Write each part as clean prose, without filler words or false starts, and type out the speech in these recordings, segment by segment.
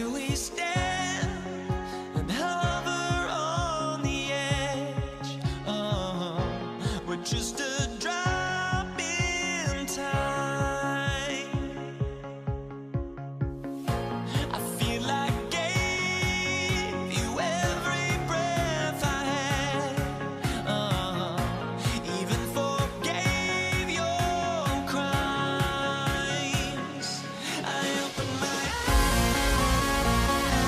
Still we stand and hover on the edge. We're just a drop in time. I feel like gave you every breath I had. Even forgave your crimes. I open my eyes.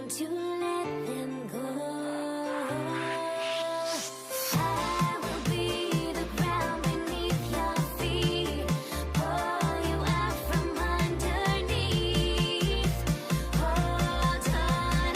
Won't you let them go? I will be the ground beneath your feet, pull you out from underneath. Hold on to me.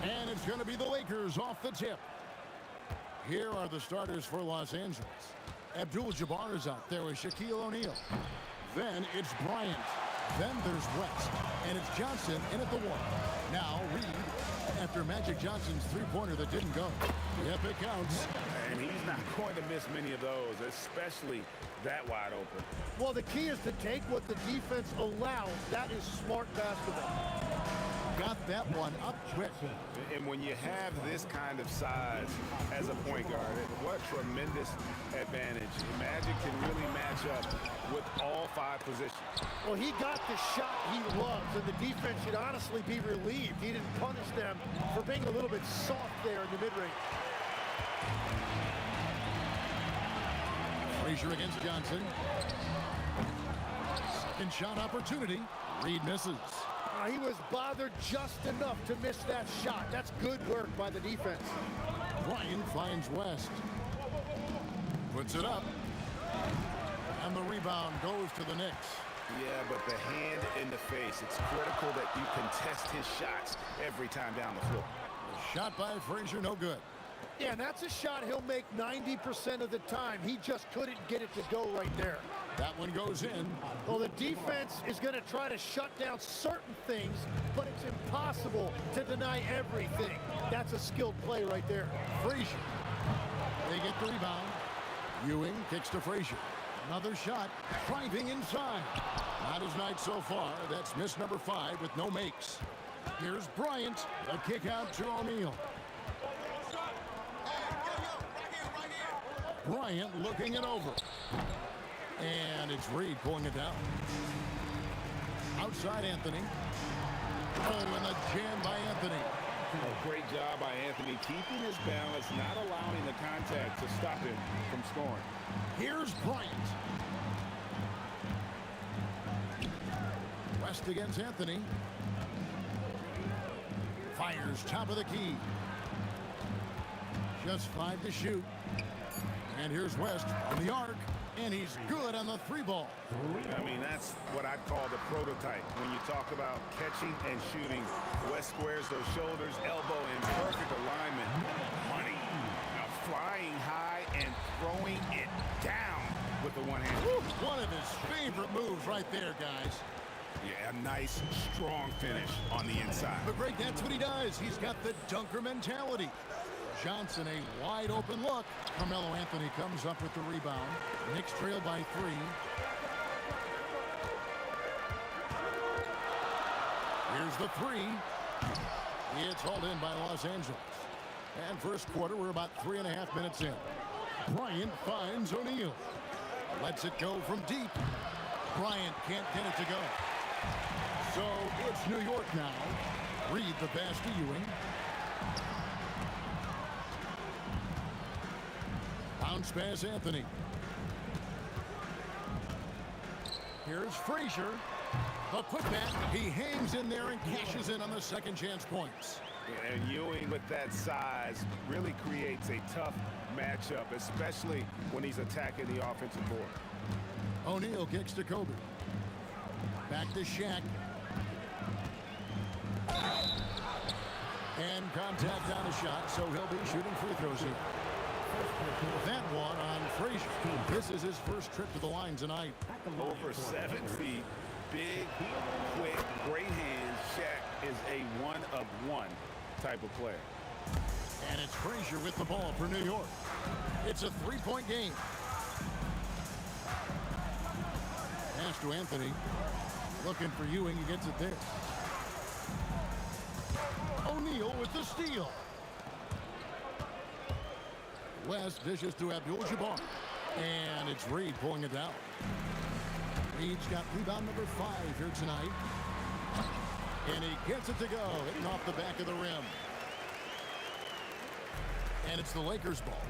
And it's going to be the Lakers off the tip. Here are the starters for Los Angeles. Abdul-Jabbar is out there with Shaquille O'Neal. Then it's Bryant. Then there's West. And it's Johnson in at the one. Now Reed after Magic Johnson's three-pointer that didn't go. Yep, it counts. And he's not going to miss many of those, especially that wide open. Well, the key is to take what the defense allows. That is smart basketball. Got that one up quick. And when you have this kind of size as a point guard, what a tremendous advantage. Magic can really match up with all five positions. Well, he got the shot he loves, and the defense should honestly be relieved. He didn't punish them for being a little bit soft there in the mid-range. Frazier against Johnson. Second shot opportunity. Reed misses. He was bothered just enough to miss that shot. That's good work by the defense. Bryant finds West. Puts it up. And the rebound goes to the Knicks. Yeah, but the hand in the face. It's critical that you contest his shots every time down the floor. Shot by Frazier, no good. Yeah, and that's a shot he'll make 90% of the time. He just couldn't get it to go right there. That one goes in. Well, the defense is going to try to shut down certain things, but it's impossible to deny everything. That's a skilled play right there. Frazier. They get the rebound. Ewing kicks to Frazier. Another shot. Driving inside. Not his night so far. That's miss number 5 with no makes. Here's Bryant. A kick out to O'Neal. Bryant looking it over. And it's Reed pulling it down. Outside Anthony. Oh, and a jam by Anthony. A great job by Anthony keeping his balance, not allowing the contact to stop him from scoring. Here's Bryant. West against Anthony. Fires top of the key. Just 5 to shoot. And here's West on the arc. And he's good on the 3-ball. I mean, that's what I'd call the prototype. When you talk about catching and shooting, West squares those shoulders, elbow in perfect alignment. Money. Now flying high and throwing it down with the one hand. One of his favorite moves right there, guys. Yeah, a nice, strong finish on the inside. But Greg, that's what he does. He's got the dunker mentality. Johnson, a wide open look. Carmelo Anthony comes up with the rebound. Knicks trail by 3. Here's the 3. It's hauled in by Los Angeles. And first quarter, we're about 3.5 minutes in. Bryant finds O'Neal. Lets it go from deep. Bryant can't get it to go. So it's New York now. Reed the pass to Ewing. Bounce pass Anthony. Here's Frazier. The putback. He hangs in there and cashes in on the second chance points. And Ewing with that size really creates a tough matchup, especially when he's attacking the offensive board. O'Neal kicks to Kobe. Back to Shaq. And contact on a shot, so he'll be shooting free throws here. That one on Frazier. This is his first trip to the line tonight. Over 7 feet, big, quick, great hands. Shaq is a one-of-one type of player. And it's Frazier with the ball for New York. It's a 3-point game. Pass to Anthony. Looking for Ewing. He gets it there. O'Neal with the steal. West dishes to Abdul-Jabbar. And it's Reed pulling it down. Reed's got rebound number 5 here tonight. And he gets it to go, hitting off the back of the rim. And it's the Lakers' ball.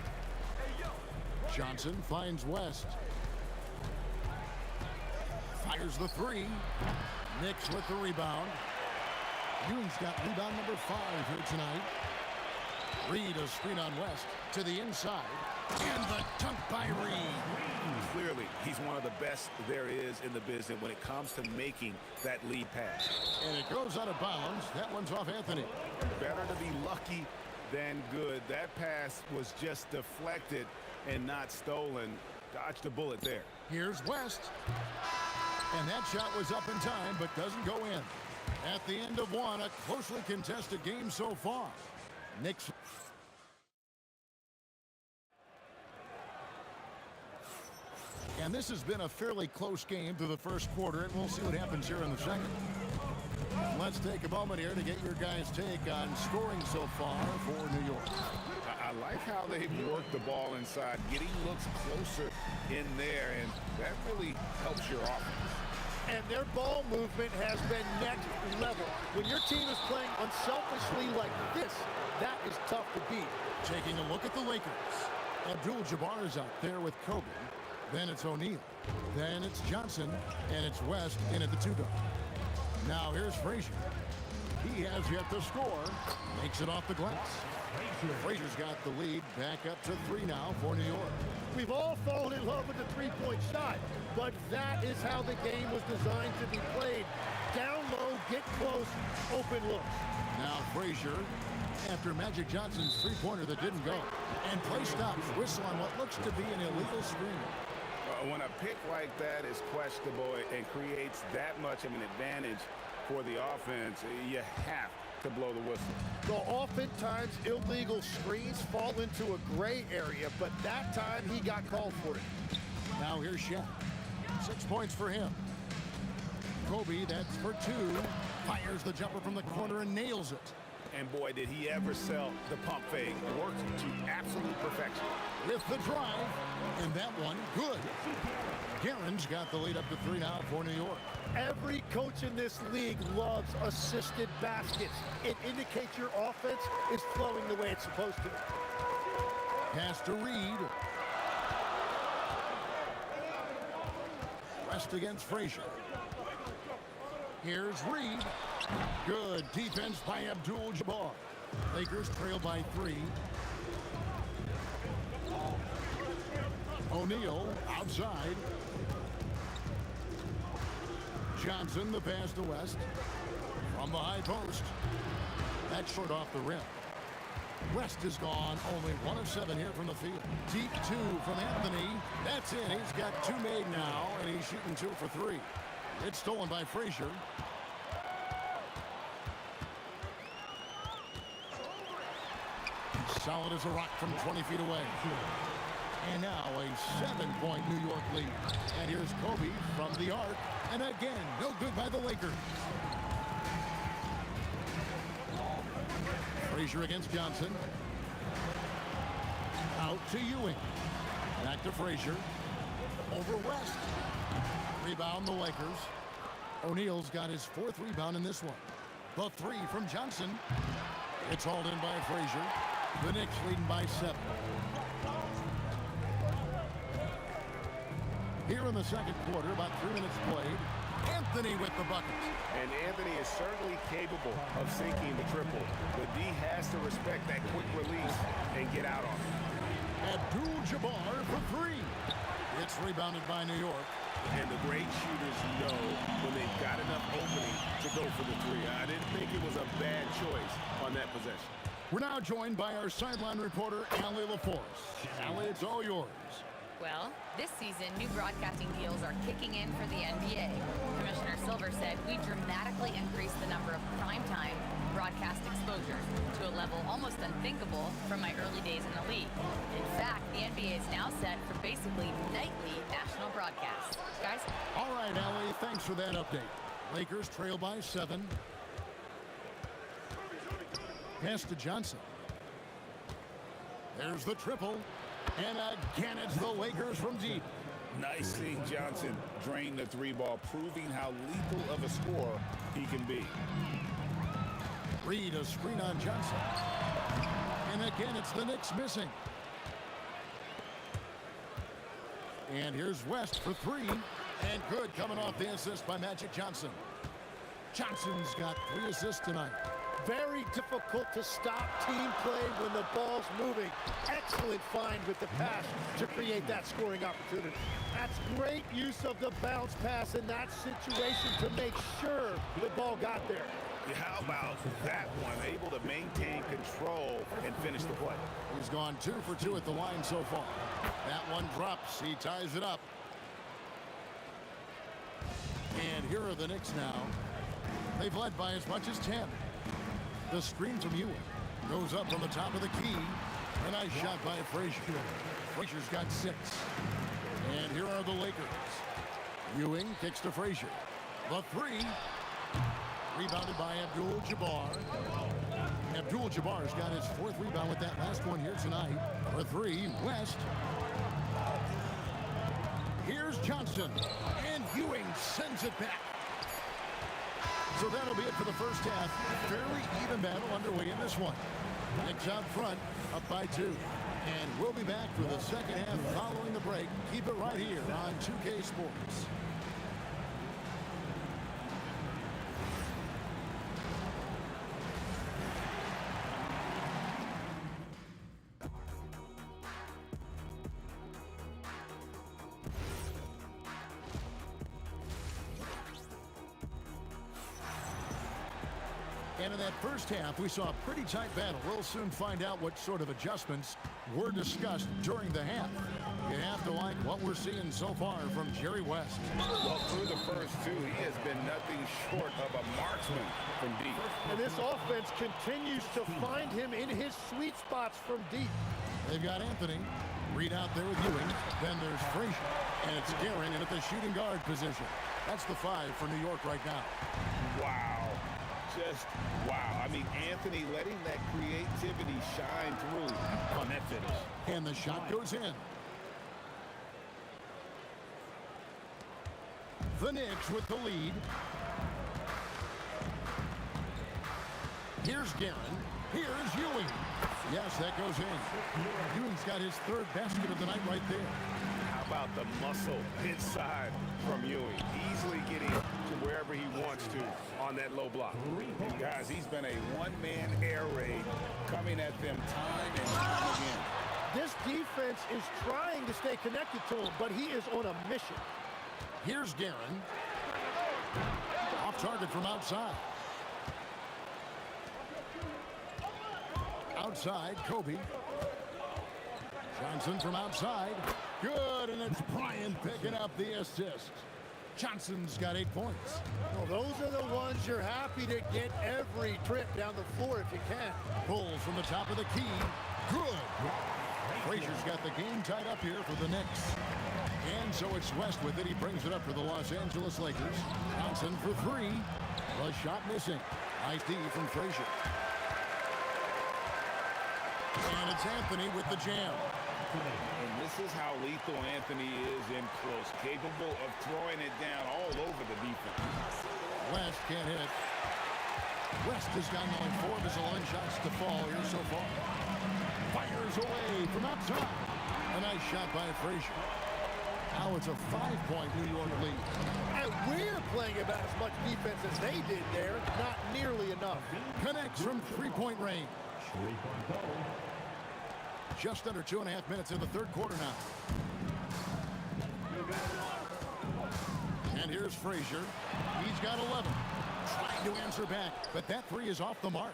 Johnson finds West. Fires the 3. Knicks with the rebound. Ewing's got rebound number 5 here tonight. Reed a screen on West to the inside. And the dunk by Reed. Clearly, he's one of the best there is in the business when it comes to making that lead pass. And it goes out of bounds. That one's off Anthony. Better to be lucky than good. That pass was just deflected and not stolen. Dodged a bullet there. Here's West. And that shot was up in time, but doesn't go in. At the end of one, a closely contested game so far. Knicks. And this has been a fairly close game through the first quarter, and we'll see what happens here in the second. Let's take a moment here to get your guys' take on scoring so far for New York. I like how they've worked the ball inside, getting looks closer in there, and that really helps your offense. And their ball movement has been next level. When your team is playing unselfishly like this, that is tough to beat. Taking a look at the Lakers. Abdul-Jabbar is out there with Kobe. Then it's O'Neal. Then it's Johnson. And it's West in at the 2-guard. Now here's Frazier. He has yet to score. Makes it off the glass. Frazier's got the lead. Back up to 3 now for New York. We've all fallen in love with the three-point shot, but that is how the game was designed to be played. Down low, get close, open looks. Now Frazier, after Magic Johnson's three-pointer that didn't go. And play stops. Whistle on what looks to be an illegal screen. When a pick like that is questionable and creates that much of an advantage for the offense, you have to blow the whistle. So oftentimes illegal screens fall into a gray area, but that time he got called for it. Now here's Shaq. 6 points for him. Kobe, that's for 2. Fires the jumper from the corner and nails it. And boy, did he ever sell the pump fake. Worked to absolute perfection. With the drive, and that one, good. Guerin's got the lead up to 3 now for New York. Every coach in this league loves assisted baskets. It indicates your offense is flowing the way it's supposed to. Pass to Reed. Rest against Frazier. Here's Reed. Good defense by Abdul-Jabbar. Lakers trail by 3. O'Neal outside. Johnson, the pass to West. From the high post. That's short off the rim. West is gone. Only 1 of 7 here from the field. Deep 2 from Anthony. That's in. He's got 2 made now, and he's shooting 2 for 3. It's stolen by Frazier. Solid as a rock from 20 feet away. And now a 7-point New York lead. And here's Kobe from the arc. And again, no good by the Lakers. Frazier against Johnson. Out to Ewing. Back to Frazier. Over West. Rebound the Lakers. O'Neal's got his 4th rebound in this one. The 3 from Johnson. It's hauled in by Frazier. The Knicks leading by 7. Here in the second quarter, about 3 minutes played. Anthony with the bucket. And Anthony is certainly capable of sinking the triple, but D has to respect that quick release and get out on it. Abdul-Jabbar for 3. It's rebounded by New York. And the great shooters know when they've got enough opening to go for the 3. I didn't think it was a bad choice on that possession. We're now joined by our sideline reporter, Allie LaForce. Allie, it's all yours. Well, this season, new broadcasting deals are kicking in for the NBA. Commissioner Silver said we dramatically increased the number of primetime broadcast exposures to a level almost unthinkable from my early days in the league. In fact, the NBA is now set for basically nightly national broadcasts. Guys? All right, Allie, thanks for that update. Lakers trail by 7. Pass to Johnson. There's the triple. And again, it's the Lakers from deep. Nice seeing Johnson drain the 3 ball, proving how lethal of a scorer he can be. Reed, a screen on Johnson. And again, it's the Knicks missing. And here's West for 3. And good, coming off the assist by Magic Johnson. Johnson's got 3 assists tonight. Very difficult to stop team play when the ball's moving. Excellent find with the pass to create that scoring opportunity. That's great use of the bounce pass in that situation to make sure the ball got there. How about that one? Able to maintain control and finish the play. He's gone 2 for 2 at the line so far. That one drops. He ties it up. And here are the Knicks now. They've led by as much as 10. The screen from Ewing goes up on the top of the key. A nice shot by Frazier. Frazier's got 6. And here are the Lakers. Ewing kicks to Frazier. The 3. Rebounded by Abdul-Jabbar. Abdul-Jabbar's got his 4th rebound with that last one here tonight. For 3, West. Here's Johnson. And Ewing sends it back. So that'll be it for the first half. Fairly even battle underway in this one. Knicks out front, up by 2. And we'll be back for the second half following the break. Keep it right here on 2K Sports. And in that first half, we saw a pretty tight battle. We'll soon find out what sort of adjustments were discussed during the half. You have to like what we're seeing so far from Jerry West. Well, through the first 2, he has been nothing short of a marksman from deep. And this offense continues to find him in his sweet spots from deep. They've got Anthony. Reed out there with Ewing. Then there's Frazier. And it's Guerin in at the shooting guard position. That's the 5 for New York right now. Wow. Just wow. I mean, Anthony letting that creativity shine through on that finish. And the shot goes in. The Knicks with the lead. Here's Guerin. Here's Ewing. Yes, that goes in. Ewing's got his 3rd basket of the night right there. How about the muscle inside from Ewing? Easily getting to wherever he wants to on that low block. And guys, he's been a one-man air raid coming at them time and time again. This defense is trying to stay connected to him, but he is on a mission. Here's Guerin. Off target from outside. Outside, Kobe. Johnson from outside. Good, and it's Bryant picking up the assist. Johnson's got 8 points. Well, those are the ones you're happy to get every trip down the floor if you can. Pulls from the top of the key. Good. Frazier's got the game tied up here for the Knicks. And so it's West with it. He brings it up for the Los Angeles Lakers. Johnson for 3. The shot missing. Nice D from Frazier. And it's Anthony with the jam. And this is how lethal Anthony is in close, capable of throwing it down all over the defense. West can't hit. West has gotten only 4 of his 11 shots to fall here so far. Fires away from outside. A nice shot by Frazier. Now it's a 5-point New York lead. And we're playing about as much defense as they did there. Not nearly enough. Connects from 3-point range. Just under 2.5 minutes in the third quarter now. And here's Frazier. He's got 11. Trying to answer back, but that 3 is off the mark.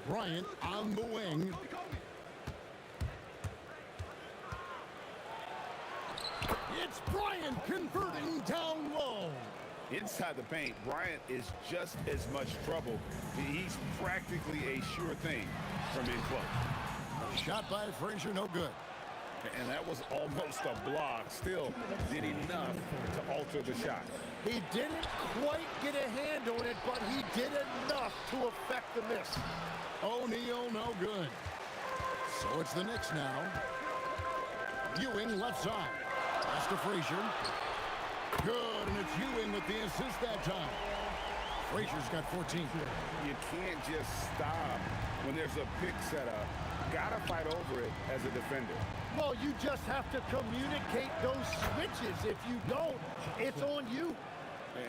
Bryant on the wing. It's Bryant converting down low. Inside the paint, Bryant is just as much trouble. He's practically a sure thing from in close. Shot by Frazier, no good. And that was almost a block. Still did enough to alter the shot. He didn't quite get a hand on it, but he did enough to affect the miss. O'Neal, no good. So it's the Knicks now. Ewing left side. Pass to Frazier. Good, and it's Ewing with the assist that time. Frazier's got 14. You can't just stop when there's a pick set up. Gotta fight over it as a defender. Well, you just have to communicate those switches. If you don't, it's on you.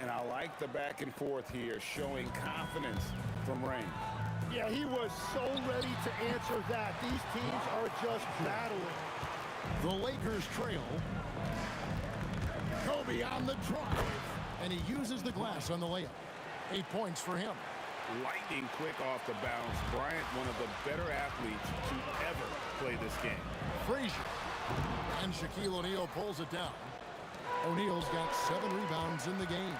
And I like the back and forth here, showing confidence from Rain. Yeah, he was so ready to answer that. These teams are just battling. The Lakers trail. Kobe on the drive. And he uses the glass on the layup. 8 points for him. Lightning quick off the bounce. Bryant, one of the better athletes to ever play this game. Frazier. And Shaquille O'Neal pulls it down. O'Neal's got 7 rebounds in the game.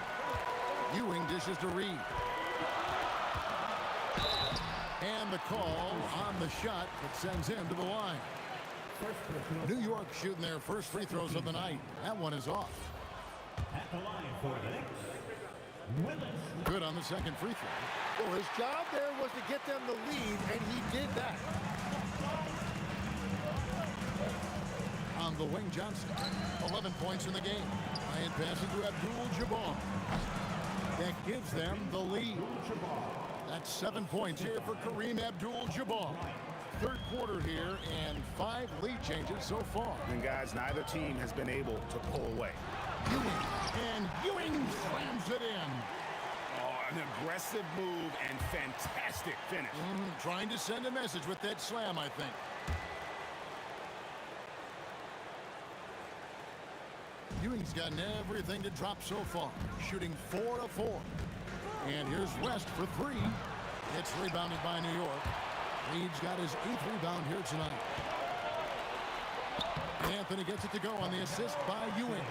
Ewing dishes to Reed. And the call on the shot that sends him to the line. New York shooting their first free throws of the night. That one is off. At the line for the Knicks, Willis. Good on the second free throw. Well, his job there was to get them the lead, and he did that. On the wing, Johnson. 11 points in the game. Bryant passing to Abdul-Jabbar. That gives them the lead. That's 7 points here for Kareem Abdul-Jabbar. Third quarter here, and 5 lead changes so far. And guys, neither team has been able to pull away. Ewing, and Ewing slams it in. Oh, an aggressive move and fantastic finish. Trying to send a message with that slam, I think. Ewing's gotten everything to drop so far, shooting 4 of 4. And here's West for 3. It's rebounded by New York. Reed's got his 8th rebound here tonight. Anthony gets it to go on the assist by Ewing.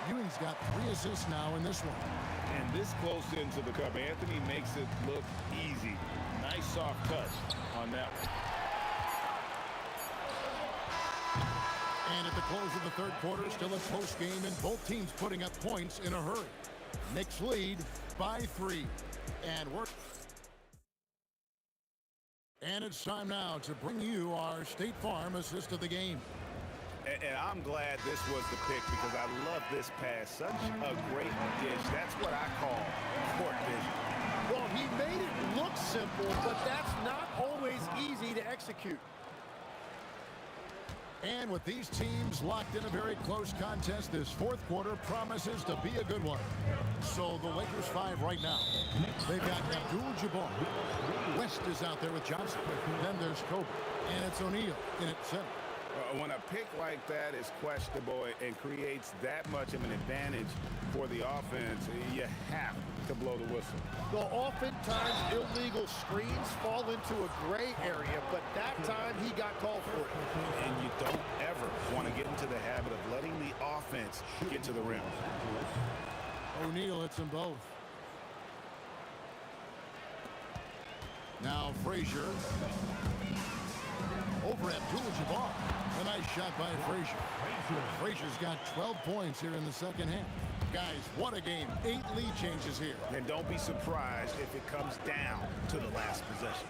Ewing's got 3 assists now in this one. And this close into the cup, Anthony makes it look easy. Nice soft touch on that one. And at the close of the third quarter, still a close game, and both teams putting up points in a hurry. Knicks lead by 3. And it's time now to bring you our State Farm assist of the game. And I'm glad this was the pick because I love this pass. Such a great dish. That's what I call court vision. Well, he made it look simple, but that's not always easy to execute. And with these teams locked in a very close contest, this fourth quarter promises to be a good one. So the Lakers 5 right now. They've got Abdul-Jabbar. West is out there with Johnson. Then there's Kobe. And it's O'Neal in at center. When a pick like that is questionable and creates that much of an advantage for the offense, you have to blow the whistle. Well, oftentimes illegal screens fall into a gray area, but that time he got called for it. And you don't ever want to get into the habit of letting the offense get to the rim. O'Neal hits them both. Now Frazier. Over Abdul-Jabbar. A nice shot by Frazier. Frazier's got 12 points here in the second half. Guys, what a game. 8 lead changes here. And don't be surprised if it comes down to the last possession.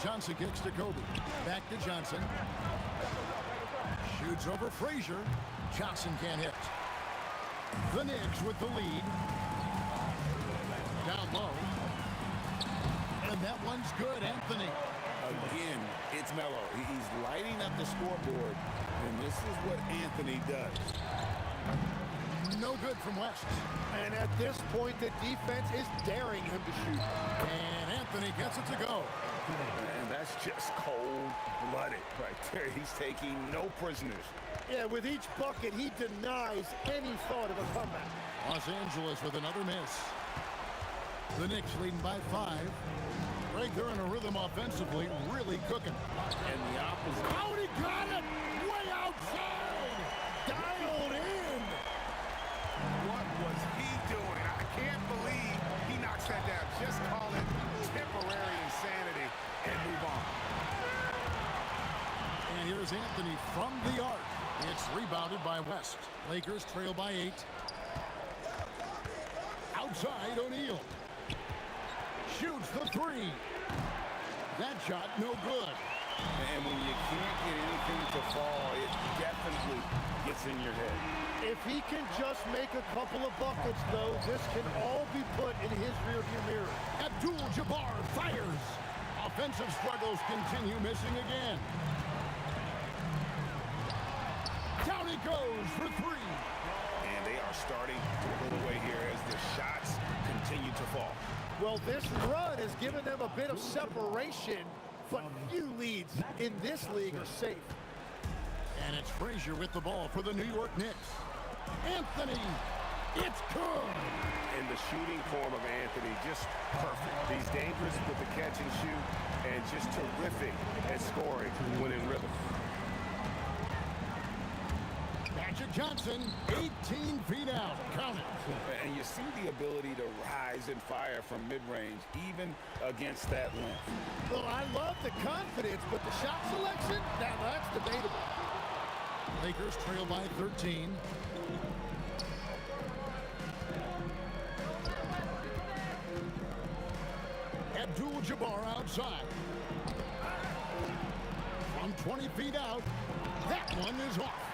Johnson kicks to Kobe. Back to Johnson. Shoots over Frazier. Johnson can't hit. The Knicks with the lead. Down low. And that one's good, Anthony. Again, it's Melo. He's lighting up the scoreboard, and this is what Anthony does. No good from West. And at this point, the defense is daring him to shoot. And Anthony gets it to go. And that's just cold-blooded right there. He's taking no prisoners. Yeah, with each bucket, he denies any thought of a comeback. Los Angeles with another miss. The Knicks leading by 5. Greg, they're in a rhythm offensively, really cooking. And the opposite. Oh, he got it! Way outside! Dialed in. What was he doing? I can't believe he knocks that down. Just call it temporary insanity and move on. And here's Anthony from the arc. It's rebounded by West. Lakers trail by 8. Outside, O'Neal. Shoots the 3. That shot, no good. And when you can't get anything to fall, it definitely gets in your head. If he can just make a couple of buckets, though, this can all be put in his rearview mirror. Abdul-Jabbar fires. Offensive struggles continue, missing again. Down he goes for 3. And they are starting to pull away here as the shots continue to fall. Well, this run has given them a bit of separation, but few leads in this league are safe. And it's Frazier with the ball for the New York Knicks. Anthony, it's good. And the shooting form of Anthony, just perfect. He's dangerous with the catch and shoot, and just terrific at scoring when in rhythm. Magic Johnson, 18 feet out. Count it. And you see the ability to rise and fire from mid-range, even against that length. Well, I love the confidence, but the shot selection, now that's debatable. Lakers trail by 13. Abdul-Jabbar outside. From 20 feet out, that one is off.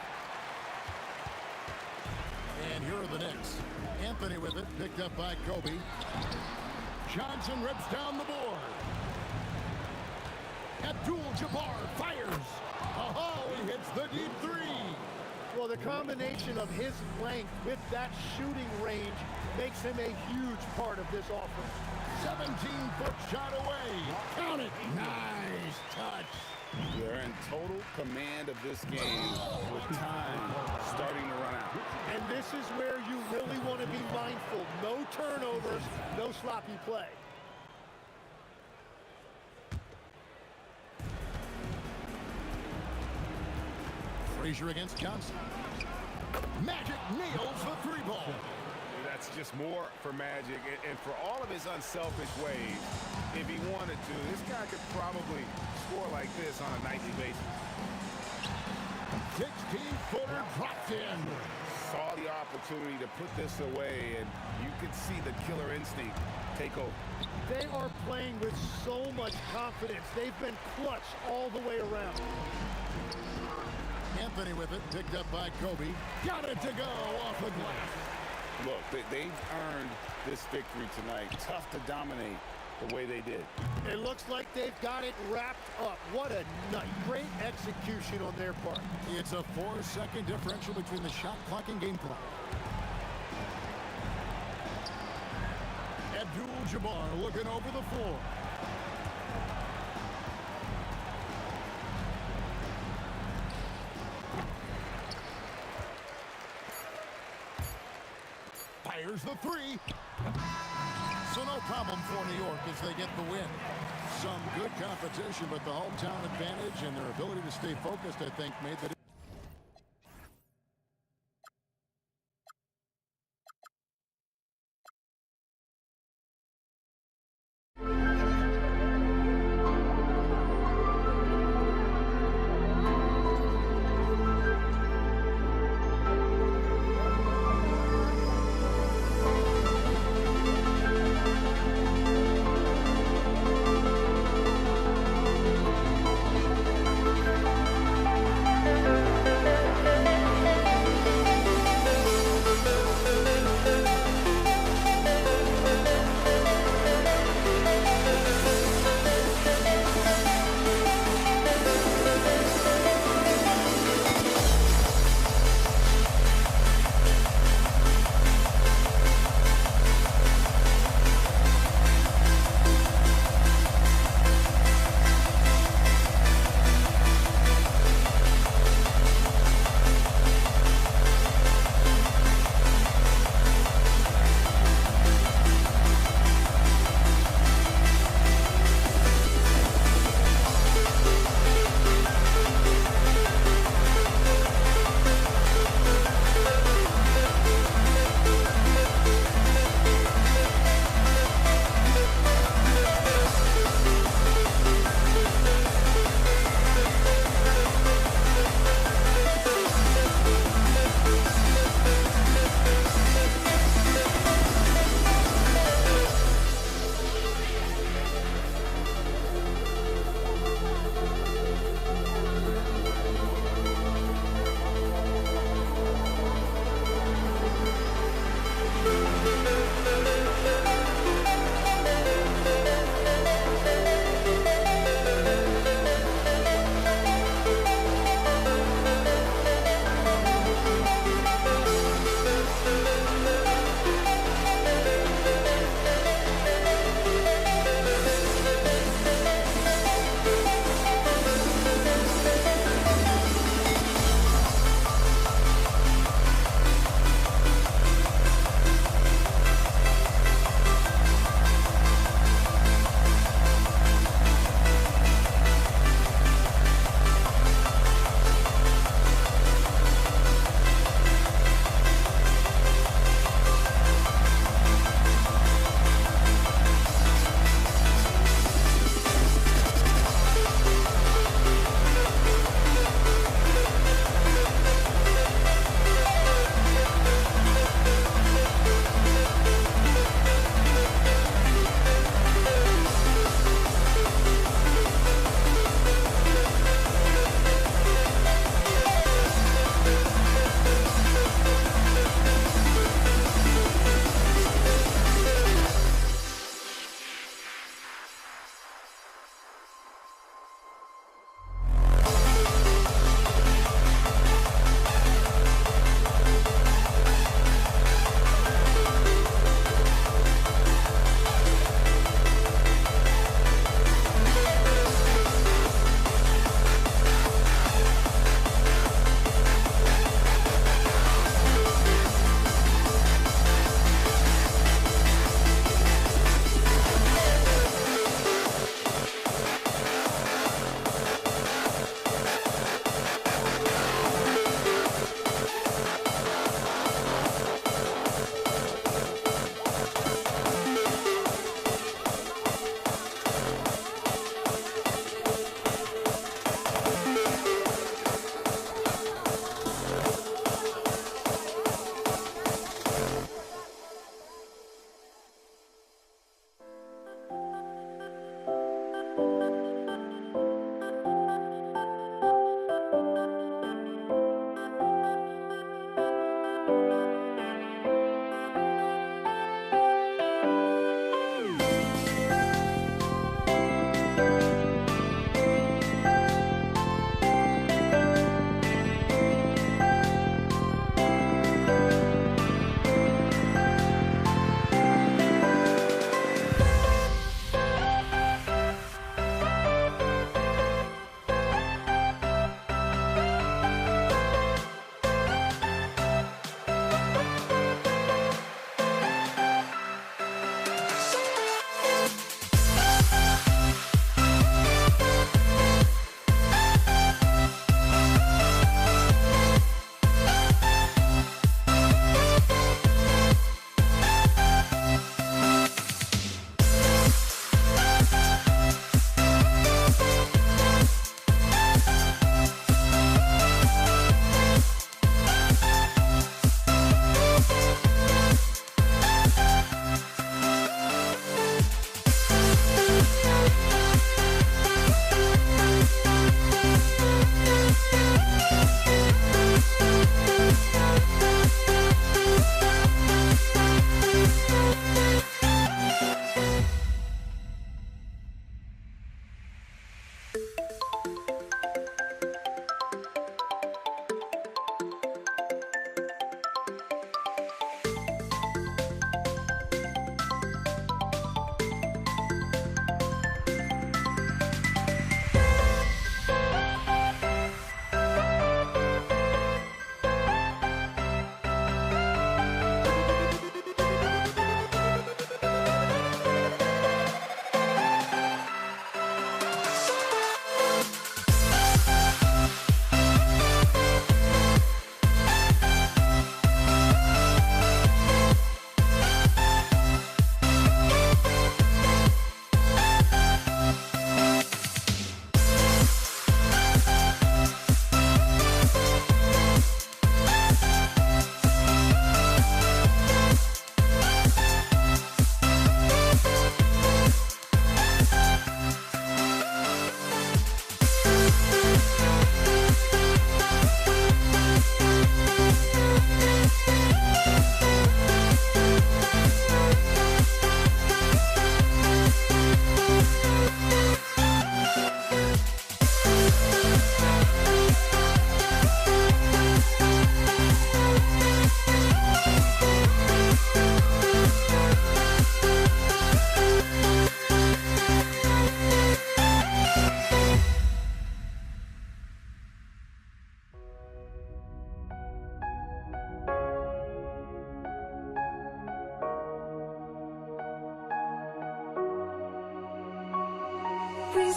And here are the Knicks. Anthony with it, picked up by Kobe. Johnson rips down the board. Abdul-Jabbar fires. Oh, he hits the deep 3. Well, the combination of his length with that shooting range makes him a huge part of this offense. 17-foot shot away. Count it. Nice touch. They're in total command of this game with time starting to run out. And this is where you really want to be mindful. No turnovers, no sloppy play. Frazier against Johnson. Magic nails the 3-ball. That's just more for Magic, and for all of his unselfish ways, if he wanted to, this guy could probably score like this on a nightly basis. 16-footer dropped in. Saw the opportunity to put this away, and you could see the killer instinct take over. They are playing with so much confidence. They've been clutch all the way around. Anthony with it, picked up by Kobe. Got it to go off the glass. Look, they've earned this victory tonight. Tough to dominate the way they did. It looks like they've got it wrapped up. What a night. Great execution on their part. It's a 4-second differential between the shot clock and game clock. Abdul-Jabbar looking over the floor. Fires the three. So no problem for New York as they get the win. Some good competition, but the hometown advantage and their ability to stay focused, I think, made the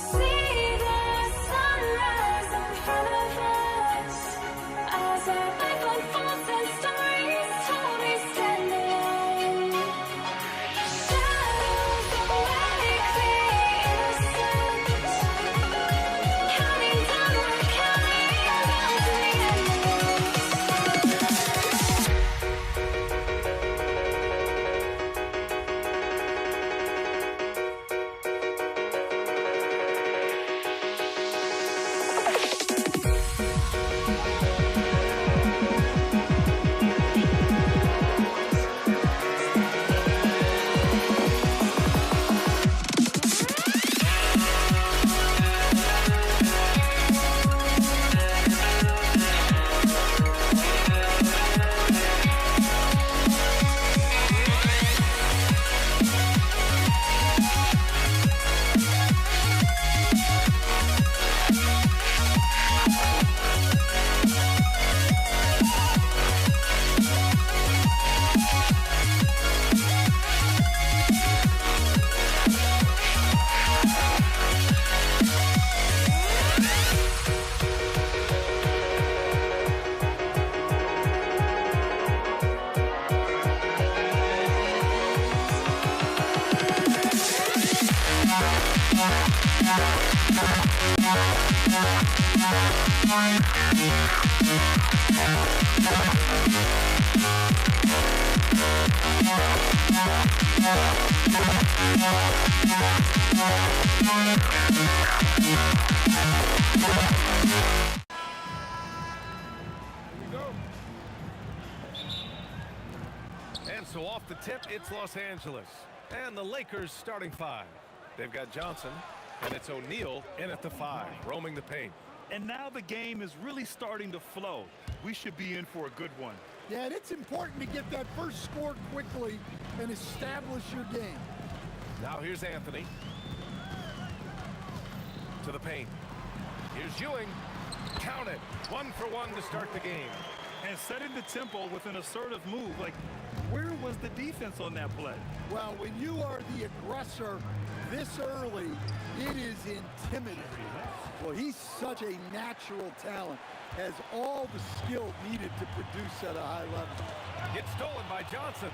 see the sunrise in front of us as our life unfolds and stories told we stand alone. Shadows awake the innocence, counting down, we're counting down to the end of us. And so off the tip, it's Los Angeles. And the Lakers starting five. They've got Johnson, and it's O'Neal in at the 5, roaming the paint. And now the game is really starting to flow. We should be in for a good one. Yeah, and it's important to get that first score quickly and establish your game. Now here's Anthony. To the paint. Here's Ewing. Count it. 1 for 1 to start the game. And setting the tempo with an assertive move. Like, where was the defense on that play? Well, when you are the aggressor this early, it is intimidating. Well, he's such a natural talent, has all the skill needed to produce at a high level. Gets stolen by Johnson.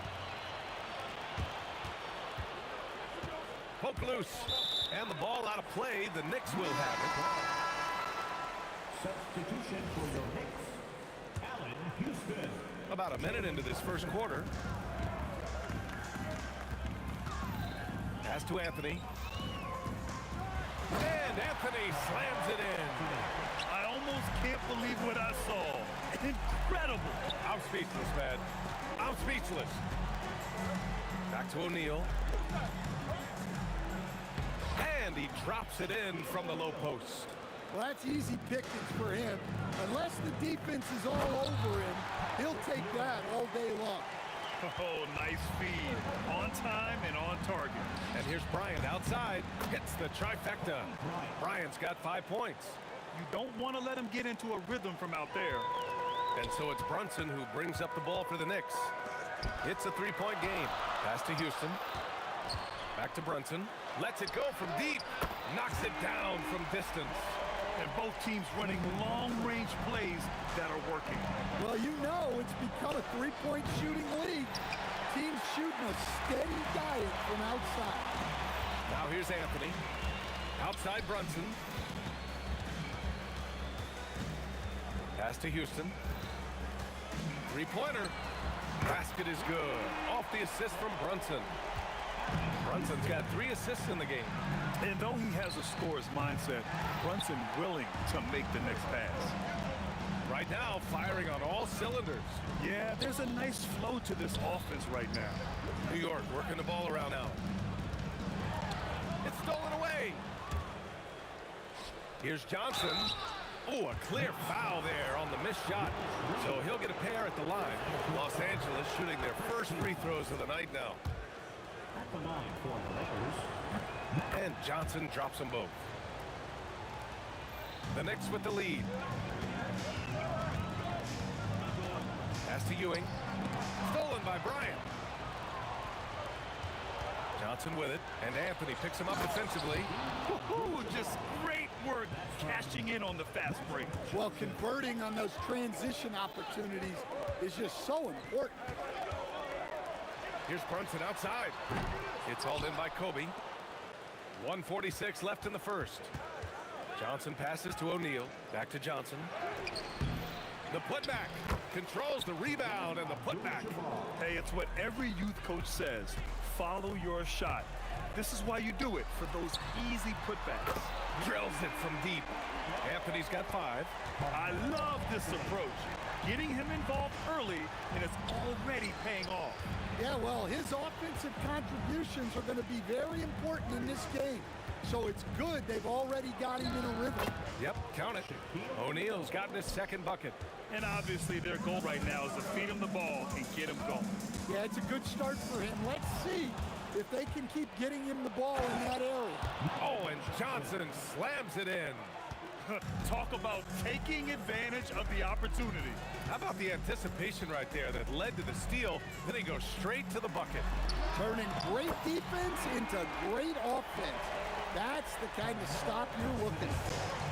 Poke loose. And the ball out of play. The Knicks will have Substitution for your Knicks, Allen Houston. it. About a minute into this first quarter. Pass to Anthony. And Anthony slams it in. I almost can't believe what I saw. Incredible. I'm speechless, man. I'm speechless. Back to O'Neal. And he drops it in from the low post. Well, that's easy pickings for him. Unless the defense is all over him, he'll take that all day long. Oh, nice feed. On time and on target. And here's Bryant outside. Hits the trifecta. Bryant's got 5 points. You don't want to let him get into a rhythm from out there. And so it's Brunson who brings up the ball for the Knicks. It's a 3-point game. Pass to Houston. Back to Brunson. Lets it go from deep. Knocks it down from distance. And both teams running long-range plays that are working. Well, you know it's become a three-point shooting league. Teams shooting a steady diet from outside. Now here's Anthony. Outside Brunson. Pass to Houston. Three-pointer. Basket is good. Off the assist from Brunson. Brunson's got 3 assists in the game. And though he has a scorer's mindset, Brunson willing to make the next pass. Right now, firing on all cylinders. Yeah, there's a nice flow to this offense right now. New York working the ball around now. It's stolen away. Here's Johnson. Oh, a clear foul there on the missed shot. So he'll get a pair at the line. Los Angeles shooting their first free throws of the night now. At the line for the Lakers, And Johnson drops them both. The Knicks with the lead. Pass to Ewing. Stolen by Bryant. Johnson with it, and Anthony picks him up defensively. Woo-hoo, just great work cashing in on the fast break. Well, converting on those transition opportunities is just so important. Here's Brunson outside. It's hauled in by Kobe. 1:46 left in the first. Johnson passes to O'Neal. Back to Johnson. The putback. Controls the rebound and the putback. Hey, it's what every youth coach says. Follow your shot. This is why you do it, for those easy putbacks. Drills it from deep. Anthony's got 5. I love this approach. Getting him involved early, and it's already paying off. Yeah, well, his offensive contributions are going to be very important in this game. So it's good they've already got him in a rhythm. Yep, count it. O'Neal's gotten his second bucket. And obviously their goal right now is to feed him the ball and get him going. Yeah, it's a good start for him. Let's see if they can keep getting him the ball in that area. Oh, and Johnson slams it in. Talk about taking advantage of the opportunity. How about the anticipation right there that led to the steal? Then he goes straight to the bucket. Turning great defense into great offense. That's the kind of stop you're looking for.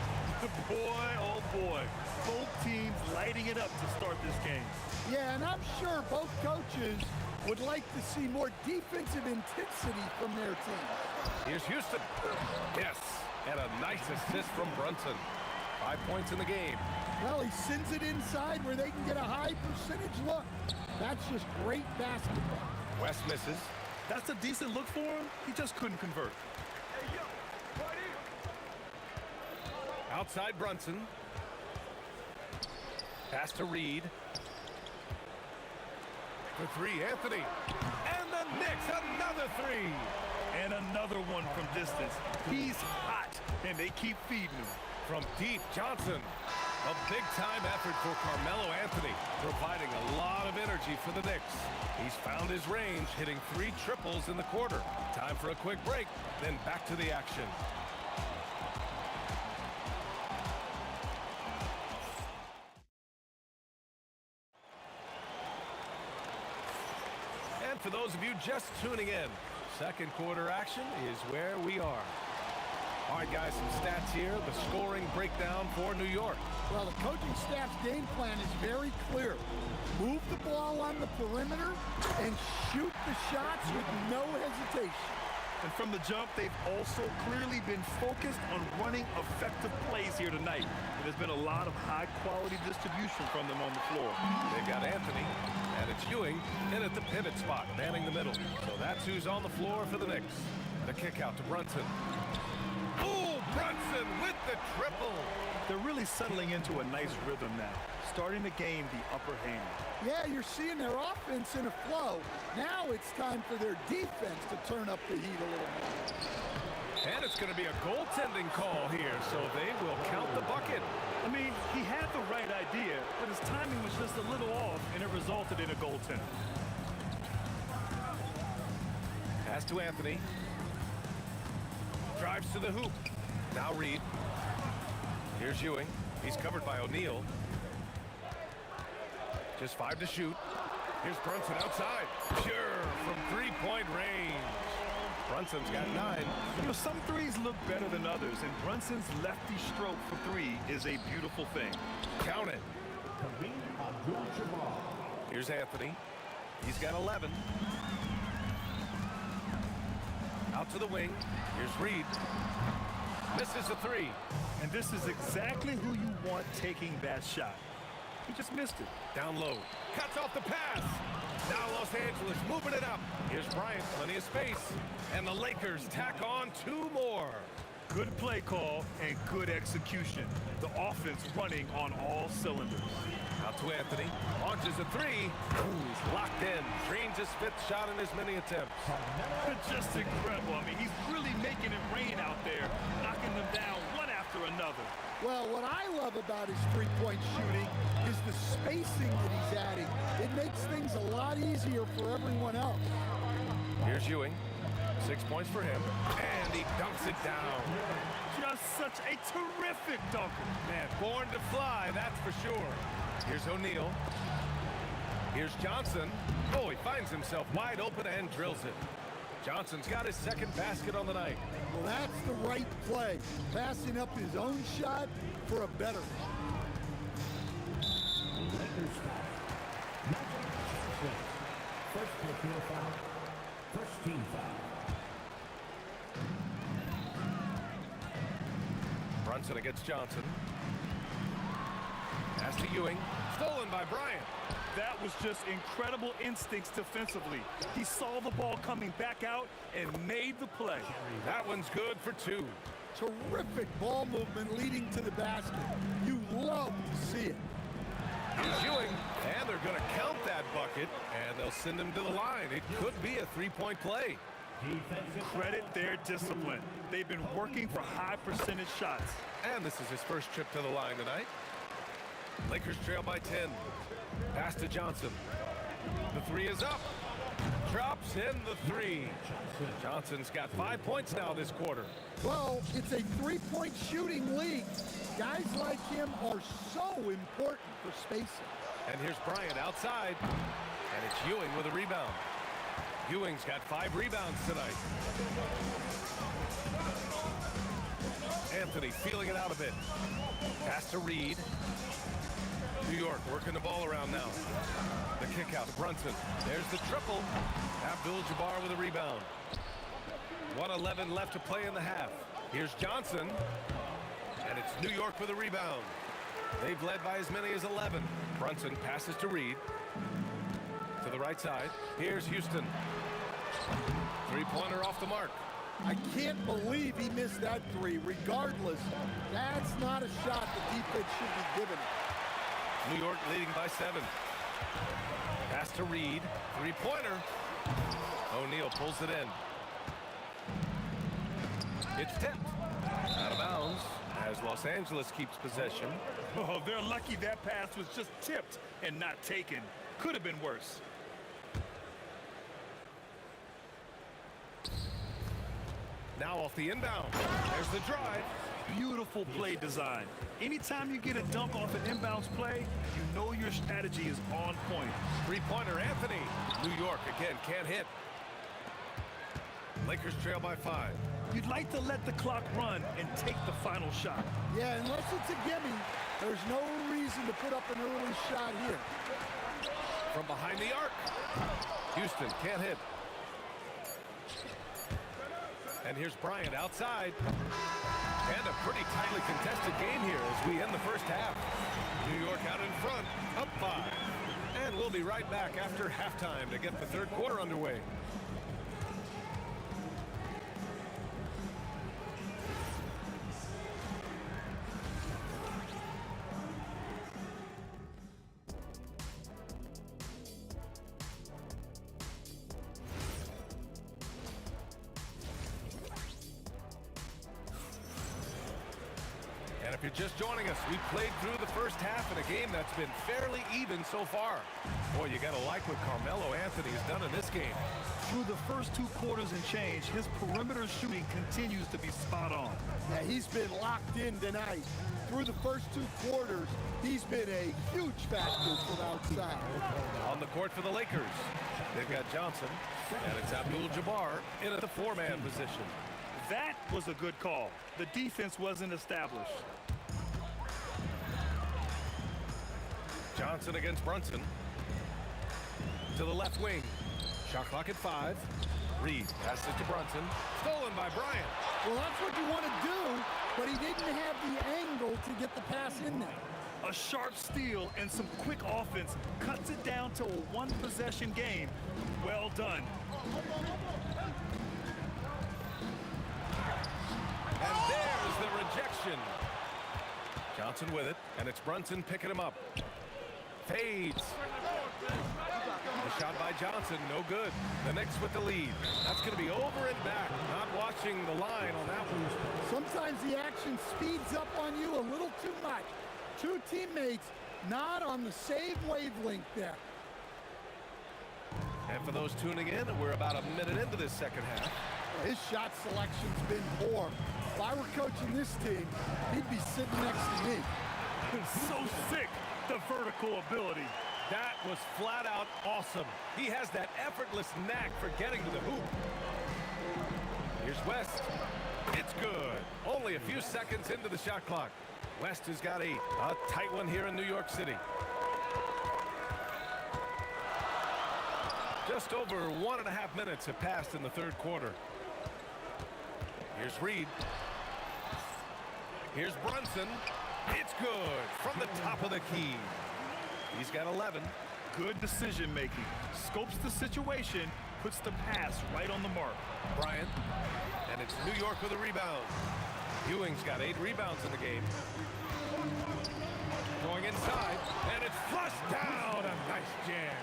Boy, oh boy. Both teams lighting it up to start this game. Yeah, and I'm sure both coaches would like to see more defensive intensity from their team. Here's Houston. Yes, and a nice assist from Brunson. 5 points in the game. Well, he sends it inside where they can get a high percentage look. That's just great basketball. West misses. That's a decent look for him. He just couldn't convert. Outside Brunson. Pass to Reed. For 3, Anthony. And the Knicks, another 3. And another one from distance. He's hot, and they keep feeding him. From deep, Johnson. A big-time effort for Carmelo Anthony, providing a lot of energy for the Knicks. He's found his range, hitting 3 triples in the quarter. Time for a quick break, then back to the action. And for those of you just tuning in, second quarter action is where we are. All right, guys, some stats here. The scoring breakdown for New York. Well, the coaching staff's game plan is very clear. Move the ball on the perimeter and shoot the shots with no hesitation. And from the jump, they've also clearly been focused on running effective plays here tonight. There's been a lot of high-quality distribution from them on the floor. They've got Anthony, and it's Ewing in at the pivot spot, manning the middle. So that's who's on the floor for the Knicks. The kick out to Brunson. Oh, Brunson with the triple. They're really settling into a nice rhythm now, starting to gain the upper hand. Yeah, you're seeing their offense in a flow. Now it's time for their defense to turn up the heat a little more. And it's going to be a goaltending call here, so they will count the bucket. I mean, he had the right idea, but his timing was just a little off, and it resulted in a goaltender. Pass to Anthony. Drives to the hoop. Now Reed. Here's Ewing. He's covered by O'Neal. Just 5 to shoot. Here's Brunson outside. Sure, from 3-point range. Brunson's got 9. You know, some threes look better than others, and Brunson's lefty stroke for 3 is a beautiful thing. Count it. Here's Anthony. He's got 11. Out to the wing. Here's Reed. Misses the 3. And this is exactly who you want taking that shot. He just missed it. Down low. Cuts off the pass. Now Los Angeles moving it up. Here's Bryant. Plenty of space. And the Lakers tack on 2 more. Good play call and good execution. The offense running on all cylinders. Out to Anthony. Launches a 3. Ooh, he's locked in. Drains his 5th shot in as many attempts. Just incredible. I mean, he's really making it rain out there, knocking them down one after another. Well, what I love about his three-point shooting is the spacing that he's adding. It makes things a lot easier for everyone else. Here's Ewing. 6 points for him. And he dunks it down. Just such a terrific dunker. Man, born to fly, that's for sure. Here's O'Neal. Here's Johnson. Oh, he finds himself wide open and drills it. Johnson's got his second basket on the night. Well, that's the right play. Passing up his own shot for a better one. Lakers foul. First personal foul. First team foul. Brunson against Johnson. Pass to Ewing. Stolen by Bryant. That was just incredible instincts defensively. He saw the ball coming back out and made the play. That one's good for two. Terrific ball movement leading to the basket. You love to see it. Here's Ewing, and they're going to count that bucket, and they'll send him to the line. It could be a three-point play. Credit their discipline. They've been working for high percentage shots. And this is his first trip to the line tonight. Lakers trail by 10. Pass to Johnson. The three is up. Drops in the three. Johnson's got 5 points now this quarter. Well, it's a three-point shooting league. Guys like him are so important for spacing. And here's Bryant outside. And it's Ewing with a rebound. Ewing's got 5 rebounds tonight. Anthony feeling it out a bit. Pass to Reed. New York working the ball around now. The kick out to Brunson. There's the triple. Abdul-Jabbar with a rebound. 1:11 left to play in the half. Here's Johnson. And it's New York with a rebound. They've led by as many as 11. Brunson passes to Reed. To the right side. Here's Houston. Three-pointer off the mark. I can't believe he missed that three. Regardless, that's not a shot the defense should be giving him. New York leading by 7. Pass to Reed. Three-pointer. O'Neal pulls it in. It's tipped. Out of bounds as Los Angeles keeps possession. Oh, they're lucky that pass was just tipped and not taken. Could have been worse. Now off the inbound. There's the drive. Beautiful play design. Anytime you get a dunk off an inbounds play, you know your strategy is on point. Three-pointer, Anthony. New York again can't hit. Lakers trail by 5. You'd like to let the clock run and take the final shot. Yeah, unless it's a gimme, there's no reason to put up an early shot here. From behind the arc. Houston can't hit. And here's Bryant outside. And a pretty tightly contested game here as we end the first half. New York out in front, up 5. And we'll be right back after halftime to get the third quarter underway. And if you're just joining us, we played through the first half in a game that's been fairly even so far. Boy, you gotta like what Carmelo Anthony has done in this game. Through the first 2 quarters and change, his perimeter shooting continues to be spot on. Yeah, he's been locked in tonight. Through the first 2 quarters, he's been a huge factor from outside. On the court for the Lakers, they've got Johnson, and it's Abdul-Jabbar in at the 4-man position. That was a good call. The defense wasn't established. Johnson against Brunson. To the left wing. Shot clock at 5. Reed passes to Brunson. Stolen by Bryant. Well, that's what you want to do, but he didn't have the angle to get the pass in there. A sharp steal and some quick offense cuts it down to a 1-possession game. Well done. And there's the rejection. Johnson with it, and it's Brunson picking him up. Fades. The shot by Johnson, no good. The Knicks with the lead. That's going to be over and back. Not watching the line on that one. Sometimes the action speeds up on you a little too much. 2 teammates not on the same wavelength there. And for those tuning in, we're about a minute into this second half. His shot selection's been poor. If I were coaching this team, he'd be sitting next to me. So sick, the vertical ability. That was flat out awesome. He has that effortless knack for getting to the hoop. Here's West. It's good. Only a few seconds into the shot clock. West has got a tight one here in New York City. Just over 1.5 minutes have passed in the third quarter. Here's Reed. Here's Brunson. It's good from the top of the key. He's got 11. Good decision making. Scopes the situation, puts the pass right on the mark. Bryant. And it's New York with a rebound. Ewing's got 8 rebounds in the game. Going inside, and it's flushed down. A nice jam.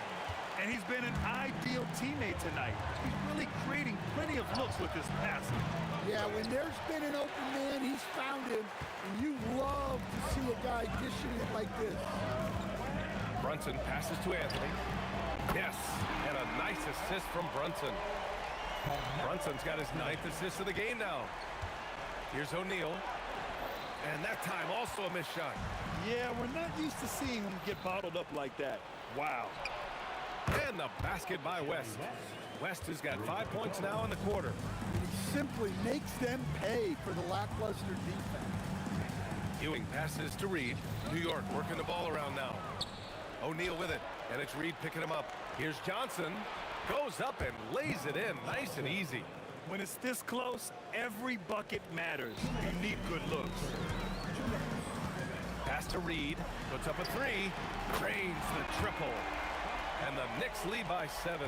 And he's been an ideal teammate tonight. He's really creating plenty of looks with his passing. Yeah, when there's been an open man, he's found him. And you love to see a guy dishing it like this. Brunson passes to Anthony. Yes, and a nice assist from Brunson. Brunson's got his 9th assist of the game now. Here's O'Neal. And that time also a missed shot. Yeah, we're not used to seeing him get bottled up like that. Wow. And the basket by West. West has got 5 points now in the quarter. And he simply makes them pay for the lackluster defense. Ewing passes to Reed. New York working the ball around now. O'Neal with it, and it's Reed picking him up. Here's Johnson. Goes up and lays it in nice and easy. When it's this close, every bucket matters. You need good looks. Pass to Reed. Puts up a 3. Drains the triple. And the Knicks lead by 7.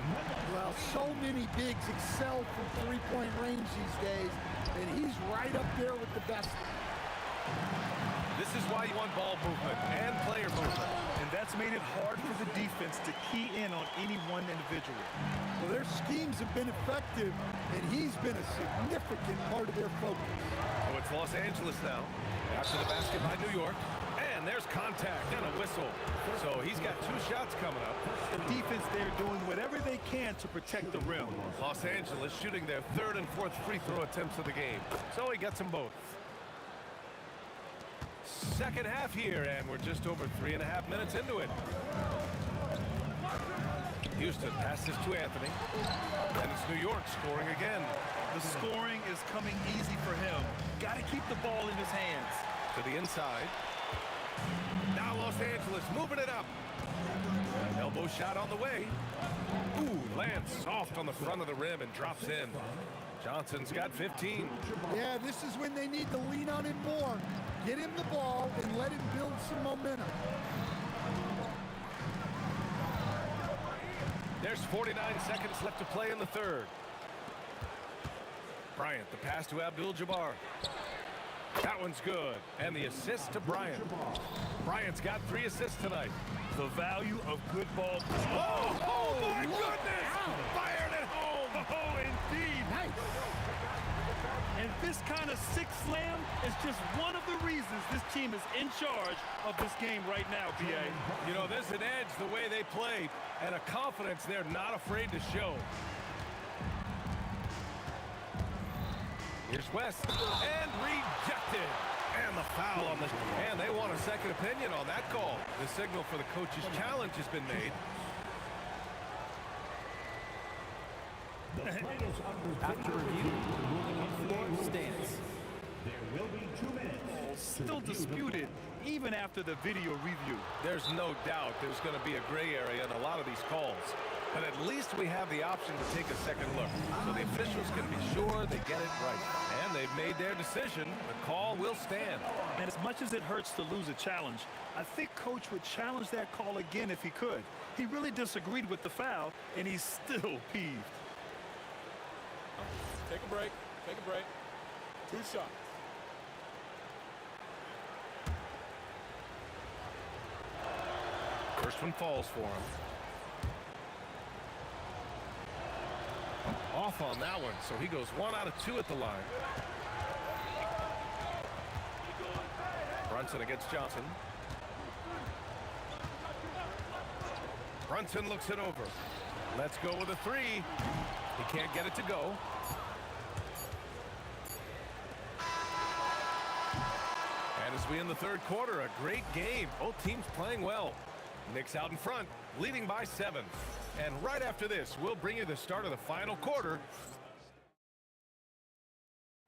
Well, so many bigs excel from three-point range these days, and he's right up there with the best. This is why you want ball movement and player movement. And that's made it hard for the defense to key in on any one individual. Well, their schemes have been effective, and he's been a significant part of their focus. So it's Los Angeles now. After the basket by New York. And there's contact and a whistle. So he's got 2 shots coming up. The defense there doing whatever they can to protect the rim. Los Angeles shooting their 3rd and 4th free throw attempts of the game. So he gets them both. Second half here, and we're just over 3.5 minutes into it. Houston passes to Anthony. And it's New York scoring again. The scoring is coming easy for him. Got to keep the ball in his hands. To the inside. Now Los Angeles moving it up. Elbow shot on the way. Ooh, lands soft on the front of the rim and drops in. Johnson's got 15. Yeah, this is when they need to lean on him more. Get him the ball and let him build some momentum. There's 49 seconds left to play in the third. Bryant, the pass to Abdul-Jabbar. That one's good. And the assist to Bryant. Bryant's got 3 assists tonight. The value of good ball. Oh my goodness! Fired it home! Oh, indeed. Nice. And this kind of six slam is just one of the reasons this team is in charge of this game right now, BA. You know, there's an edge the way they play and a confidence they're not afraid to show. Here's West, and rejected. And the foul on the... And they want a second opinion on that call. The signal for the coach's challenge has been made. After review, the ruling on the floor stands. There will be 2 minutes. Still disputed, even after the video review. There's no doubt there's going to be a gray area in a lot of these calls. But at least we have the option to take a second look. So the officials can be sure they get it right. And they've made their decision. The call will stand. And as much as it hurts to lose a challenge, I think Coach would challenge that call again if he could. He really disagreed with the foul, and he's still peeved. Take a break. Take a break. 2 shots. First one falls for him. Off on that one, so he goes 1 out of 2 at the line. Brunson against Johnson. Brunson looks it over. Let's go with a 3. He can't get it to go. And as we end the third quarter, a great game. Both teams playing well. Knicks out in front, leading by 7. And right after this, we'll bring you the start of the final quarter.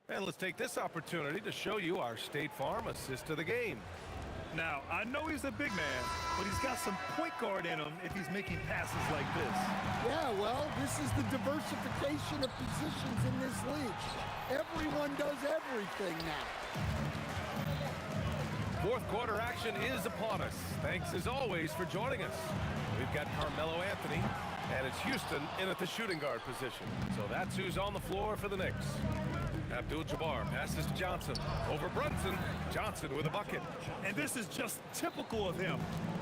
And let's take this opportunity to show you our State Farm assist to the game. Now, I know he's a big man, but he's got some point guard in him if he's making passes like this. Yeah, well, this is the diversification of positions in this league. Everyone does everything now. Fourth quarter action is upon us. Thanks as always for joining us. We've got Carmelo Anthony, and it's Houston in at the shooting guard position. So that's who's on the floor for the Knicks. Abdul-Jabbar passes to Johnson. Over Brunson. Johnson with a bucket. And this is just typical of him.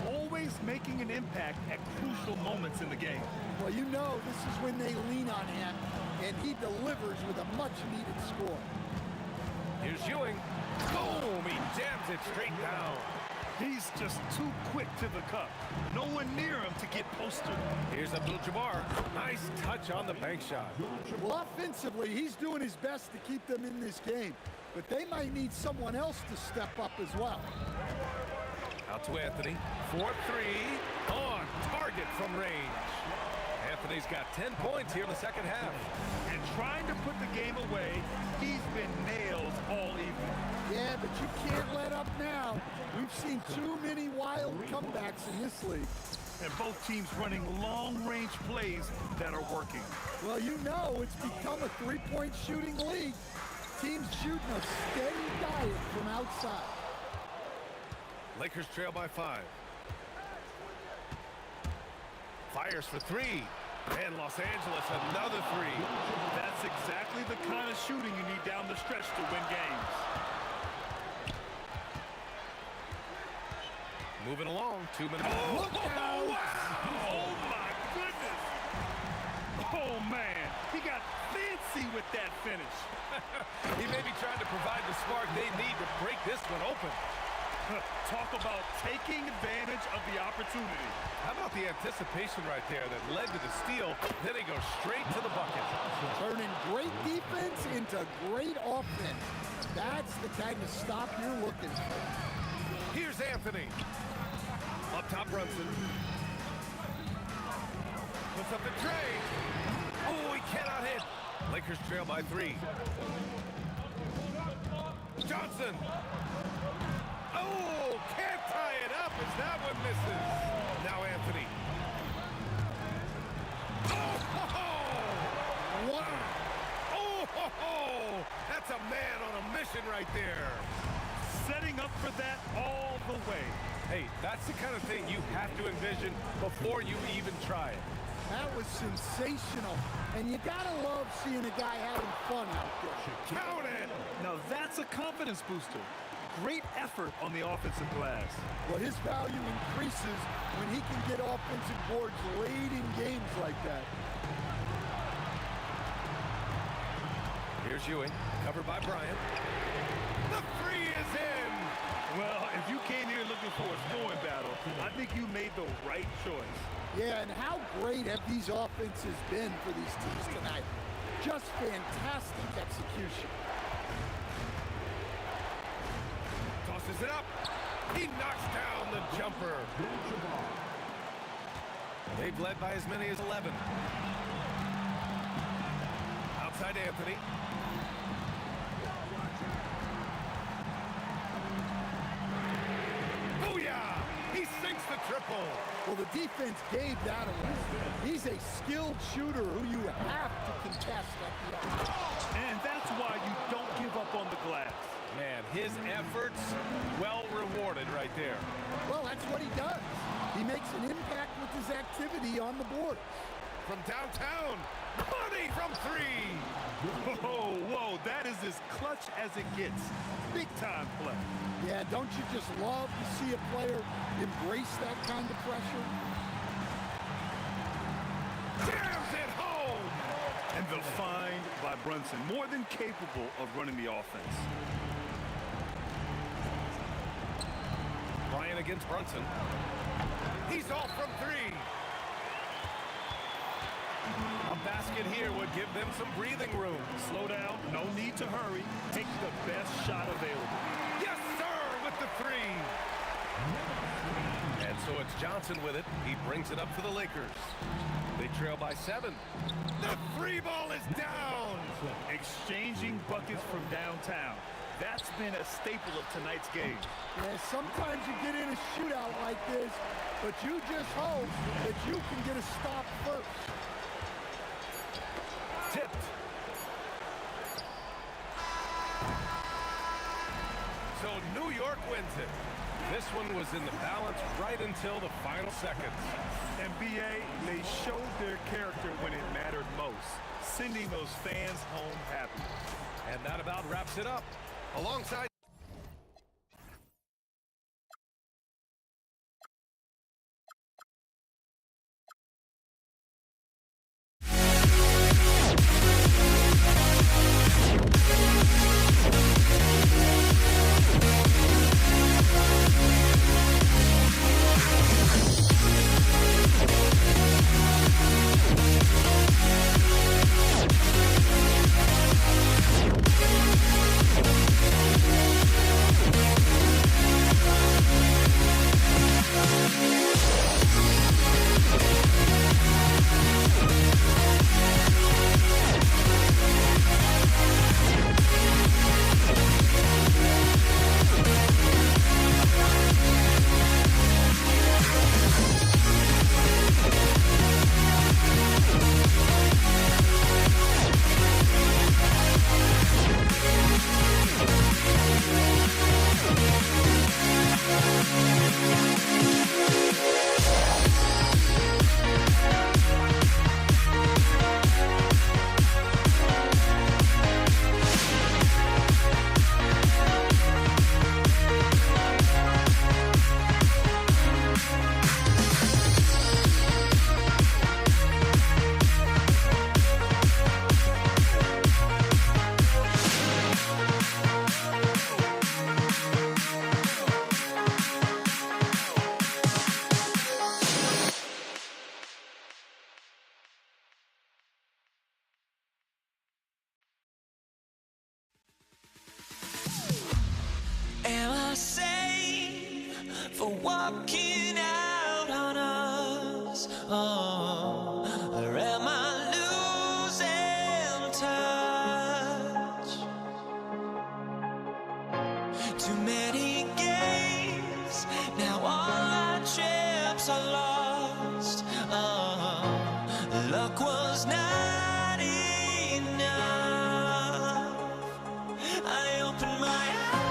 Always making an impact at crucial moments in the game. Well, you know this is when they lean on him, and he delivers with a much-needed score. Here's Ewing. Boom! He jams it straight down. He's just too quick to the cup. No one near him to get posted. Here's Abdul-Jabbar. Nice touch on the bank shot. Well, offensively, he's doing his best to keep them in this game, but they might need someone else to step up as well. Out to Anthony. 4-3. On target from range. Anthony's got 10 points here in the second half. And trying to put the game away, he's been nailed all evening. Yeah, but you can't let up now. We've seen too many wild comebacks in this league. And both teams running long-range plays that are working. Well, you know it's become a three-point shooting league. Teams shooting a steady diet from outside. Lakers trail by 5. Fires for 3. And Los Angeles another 3. That's exactly the kind of shooting you need down the stretch to win games. Moving along, 2 minutes. Look out! Oh, my goodness! Oh, man. He got fancy with that finish. He may be trying to provide the spark they need to break this one open. Talk about taking advantage of the opportunity. How about the anticipation right there that led to the steal? Then he goes straight to the bucket. Turning great defense into great offense. That's the kind of stop you're looking for. Here's Anthony. Up top, Brunson. Puts up the tray. Oh, he cannot hit. Lakers trail by 3. Johnson. Oh, can't tie it up. Is that what misses? Now Anthony. Oh, ho, ho. Wow! Oh, ho, ho. That's a man on a mission right there. Setting up for that all the way. Hey, that's the kind of thing you have to envision before you even try it. That was sensational. And you gotta love seeing a guy having fun out there. Count it! Now that's a confidence booster. Great effort on the offensive glass. Well, his value increases when he can get offensive boards late in games like that. Here's Ewing, covered by Bryant. The 3 is in! Well, if you came here looking for a scoring battle, I think you made the right choice. Yeah, and how great have these offenses been for these teams tonight? Just fantastic execution. Tosses it up. He knocks down the jumper. They've led by as many as 11. Outside Anthony. Booyah! He sinks the triple. Well, the defense gave that away. He's a skilled shooter who you have to contest at the end. And that's why you don't give up on the glass. Man, his efforts well rewarded right there. Well, that's what he does. He makes an impact with his activity on the board. From downtown, money from 3. Whoa, whoa, that is as clutch as it gets. Big time play. Yeah, don't you just love to see a player embrace that kind of pressure? Jams it home! And the find by Brunson, more than capable of running the offense. Bryant against Brunson. He's off from 3. A basket here would give them some breathing room. Slow down, no need to hurry. Take the best shot available. Yes, sir, with the 3. And So it's Johnson with it. He brings it up for the Lakers. They trail by 7. The free ball is down. Exchanging buckets from downtown. That's been a staple of tonight's game. Yeah, sometimes you get in a shootout like this, but you just hope that you can get a stop first. Tipped. So New York wins it. This one was in the balance right until the final seconds. NBA, they showed their character when it mattered most, sending those fans home happy. And that about wraps it up. Alongside Am I safe for walking out on us? Oh, or am I losing touch? Too many games, now all our chips are lost. Oh, luck was not enough. I opened my eyes.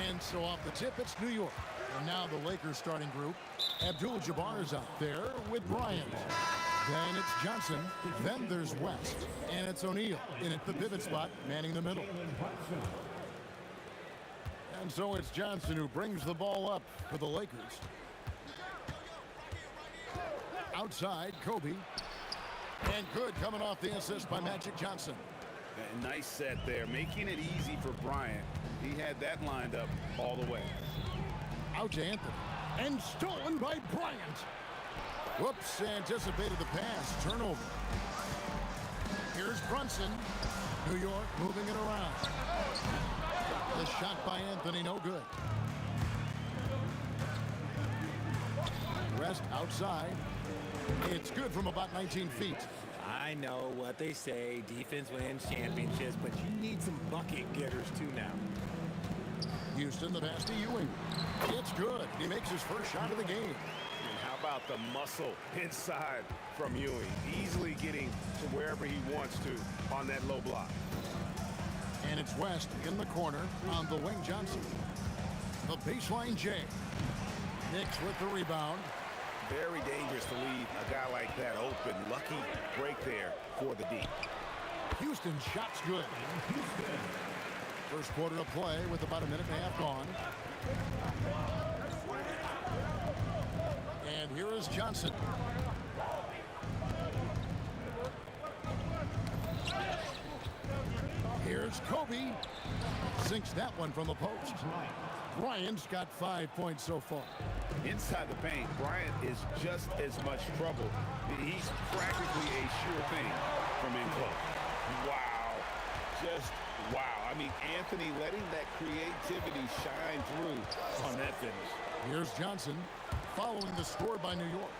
And so off the tip, it's New York. And now the Lakers starting group. Abdul-Jabbar is out there with Bryant. Then it's Johnson. Then there's West. And it's O'Neal in at the pivot spot, manning the middle. And so it's Johnson who brings the ball up for the Lakers. Outside, Kobe. And good coming off the assist by Magic Johnson. A nice set there, making it easy for Bryant. He had that lined up all the way. Out to Anthony. And stolen by Bryant. Whoops, anticipated the pass. Turnover. Here's Brunson. New York moving it around. The shot by Anthony, no good. Rest outside. It's good from about 19 feet. I know what they say, defense wins championships, but you need some bucket getters too now. Houston, the pass to Ewing. It's good. He makes his first shot of the game. And how about the muscle inside from Ewing? Easily getting to wherever he wants to on that low block. And it's West in the corner on the wing. Johnson. The baseline J. Knicks with the rebound. Very dangerous to leave a guy like that open. Lucky break there for the D. Houston shot's good. First quarter of play with about a minute and a half gone. And here is Johnson. Here's Kobe. Sinks that one from the post. Bryant's got 5 points so far. Inside the paint, Bryant is just as much trouble. He's practically a sure thing from in close. Wow. Just wow. I mean, Anthony letting that creativity shine through on that finish. Here's Johnson following the score by New York.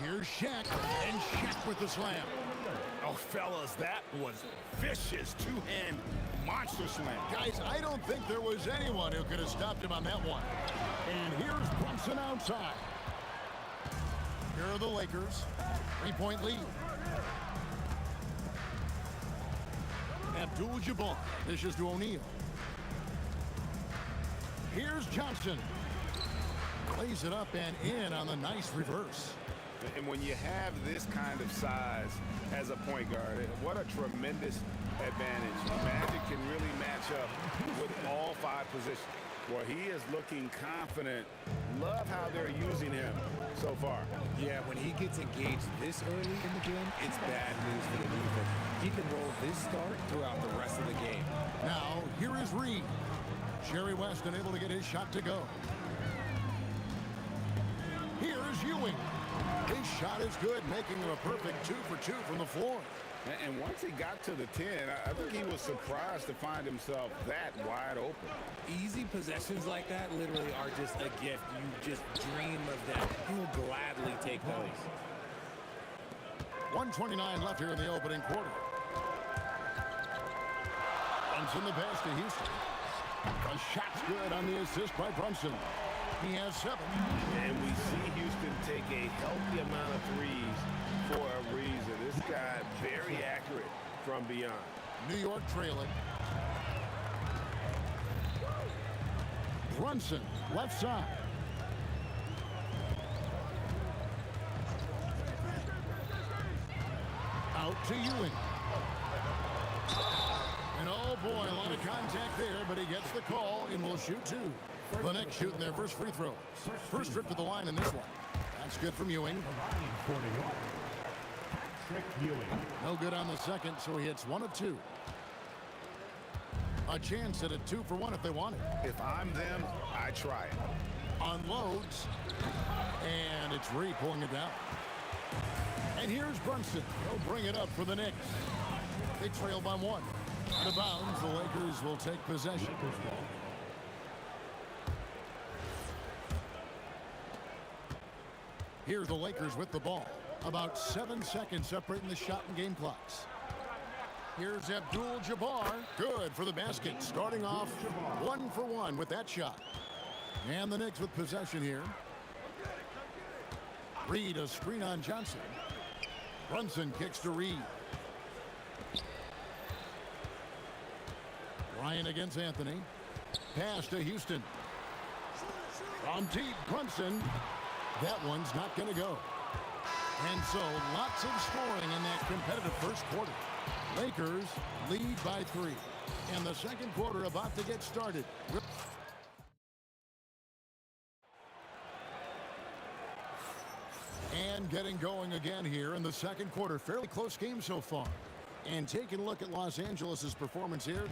Here's Shaq, and Shaq with the slam. Oh, fellas, that was vicious two-hand monster slam. Guys, I don't think there was anyone who could have stopped him on that one. And here's Brunson outside. Here are the Lakers. 3-point lead. Abdul-Jabbar dishes to O'Neal. Here's Johnson. Plays it up and in on the nice reverse. And when you have this kind of size as a point guard, what a tremendous advantage. Magic can really match position. Well, he is looking confident. Love how they're using him so far. Yeah, when he gets engaged this early in the game, it's bad news for the defense. He can roll this start throughout the rest of the game. Now, here is Reed. Jerry West unable to get his shot to go. Here's Ewing. His shot is good, making him a perfect 2 for 2 from the floor. And once he got to the 10, I think he was surprised to find himself that wide open. Easy possessions like that literally are just a gift. You just dream of them. He will gladly take those. 1:29 left here in the opening quarter. Brunson the pass to Houston. A shot's good on the assist by Brunson. He has 7. And we see Houston take a healthy amount of threes for a reason. This guy very accurate from beyond. New York trailing. Brunson, left side. Out to Ewing. And oh boy, a lot of contact there, but he gets the call and will shoot 2. The Knicks shooting their first free throw. First trip to the line in this one. That's good from Ewing. No good on the second, so he hits 1 of 2. A chance at a 2 for 1 if they want it. If I'm them, I try it. Unloads. And it's Reed pulling it down. And here's Brunson. He'll bring it up for the Knicks. They trail by 1. Out of bounds, the Lakers will take possession. Here's the Lakers with the ball. About 7 seconds separating the shot and game clocks. Here's Abdul-Jabbar. Good for the basket. Starting off 1 for 1 with that shot. And the Knicks with possession here. Reed, a screen on Johnson. Brunson kicks to Reed. Ryan against Anthony. Pass to Houston. From deep, Brunson. That one's not going to go. And so, lots of scoring in that competitive first quarter. Lakers lead by 3. And the second quarter about to get started. And getting going again here in the second quarter. Fairly close game so far. And taking a look at Los Angeles' performance here,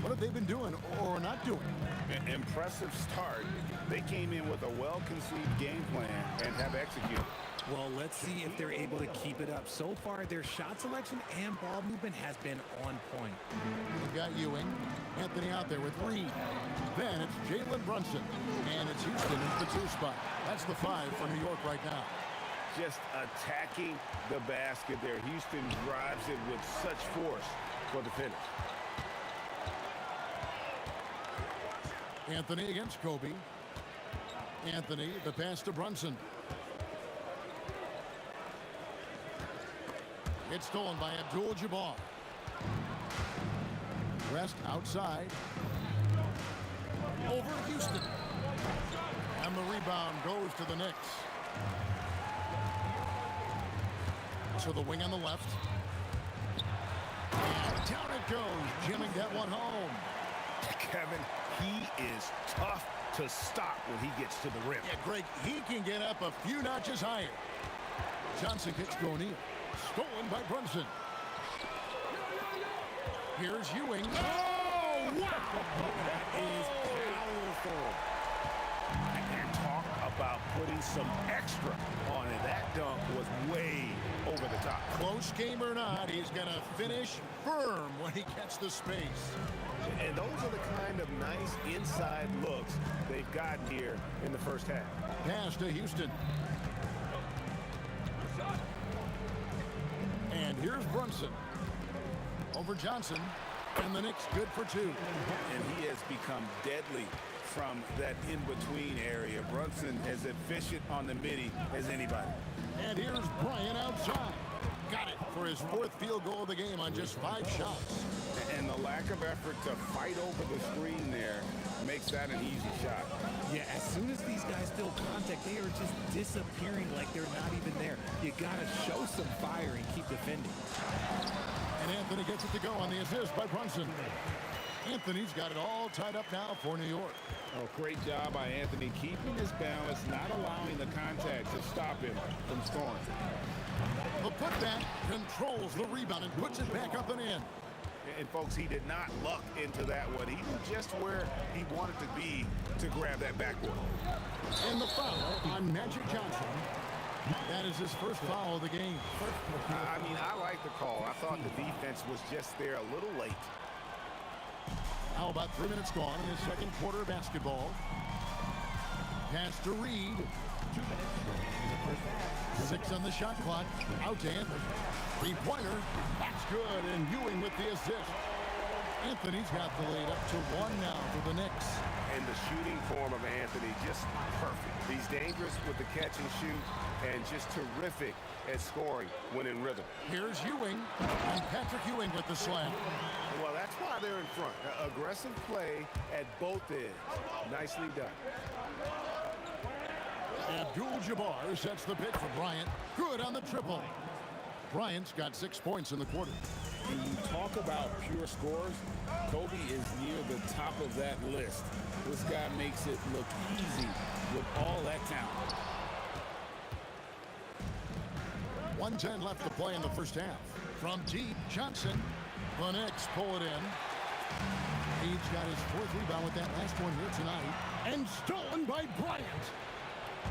what have they been doing or not doing? An impressive start. They came in with a well-conceived game plan and have executed. Well, let's see if they're able to keep it up. So far, their shot selection and ball movement has been on point. We've got Ewing. Anthony out there with Reed. Then it's Jalen Brunson. And it's Houston in the 2 spot. That's the 5 for New York right now. Just attacking the basket there. Houston drives it with such force for the finish. Anthony against Kobe. Anthony, the pass to Brunson. It's stolen by Abdul-Jabbar. West outside. Over Houston. And the rebound goes to the Knicks. To the wing on the left. And down it goes. Jimming that one home. Kevin, he is tough to stop when he gets to the rim. Yeah, Greg, he can get up a few notches higher. Johnson kicks to O'Neal. Stolen by Brunson. Here's Ewing. Oh, wow! That is powerful. And talk about putting some extra on it. That dunk was way over the top. Close game or not, he's going to finish firm when he gets the space. And those are the kind of nice inside looks they've gotten here in the first half. Pass to Houston. And here's Brunson. Over Johnson. And the Knicks good for 2. And he has become deadly from that in-between area. Brunson as efficient on the midi as anybody. And here's Bryant outside. Got it for his 4th field goal of the game on just 5 shots. And the lack of effort to fight over the screen there makes that an easy shot. Yeah, as soon as these guys feel contact, they are just disappearing like they're not even there. You got to show some fire and keep defending. And Anthony gets it to go on the assist by Brunson. Anthony's got it all tied up now for New York. Oh, great job by Anthony keeping his balance, not allowing the contact to stop him from scoring. The putback controls the rebound and puts it back up and in. And folks, he did not luck into that one. He was just where he wanted to be to grab that backboard. And the foul on Magic Johnson. That is his first foul of the game. I mean, I like the call. I thought the defense was just there a little late. How about 3 minutes gone in the second quarter of basketball? Pass to Reed. 2 minutes remaining in the first half. 6 on the shot clock. Out to Anthony. Three-pointer. That's good. And Ewing with the assist. Anthony's got the lead up to 1 now for the Knicks. And the shooting form of Anthony, just perfect. He's dangerous with the catch and shoot and just terrific at scoring when in rhythm. Here's Ewing. And Patrick Ewing with the slam. Well, that's why they're in front. Aggressive play at both ends. Nicely done. Abdul-Jabbar sets the pitch for Bryant. Good on the triple. Bryant's got 6 points in the quarter. When you talk about pure scores, Kobe is near the top of that list. This guy makes it look easy with all that talent. 1:10 left to play in the first half. From deep, Johnson. The Knicks pull it in. He's got his 4th rebound with that last one here tonight. And stolen by Bryant.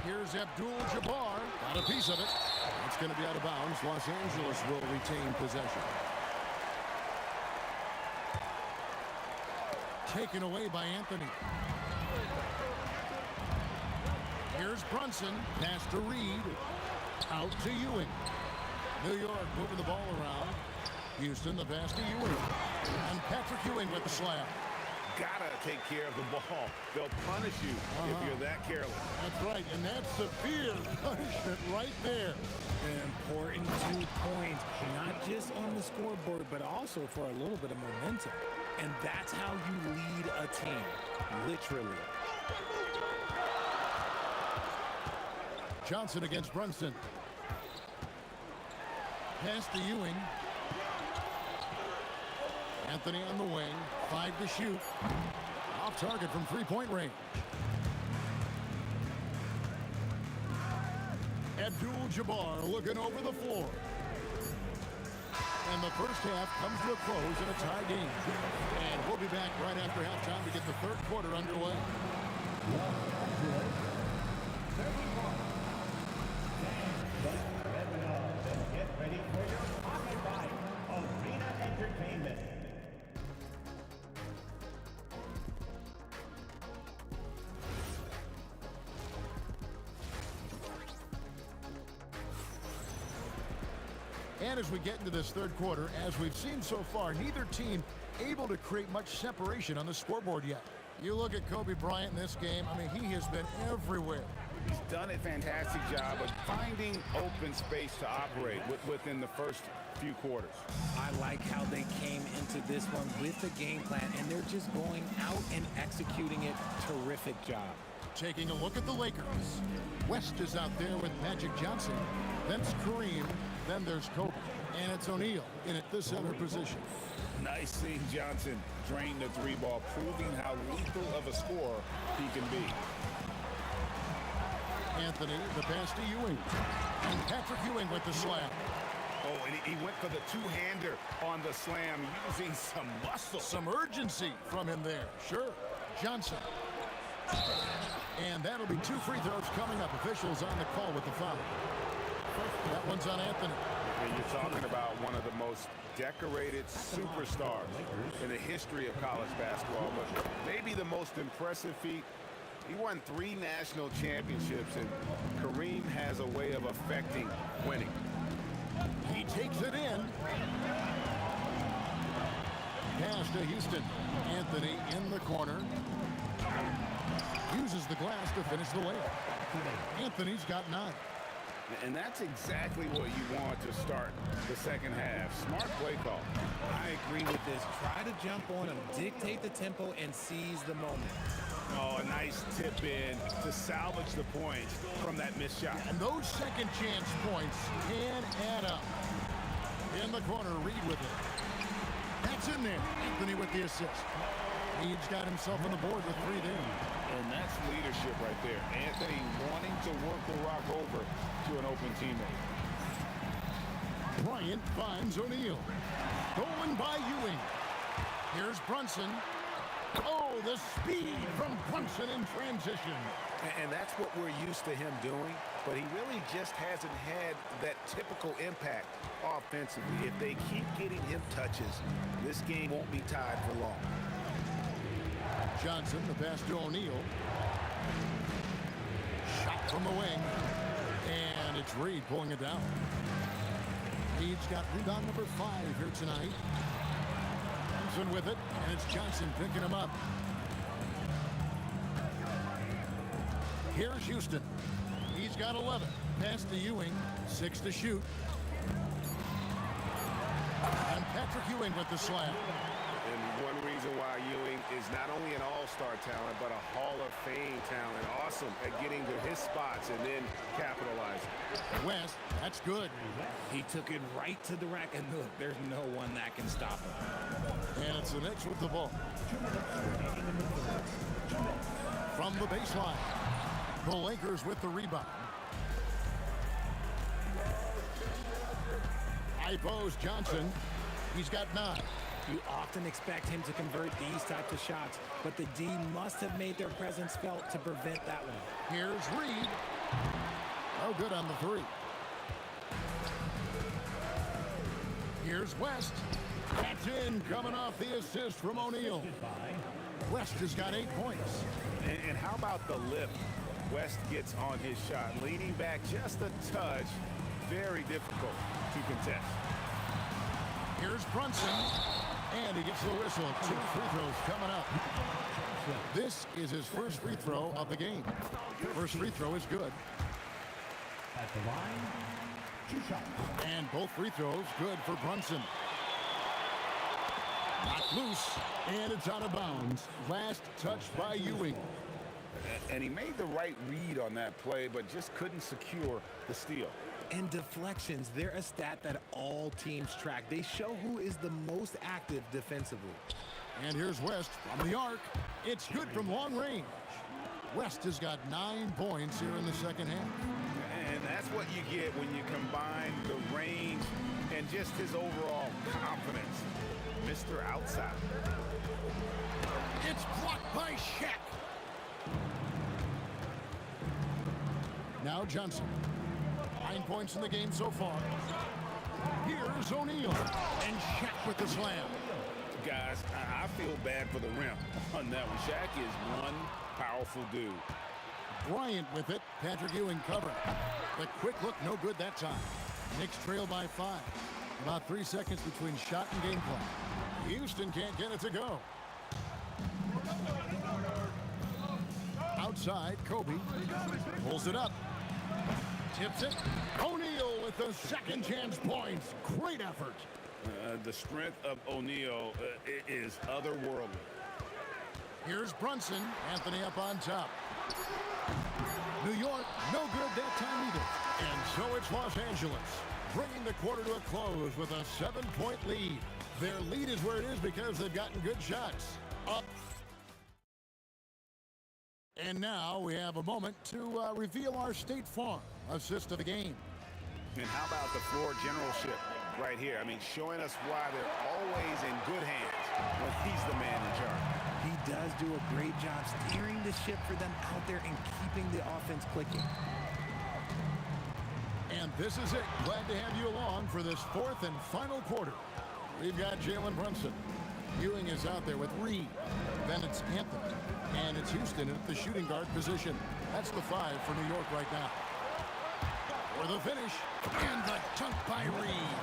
Here's Abdul-Jabbar. Got a piece of it. It's going to be out of bounds. Los Angeles will retain possession. Taken away by Anthony. Here's Brunson. Pass to Reed. Out to Ewing. New York moving the ball around. Houston, the pass to Ewing. And Patrick Ewing with the slam. Gotta take care of the ball. They'll punish you if you're that careless. That's right, and that's severe punishment right there. An important 2 points, not just on the scoreboard, but also for a little bit of momentum. And that's how you lead a team, literally. Johnson against Brunson. Pass to Ewing. Anthony on the wing. 5 to shoot. Off target from three-point range. Abdul-Jabbar looking over the floor. And the first half comes to a close in a tie game. And we'll be back right after halftime to get the third quarter underway. Get ready for your hockey fight. Arena Entertainment. And as we get into this third quarter, as we've seen so far, neither team able to create much separation on the scoreboard yet. You look at Kobe Bryant in this game, I mean, he has been everywhere. He's done a fantastic job of finding open space to operate within the first few quarters. I like how they came into this one with the game plan, and they're just going out and executing it. Terrific job. Taking a look at the Lakers. West is out there with Magic Johnson. Then it's Kareem. Then there's Kobe. And it's O'Neal in at the center position. Nice seeing Johnson drain the 3-ball, proving how lethal of a scorer he can be. Anthony, the pass to Ewing. And Patrick Ewing with the slam. Oh, and he went for the two-hander on the slam, using some muscle. Some urgency from him there. Sure. Johnson. And that'll be 2 free throws coming up. Officials on the call with the foul. That one's on Anthony. And you're talking about one of the most decorated superstars in the history of college basketball, but maybe the most impressive feat. He won 3 national championships, and Kareem has a way of affecting winning. He takes it in. Pass to Houston. Anthony in the corner. Uses the glass to finish the layup. Anthony's got 9. And that's exactly what you want to start the second half. Smart play call. I agree with this. Try to jump on him, dictate the tempo, and seize the moment. Oh, a nice tip in to salvage the points from that missed shot. And those second chance points can add up. In the corner, Reed with it. That's in there. Anthony with the assist. He's got himself on the board with 3 there. And that's leadership right there. Anthony wanting to work the rock over to an open teammate. Bryant finds O'Neal. Stolen by Ewing. Here's Brunson. Oh, the speed from Brunson in transition. And that's what we're used to him doing, but he really just hasn't had that typical impact offensively. If they keep getting him touches, this game won't be tied for long. Johnson, the pass to O'Neal. Shot from the wing. And it's Reed pulling it down. Reed's got rebound number 5 here tonight. Johnson with it, and it's Johnson picking him up. Here's Houston. He's got 11. Pass to Ewing. 6 to shoot. And Patrick Ewing with the slam. And one reason why Ewing is not only an all-star talent, but a Hall of Fame talent. Awesome at getting to his spots and then capitalizing. West, that's good. He took it right to the rack, and look, there's no one that can stop him. And it's the Knicks with the ball. From the baseline. The Lakers with the rebound. High post Johnson. He's got 9. You often expect him to convert these types of shots, but the D must have made their presence felt to prevent that one. Here's Reed. No good on the 3. Here's West. That's in, coming off the assist from O'Neal. West has got 8 points. And how about the lift West gets on his shot? Leaning back just a touch. Very difficult to contest. Here's Brunson. And he gets the whistle. 2 free throws coming up. This is his first free throw of the game. First free throw is good. At the line, 2 shots. And both free throws good for Brunson. Knocked loose, and it's out of bounds. Last touch by Ewing. And he made the right read on that play, but just couldn't secure the steal. And deflections, they're a stat that all teams track. They show who is the most active defensively. And here's West from the arc. It's good from long range. West has got 9 points here in the second half. And that's what you get when you combine the range and just his overall confidence. Mr. Outside. It's blocked by Shaq. Now Johnson. 9 points in the game so far. Here's O'Neal. And Shaq with the slam. Guys, I feel bad for the rim on that one. Shaq is one powerful dude. Bryant with it. Patrick Ewing covering. The quick look, no good that time. Knicks trail by 5. About 3 seconds between shot and game play. Houston can't get it to go. Outside, Kobe pulls it up. Tips it. O'Neal with the second chance points. Great effort. The strength of O'Neal is otherworldly. Here's Brunson. Anthony up on top. New York, no good that time either. And so it's Los Angeles, bringing the quarter to a close with a 7-point lead. Their lead is where it is because they've gotten good shots. Up. And now we have a moment to reveal our State Farm assist of the game. And how about the floor generalship right here? I mean, showing us why they're always in good hands when he's the man in charge. He does do a great job steering the ship for them out there and keeping the offense clicking. And this is it. Glad to have you along for this 4th and final quarter. We've got Jalen Brunson. Ewing is out there with Reed. Then it's Anthony. And it's Houston at the shooting guard position. That's the 5 for New York right now. For the finish. And the dunk by Reed.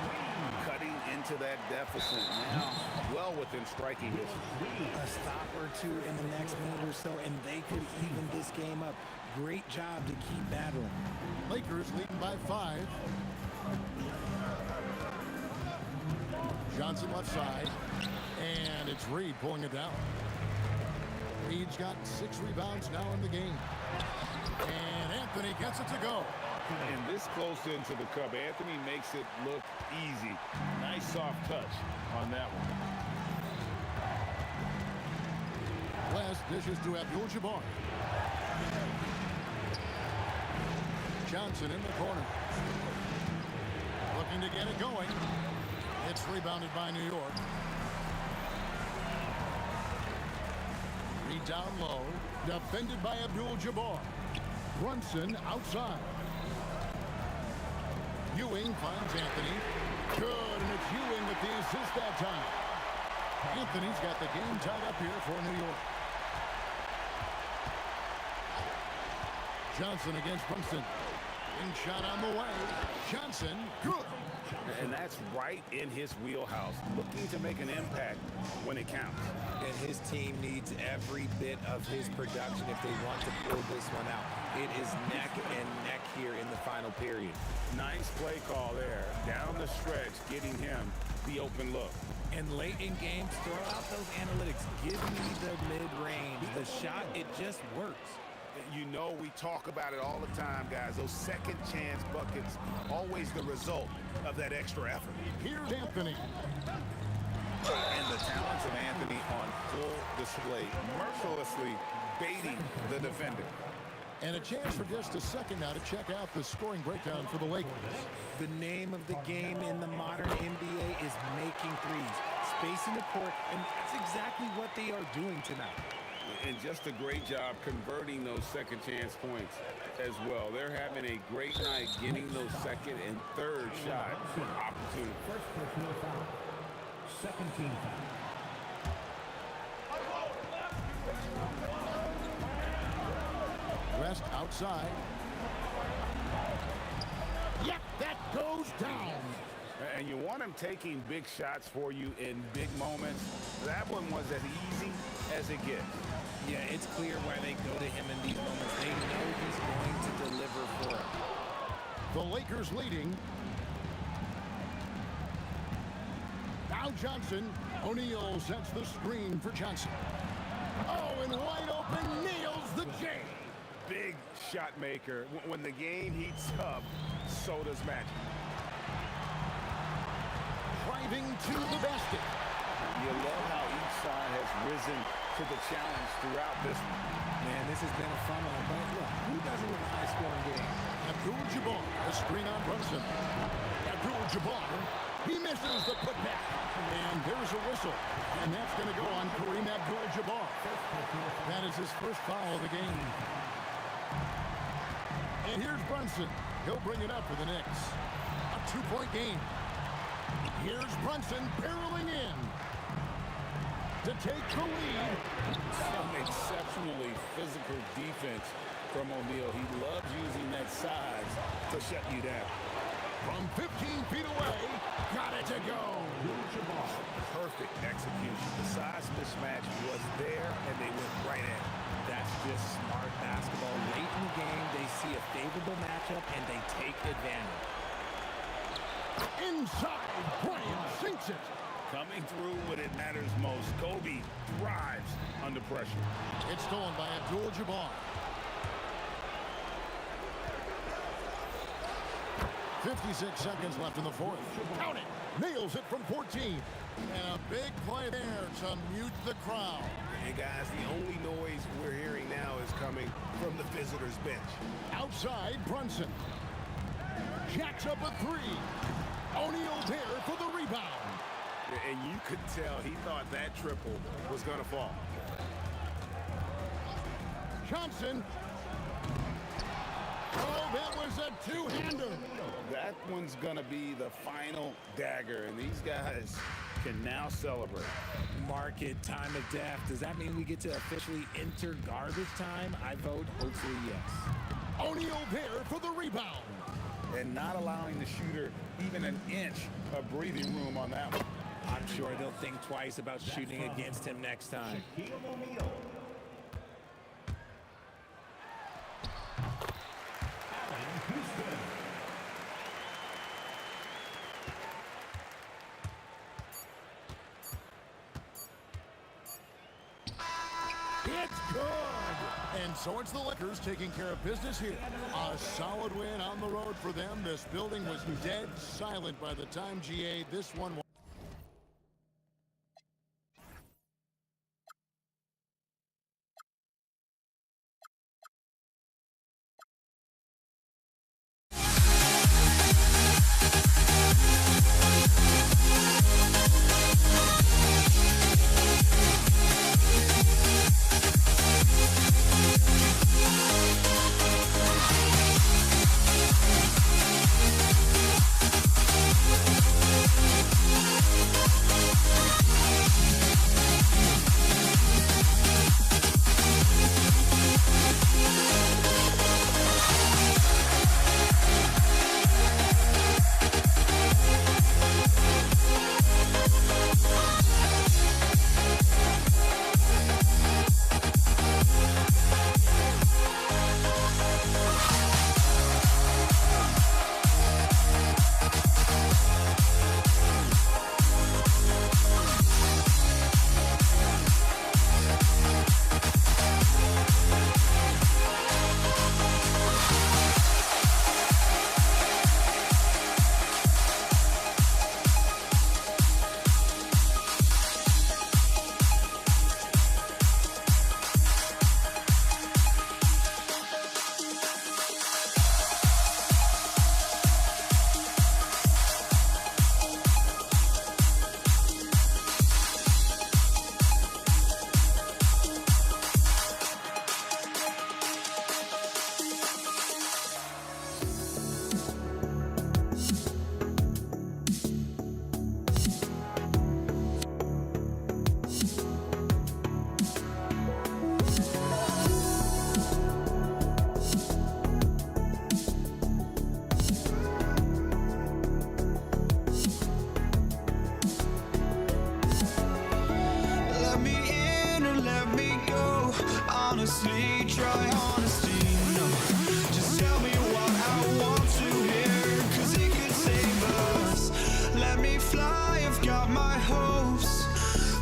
Cutting into that deficit now. Well within striking distance. A stop or 2 in the next minute or so, and they could even this game up. Great job to keep battling. Lakers leading by 5. Johnson left side. And it's Reed pulling it down. Reed's got 6 rebounds now in the game. And Anthony gets it to go. And this close into the cup, Anthony makes it look easy. Nice soft touch on that one. Dishes to Abdul-Jabbar. Johnson in the corner. Looking to get it going. It's rebounded by New York. Read down low. Defended by Abdul-Jabbar. Brunson outside. Ewing finds Anthony. Good, and it's Ewing with the assist that time. Anthony's got the game tied up here for New York. Johnson against Brunson. Wing shot on the way. Johnson, good. And that's right in his wheelhouse, looking to make an impact when it counts. And his team needs every bit of his production if they want to pull this one out. It is neck and neck here in the final period. Nice play call there. Down the stretch, getting him the open look. And late in games, throw out those analytics. Give me the mid-range. The shot, it just works. You know we talk about it all the time, guys. Those second chance buckets, always the result of that extra effort. Here's Anthony. And the talents of Anthony on full display, mercilessly baiting the defender. And a chance for just a second now to check out the scoring breakdown for the Lakers. The name of the game in the modern NBA is making threes, spacing the court, and that's exactly what they are doing tonight. And just a great job converting those second chance points as well. They're having a great night getting those second and third shot opportunities. First personal foul. Second team foul. West outside. Yep, that goes down. And you want him taking big shots for you in big moments. That one was as easy as it gets. Yeah, it's clear why they go to him in these moments. They know he's going to deliver for them. The Lakers leading. Now Johnson. O'Neal sets the screen for Johnson. Oh, and wide open, nails the J. Big shot maker. When the game heats up, so does magic. Driving to the basket. You love how each side has risen to the challenge throughout this one. Man, this has been a fun one, but look, who doesn't win a high-scoring game? Abdul-Jabbar, the screen on Brunson. Abdul-Jabbar, he misses the putback. And there's a whistle. And that's going to go on Kareem Abdul-Jabbar. That is his first foul of the game. And here's Brunson. He'll bring it up for the Knicks. A two-point game. Here's Brunson barreling in to take the lead. Some exceptionally physical defense from O'Neal. He loves using that size to shut you down. From 15 feet away, got it to go. Perfect execution. The size mismatch was there, and they went right at it. That's just smart basketball. Late in the game, they see a favorable matchup, and they take advantage. Inside, Bryant sinks it. Coming through when it matters most. Kobe thrives under pressure. It's stolen by Abdul-Jabbar. 56 seconds left in the fourth. Count it. Nails it from 14. And a big play there to mute the crowd. And guys, the only noise we're hearing now is coming from the visitors' bench. Outside, Brunson. Jacks up a three. O'Neal there for the rebound. And you could tell he thought that triple was going to fall. Johnson. Oh, that was a two-hander. That one's going to be the final dagger, and these guys can now celebrate. Market time of death. Does that mean we get to officially enter garbage time? I vote hopefully yes. O'Neal there for the rebound. And not allowing the shooter even an inch of breathing room on that one. I'm sure they'll think twice about shooting against him next time. It's good. And so it's the Lakers taking care of business here. A solid win on the road for them. This building was dead silent by the time GA this one was. honestly, try honesty. No, just tell me what I want to hear, 'cause it could save us. Let me fly, I've got my hopes,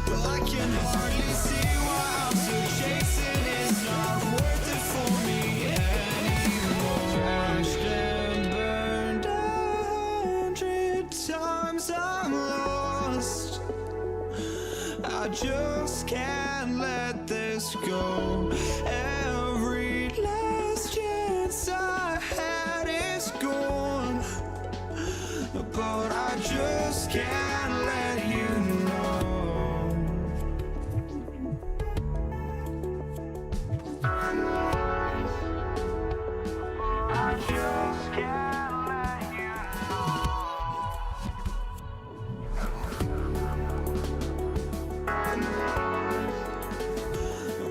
but I can hardly see why I'm still chasing. It's not worth it for me anymore. Crashed and burned 100 times, I'm lost. I just can't let this go. Every last chance I had is gone, but I just can't let you know. I just can't let you know.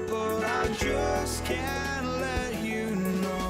But I just can't let you know.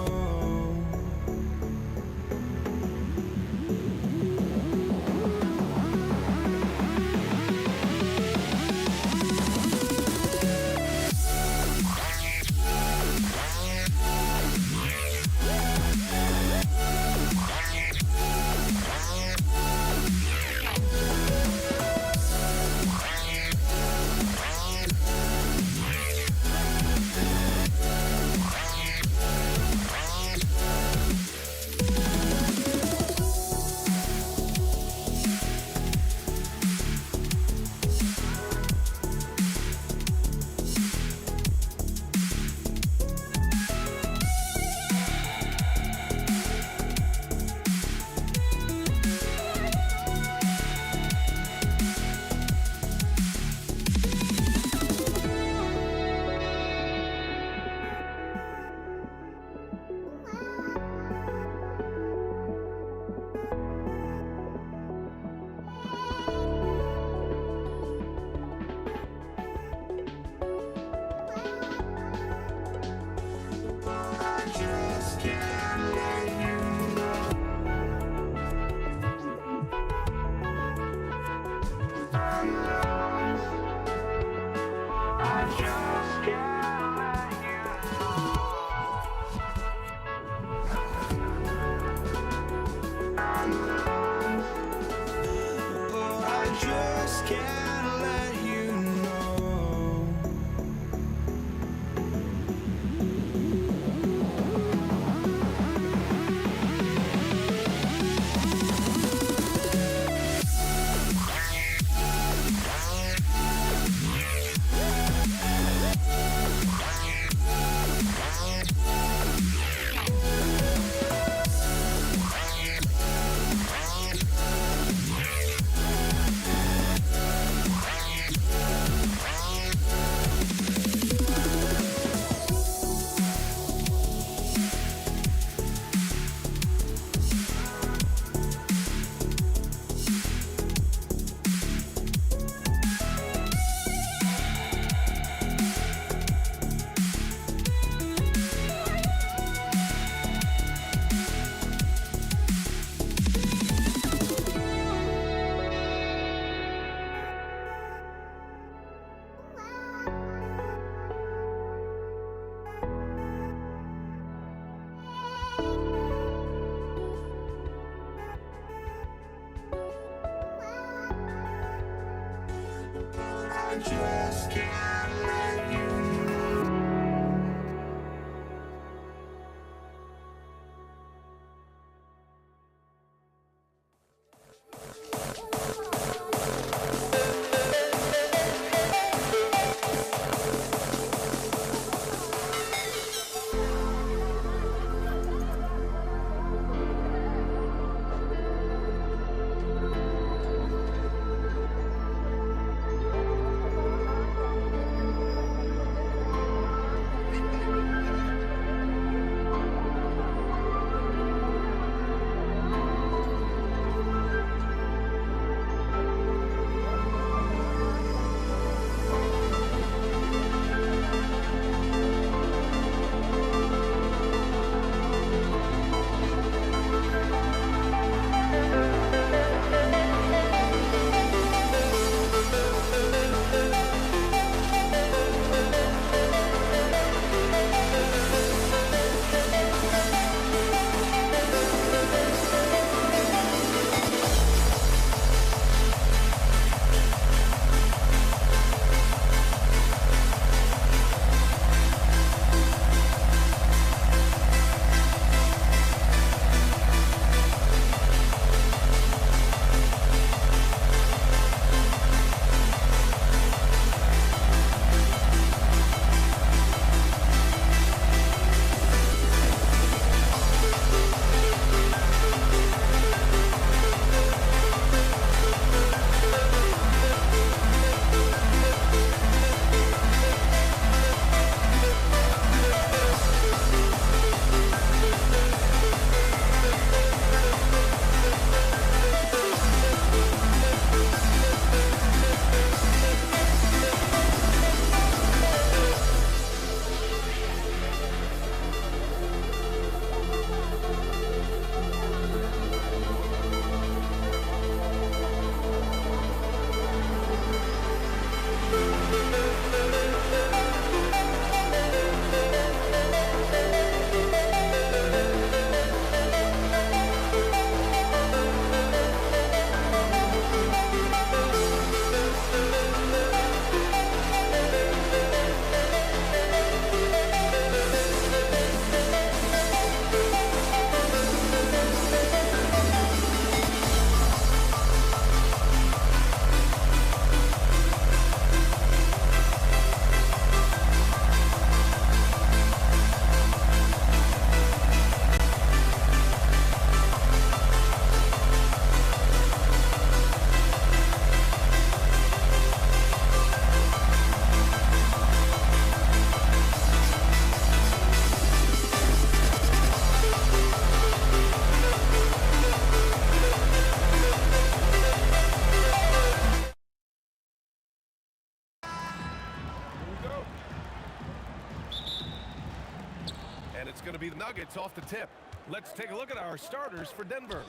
And it's going to be the Nuggets off the tip. Let's take a look at our starters for Denver.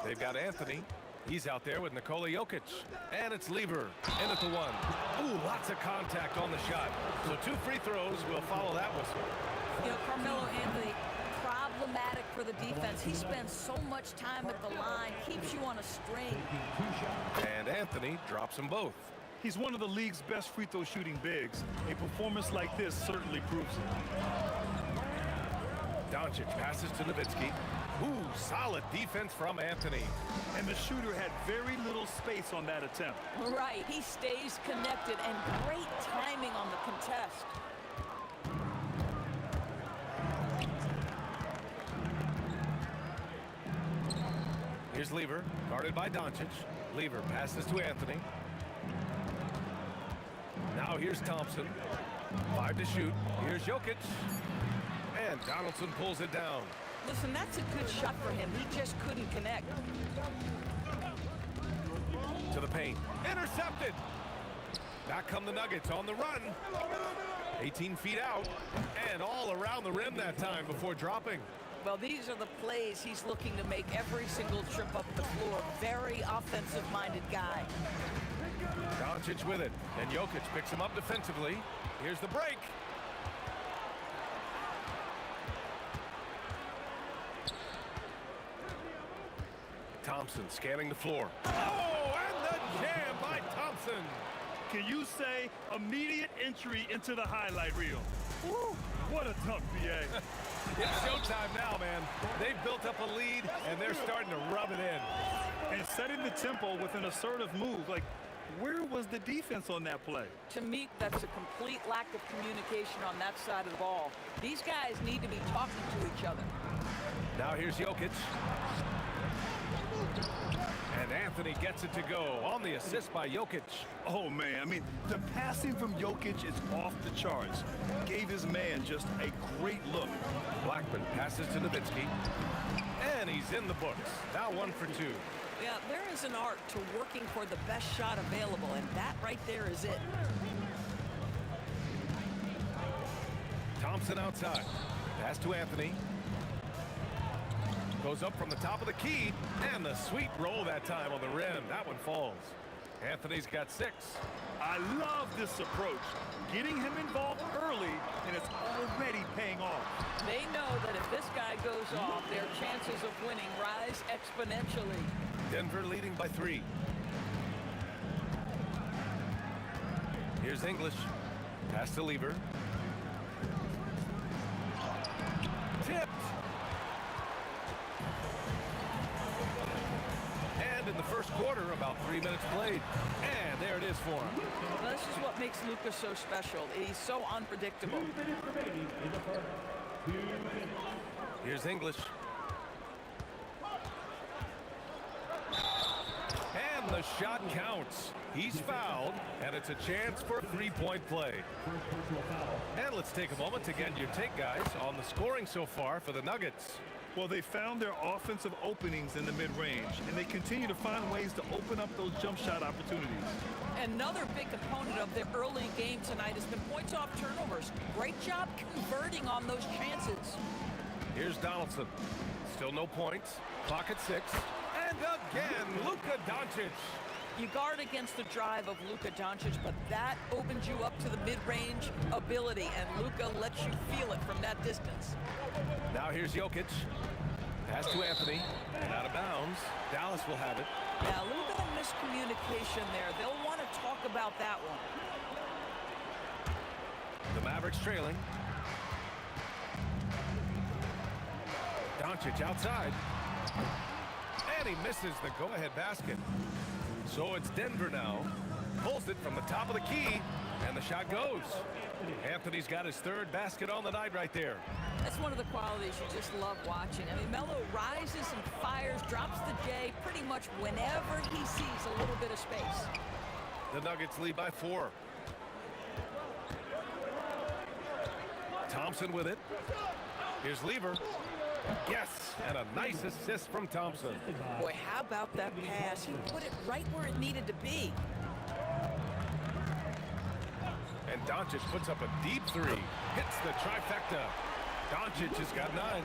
They've got Anthony. He's out there with Nikola Jokic. And it's Lever in at the one. Ooh, lots of contact on the shot. So 2 free throws will follow that whistle. You know, Carmelo Anthony, problematic for the defense. He spends so much time at the line, keeps you on a string. And Anthony drops them both. He's one of the league's best free throw shooting bigs. A performance like this certainly proves it. Doncic passes to Nowitzki. Ooh, solid defense from Anthony. And the shooter had very little space on that attempt. Right, he stays connected and great timing on the contest. Here's Lever, guarded by Doncic. Lever passes to Anthony. Now here's Thompson. 5 to shoot. Here's Jokic. And Donaldson pulls it down. Listen, that's a good shot for him. He just couldn't connect. To the paint. Intercepted. Back come the Nuggets on the run. 18 feet out. And all around the rim that time before dropping. Well, these are the plays he's looking to make every single trip up the floor. Very offensive-minded guy. Doncic with it. And Jokic picks him up defensively. Here's the break. Thompson scanning the floor. Oh, and the jam by Thompson. Can you say immediate entry into the highlight reel? Woo, what a dunk, B.A. It's showtime now, man. They've built up a lead, and they're starting to rub it in. And setting the tempo with an assertive move. Like, where was the defense on that play? To me, that's a complete lack of communication on that side of the ball. These guys need to be talking to each other. Now here's Jokic. And Anthony gets it to go on the assist by Jokic. Oh, man, I mean, the passing from Jokic is off the charts. Gave his man just a great look. Blackman passes to Nowitzki. And he's in the books. Now 1 for 2. Yeah, there is an art to working for the best shot available, and that right there is it. Thompson outside. Pass to Anthony. Goes up from the top of the key, and the sweet roll that time on the rim. That one falls. Anthony's got 6. I love this approach. Getting him involved early, and it's already paying off. They know that if this guy goes off, their chances of winning rise exponentially. Denver leading by 3. Here's English. Pass to Lever. Tipped. And in the first quarter, about 3 minutes played. And there it is for him. Well, this is what makes Luka so special. He's so unpredictable. Here's English. And the shot counts. He's fouled, and it's a chance for a 3-point play. And let's take a moment to get your take, guys, on the scoring so far for the Nuggets. Well, they found their offensive openings in the mid-range, and they continue to find ways to open up those jump shot opportunities. Another big component of their early game tonight has been points off turnovers. Great job converting on those chances. Here's Donaldson. Still no points. Clock at 6. And again, Luka Doncic. You guard against the drive of Luka Doncic, but that opens you up to the mid-range ability, and Luka lets you feel it from that distance. Now here's Jokic. Pass to Anthony. And out of bounds. Dallas will have it. Now, look at the miscommunication there. They'll want to talk about that one. The Mavericks trailing. Doncic outside. And he misses the go-ahead basket. So it's Denver now. Pulls it from the top of the key, and the shot goes. Anthony's got his 3rd basket on the night right there. That's one of the qualities you just love watching. I mean, Melo rises and fires, drops the J pretty much whenever he sees a little bit of space. The Nuggets lead by 4. Thompson with it. Here's Lever. Yes, and a nice assist from Thompson. Boy, how about that pass? He put it right where it needed to be. And Doncic puts up a deep 3. Hits the trifecta. Doncic has got 9.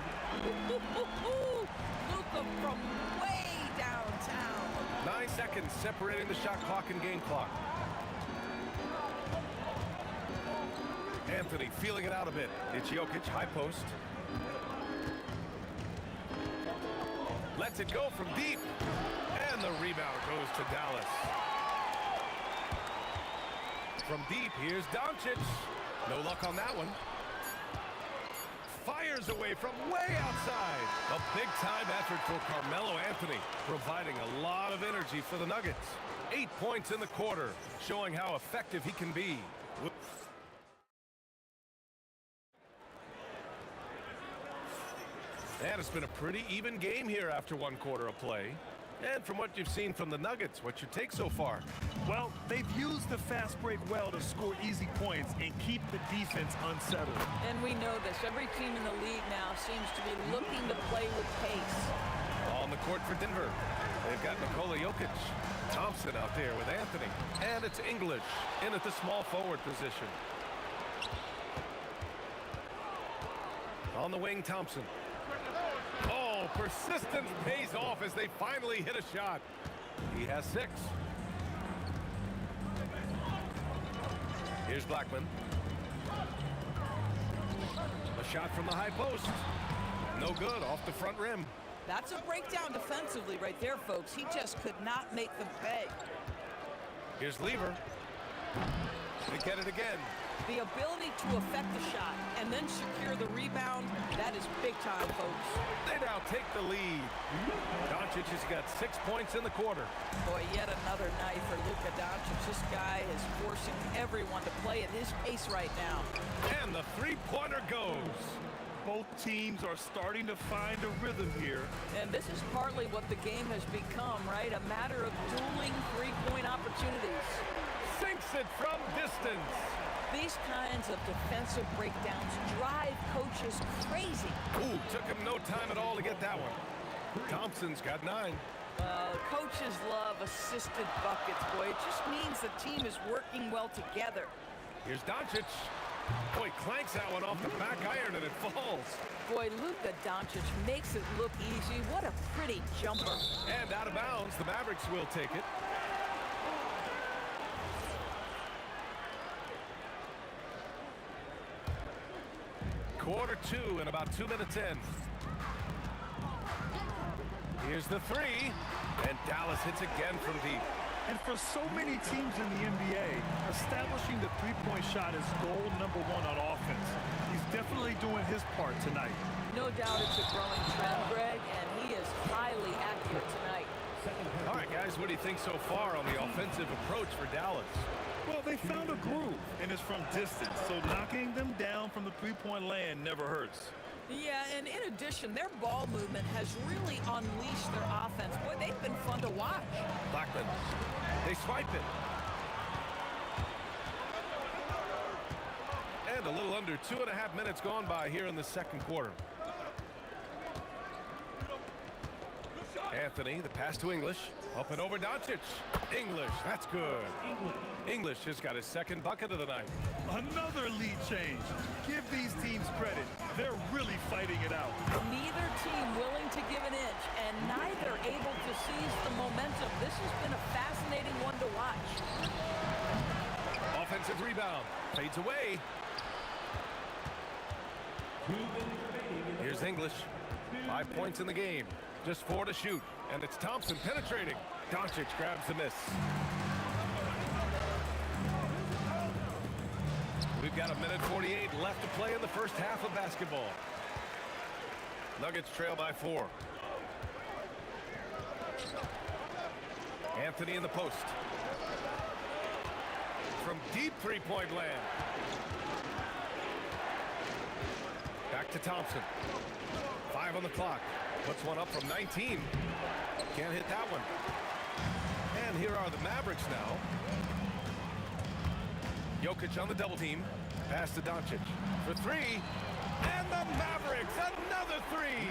Luka from way downtown. 9 seconds separating the shot clock and game clock. Anthony feeling it out a bit. It's Jokic, high post. Lets it go from deep. And the rebound goes to Dallas. From deep, here's Doncic. No luck on that one. Fires away from way outside. A big-time effort for Carmelo Anthony, providing a lot of energy for the Nuggets. 8 points in the quarter, showing how effective he can be. And it's been a pretty even game here after 1 quarter of play. And from what you've seen from the Nuggets, what's your take so far? Well, they've used the fast break well to score easy points and keep the defense unsettled. And we know this. Every team in the league now seems to be looking to play with pace. On the court for Denver, they've got Nikola Jokic. Thompson out there with Anthony. And it's English in at the small forward position. On the wing, Thompson. Oh, persistence pays off as they finally hit a shot. He has 6. Here's Blackman. A shot from the high post. No good, off the front rim. That's a breakdown defensively right there, folks. He just could not make them pay. Here's Lever. They get it again. The ability to affect the shot and then secure the rebound, that is big time, folks. They now take the lead. Doncic has got 6 points in the quarter. Boy, yet another night for Luka Doncic. This guy is forcing everyone to play at his pace right now. And the three-pointer goes. Both teams are starting to find a rhythm here. And this is partly what the game has become, right? A matter of dueling three-point opportunities. Sinks it from distance. These kinds of defensive breakdowns drive coaches crazy. Ooh, took him no time at all to get that one. Thompson's got 9. Coaches love assisted buckets, boy. It just means the team is working well together. Here's Doncic. Boy, clanks that one off the back iron and it falls. Boy, Luka Doncic makes it look easy. What a pretty jumper. And out of bounds, the Mavericks will take it. Quarter 2 and about 2 minutes in. Here's the 3, and Dallas hits again from deep. And for so many teams in the NBA, establishing the three-point shot is goal number 1 on offense. He's definitely doing his part tonight. No doubt it's a growing trend, Greg, and he is highly accurate tonight. All right, guys, what do you think so far on the offensive approach for Dallas? Well, they found a groove, and it's from distance, so knocking them down from the three-point land never hurts. Yeah, and in addition, their ball movement has really unleashed their offense. Boy, they've been fun to watch. Blackman, they swipe it. And a little under 2.5 minutes gone by here in the second quarter. Anthony, the pass to English. Up and over Doncic. English, that's good. English has got his second bucket of the night. Another lead change. Give these teams credit. They're really fighting it out. Neither team willing to give an inch, and neither able to seize the momentum. This has been a fascinating one to watch. Offensive rebound. Fades away. Here's English. 5 points in the game. Just 4 to shoot. And it's Thompson penetrating. Doncic grabs the miss. We've got 1:48 left to play in the first half of basketball. Nuggets trail by 4. Anthony in the post. From deep three-point land. Back to Thompson. 5 on the clock. Puts one up from 19. Can't hit that one. And here are the Mavericks now. Jokic on the double team. Pass to Doncic. For 3. And the Mavericks, another three.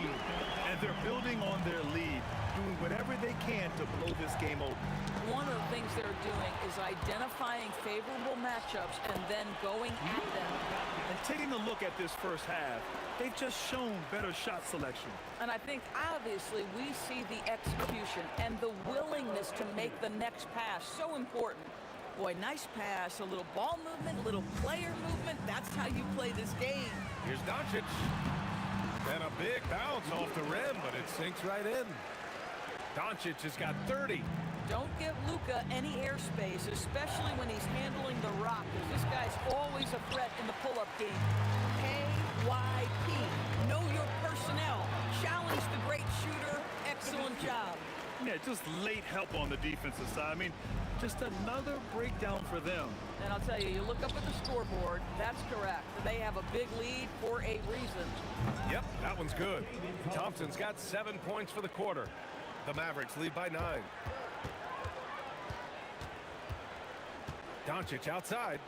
And they're building on their lead, doing whatever they can to blow this game open. One of the things they're doing is identifying favorable matchups and then going at them. And taking a look at this first half, they've just shown better shot selection. And I think, obviously, we see the execution and the willingness to make the next pass so important. Boy, nice pass, a little ball movement, a little player movement. That's how you play this game. Here's Doncic. And a big bounce off the rim, but it sinks right in. Doncic has got 30. Don't give Luka any airspace, especially when he's handling the rock, because this guy's always a threat in the pull-up game. KYP. Know your personnel. Challenge the great shooter. Excellent job. Yeah, just late help on the defensive side. I mean, just another breakdown for them. And I'll tell you, you look up at the scoreboard, that's correct. They have a big lead for a reason. Yep, that one's good. Thompson's got 7 points for the quarter. The Mavericks lead by 9. Doncic outside.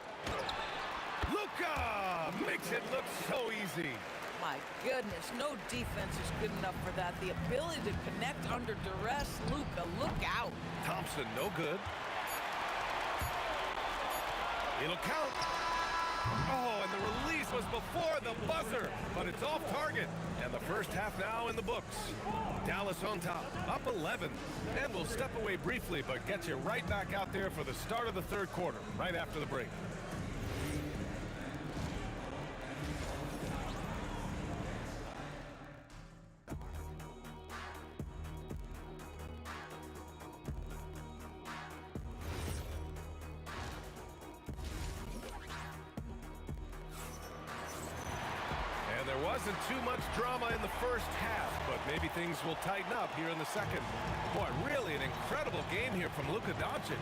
Luka makes it look so easy. My goodness, no defense is good enough for that. The ability to connect under duress, Luka, look out. Thompson, no good. It'll count. Oh, and the release was before the buzzer, but it's off target. And the first half now in the books. Dallas on top, up 11. And we'll step away briefly, but get you right back out there for the start of the third quarter, right after the break. Wasn't too much drama in the first half, but maybe things will tighten up here in the second. Boy, really an incredible game here from Luka Doncic.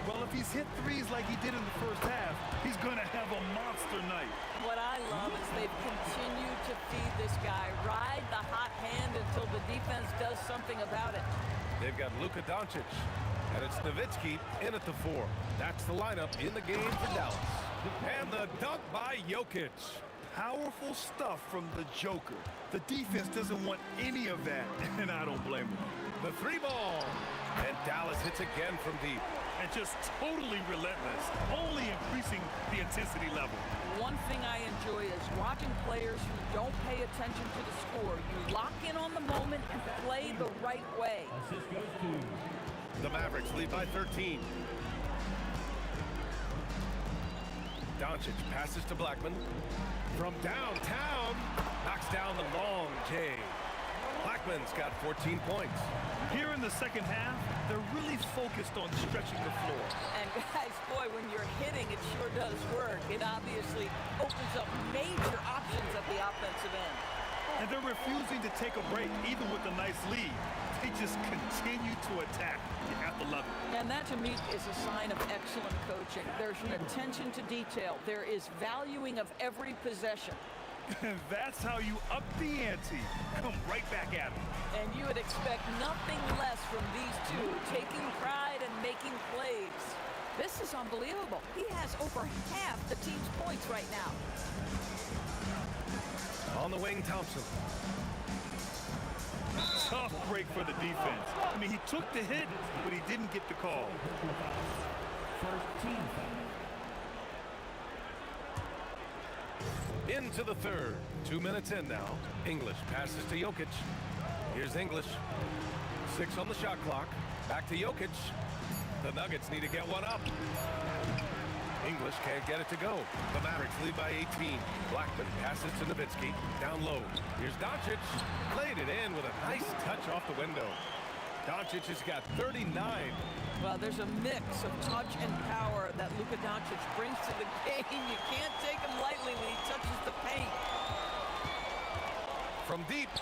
Well, if he's hit threes like he did in the first half, he's going to have a monster night. What I love is they've continued to feed this guy, ride the hot hand until the defense does something about it. They've got Luka Doncic, and it's Nowitzki in at the 4. That's the lineup in the game for Dallas. And the dunk by Jokic. Powerful stuff from the Joker. The defense doesn't want any of that, and I don't blame them. The 3 ball. And Dallas hits again from deep. And just totally relentless, only increasing the intensity level. One thing I enjoy is watching players who don't pay attention to the score. You lock in on the moment and play the right way. The Mavericks lead by 13. Doncic passes to Blackman. From downtown, knocks down the long J. Blackman's got 14 points. Here in the second half, they're really focused on stretching the floor. And guys, boy, when you're hitting, it sure does work. It obviously opens up major options at the offensive end. And they're refusing to take a break, even with a nice lead. They just continue to attack. You have to love it. And that, to me, is a sign of excellent coaching. There's an attention to detail. There is valuing of every possession. That's how you up the ante. Come right back at it. And you would expect nothing less from these two, taking pride and making plays. This is unbelievable. He has over half the team's points right now. On the wing, Thompson. Tough break for the defense. I mean, he took the hit, but he didn't get the call. Into the third. 2 minutes in now. English passes to Jokic. Here's English. 6 on the shot clock. Back to Jokic. The Nuggets need to get one up. English can't get it to go. The Mavericks lead by 18. Blackman passes to Nowitzki. Down low. Here's Doncic. Played it in with a nice touch off the window. Doncic has got 39. Well, there's a mix of touch and power that Luka Doncic brings to the game. You can't take him lightly when he touches the paint. From deep,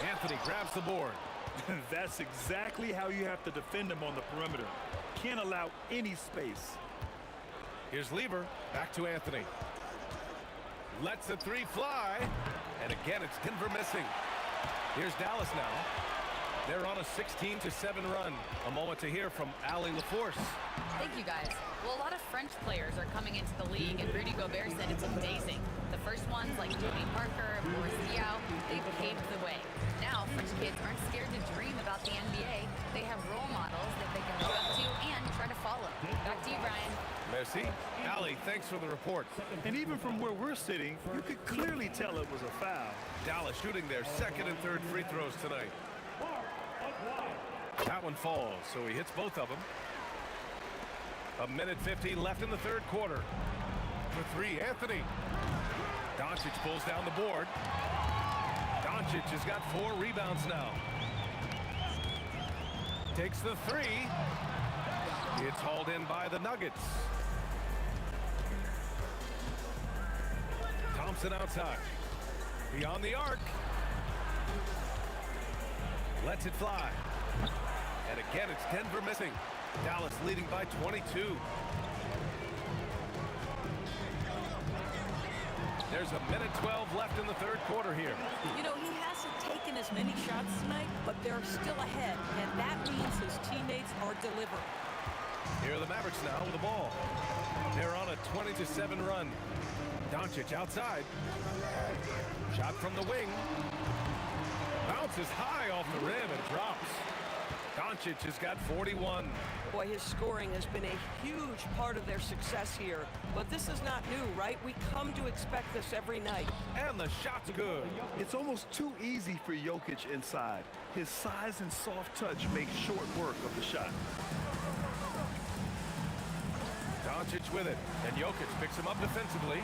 Anthony grabs the board. That's exactly how you have to defend him on the perimeter. Can't allow any space. Here's Lieber, back to Anthony. Lets the 3 fly, and again it's Denver missing. Here's Dallas now. They're on a 16-7 run. A moment to hear from Allie LaForce. Thank you, guys. Well, a lot of French players are coming into the league, and Rudy Gobert said it's amazing. The first one ones like Jimmy Parker, Boris Diaw, they've paved the way. Now, French kids aren't scared to dream about the NBA. They have role models that they can look up to and try to follow. Back to you, Brian. Merci. Ali, thanks for the report. And even from where we're sitting, you could clearly tell it was a foul. Dallas shooting their second and third free throws tonight. That one falls, so he hits both of them. 1:50 left in the third quarter. For three, Anthony. Doncic pulls down the board. Doncic has got 4 rebounds now. Takes the three. It's hauled in by the Nuggets. Thompson outside. Beyond the arc. Lets it fly. And again, it's Denver missing. Dallas leading by 22. There's 1:12 left in the third quarter here. You know, he hasn't taken as many shots tonight, but they're still ahead, and that means his teammates are delivering. Here are the Mavericks now with the ball. They're on a 20-7 run. Doncic outside. Shot from the wing. Bounces high off the rim and drops. Doncic has got 41. Boy, his scoring has been a huge part of their success here. But this is not new, right? We come to expect this every night. And the shot's good. It's almost too easy for Jokic inside. His size and soft touch make short work of the shot. Doncic with it, and Jokic picks him up defensively.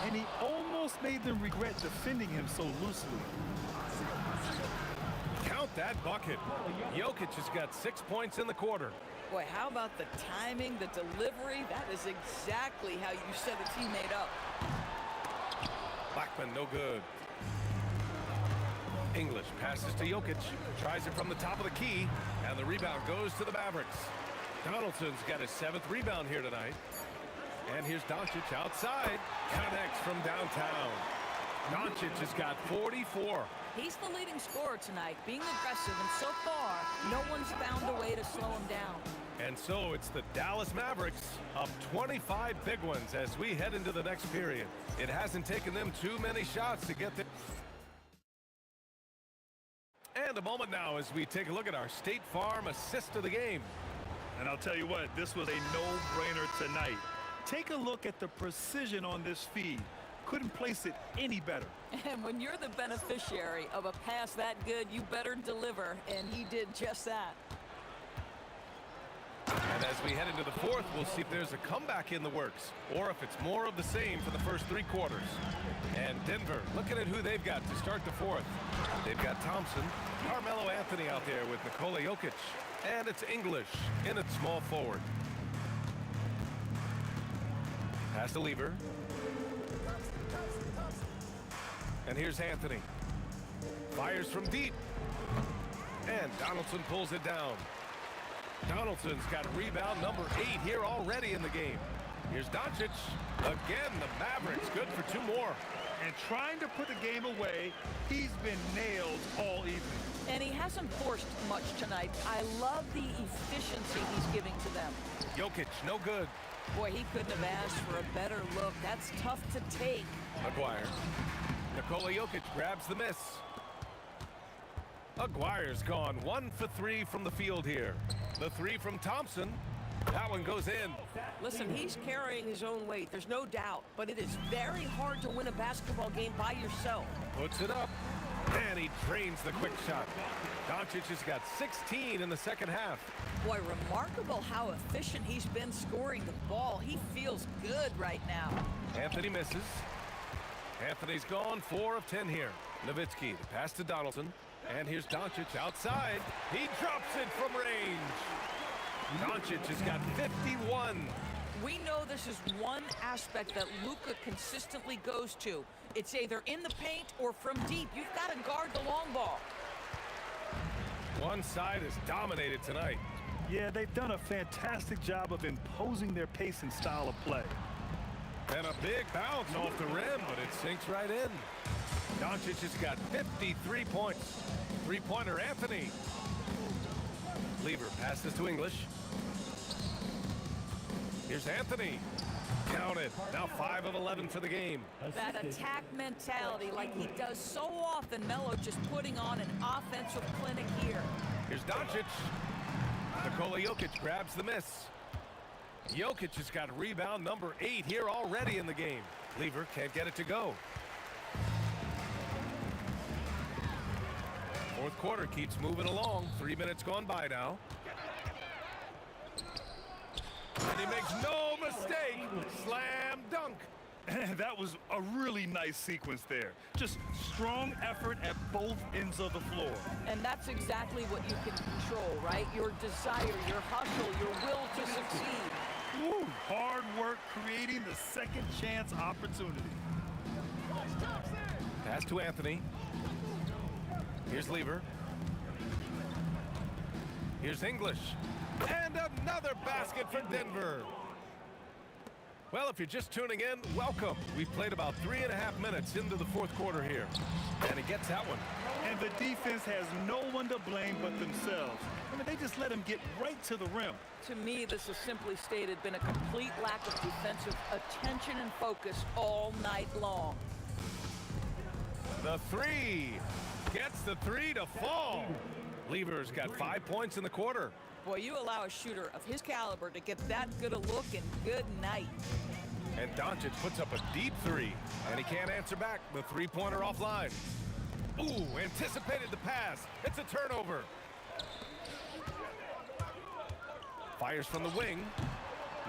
And he almost made them regret defending him so loosely. Count that bucket. Jokic has got 6 points in the quarter. Boy, how about the timing, the delivery? That is exactly how you set a teammate up. Blackman, no good. English passes to Jokic, tries it from the top of the key, and the rebound goes to the Mavericks. Donaldson's got his 7th rebound here tonight. And here's Doncic outside, connects from downtown. Doncic has got 44. He's the leading scorer tonight, being aggressive, and so far, no one's found a way to slow him down. And so it's the Dallas Mavericks up 25 big ones as we head into the next period. It hasn't taken them too many shots to get there. And a moment now as we take a look at our State Farm assist of the game. And I'll tell you what, this was a no-brainer tonight. Take a look at the precision on this feed. Couldn't place it any better. And when you're the beneficiary of a pass that good, you better deliver, and he did just that. And as we head into the fourth, we'll see if there's a comeback in the works or if it's more of the same for the first 3 quarters. And Denver, looking at who they've got to start the fourth. They've got Thompson, Carmelo Anthony out there with Nikola Jokic, and it's English in at small forward. Pass to Lever. And here's Anthony. Fires from deep. And Donaldson pulls it down. Donaldson's got rebound number 8 here already in the game. Here's Doncic. Again, the Mavericks good for 2 more. And trying to put the game away, he's been nailed all evening. And he hasn't forced much tonight. I love the efficiency he's giving to them. Jokic, no good. Boy, he couldn't have asked for a better look. That's tough to take. Aguirre. Nikola Jokic grabs the miss. Aguirre's gone 1 for 3 from the field here. The 3 from Thompson. That one goes in. Listen, he's carrying his own weight, there's no doubt. But it is very hard to win a basketball game by yourself. Puts it up. And he drains the quick shot. Doncic has got 16 in the second half. Boy, remarkable how efficient he's been scoring the ball. He feels good right now. Anthony misses. Anthony's gone 4 of 10 here. Nowitzki, the pass to Donaldson. And here's Doncic outside. He drops it from range. Doncic has got 51. We know this is one aspect that Luka consistently goes to. It's either in the paint or from deep. You've got to guard the long ball. One side is dominated tonight. Yeah, they've done a fantastic job of imposing their pace and style of play. And a big bounce off the rim, but it sinks right in. Doncic has got 53 points. 3-pointer Anthony. Lever passes to English. Here's Anthony. Counted. Now 5 of 11 for the game. That attack mentality like he does so often. Melo just putting on an offensive clinic here. Here's Doncic. Nikola Jokic grabs the miss. Jokic has got rebound number 8 here already in the game. Lever can't get it to go. Fourth quarter keeps moving along. 3 minutes gone by now. And he makes no mistake. Slam dunk. That was a really nice sequence there. Just strong effort at both ends of the floor. And that's exactly what you can control, right? Your desire, your hustle, your will to succeed. Woo, hard work creating the second chance opportunity. Pass to Anthony. Here's Lever. Here's English. And another basket for Denver. Well, if you're just tuning in, welcome. We've played about 3.5 minutes into the fourth quarter here. And he gets that one. And the defense has no one to blame but themselves. I mean, they just let him get right to the rim. To me, this has simply stated been a complete lack of defensive attention and focus all night long. The three. Gets the three to fall. Lever's got 5 points in the quarter. Boy, you allow a shooter of his caliber to get that good a look, and good night. And Doncic puts up a deep three, and he can't answer back. The three-pointer offline. Ooh, anticipated the pass. It's a turnover. Fires from the wing.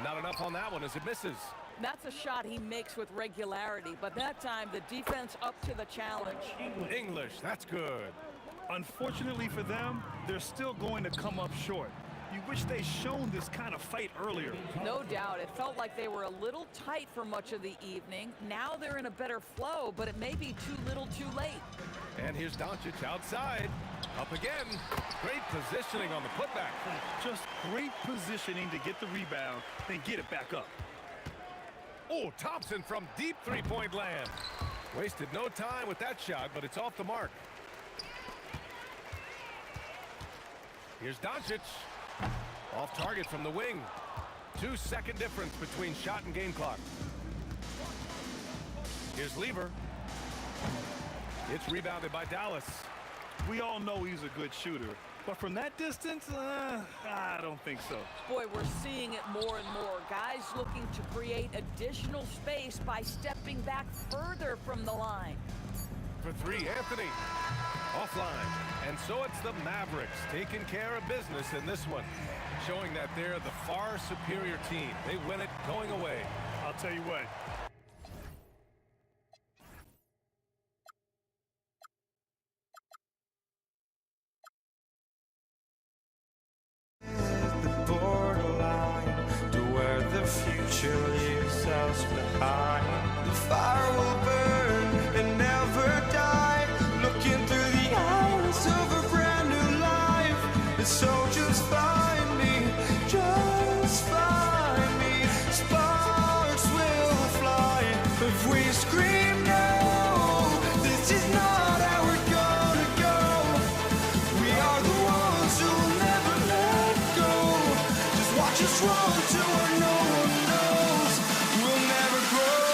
Not enough on that one as it misses. That's a shot he makes with regularity, but that time the defense up to the challenge. English, that's good. Unfortunately for them, they're still going to come up short. You wish they'd shown this kind of fight earlier. No doubt. It felt like they were a little tight for much of the evening. Now they're in a better flow, but it may be too little too late. And here's Doncic outside. Up again. Great positioning on the putback. Just great positioning to get the rebound, then get it back up. Oh, Thompson from deep three-point land. Wasted no time with that shot, but it's off the mark. Here's Doncic. Off target from the wing. 2-second difference between shot and game clock. Here's Lever. It's rebounded by Dallas. We all know he's a good shooter, but from that distance, I don't think so. Boy, we're seeing it more and more. Guys looking to create additional space by stepping back further from the line. For three, Anthony. Offline. And so it's the Mavericks taking care of business in this one, showing that they're the far superior team. They win it going away. I'll tell you what. The borderline to where the future leaves us behind. The fire will burn and never die. Looking through the eyes of a brand new life. And so just find me, just find me. Sparks will fly if we scream no. This is not how we're gonna go. We are the ones who'll never let go. Just watch us run to where no one knows. We'll never grow.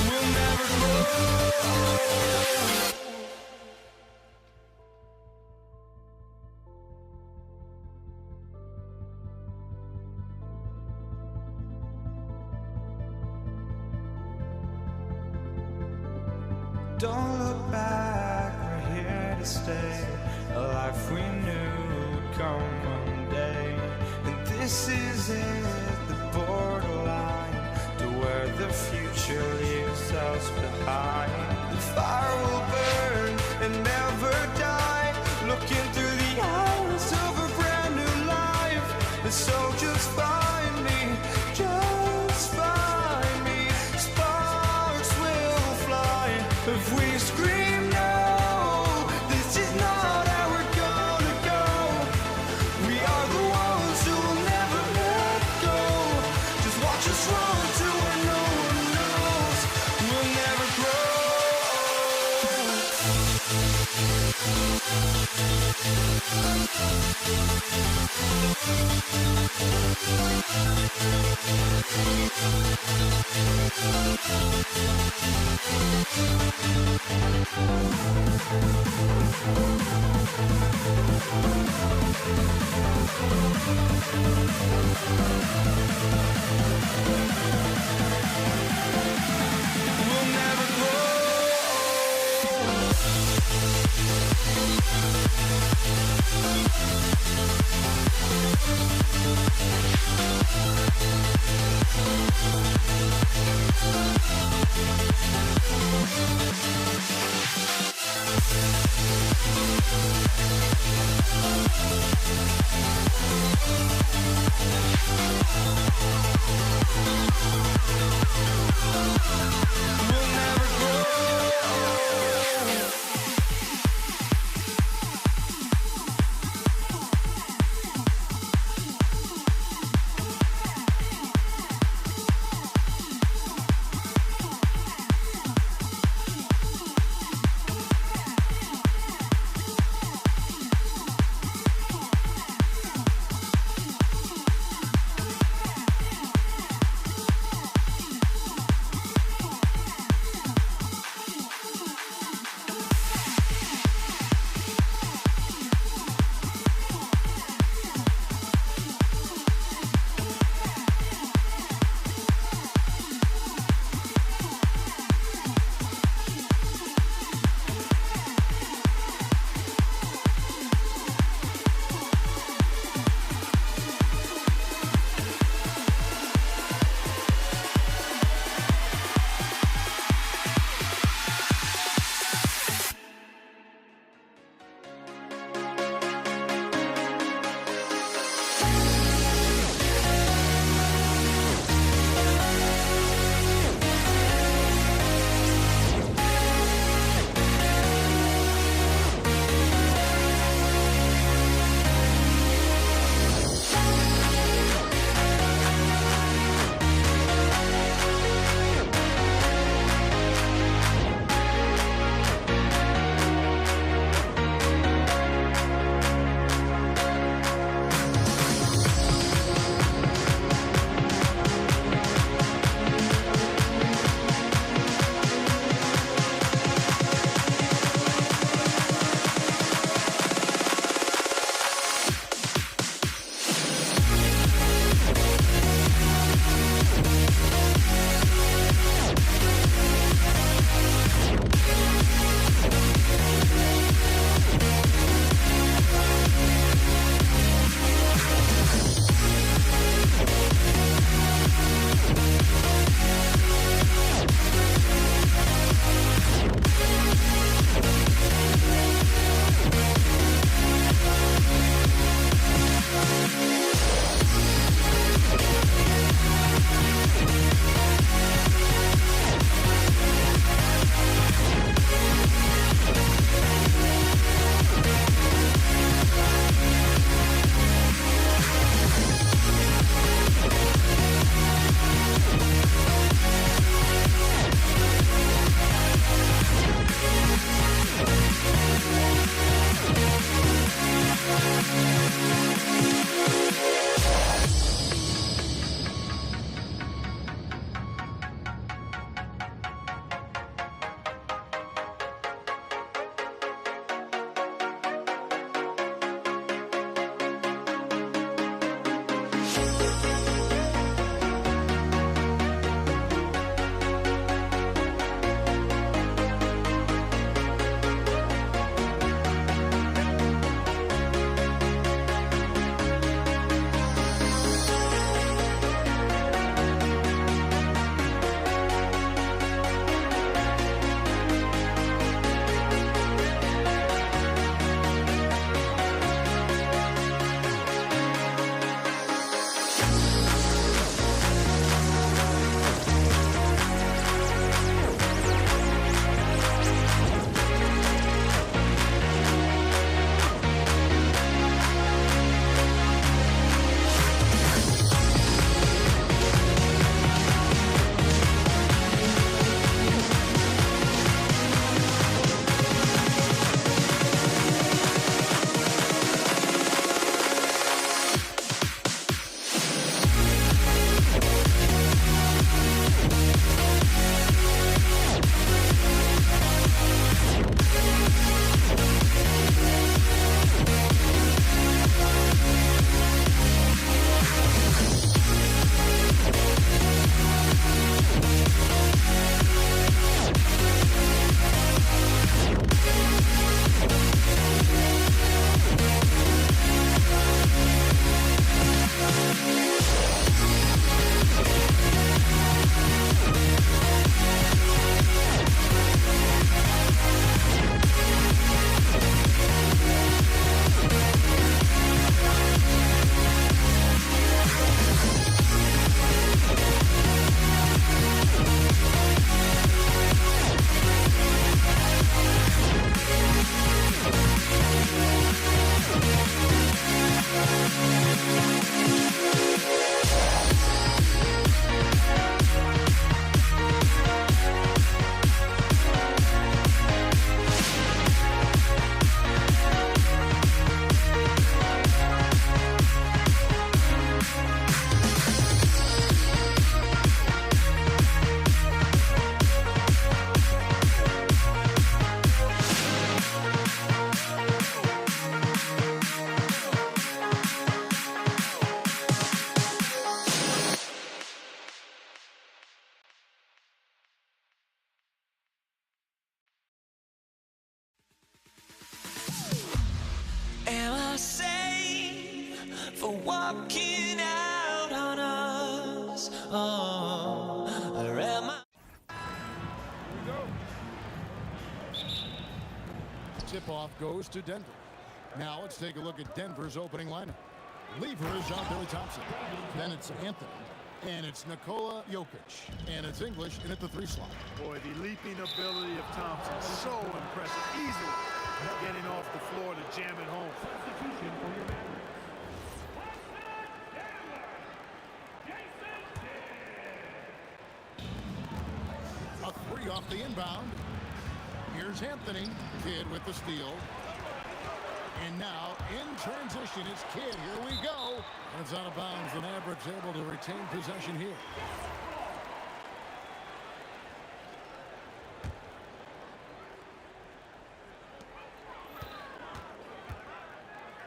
We'll never grow. Don't look back, we're here to stay. A life we knew would come one day. And this is it, the borderline to where the future leaves us behind. The fire will burn and never die. Looking through the eyes of a brand new life. And so just find me, just find me. Sparks We'll never grow. We'll never grow. walking out on us. Oh, or am I? Tip-off goes to Denver. Now let's take a look at Denver's opening lineup. Lever is out there with Thompson. Then it's Anthony. And it's Nikola Jokic. And it's English in at the 3 slot. Boy, the leaping ability of Thompson, so impressive. Easily getting off the floor to jam it home. A 3 off the inbound. Here's Anthony. Kidd with the steal. And now, in transition, it's Kidd. Here we go. And it's out of bounds. The Mavericks able to retain possession here.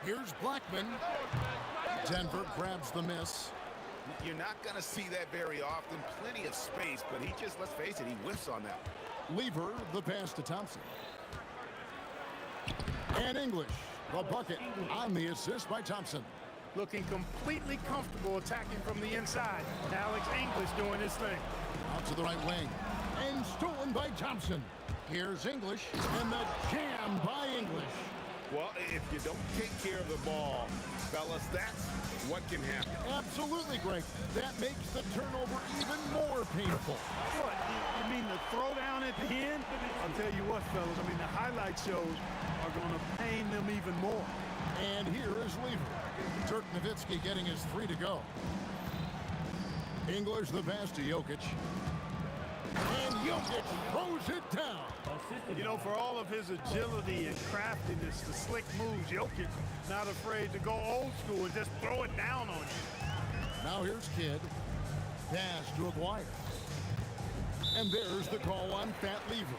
Here's Blackman. Denver grabs the miss. You're not going to see that very often. Plenty of space, but he just, let's face it, he whiffs on that. Lever, the pass to Thompson. And English, the bucket on the assist by Thompson. Looking completely comfortable attacking from the inside. Alex English doing his thing. Out to the right wing. And stolen by Thompson. Here's English, and the jam by English. Well, if you don't take care of the ball, fellas, that's what can happen. Absolutely, Greg. That makes the turnover even more painful. What? You mean the throwdown at the end? I'll tell you what, fellas. I mean, the highlight shows are going to pain them even more. And here is Lever. Dirk Nowitzki getting his 3 to go. English the pass to Jokic. And Jokic throws it down. You know, for all of his agility and craftiness, the slick moves, Jokic not afraid to go old school and just throw it down on you. Now here's Kidd. Pass to Aguirre. And there's the call on Fat Lever.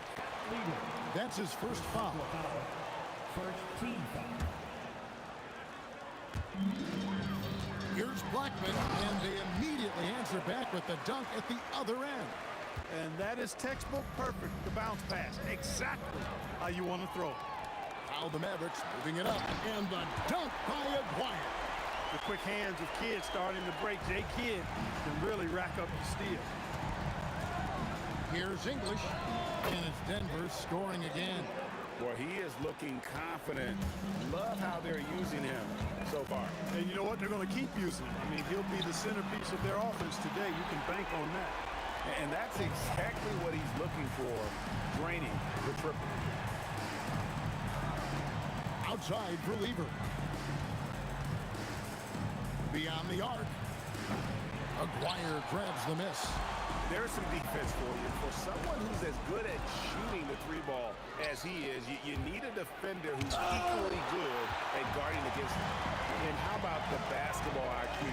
That's his first foul. First team foul. Here's Blackman, and they immediately answer back with the dunk at the other end. And that is textbook perfect, the bounce pass. Exactly how you want to throw it. Now the Mavericks moving it up, and the dunk by Aguirre. The quick hands of Kidd starting to break. Jay Kidd can really rack up the steal. Here's English, and it's Denver scoring again. Boy, he is looking confident. Love how they're using him so far. And you know what? They're going to keep using him. I mean, he'll be the centerpiece of their offense today. You can bank on that. And that's exactly what he's looking for, draining the triple. Outside for Lever. Beyond the arc. Aguirre grabs the miss. There's some defense for you. For someone who's as good at shooting the 3-ball as he is, you need a defender who's equally good at guarding against him. And how about the basketball IQ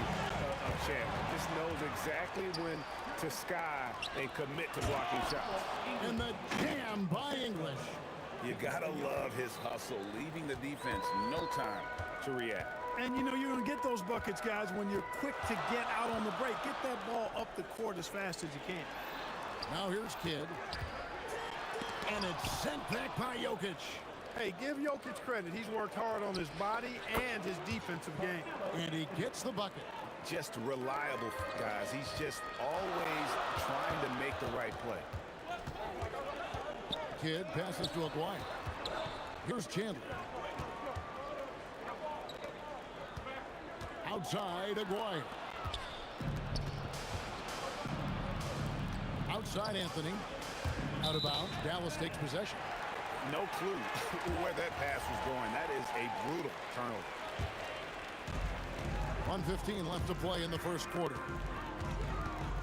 of Chandler? Just knows exactly when to sky and commit to blocking shots. And the jam by English. You gotta love his hustle, leaving the defense no time to react. And, you know, you're going to get those buckets, guys, when you're quick to get out on the break. Get that ball up the court as fast as you can. Now here's Kidd. And it's sent back by Jokic. Hey, give Jokic credit. He's worked hard on his body and his defensive game. And he gets the bucket. Just reliable, guys. He's just always trying to make the right play. Kidd passes to Aguirre. Here's Chandler. Outside, Aguirre. Outside, Anthony. Out of bounds. Dallas takes possession. No clue where that pass was going. That is a brutal turnover. 1:15 left to play in the first quarter.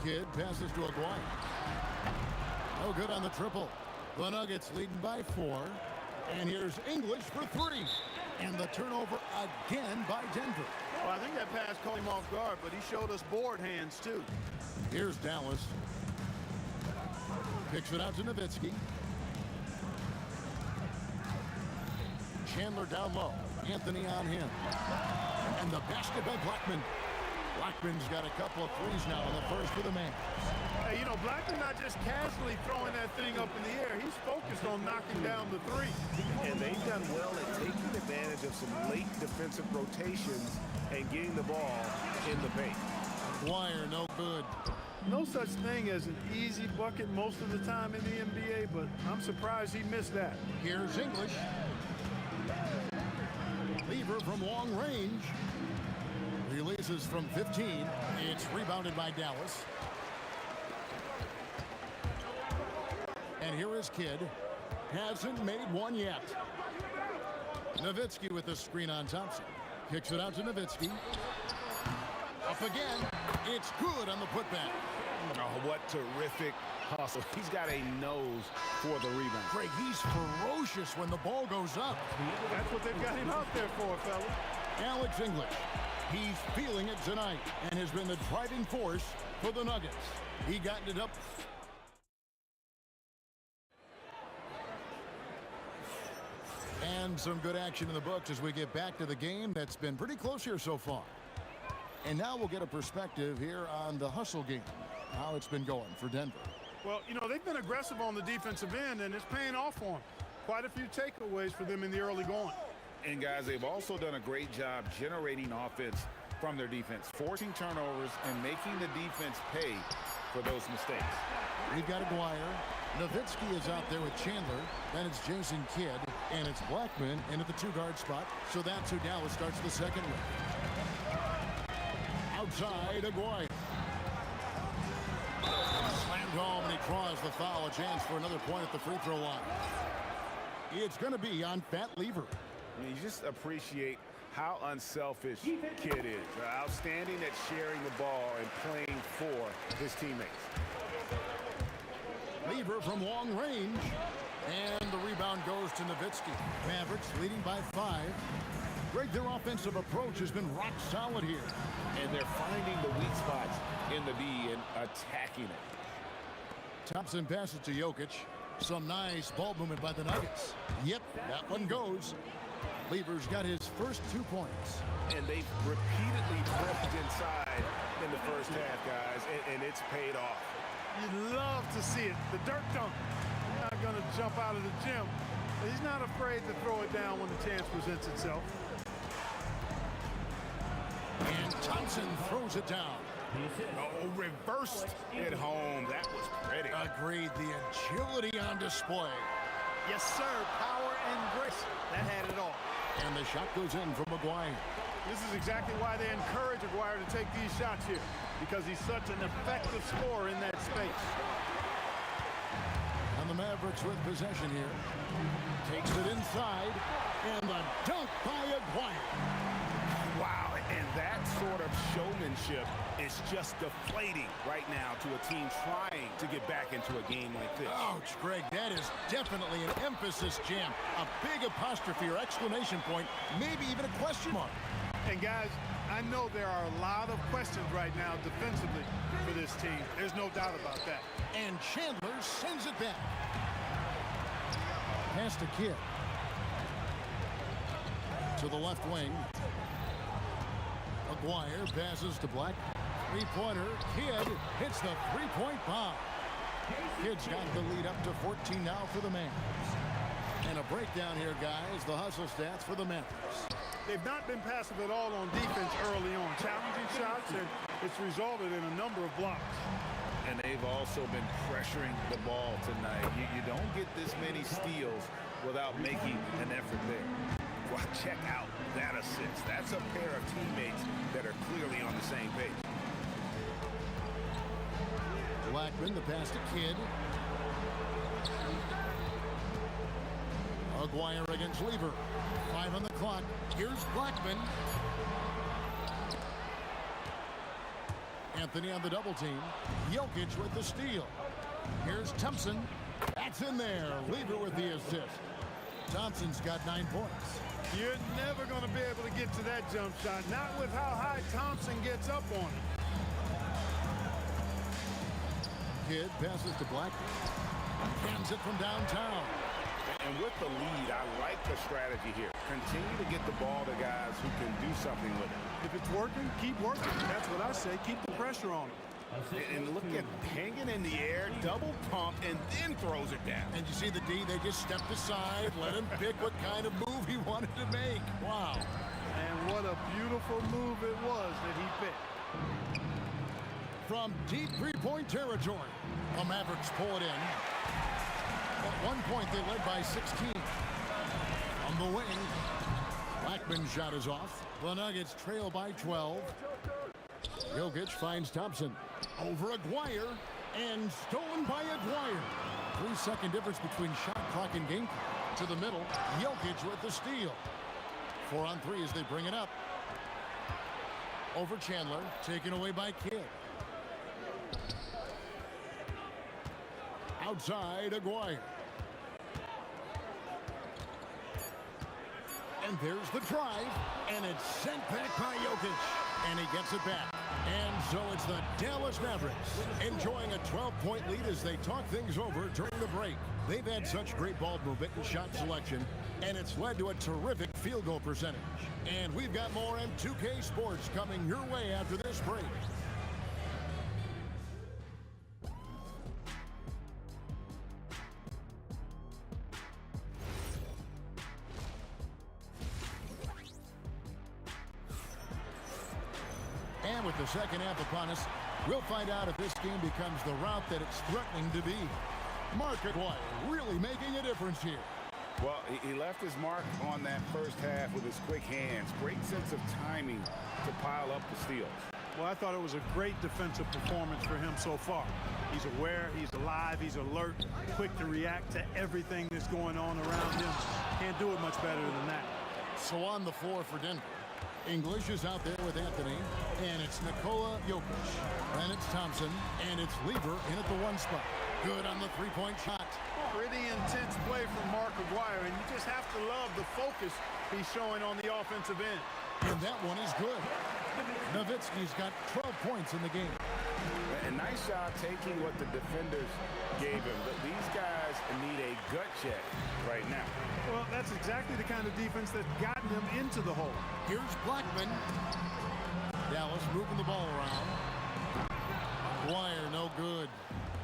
Kidd passes to Aguirre. No good on the triple. The Nuggets leading by 4. And here's English for 3. And the turnover again by Denver. Well, I think that pass caught him off guard, but he showed us board hands, too. Here's Dallas. Kicks it out to Nowitzki. Chandler down low. Anthony on him. And the basket by Blackman. Blackman's got a couple of threes now in the first for the man. Hey, you know, Blackman not just casually throwing that thing up in the air. He's focused on knocking down the 3. And they've done well at taking advantage of some late defensive rotations and getting the ball in the paint. Dwyer, no good. No such thing as an easy bucket most of the time in the NBA, but I'm surprised he missed that. Here's English. Lever from long range. Releases from 15. It's rebounded by Dallas. And here is Kidd. Hasn't made one yet. Nowitzki with the screen on Thompson. Kicks it out to Nowitzki. Up again. It's good on the putback. Oh, what terrific hustle. He's got a nose for the rebound. Greg, he's ferocious when the ball goes up. That's what they've got him out there for, fellas. Alex English. He's feeling it tonight and has been the driving force for the Nuggets. He got it up. And some good action in the books as we get back to the game that's been pretty close here so far. And now we'll get a perspective here on the hustle game, how it's been going for Denver. Well, you know, they've been aggressive on the defensive end, and it's paying off for them. Quite a few takeaways for them in the early going. And, guys, they've also done a great job generating offense from their defense, forcing turnovers and making the defense pay for those mistakes. We've got Aguirre. Nowitzki is out there with Chandler. Then it's Jason Kidd, and it's Blackman in at the two-guard spot. So that's who Dallas starts the second with. Outside, Aguirre. Slammed home, and he draws the foul. A chance for another point at the free throw line. It's going to be on Fat Lever. You just appreciate how unselfish Kidd is. Outstanding at sharing the ball and playing for his teammates. Lever from long range. And the rebound goes to Nowitzki. Mavericks leading by 5. Greg, their offensive approach has been rock solid here. And they're finding the weak spots in the D and attacking it. Thompson passes to Jokic. Some nice ball movement by the Nuggets. Yep, that one goes. Lever's got his first 2 points. And they've repeatedly pressed inside in the first half, guys, and it's paid off. You'd love to see it. The dirt dunk. He's not going to jump out of the gym. He's not afraid to throw it down when the chance presents itself. And Thompson throws it down. Oh, reversed it home. That was pretty. Agreed. The agility on display. Yes, sir. Power and grace. That had it all. And the shot goes in from Aguirre. This is exactly why they encourage Aguirre to take these shots here, because he's such an effective scorer in that space. And the Mavericks with possession here. Takes it inside. And the dunk by Aguirre. Wow, and that sort of showmanship is just deflating right now to a team trying to get back into a game like this. Ouch, Greg, that is definitely an emphasis jam. A big apostrophe or exclamation point, maybe even a question mark. And guys, I know there are a lot of questions right now defensively for this team. There's no doubt about that. And Chandler sends it back. Pass to Kidd. To the left wing. Aguirre passes to Black. Three-pointer. Kidd hits the three-point bomb. Kidd's got the lead up to 14 now for the Mavericks. And a breakdown here, guys. The hustle stats for the Mavericks. They've not been passive at all on defense early on. Challenging shots, and it's resulted in a number of blocks. And they've also been pressuring the ball tonight. You don't get this many steals without making an effort there. Well, check out that assist. That's a pair of teammates that are clearly on the same page. Blackman, the pass to Kidd. Aguirre against Lever. 5 on the clock. Here's Blackman. Anthony on the double team. Jokic with the steal. Here's Thompson. That's in there. Lever with the assist. Thompson's got 9 points. You're never going to be able to get to that jump shot, not with how high Thompson gets up on it. Kidd passes to Blackman. Cans it from downtown. And with the lead, I like the strategy here. Continue to get the ball to guys who can do something with it. If it's working, keep working. That's what I say. Keep the pressure on them. And look at hanging in the air, double pump, and then throws it down. And you see the D, they just stepped aside, let him pick what kind of move he wanted to make. Wow. And what a beautiful move it was that he picked. From deep three-point territory, the Mavericks pull it in. At one point, they led by 16. On the wing, Blackman's shot is off. The Nuggets trail by 12. Jokic finds Thompson. Over Aguirre, and stolen by Aguirre. 3-second difference between shot clock and game clock. To the middle, Jokic with the steal. 4 on 3 as they bring it up. Over Chandler, taken away by Kidd. Outside, Aguirre. And there's the drive, and it's sent back by Jokic. And he gets it back. And so it's the Dallas Mavericks enjoying a 12-point lead as they talk things over during the break. They've had such great ball movement and shot selection, and it's led to a terrific field goal percentage. And we've got more M2K Sports coming your way after this break. And with the second half upon us, we'll find out if this game becomes the route that it's threatening to be. Mark Aguirre really making a difference here. Well, he left his mark on that first half with his quick hands. Great sense of timing to pile up the steals. Well, I thought it was a great defensive performance for him so far. He's aware, he's alive, he's alert, quick to react to everything that's going on around him. Can't do it much better than that. So on the floor for Denver, English is out there with Anthony, and it's Nikola Jokic. Then it's Thompson, and it's Lever in at the 1 spot. Good on the three-point shot. Pretty intense play from Mark Aguirre, and you just have to love the focus he's showing on the offensive end. And that one is good. Nowitzki's got 12 points in the game. A nice shot taking what the defenders gave him. But these guys need a gut check right now. Well, that's exactly the kind of defense that's gotten them into the hole. Here's Blackman. Dallas moving the ball around. Aguirre, no good.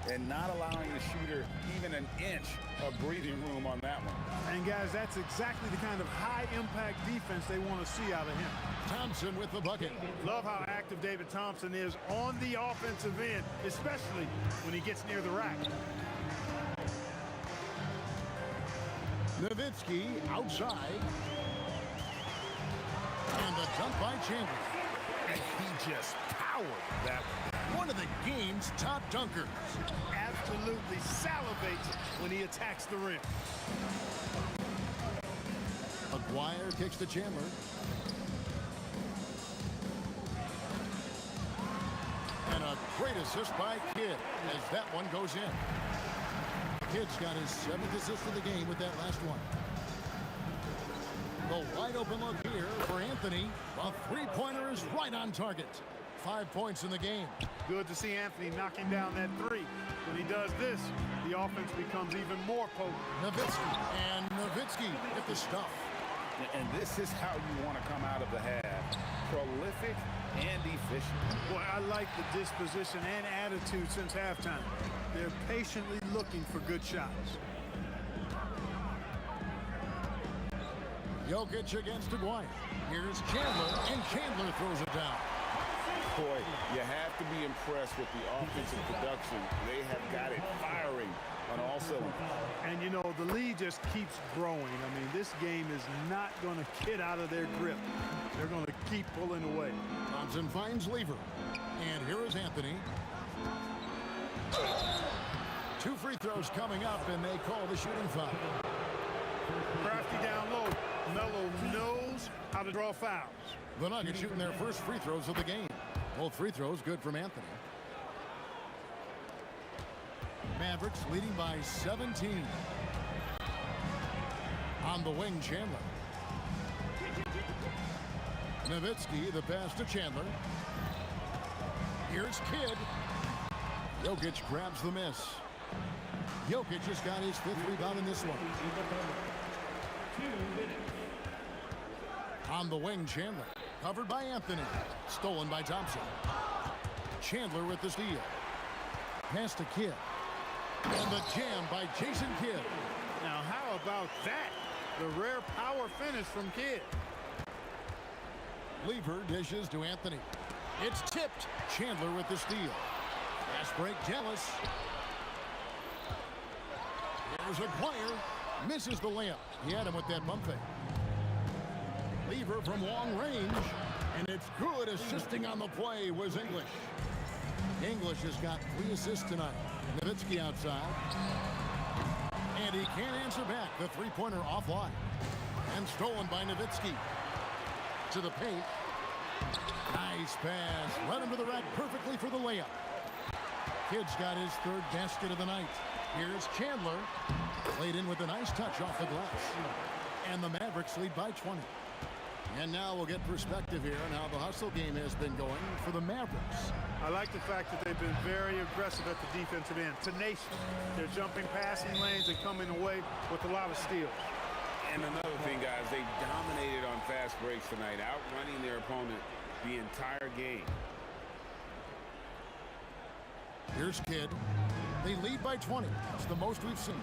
And not allowing the shooter even an inch of breathing room on that one. And guys, that's exactly the kind of high-impact defense they want to see out of him. Thompson with the bucket. Love how active David Thompson is on the offensive end, especially when he gets near the rack. Nowitzki outside. And the dunk by Chandler. And he just powered that one of the game's top dunkers. Absolutely salivates when he attacks the rim. Aguirre kicks to Chandler. And a great assist by Kidd as that one goes in. Kidd's got his 7th assist of the game with that last one. The wide open look here for Anthony. A three-pointer is right on target. 5 points in the game. Good to see Anthony knocking down that three. When he does this, the offense becomes even more potent. Nowitzki get the stuff. And this is how you want to come out of the half. Prolific and efficient. Boy, I like the disposition and attitude since halftime. They're patiently looking for good shots. Jokic against Aguirre. Here's Chandler, and Chandler throws it down. Boy, you have to be impressed with the offensive production. They have got it firing on all cylinders. And, you know, the lead just keeps growing. I mean, this game is not going to get out of their grip. They're going to keep pulling away. Thompson finds Lever. And here is Anthony. 2 free throws coming up, and they call the shooting foul. Crafty down low. Melo knows how to draw fouls. The Nuggets shooting their first free throws of the game. Both free throws good from Anthony. Mavericks leading by 17. On the wing, Chandler. Nowitzki, the pass to Chandler. Here's Kidd. Jokic grabs the miss. Jokic just got his 5th rebound in this one. On the wing, Chandler. Covered by Anthony. Stolen by Thompson. Chandler with the steal. Pass to Kidd. And the jam by Jason Kidd. Now, how about that? The rare power finish from Kidd. Lever dishes to Anthony. It's tipped. Chandler with the steal. Fast break, Dallas. Here's Aguirre. Misses the layup. He had him with that bump fake. Lever from long range. And it's good. Assisting on the play was English. English has got 3 assists tonight. Nowitzki outside. And he can't answer back. The three-pointer offline. And stolen by Nowitzki. To the paint. Nice pass. Led him to the rack perfectly for the layup. Kidd's got his 3rd basket of the night. Here's Chandler. Played in with a nice touch off the glass. And the Mavericks lead by 20. And now we'll get perspective here on how the hustle game has been going for the Mavericks. I like the fact that they've been very aggressive at the defensive end. Tenacious. They're jumping passing lanes and coming away with a lot of steals. And another thing, guys, they dominated on fast breaks tonight, outrunning their opponent the entire game. Here's Kidd. They lead by 20. It's the most we've seen.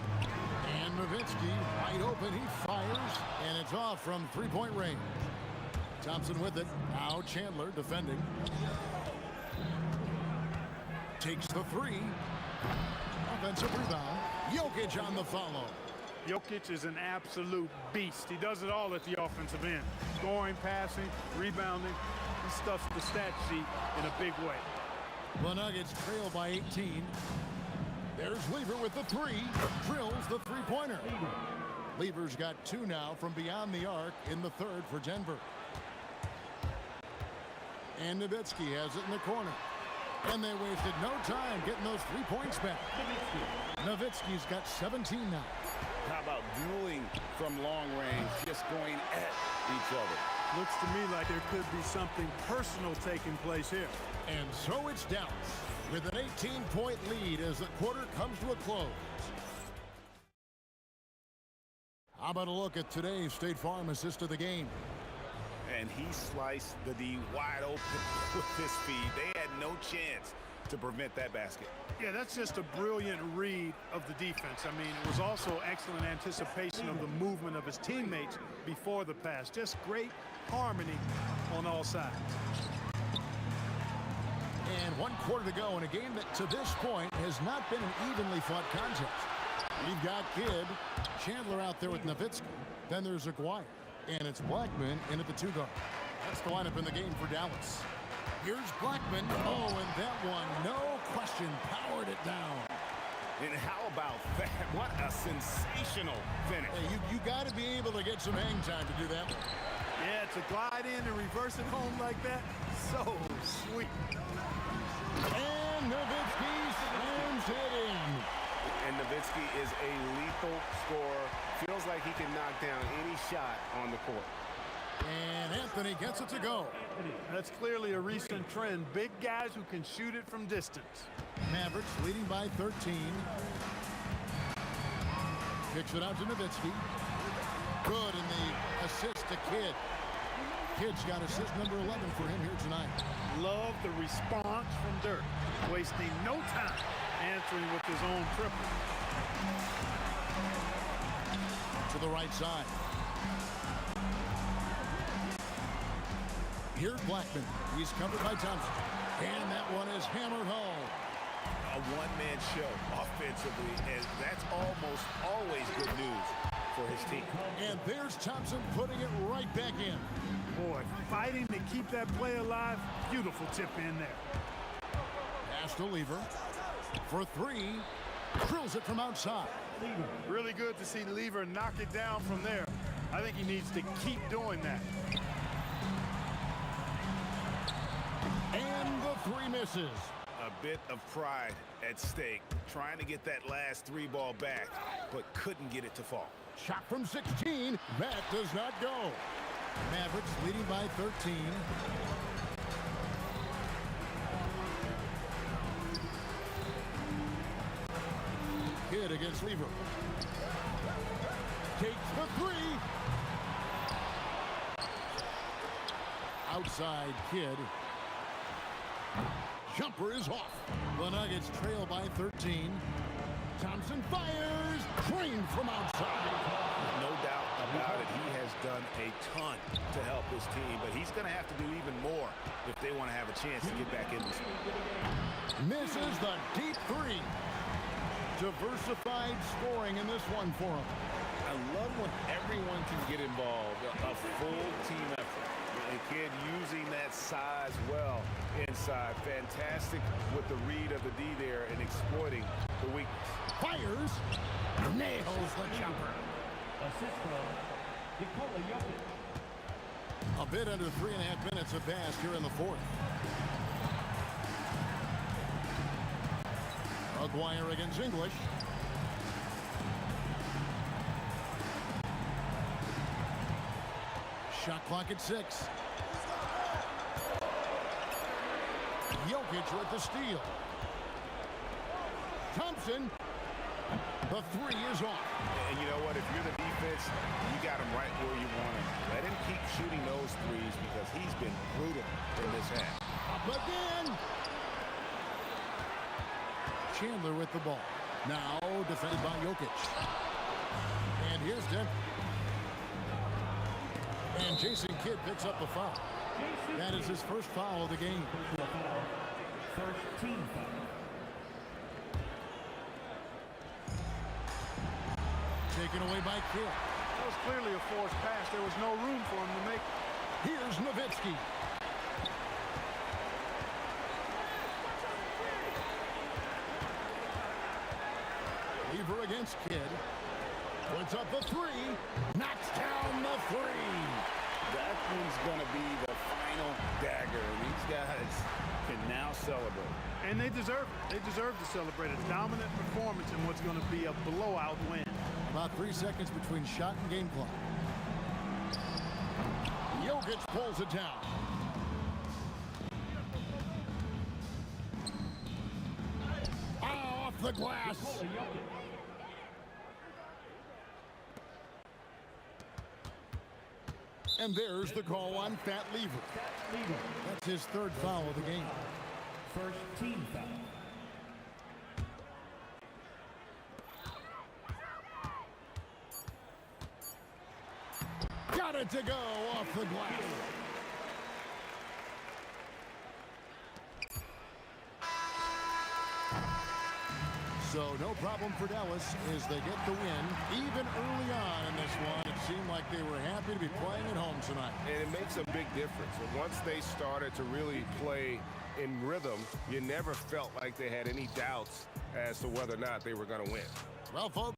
And Nowitzki wide open. He fires, and it's off from three-point range. Thompson with it. Now Chandler defending. Takes the 3. Offensive rebound. Jokic on the follow. Jokic is an absolute beast. He does it all at the offensive end. Scoring, passing, rebounding. He stuffs the stat sheet in a big way. The Nuggets trail by 18. There's Lever with the 3. Drills the three-pointer. Lever's got 2 now from beyond the arc in the 3rd for Denver. And Nowitzki has it in the corner. And they wasted no time getting those 3 points back. Nowitzki's got 17 now. How about dueling from long range, just going at each other? Looks to me like there could be something personal taking place here. And so it's Dallas with an 18-point lead as the quarter comes to a close. How about a look at today's State Farm assist of the game? And he sliced the D wide open with his feed. They had no chance to prevent that basket. Yeah, that's just a brilliant read of the defense. I mean, it was also excellent anticipation of the movement of his teammates before the pass. Just great harmony on all sides. And 1 quarter to go in a game that to this point has not been an evenly fought contest. You've got Kidd, Chandler out there with Nowitzki. Then there's Aguirre. And it's Blackman in at the 2 guard. That's the lineup in the game for Dallas. Here's Blackman. Oh, and that one, no question, powered it down. And how about that? What a sensational finish. Hey, you got to be able to get some hang time to do that one. Yeah, to glide in and reverse it home like that, so sweet. And Nowitzki slams it in. And Nowitzki is a lethal scorer. Feels like he can knock down any shot on the court. And Anthony gets it to go. That's clearly a recent trend. Big guys who can shoot it from distance. Mavericks leading by 13. Kicks it out to Nowitzki. Good in the assist to Kidd. Kidd's got assist number 11 for him here tonight. Love the response from Dirk. Wasting no time answering with his own triple. To the right side. Here's Blackman. He's covered by Thompson. And that one is hammered home. A one-man show offensively, and that's almost always good news for his team. And there's Thompson putting it right back in. Boy, fighting to keep that play alive. Beautiful tip in there. Pass to Lever. For 3. Drills it from outside. Really good to see Lever knock it down from there. I think he needs to keep doing that. And the 3 misses. A bit of pride at stake, trying to get that last 3 ball back, but couldn't get it to fall. Shot from 16. That does not go. Mavericks leading by 13. Kidd against Lever. Takes the 3. Outside Kidd. Jumper is off. The Nuggets trail by 13. Thompson fires. Drained from outside. No doubt about it. He has done a ton to help his team, but he's going to have to do even more if they want to have a chance to get back in this one. Misses the deep three. Diversified scoring in this one for him. I love when everyone can get involved. A full team effort. And kid using that size well inside. Fantastic with the read of the D there and exploiting the weakness. Fires. Nails the jumper. Assist from Nikola Jokic. A bit under 3.5 minutes have passed here in the fourth. Aguirre against English. Shot clock at 6. Jokic with the steal. Thompson. The three is off. And you know what? If you're the defense, you got him right where you want him. Let him keep shooting those threes because he's been brutal in this half. Up again. Chandler with the ball. Now defended by Jokic. And here's Denver. And Jason Kidd picks up the foul. That is his first foul of the game. First team foul. Taken away by Kidd. That was clearly a forced pass. There was no room for him to make. Here's Nowitzki. Lever against Kidd. Puts up the three. Knocks down the three. That one's going to be the final dagger. These guys can now celebrate. And they deserve it. They deserve to celebrate a dominant performance in what's going to be a blowout win. About 3 seconds between shot and game clock. Jokic pulls it down. Off the glass. And there's the call on Fat Lever. That's his third foul of the game. First team foul. Got it to go off the glass. So no problem for Dallas as they get the win. Even early on in this one, it seemed like they were happy to be playing at home tonight. And it makes a big difference. And once they started to really play in rhythm, you never felt like they had any doubts as to whether or not they were going to win. Well, folks.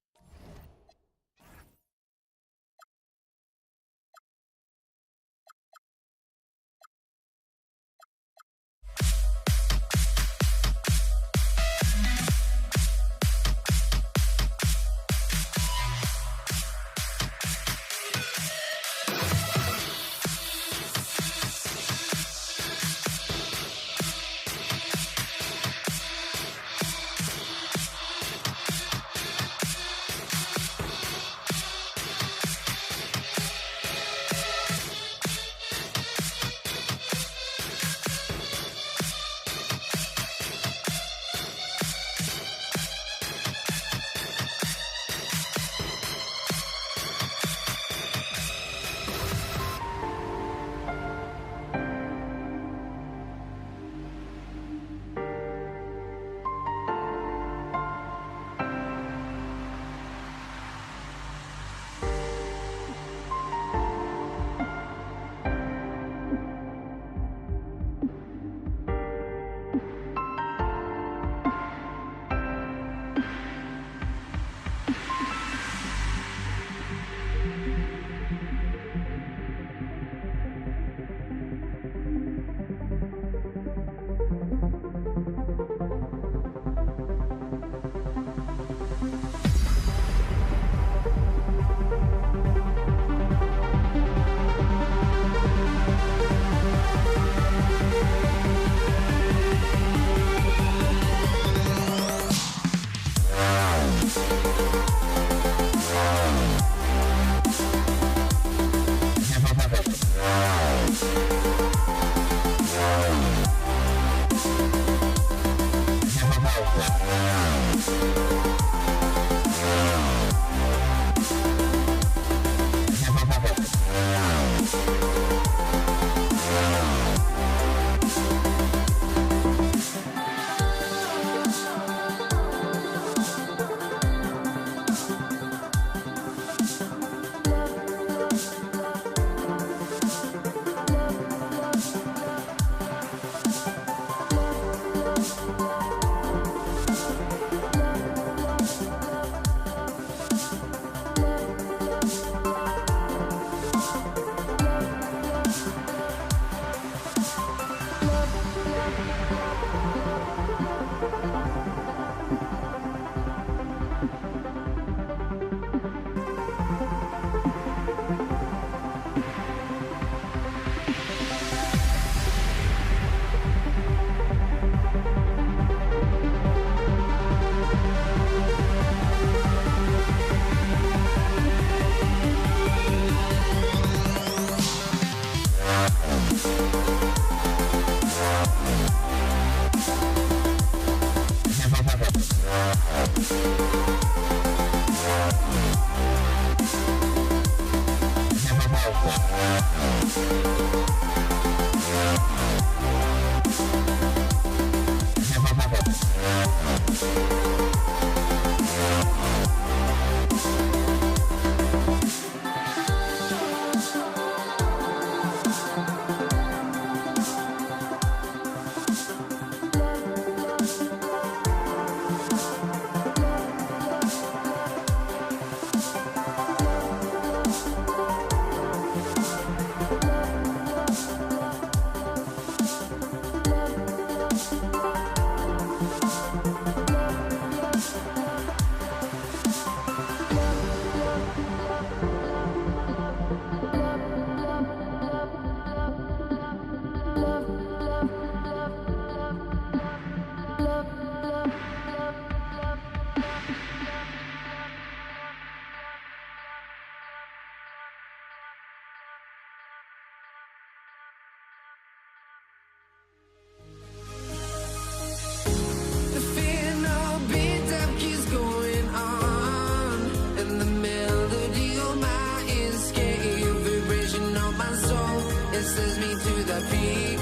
The fear no beat up keeps going on, and the melody on my ears getting your vibration on my soul. It sends me to the peak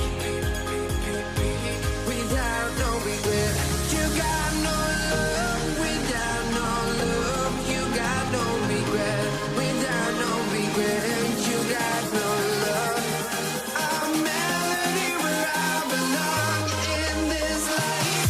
without no regret. You got no love without no love. You got no regret without no regret. You got no love. A melody where I belong in this life.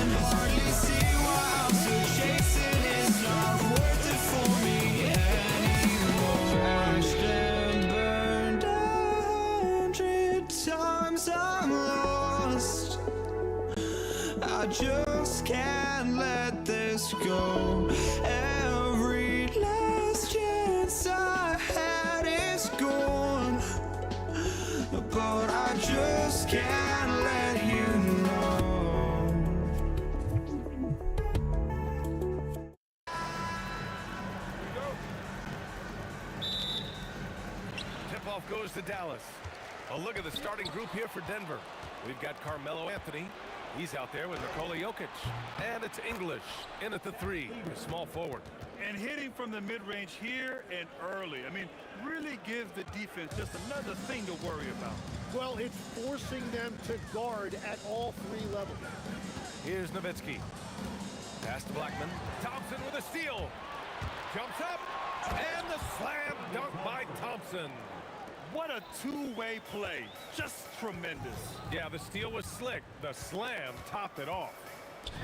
can hardly see why I'm still chasing. It's not worth it for me anymore. Crashed and burned 100 times, I'm lost. I just can't let this go. Every last chance I had is gone, but I just can't let you know. Tip-off goes to Dallas. A look at the starting group here for Denver. We've got Carmelo Anthony. He's out there with Nikola Jokic. And it's English in at the 3, a small forward. And hitting from the mid-range here and early. I mean, really gives the defense just another thing to worry about. Well, it's forcing them to guard at all 3 levels. Here's Nowitzki. Pass to Blackman. Thompson with a steal. Jumps up. And the slam dunk by Thompson. What a two-way play. Just tremendous. Yeah, the steal was slick. The slam topped it off.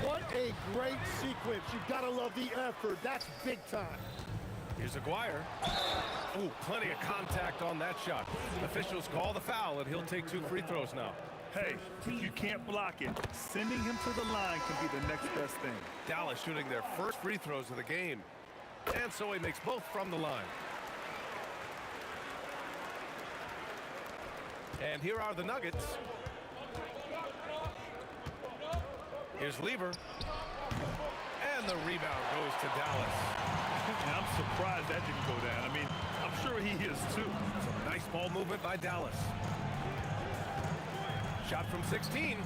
What a great sequence. You've got to love the effort. That's big time. Here's Aguirre. Ooh, plenty of contact on that shot. Officials call the foul, and he'll take 2 free throws now. Hey, if you can't block it, sending him to the line can be the next best thing. Dallas shooting their first free throws of the game. And so he makes both from the line. And here are the Nuggets. Here's Lever. And the rebound goes to Dallas. And I'm surprised that didn't go down. I mean, I'm sure he is too. Some nice ball movement by Dallas. Shot from 16.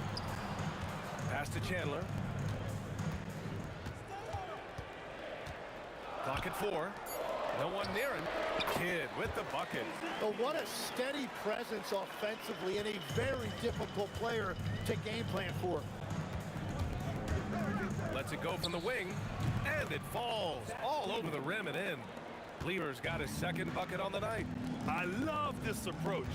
Pass to Chandler. Clock at 4. No one near him. Kidd with the bucket. But what a steady presence offensively and a very difficult player to game plan for. Lets it go from the wing, and it falls all over the rim and in. Lever's got his second bucket on the night. I love this approach.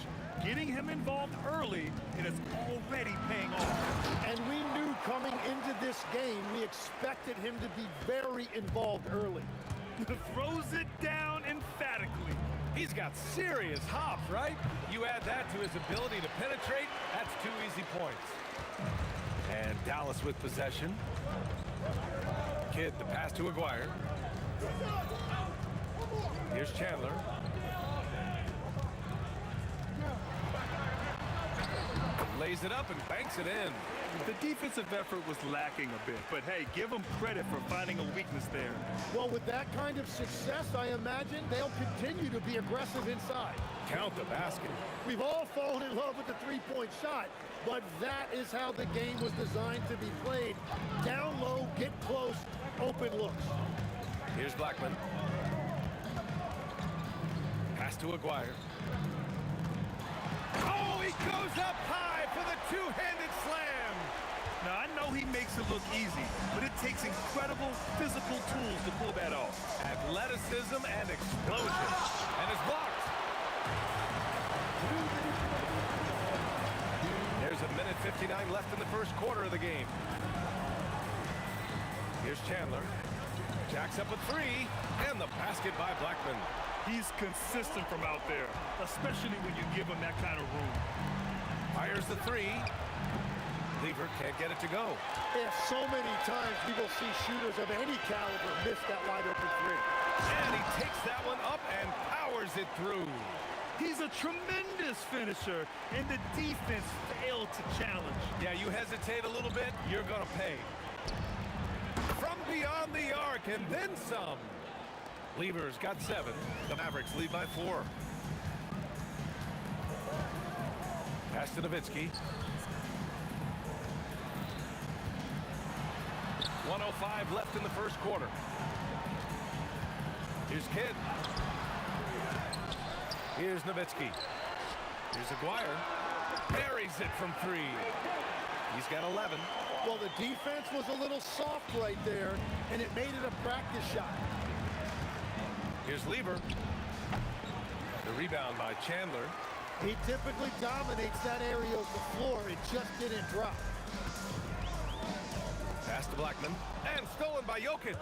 Getting him involved early, and it's already paying off. And we knew coming into this game, we expected him to be very involved early. Throws it down emphatically. He's got serious hops, right? You add that to his ability to penetrate, that's 2 easy points. And Dallas with possession. Kidd, the pass to Aguirre. Here's Chandler. Lays it up and banks it in. The defensive effort was lacking a bit, but hey, give them credit for finding a weakness there. Well, with that kind of success, I imagine they'll continue to be aggressive inside. Count the basket. We've all fallen in love with the three-point shot, but that is how the game was designed to be played. Down low, get close, open looks. Here's Blackman. Pass to Aguirre. Oh, he goes up high for the two-handed slam. Now, I know he makes it look easy, but it takes incredible physical tools to pull that off. Athleticism and explosion. And it's blocked. There's a minute 59 left in the first quarter of the game. Here's Chandler. Jacks up a 3, and the basket by Blackman. He's consistent from out there, especially when you give him that kind of room. Fires the 3. Lever can't get it to go. Yeah, so many times we will see shooters of any caliber miss that wide open 3. And he takes that one up and powers it through. He's a tremendous finisher, and the defense failed to challenge. Yeah, you hesitate a little bit, you're going to pay. From beyond the arc, and then some. Lever's got 7. The Mavericks lead by 4. Pass to Nowitzki. 1:05 left in the first quarter. Here's Kidd. Here's Nowitzki. Here's Aguirre. Buries it from 3. He's got 11. Well, the defense was a little soft right there, and it made it a practice shot. Here's Lever. The rebound by Chandler. He typically dominates that area of the floor. It just didn't drop. Pass Pass to Blackman. And stolen by Jokic.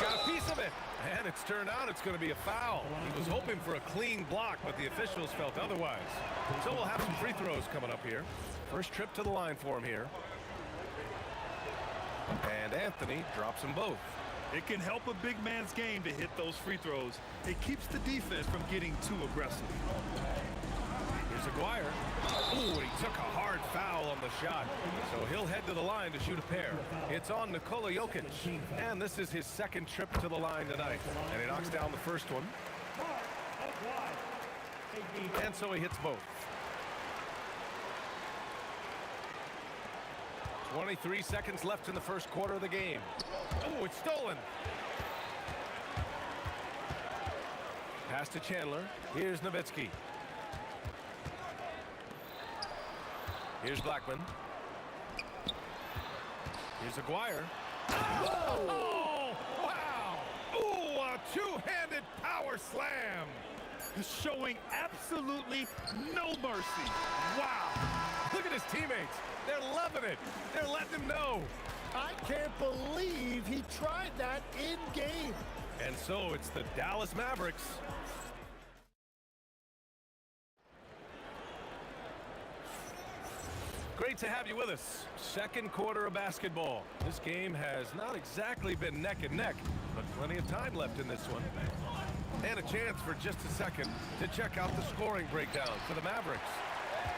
Got a piece of it. And it's turned out it's going to be a foul. He was hoping for a clean block, but the officials felt otherwise. So we'll have some free throws coming up here. First trip to the line for him here. And Anthony drops them both. It can help a big man's game to hit those free throws. It keeps the defense from getting too aggressive. Here's Aguirre. Ooh, he took a hard foul on the shot. So he'll head to the line to shoot a pair. It's on Nikola Jokic. And this is his second trip to the line tonight. And he knocks down the first one. And so he hits both. 23 seconds left in the first quarter of the game. Oh, it's stolen. Pass to Chandler. Here's Nowitzki. Here's Blackman. Here's Aguirre. Oh, wow. Ooh, a two-handed power slam. Showing absolutely no mercy. Wow. Look at his teammates. They're loving it. They're letting him know. I can't believe he tried that in game. And so it's the Dallas Mavericks. Great to have you with us. Second quarter of basketball. This game has not exactly been neck and neck, but plenty of time left in this one. And a chance for just a second to check out the scoring breakdown for the Mavericks.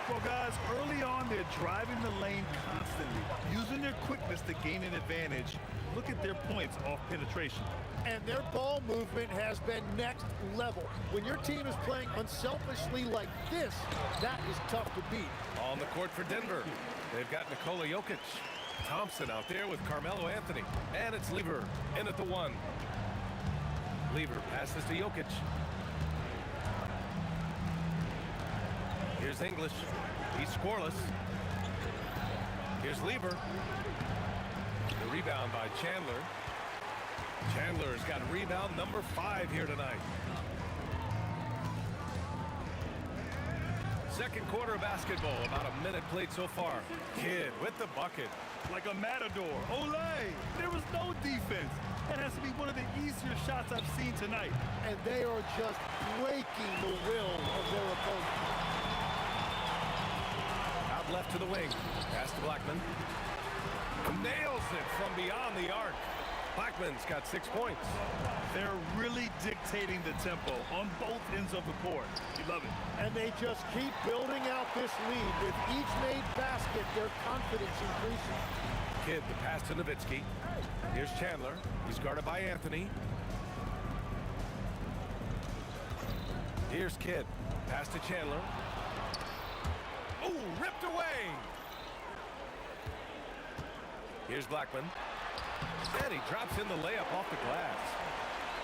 Well, guys, early on, they're driving the lane constantly, using their quickness to gain an advantage. Look at their points off penetration. And their ball movement has been next level. When your team is playing unselfishly like this, that is tough to beat. On the court for Denver, they've got Nikola Jokic. Thompson out there with Carmelo Anthony. And it's Lever in at the one. Lever passes to Jokic. Here's English. He's scoreless. Here's Lever. The rebound by Chandler. Chandler's got rebound number 5 here tonight. Second quarter of basketball, about a minute played so far. Kidd with the bucket. Like a matador. Olay! There was no defense. That has to be one of the easier shots I've seen tonight. And they are just breaking the will of their opponent. Out left to the wing. Pass to Blackman. Nails it from beyond the arc. Blackman's got 6 points. They're really dictating the tempo on both ends of the court. You love it. And they just keep building out this lead. With each made basket, their confidence increases. Kidd, the pass to Nowitzki. Here's Chandler. He's guarded by Anthony. Here's Kidd. Pass to Chandler. Ooh, ripped away. Here's Blackman. And he drops in the layup off the glass.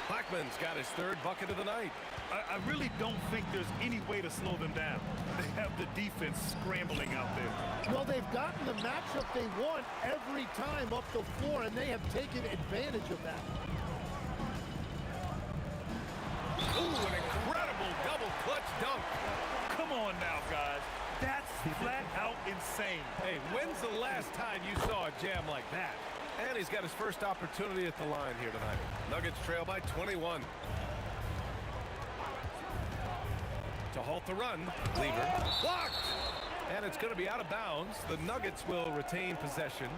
Blackman's got his 3rd bucket of the night. I really don't think there's any way to slow them down. They have the defense scrambling out there. Well, they've gotten the matchup they want every time up the floor, and they have taken advantage of that. Ooh, an incredible double clutch dunk. Come on now, guys. That's flat out insane. Hey, when's the last time you saw a jam like that? And he's got his first opportunity at the line here tonight. Nuggets trail by 21. To halt the run, Lever blocked. And it's going to be out of bounds. The Nuggets will retain possession.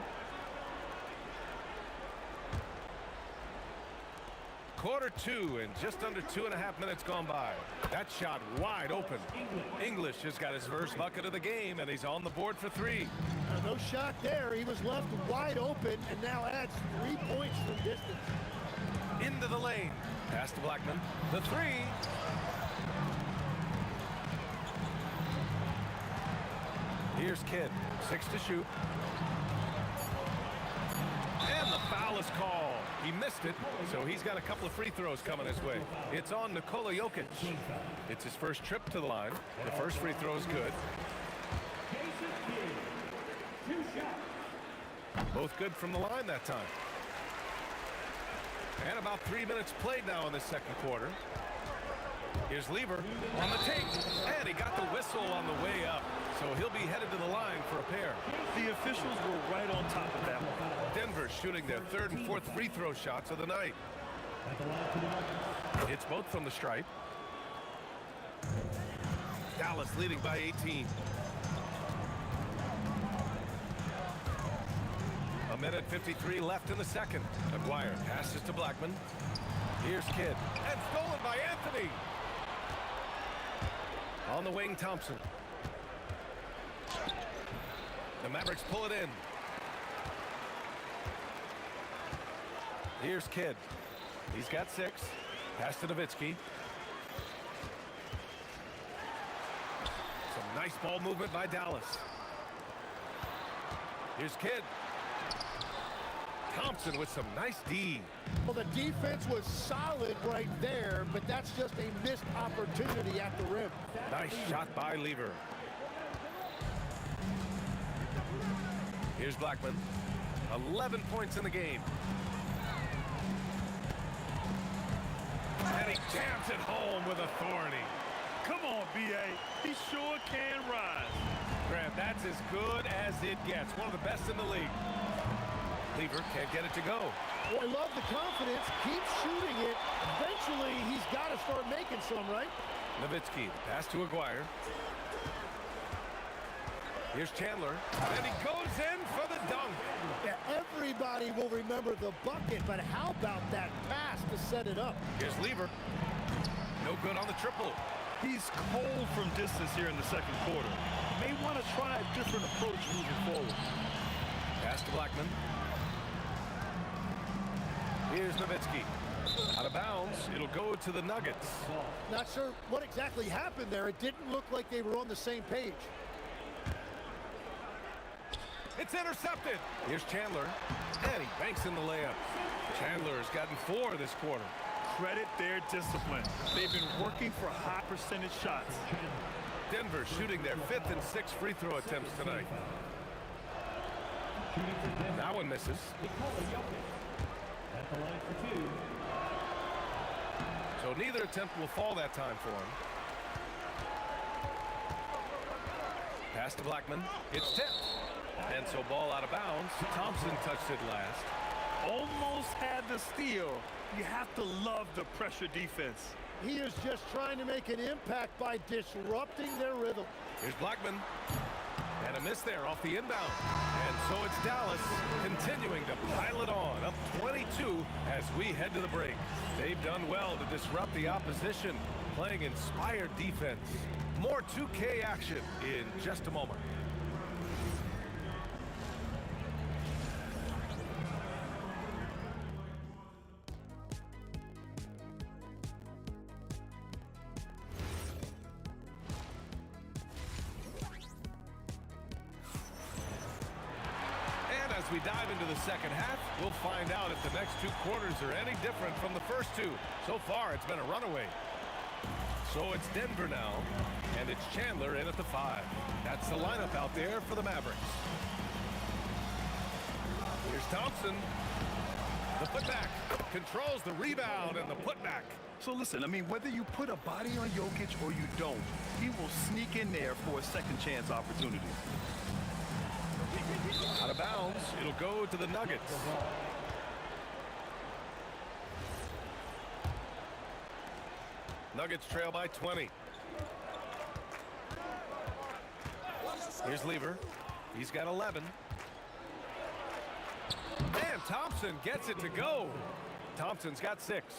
Quarter 2 and just under 2.5 minutes gone by. That shot wide open. English has got his first bucket of the game, and he's on the board for 3. No shot there. He was left wide open and now adds 3 points from distance. Into the lane. Pass to Blackman. The 3. Here's Kidd. 6 to shoot. And the foul is called. He missed it, so he's got a couple of free throws coming his way. It's on Nikola Jokic. It's his first trip to the line. The first free throw is good. Both good from the line that time. And about 3 minutes played now in the second quarter. Here's Lever on the take, and he got the whistle on the way up. So he'll be headed to the line for a pair. The officials were right on top of that one. Denver shooting their third and fourth free throw shots of the night. Hits both from the stripe. Dallas leading by 18. A minute 53 left in the second. Aguirre passes to Blackman. Here's Kidd, and stolen by Anthony. On the wing, Thompson. The Mavericks pull it in. Here's Kidd. He's got 6. Pass to Nowitzki. Some nice ball movement by Dallas. Here's Kidd. Thompson with some nice D. Well, the defense was solid right there, but that's just a missed opportunity at the rim. Nice shot by Lever. Here's Blackman. 11 points in the game. And he jams it home with authority. Come on, B.A. He sure can rise. Grant, that's as good as it gets. One of the best in the league. Lever can't get it to go. Well, I love the confidence. Keep shooting it. Eventually, he's got to start making some, right? Nowitzki, pass to Aguirre. Here's Chandler, and he goes in for the dunk. Yeah, everybody will remember the bucket, but how about that pass to set it up? Here's Lever. No good on the triple. He's cold from distance here in the second quarter. May want to try a different approach moving forward. Pass to Blackman. Here's Nowitzki. Out of bounds. It'll go to the Nuggets. Not sure what exactly happened there. It didn't look like they were on the same page. It's intercepted. Here's Chandler, and he banks in the layup. Chandler has gotten 4 this quarter. Credit their discipline. They've been working for high percentage shots. Denver shooting their 5th and 6th free throw attempts tonight. That one misses. At the line for 2. So neither attempt will fall that time for him. Pass to Blackman. It's tipped. And so ball out of bounds. Thompson touched it last. Almost had the steal. You have to love the pressure defense. He is just trying to make an impact by disrupting their rhythm. Here's Blackman. And a miss there off the inbound. And so it's Dallas continuing to pile it on. Up 22 as we head to the break. They've done well to disrupt the opposition, playing inspired defense. More 2K action in just a moment. As we dive into the second half, we'll find out if the next 2 quarters are any different from the first 2. So far, it's been a runaway. So it's Denver now, and it's Chandler in at the 5. That's the lineup out there for the Mavericks. Here's Thompson. The putback controls the rebound and the putback. So listen, I mean, whether you put a body on Jokic or you don't, he will sneak in there for a second chance opportunity. Out of bounds, it'll go to the Nuggets. Nuggets trail by 20. Here's Lever. He's got 11. And Thompson gets it to go. Thompson's got 6.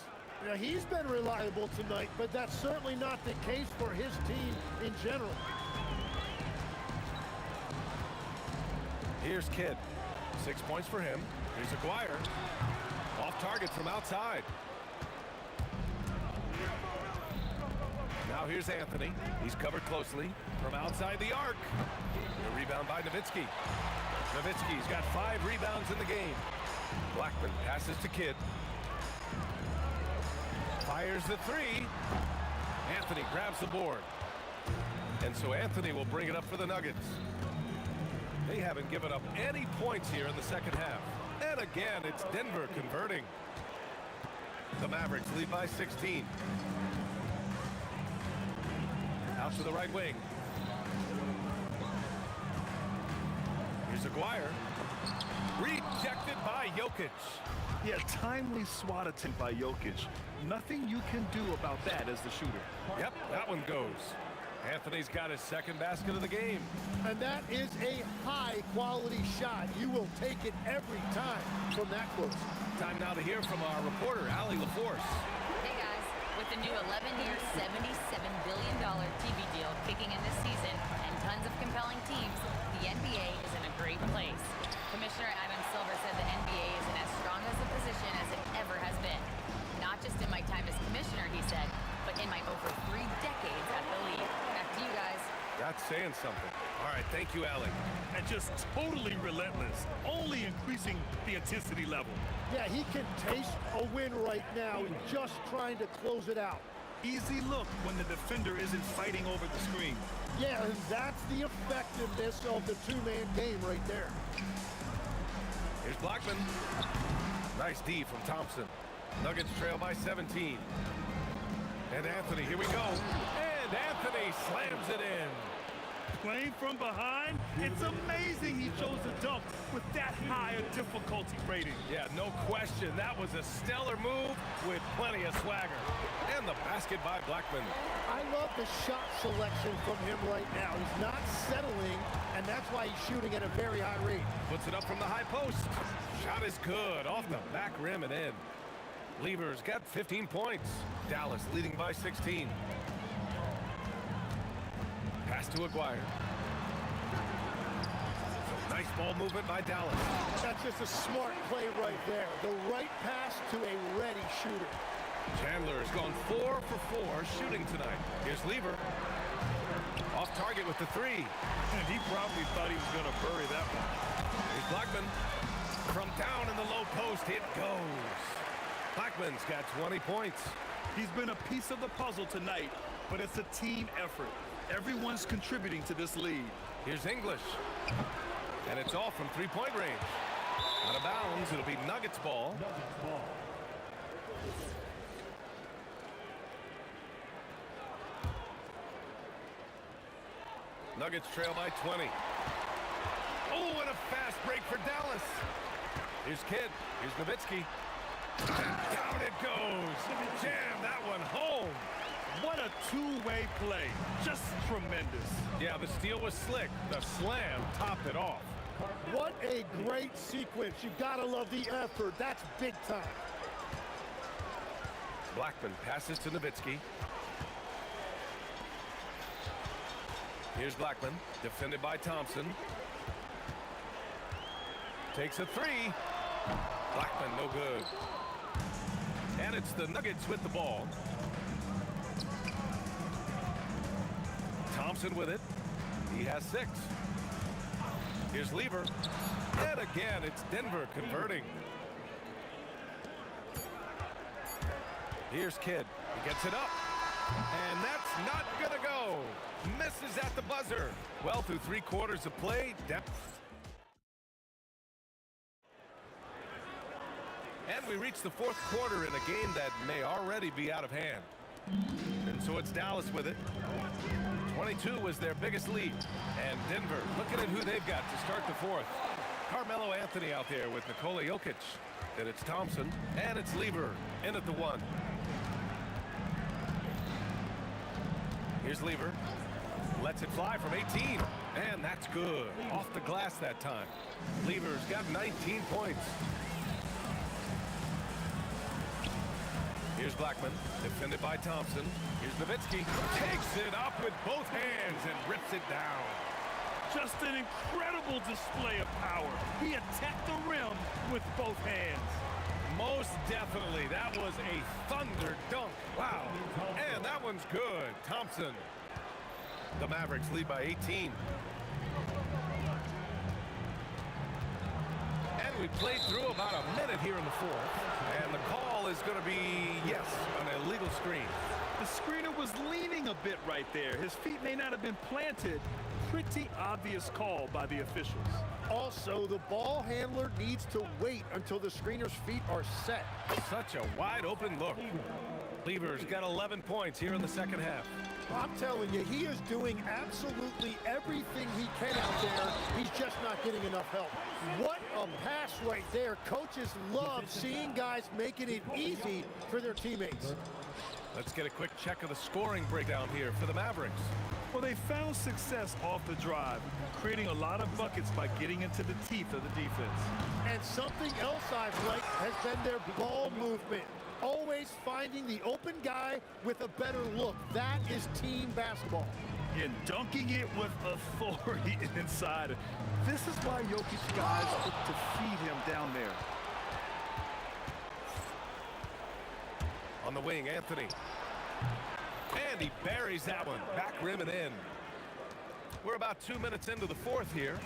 Now, he's been reliable tonight, but that's certainly not the case for his team in general. Here's Kidd. 6 points for him. Here's Aguirre. Off target from outside. Now here's Anthony. He's covered closely from outside the arc. The rebound by Nowitzki. Nowitzki's got 5 rebounds in the game. Blackman passes to Kidd. Fires the 3. Anthony grabs the board. And so Anthony will bring it up for the Nuggets. They haven't given up any points here in the second half. And again, it's Denver converting. The Mavericks lead by 16. Out to the right wing. Here's Aguirre. Rejected by Jokic. Yeah, timely swat attempt by Jokic. Nothing you can do about that as the shooter. Yep, that one goes. Anthony's got his second basket of the game. And that is a high-quality shot. You will take it every time from that close. Time now to hear from our reporter, Allie LaForce. Hey guys, with the new 11-year, $77 billion TV deal kicking in this season and tons of compelling teams, the NBA is in a great place. Commissioner Adam Silver said the NBA is in as strong as a position as it ever has been. Not just in my time as commissioner, he said, but in my over 3 decades at the league. Back to you guys. That's saying something. All right, thank you, Allie. And just totally relentless, only increasing the intensity level. Yeah, he can taste a win right now, just trying to close it out. Easy look when the defender isn't fighting over the screen. Yeah, and that's the effectiveness of the two-man game right there. Here's Blackman. Nice D from Thompson. Nuggets trail by 17. And Anthony, here we go. And Anthony slams it in. Playing from behind, it's amazing he chose to dunk with that high a difficulty rating. Yeah, no question. That was a stellar move with plenty of swagger. And the basket by Blackman. I love the shot selection from him right now. He's not settling, and that's why he's shooting at a very high rate. Puts it up from the high post. Shot is good. Off the back rim and in. Lever's got 15 points. Dallas leading by 16. Pass to Aguirre. Nice ball movement by Dallas. That's just a smart play right there. The right pass to a ready shooter. Chandler has gone 4 for 4 shooting tonight. Here's Lever. Off target with the 3. And he probably thought he was going to bury that one. Here's Blackman. From down in the low post, it goes. Blackman's got 20 points. He's been a piece of the puzzle tonight, but it's a team effort. Everyone's contributing to this lead. Here's English. And it's all from three-point range. Out of bounds, it'll be Nuggets ball. Nuggets trail by 20. Oh, and a fast break for Dallas. Here's Kidd. Here's Nowitzki. Down it goes. Jam that one home. What a two-way play. Just tremendous. Yeah, the steal was slick. The slam topped it off. What a great sequence. You've got to love the effort. That's big time. Blackman passes to Nowitzki. Here's Blackman, defended by Thompson. Takes a 3. Blackman, no good. And it's the Nuggets with the ball. Thompson with it. He has 6. Here's Lever. And again, it's Denver converting. Here's Kidd. He gets it up. And that's not gonna go. Misses at the buzzer. Well, through 3 quarters of play, depth. And we reach the 4th quarter in a game that may already be out of hand. And so it's Dallas with it. 22 was their biggest lead. And Denver, looking at who they've got to start the 4th. Carmelo Anthony out there with Nikola Jokic. Then it's Thompson. And it's Lever in at the 1. Here's Lever. Lets it fly from 18. And that's good. Off the glass that time. Lever's got 19 points. Here's Blackman, defended by Thompson. Here's Nowitzki. Takes it up with both hands and rips it down. Just an incredible display of power. He attacked the rim with both hands. Most definitely. That was a thunder dunk. Wow. And that one's good. Thompson. The Mavericks lead by 18. And we played through about a minute here in the 4th. And the call is going to be, yes, an illegal screen. The screener was leaning a bit right there. His feet may not have been planted. Pretty obvious call by the officials. Also, the ball handler needs to wait until the screener's feet are set. Such a wide open look. Cleaver's got 11 points here in the second half. I'm telling you, he is doing absolutely everything he can out there. He's just not getting enough help. What a pass right there. Coaches love seeing guys making it easy for their teammates. Let's get a quick check of the scoring breakdown here for the Mavericks. Well, they found success off the drive, creating a lot of buckets by getting into the teeth of the defense. And something else I've liked has been their ball movement. Always finding the open guy with a better look. That is team basketball. And dunking it with authority inside. This is why Jokic guys look to feed him down there. On the wing, Anthony. And he buries that one. Back rim and in. We're about 2 minutes into the fourth here.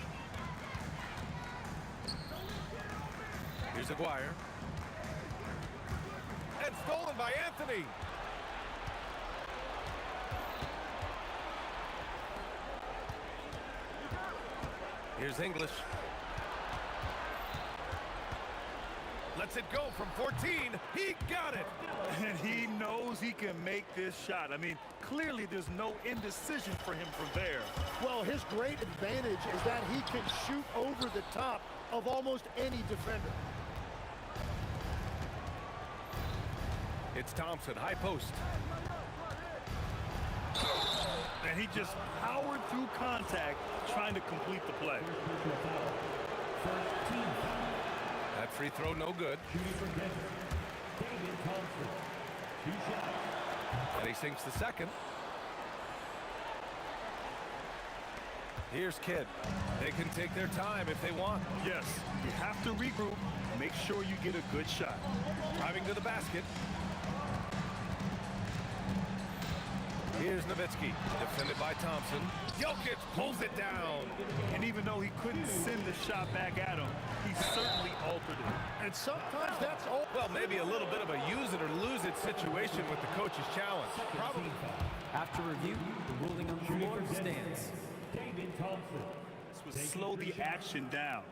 Here's Aguirre. And stolen by Anthony. Here's English. Lets it go from 14. He got it. And he knows he can make this shot. I mean, clearly there's no indecision for him from there. Well, his great advantage is that he can shoot over the top of almost any defender. It's Thompson, high post. And he just powered through contact, trying to complete the play. That free throw no good. And he sinks the second. Here's Kidd. They can take their time if they want. Yes, you have to regroup. Make sure you get a good shot. Driving to the basket. Here's Nowitzki, defended by Thompson. Jokic pulls it down. And even though he couldn't send the shot back at him, he certainly altered it. And sometimes that's all. Well, maybe a little bit of a use it or lose it situation with the coach's challenge. Probably. After review, the ruling on the floor stands. This would slow the action down.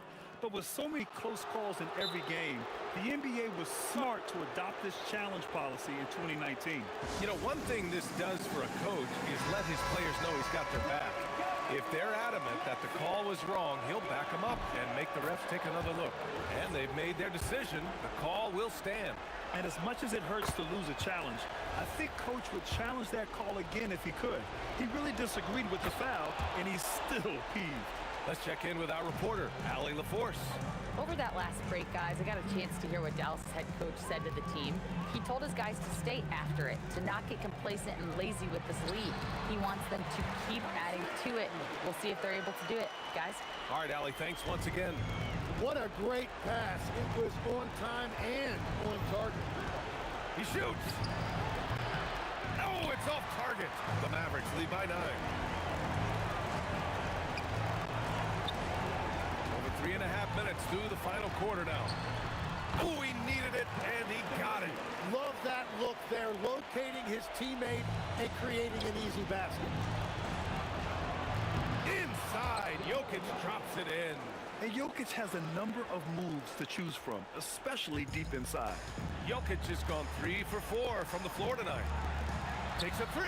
But with so many close calls in every game, the NBA was smart to adopt this challenge policy in 2019. You know, one thing this does for a coach is let his players know he's got their back. If they're adamant that the call was wrong, he'll back them up and make the refs take another look. And they've made their decision. The call will stand. And as much as it hurts to lose a challenge, I think Coach would challenge that call again if he could. He really disagreed with the foul, and he's still peeved. Let's check in with our reporter, Allie LaForce. Over that last break, guys, I got a chance to hear what Dallas' head coach said to the team. He told his guys to stay after it, to not get complacent and lazy with this lead. He wants them to keep adding to it. We'll see if they're able to do it, guys. All right, Allie, thanks once again. What a great pass. It was on time and on target. He shoots. Oh, it's off target. The Mavericks lead by 9. 3.5 minutes through the final quarter now. Oh, he needed it, and he got it. Love that look there, locating his teammate and creating an easy basket. Inside, Jokic drops it in. And Jokic has a number of moves to choose from, especially deep inside. Jokic has gone 3 for 4 from the floor tonight. Takes a 3.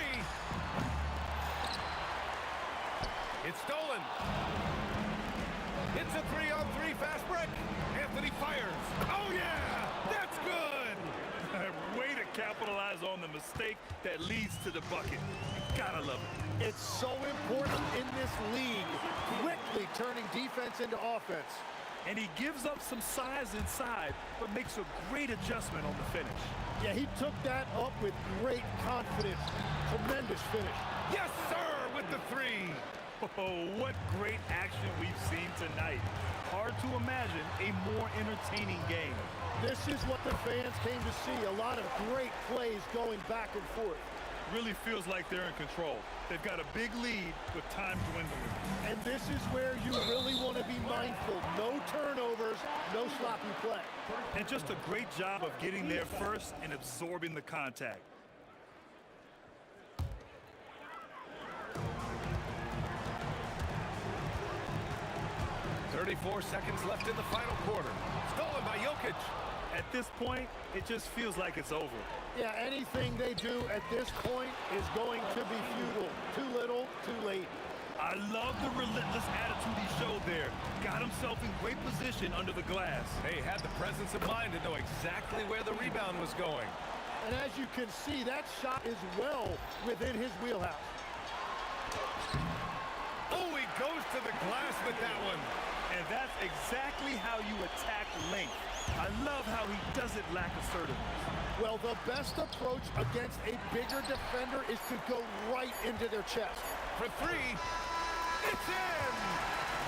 It's stolen. It's a 3-on-3 fast break. Anthony fires. Oh, yeah! That's good! Way to capitalize on the mistake that leads to the bucket. Gotta love it. It's so important in this league, quickly turning defense into offense. And he gives up some size inside, but makes a great adjustment on the finish. Yeah, he took that up with great confidence. Tremendous finish. Yes, sir, with the 3. Oh, what great action we've seen tonight. Hard to imagine a more entertaining game. This is what the fans came to see. A lot of great plays going back and forth. Really feels like they're in control. They've got a big lead with time dwindling. And this is where you really want to be mindful. No turnovers, no sloppy play. And just a great job of getting there first and absorbing the contact. 34 seconds left in the final quarter. Stolen by Jokic. At this point, it just feels like it's over. Yeah, anything they do at this point is going to be futile. Too little, too late. I love the relentless attitude he showed there. Got himself in great position under the glass. Hey, had the presence of mind to know exactly where the rebound was going. And as you can see, that shot is well within his wheelhouse. Oh, he goes to the glass with that one. And that's exactly how you attack length. I love how he doesn't lack assertiveness. Well, the best approach against a bigger defender is to go right into their chest. For three, it's in!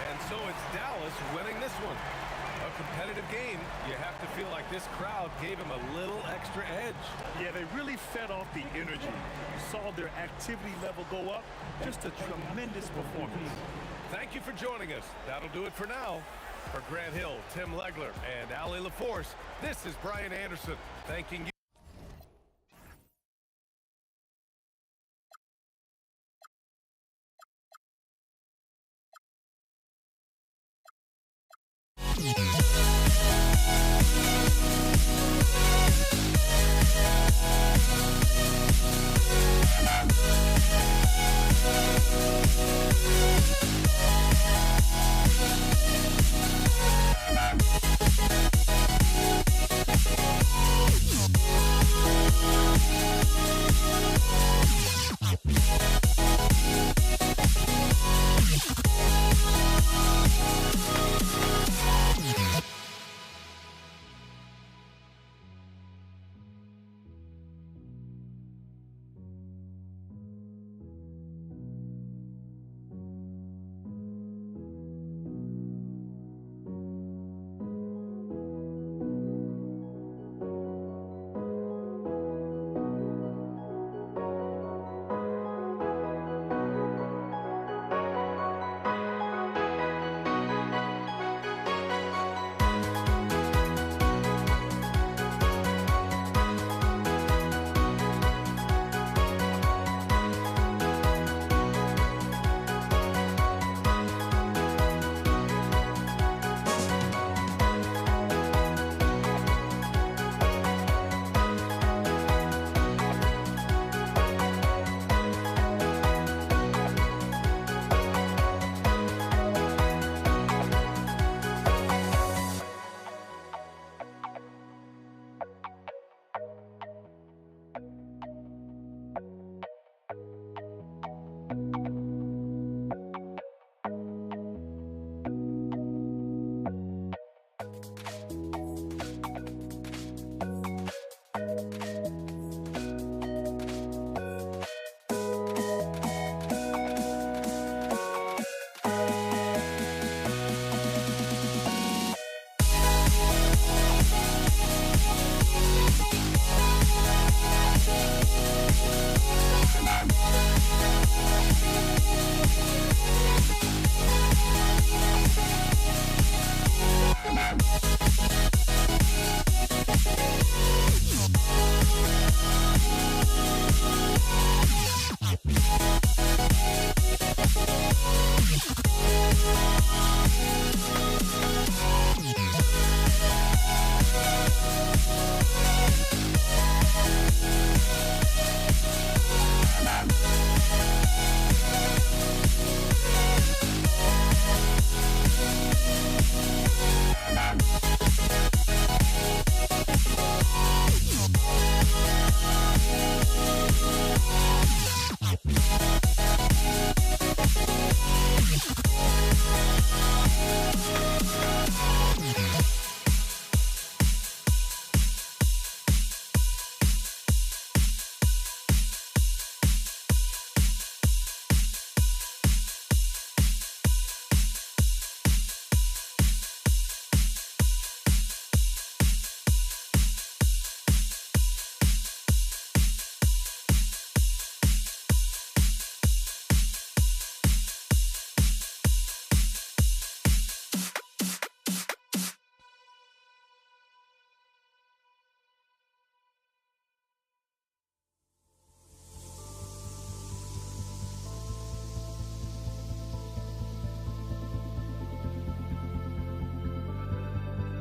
And so it's Dallas winning this one. A competitive game, you have to feel like this crowd gave him a little extra edge. Yeah, they really fed off the energy. You saw their activity level go up. Just a tremendous performance. Thank you for joining us. That'll do it for now. For Grant Hill, Tim Legler, and Allie LaForce, this is Brian Anderson thanking you.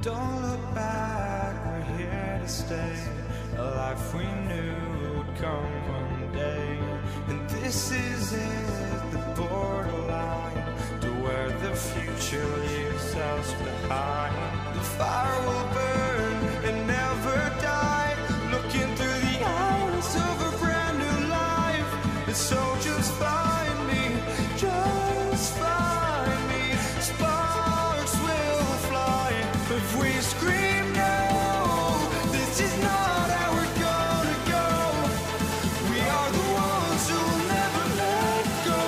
Don't look back, we're to stay, a life we knew would come one day. And this is it, the borderline, to where the future leaves us behind. The fire will burn and never die, looking through the eyes of a brand new life. And so just find me, just find me. Sparks will fly if we scream no. This is not how we're gonna go. We are the ones who will never let go.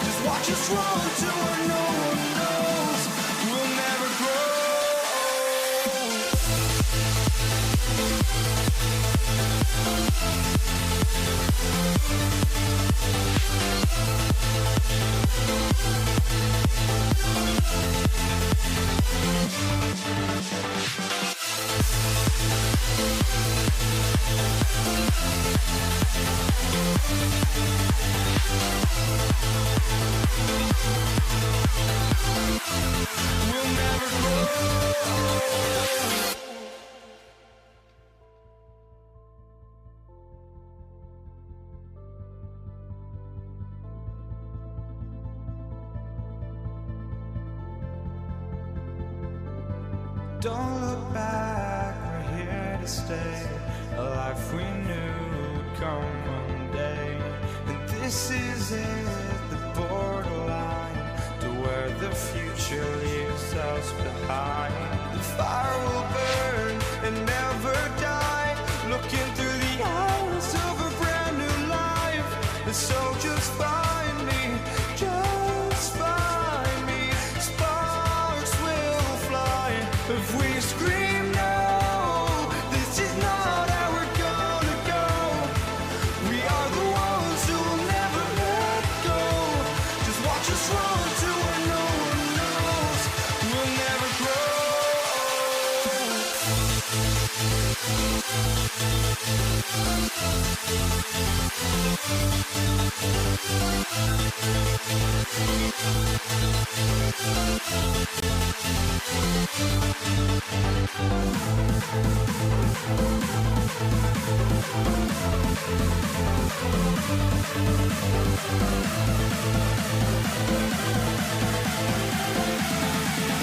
Just watch us run to where no one knows. We'll never grow. We'll never grow. Don't look back, we're here to stay, a life we knew would come one day. And this is it, the borderline, to where the future leaves us behind. The fire will burn and never die, looking through the eyes of a brand new life. And so just find me, just find me. Sparks will fly if we scream no. This is not how we're gonna go. We are the ones who will never let go. Just watch us run to where no one knows. We'll never grow.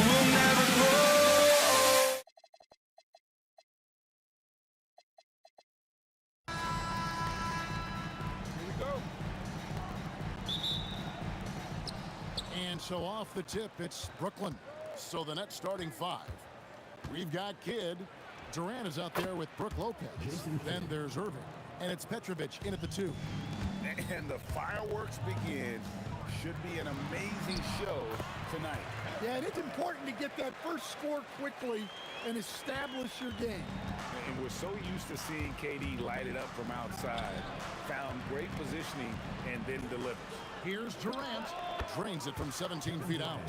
We'll never grow. And so off the tip, it's Brooklyn. So the net starting five. We've got Kidd. Durant is out there with Brook Lopez. Then there's Irving. And it's Petrovic in at the 2. And the fireworks begin. Should be an amazing show tonight. Yeah, and it's important to get that first score quickly and establish your game. And we're so used to seeing KD light it up from outside. Found great positioning and then delivers. Here's Durant. Drains it from 17 feet out.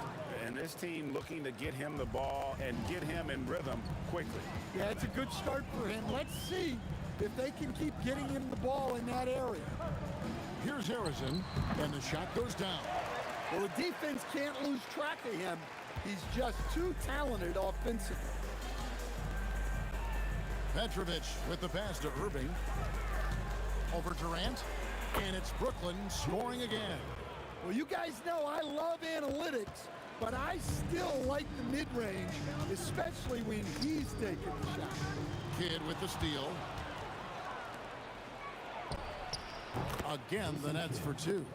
And this team looking to get him the ball and get him in rhythm quickly. Yeah, it's a good start for him. Let's see if they can keep getting him the ball in that area. Here's Harrison, and the shot goes down. Well, the defense can't lose track of him. He's just too talented offensively. Petrovic with the pass to Irving. Over Durant, and it's Brooklyn scoring again. Well, you guys know I love analytics, but I still like the mid-range, especially when he's taking the shot. Kidd with the steal. Again, the Nets for 2.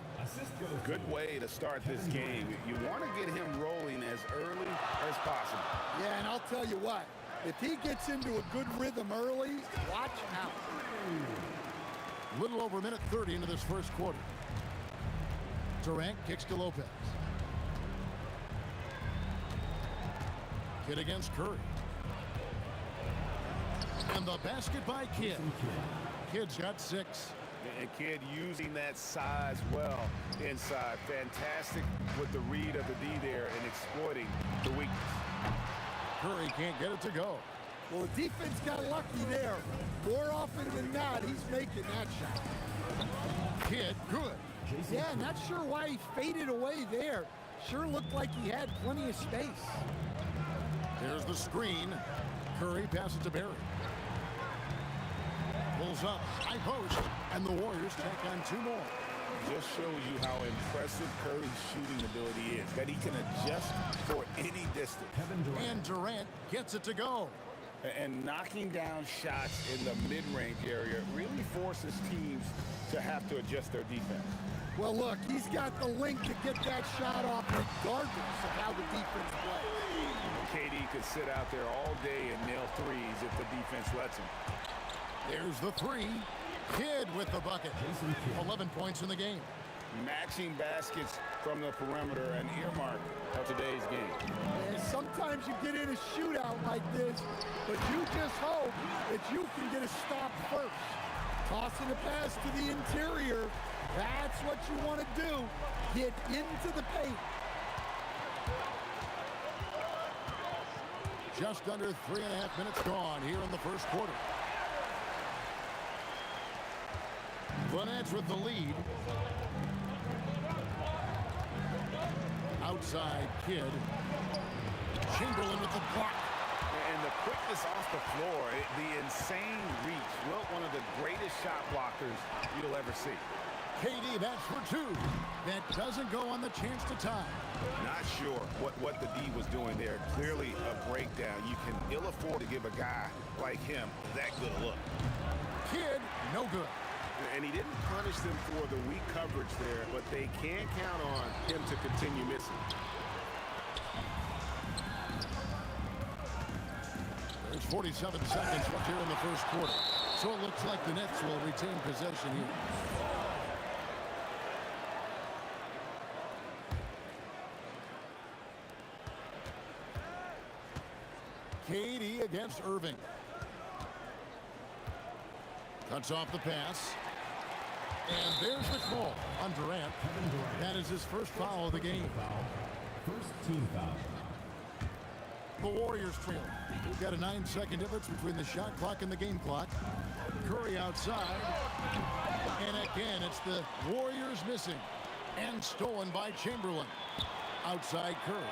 Good way to start this game. You want to get him rolling as early as possible. Yeah, and I'll tell you what, if he gets into a good rhythm early, watch out. Little over a minute 30 into this first quarter. Durant kicks to Lopez. Kidd against Curry. And the basket by Kidd. Kidd's got 6. And Kidd using that size well inside. Fantastic with the read of the D there and exploiting the weakness. Curry can't get it to go. Well, the defense got lucky there. More often than not, he's making that shot. Kidd, good. Yeah, not sure why he faded away there. Sure looked like he had plenty of space. There's the screen. Curry passes to Barry. pulls up, high post, and the Warriors take on 2 more. Just shows you how impressive Curry's shooting ability is, that he can adjust for any distance. And Durant gets it to go. And knocking down shots in the mid-range area really forces teams to have to adjust their defense. Well, look, he's got the length to get that shot off regardless of how the defense plays. KD could sit out there all day and nail threes if the defense lets him. There's the 3. Kidd with the bucket. 11 points in the game. Matching baskets from the perimeter, an earmark of today's game. And sometimes you get in a shootout like this, but you just hope that you can get a stop first. Tossing a pass to the interior, that's what you want to do. Get into the paint. Just under 3.5 minutes gone here in the first quarter. The Nets with the lead. Outside Kidd. Chamberlain with the block. And the quickness off the floor, the insane reach. Well, one of the greatest shot blockers you'll ever see. KD, that's for 2. That doesn't go on the chance to tie. Not sure what the D was doing there. Clearly a breakdown. You can ill afford to give a guy like him that good a look. Kidd, no good. And he didn't punish them for the weak coverage there, but they can't count on him to continue missing. There's 47 seconds left here in the first quarter. So it looks like the Nets will retain possession here. KD against Irving. Cuts off the pass. And there's the call on Durant. That is his first foul of the game. First team foul. The Warriors trail. We've got a 9-second difference between the shot clock and the game clock. Curry outside. And again, it's the Warriors missing. And stolen by Chamberlain. Outside Curry.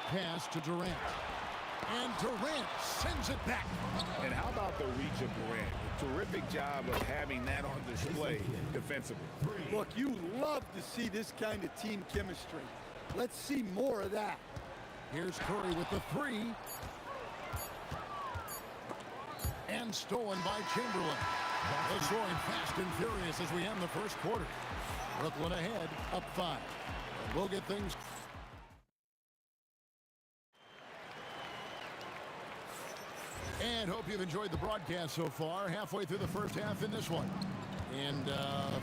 Pass to Durant. And Durant sends it back. And how about the reach of Durant? Terrific job of having that on display defensively. Look, you love to see this kind of team chemistry. Let's see more of that. Here's Curry with the 3. And stolen by Chamberlain. They're scoring fast and furious as we end the first quarter. Brooklyn ahead, up 5. We'll get things... And hope you've enjoyed the broadcast so far. Halfway through the first half in this one. And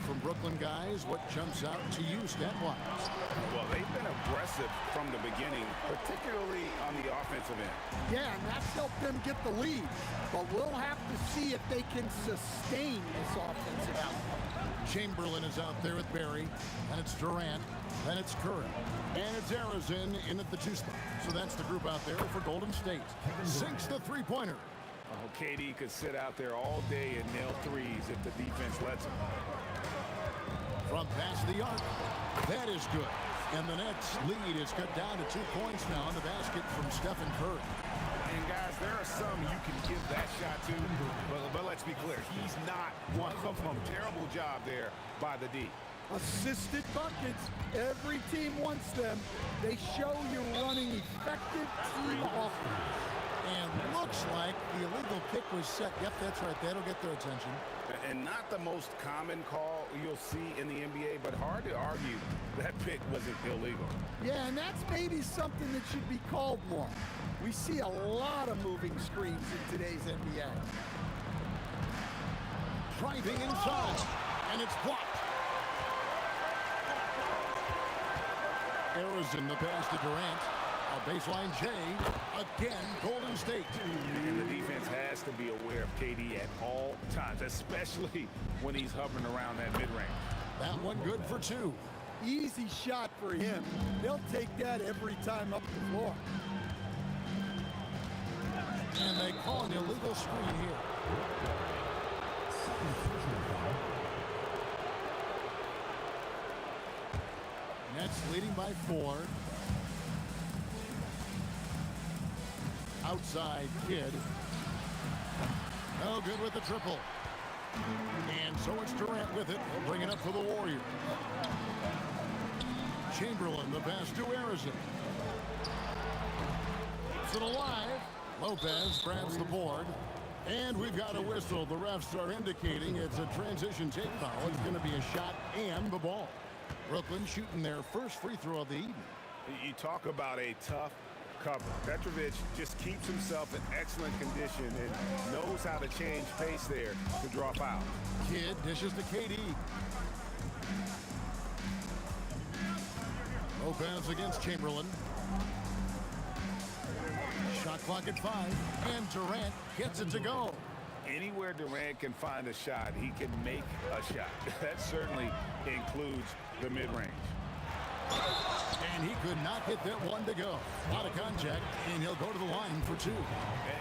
from Brooklyn guys, what jumps out to you stat-wise? Well, they've been aggressive from the beginning, particularly on the offensive end. Yeah, and that's helped them get the lead. But we'll have to see if they can sustain this offensive output. Chamberlain is out there with Barry. And it's Durant. Then it's Curry. And it's Arizin in at the 2 spot. So that's the group out there for Golden State. Sinks the 3-pointer. Oh, KD could sit out there all day and nail threes if the defense lets him. From past the arc. That is good. And the Nets lead is cut down to 2 points now on the basket from Stephen Curry. And guys, there are some you can give that shot to, but let's be clear, he's not one of them. Terrible job there by the D. Assisted buckets. Every team wants them. They show you're running effective team offense. And looks like the illegal kick was set. Yep, that's right. That'll get their attention. And not the most common call you'll see in the NBA, but hard to argue that pick wasn't illegal. Yeah, and that's maybe something that should be called more. We see a lot of moving screens in today's NBA. Driving inside, and it's blocked. Arizin the pass to Durant. A baseline J. Again, Golden State. And the defense has to be aware of KD at all times, especially when he's hovering around that mid-range. That one good for 2. Easy shot for him. They'll take that every time up the floor. And they call an illegal screen here. Nets leading by 4. Outside Kidd. No good with the triple. And so it's Durant with it. He'll bring it up for the Warriors. Chamberlain, the pass to Harrison. Keeps it alive. Lopez grabs the board. And we've got a whistle. The refs are indicating it's a transition take foul. It's going to be a shot and the ball. Brooklyn shooting their first free throw of the evening. You talk about a tough cover. Petrovic just keeps himself in excellent condition and knows how to change pace there to draw fouls. Kidd dishes to KD. Lopez against Chamberlain. Shot clock at 5, and Durant gets it to go. Anywhere Durant can find a shot, he can make a shot. That certainly includes the mid-range. And he could not get that one to go. Out of contact, and he'll go to the line for 2.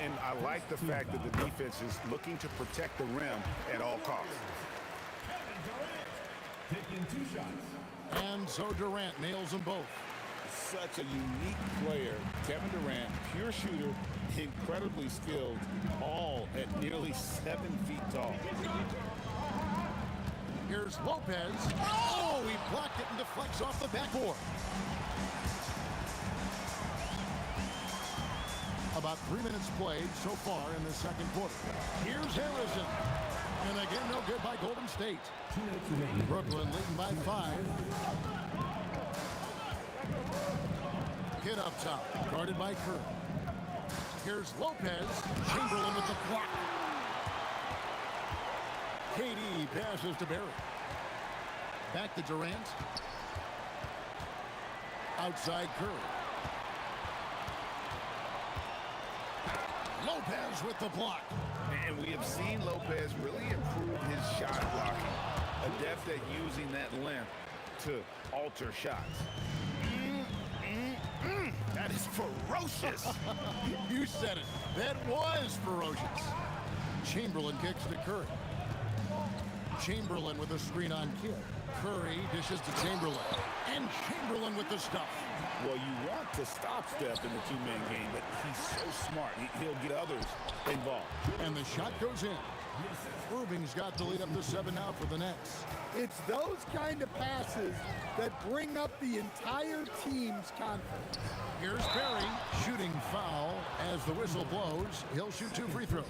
And I like the fact that the defense is looking to protect the rim at all costs. Taking 2 shots. And so Durant nails them both. Such a unique player. Kevin Durant, pure shooter, incredibly skilled, all at nearly 7 feet tall. Here's Lopez. Oh, he blocked it and deflects off the backboard. About 3 minutes played so far in the second quarter. Here's Harrison. And again, no good by Golden State. Brooklyn leading by 5. Kidd up top, guarded by Curry. Here's Lopez. Chamberlain with the block. KD passes to Barry. Back to Durant. Outside Curry. Lopez with the block. And we have seen Lopez really improve his shot blocking. Adept at using that length to alter shots. That is ferocious. You said it. That was ferocious. Chamberlain kicks to Curry. Chamberlain with a screen on Kidd. Curry dishes to Chamberlain. And Chamberlain with the stuff. Well, you want to stop Steph in the two-man game, but he's so smart. He'll get others involved. And the shot goes in. Irving's got the lead up to 7 now for the Nets. It's those kind of passes that bring up the entire team's confidence. Here's Barry, shooting foul as the whistle blows. He'll shoot 2 free throws.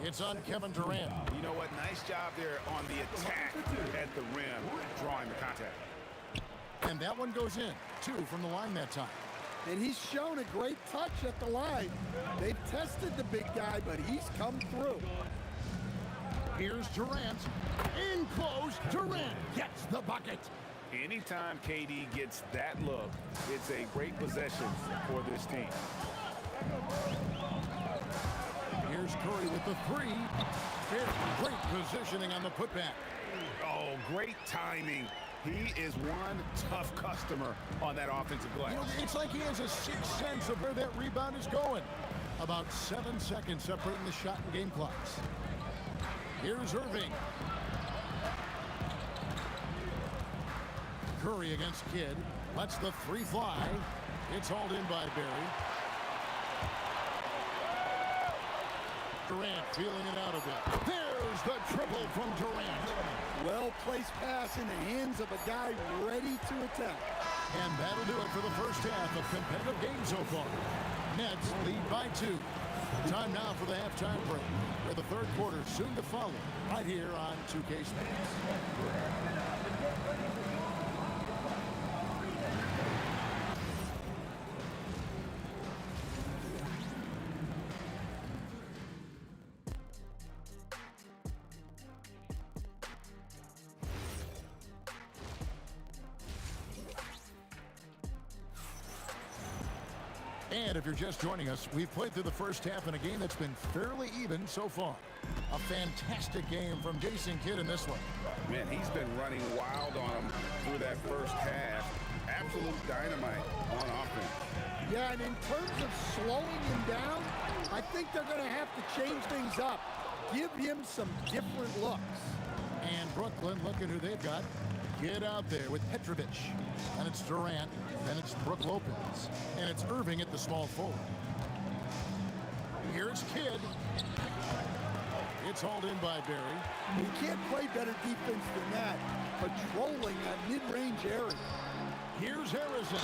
It's on Kevin Durant. You know what? Nice job there on the attack at the rim, drawing the contact. And that one goes in. 2 from the line that time. And he's shown a great touch at the line. They've tested the big guy, but he's come through. Here's Durant. In close, Durant gets the bucket. Anytime KD gets that look, it's a great possession for this team. Here's Curry with the 3. Great positioning on the putback. Oh, great timing. He is one tough customer on that offensive glass. You know, it's like he has a sixth sense of where that rebound is going. About 7 seconds separating the shot and game clocks. Here's Irving. Curry against Kidd. Lets the 3 fly. It's hauled in by Barry. Durant feeling it out a bit. There's the triple from Durant. Well-placed pass in the hands of a guy ready to attack. And that'll do it for the first half of competitive game so far. Nets lead by 2. Time now for the halftime break, where the third quarter soon to follow, right here on 2K Sports. And if you're just joining us, we've played through the first half in a game that's been fairly even so far. A fantastic game from Jason Kidd in this one. Man, he's been running wild on him through that first half. Absolute dynamite on offense. Yeah, and in terms of slowing him down, I think they're going to have to change things up. Give him some different looks. And Brooklyn, look at who they've got. Kidd out there with Petrovic. And it's Durant. Then it's Brook Lopez. And it's Irving at the small forward. Here's Kidd. It's hauled in by Barry. You can't play better defense than that, patrolling that mid-range area. Here's Harrison.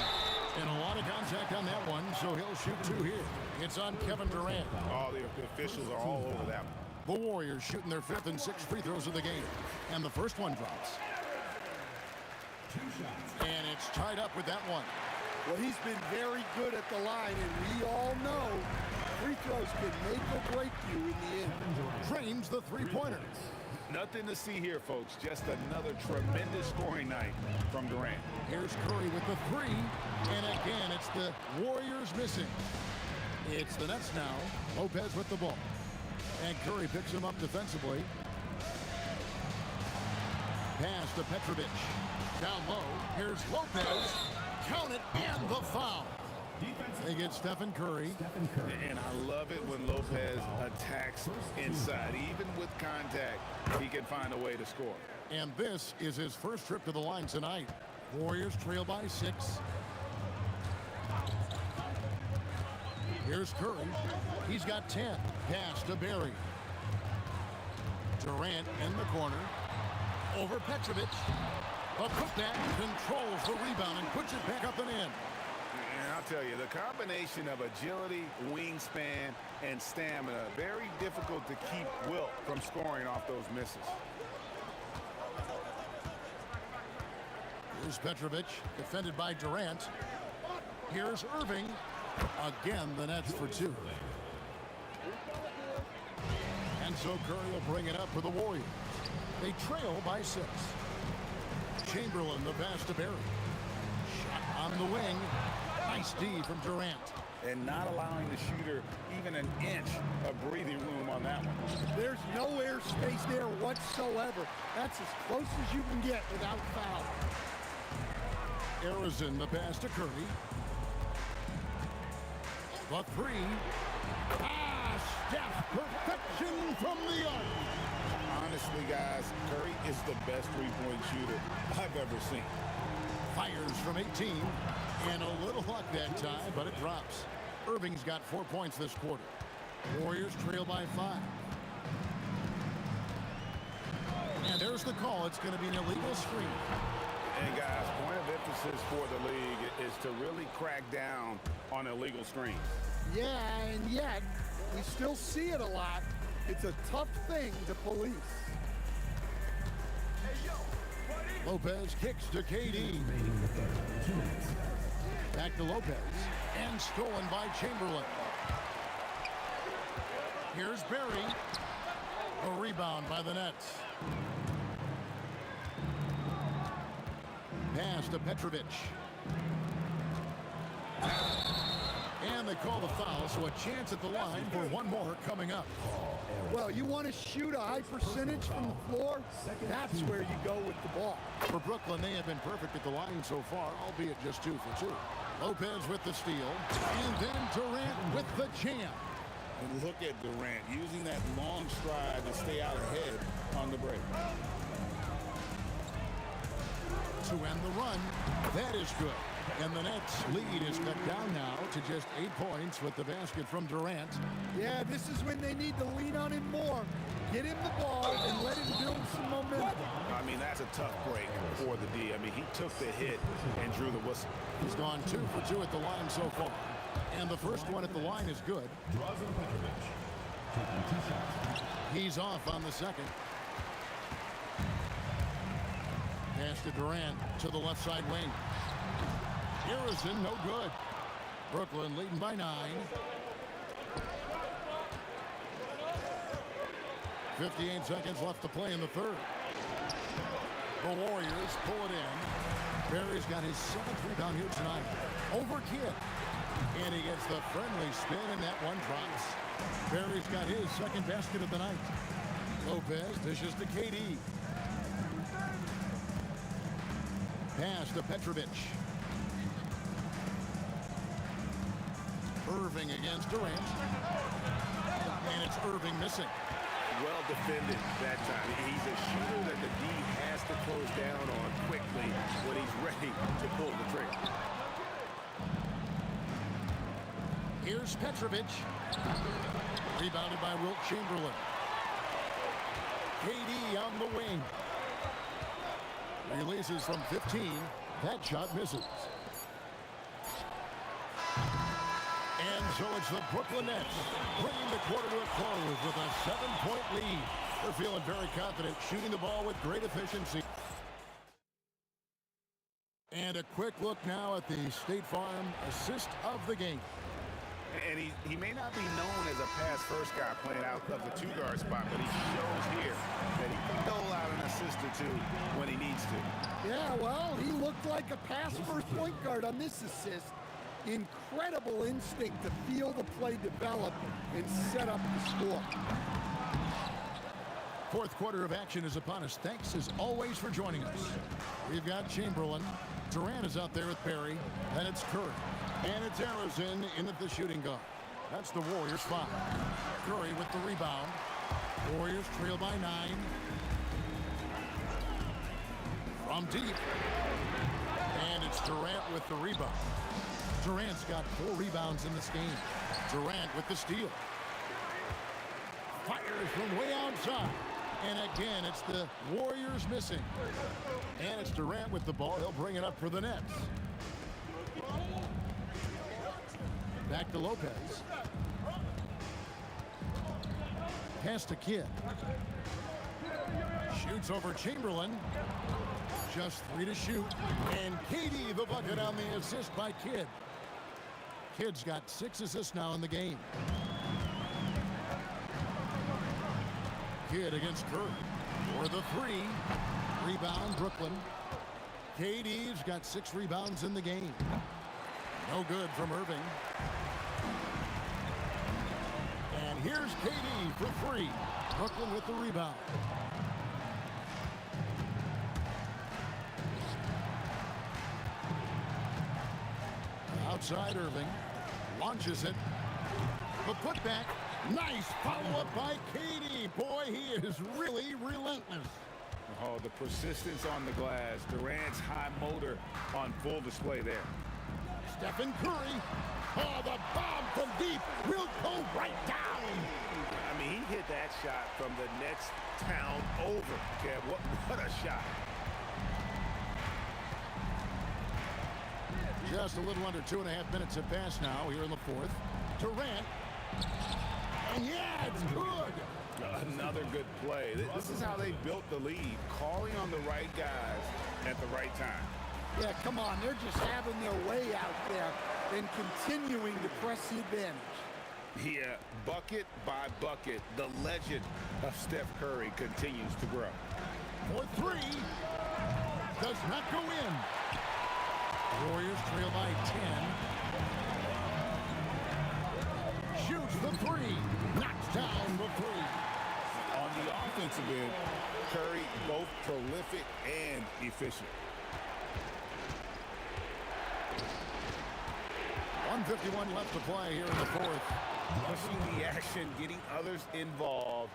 And a lot of contact on that one, so he'll shoot two here. It's on Kevin Durant. Oh, the officials are all over that one. The Warriors shooting their 5th and 6th free throws of the game. And the first one drops. And it's tied up with that one. Well, he's been very good at the line, and we all know free throws can make or break you in the end. Drains the three-pointer. Nothing to see here, folks. Just another tremendous scoring night from Durant. Here's Curry with the three. And again, it's the Warriors missing. It's the Nets now. Lopez with the ball. And Curry picks him up defensively. Pass to Petrovic. Down low. Here's Lopez. Count it, and the foul. They get Stephen Curry. And I love it when Lopez attacks inside. Even with contact, he can find a way to score. And this is his first trip to the line tonight. Warriors trail by 6. Here's Curry. He's got 10. Pass to Barry. Durant in the corner. Over Petrovic. A putback controls the rebound and puts it back up and in. And I'll tell you, the combination of agility, wingspan, and stamina, very difficult to keep Wilt from scoring off those misses. Here's Petrovic, defended by Durant. Here's Irving. Again, the Nets for 2. And so Curry will bring it up for the Warriors. They trail by 6. Chamberlain, the pass to Barry. Shot on the wing. Nice D from Durant. And not allowing the shooter even an inch of breathing room on that one. There's no airspace there whatsoever. That's as close as you can get without foul. Harrison, the pass to Curry. The three. Steph, perfection from the arc. Honestly, guys, Curry is the best three-point shooter I've ever seen. Fires from 18. And a little luck that time, but it drops. Irving's got 4 points this quarter. Warriors trail by 5. And there's the call. It's going to be an illegal screen. And guys, point of emphasis for the league is to really crack down on illegal screens. Yeah, and yet we still see it a lot. It's a tough thing to police. Lopez kicks to KD. Back to Lopez. And stolen by Chamberlain. Here's Barry. A rebound by the Nets. Pass to Petrovic. And they call the foul, so a chance at the line for one more coming up. Well, you want to shoot a high percentage from the floor? That's where you go with the ball. For Brooklyn, they have been perfect at the line so far, albeit just 2 for 2. Lopez with the steal. And then Durant with the jam. And look at Durant using that long stride to stay out ahead on the break. To end the run, that is good. And the Nets lead is cut down now to just 8 points with the basket from Durant. Yeah, this is when they need to lean on him more. Get him the ball and let him build some momentum. I mean, that's a tough break for the D. I mean, he took the hit and drew the whistle. He's gone 2 for 2 at the line so far. And the first one at the line is good. He's off on the second. Pass to Durant to the left side wing. Harrison, no good. Brooklyn leading by 9. 58 seconds left to play in the third. The Warriors pull it in. Barry's got his 7th rebound here tonight. Over Kidd. And he gets the friendly spin, and that one drops. Barry's got his 2nd basket of the night. Lopez dishes to KD. Pass to Petrovic. Irving against Durant. And it's Irving missing. Well defended that time. He's a shooter that the D has to close down on quickly when he's ready to pull the trigger. Here's Petrovic. Rebounded by Wilt Chamberlain. KD on the wing. Releases from 15. That shot misses. And so it's the Brooklyn Nets bringing the quarter to a close with a 7-point lead. They're feeling very confident, shooting the ball with great efficiency. And a quick look now at the State Farm assist of the game. And he may not be known as a pass-first guy playing out of the two-guard spot, but he shows here that he can dole out an assist or two when he needs to. Yeah, well, he looked like a pass-first point guard on this assist. Incredible instinct to feel the play develop and set up the score. Fourth quarter of action is upon us. Thanks, as always, for joining us. We've got Chamberlain. Durant is out there with Barry. And it's Curry. And it's Harrison in at the shooting guard. That's the Warriors 5. Curry with the rebound. Warriors trail by 9. From deep. And it's Durant with the rebound. Durant's got 4 rebounds in this game. Durant with the steal. Fires from way outside. And again, it's the Warriors missing. And it's Durant with the ball. He'll bring it up for the Nets. Back to Lopez. Pass to Kidd. Shoots over Chamberlain. Just 3 to shoot. And KD the bucket on the assist by Kidd. Kidd's got 6 assists now in the game. Kidd against Curry for the 3. Rebound, Brooklyn. KD's got 6 rebounds in the game. No good from Irving. And here's KD for 3. Brooklyn with the rebound. Outside Irving. Launches it. The putback. Nice follow-up by KD. Boy, he is really relentless. Oh, the persistence on the glass. Durant's high motor on full display there. Stephen Curry. Oh, the bomb from deep will go right down. I mean, he hit that shot from the next town over. Yeah, what a shot. Just a little under 2.5 minutes have passed now here in the fourth. Durant. And yeah, it's good. Another good play. This is how they built the lead, calling on the right guys at the right time. Yeah, come on. They're just having their way out there and continuing to press the advantage. Yeah, bucket by bucket, the legend of Steph Curry continues to grow. For 3. Does not go in. Warriors trail by 10. Shoots the 3. Knocks down the 3. On the offensive end, Curry both prolific and efficient. 1:51 left to play here in the fourth. Pushing the action, getting others involved.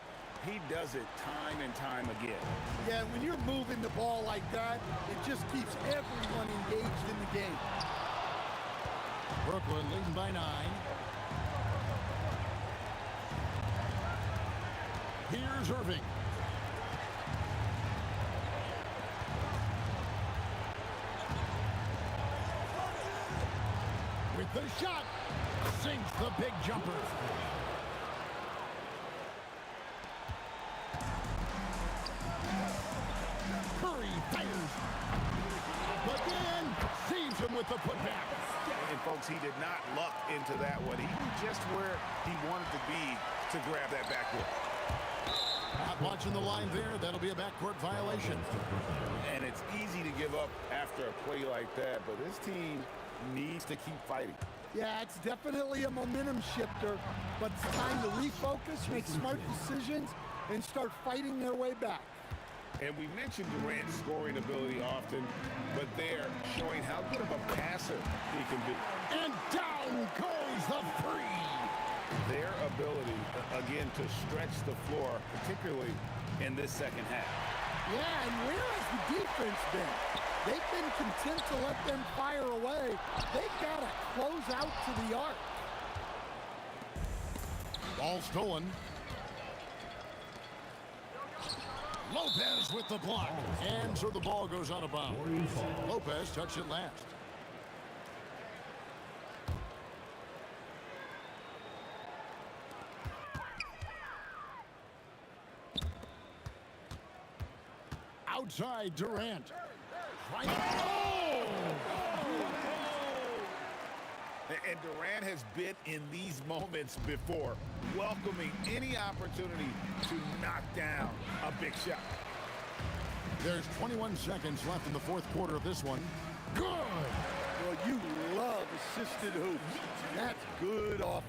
He does it time and time again. Yeah, when you're moving the ball like that, it just keeps everyone engaged in the game. Brooklyn leading by 9. Here's Irving. With the shot, sinks the big jumper. Curry fires. But then saves him with the putback. And folks, he did not luck into that one. He knew just where he wanted to be to grab that backboard. Not watching the line there. That'll be a backcourt violation. And it's easy to give up after a play like that, but this team needs to keep fighting. Yeah, it's definitely a momentum shifter, but it's time to refocus, make smart decisions, and start fighting their way back. And we mentioned Durant's scoring ability often, but they're showing how good of a passer he can be. And down goes the 3. Their ability, again, to stretch the floor, particularly in this second half. Yeah, and where has the defense been? They've been content to let them fire away. They've got to close out to the arc. Ball stolen. Lopez with the block. And so the ball goes out of bounds. Lopez touched it last. Outside Durant. And Durant has been in these moments before, welcoming any opportunity to knock down a big shot. There's 21 seconds left in the fourth quarter of this one. Good! Well, you love assisted hoops. That's good offense.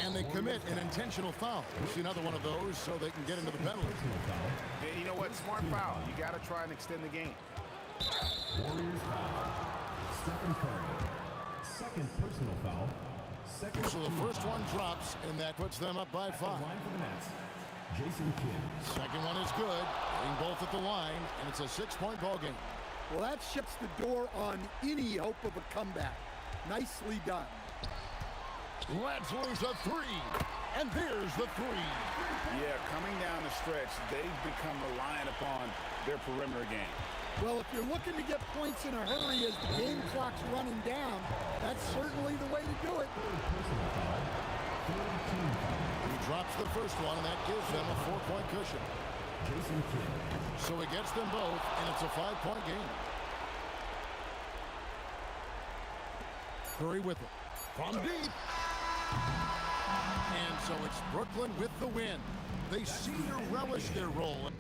And they commit an intentional foul. We'll see another one of those so they can get into the penalty. Yeah, you know what? Smart foul. You got to try and extend the game. Warriors foul. Stephen Curry. Second personal foul. So the first one drops, and that puts them up by 5. Line for the Nets. Jason Kidd. Second one is good. Getting both at the line, and it's a 6-point ball game. Well, that shuts the door on any hope of a comeback. Nicely done. Let's lose a 3. And there's the 3. Yeah, coming down the stretch, they've become reliant upon their perimeter game. Well, if you're looking to get points in a hurry as the game clock's running down, that's certainly the way to do it. He drops the first one, and that gives them a 4-point cushion. Jason Kidd. So he gets them both, and it's a 5-point game. Curry with it. From deep. And so it's Brooklyn with the win. They seem to relish their role.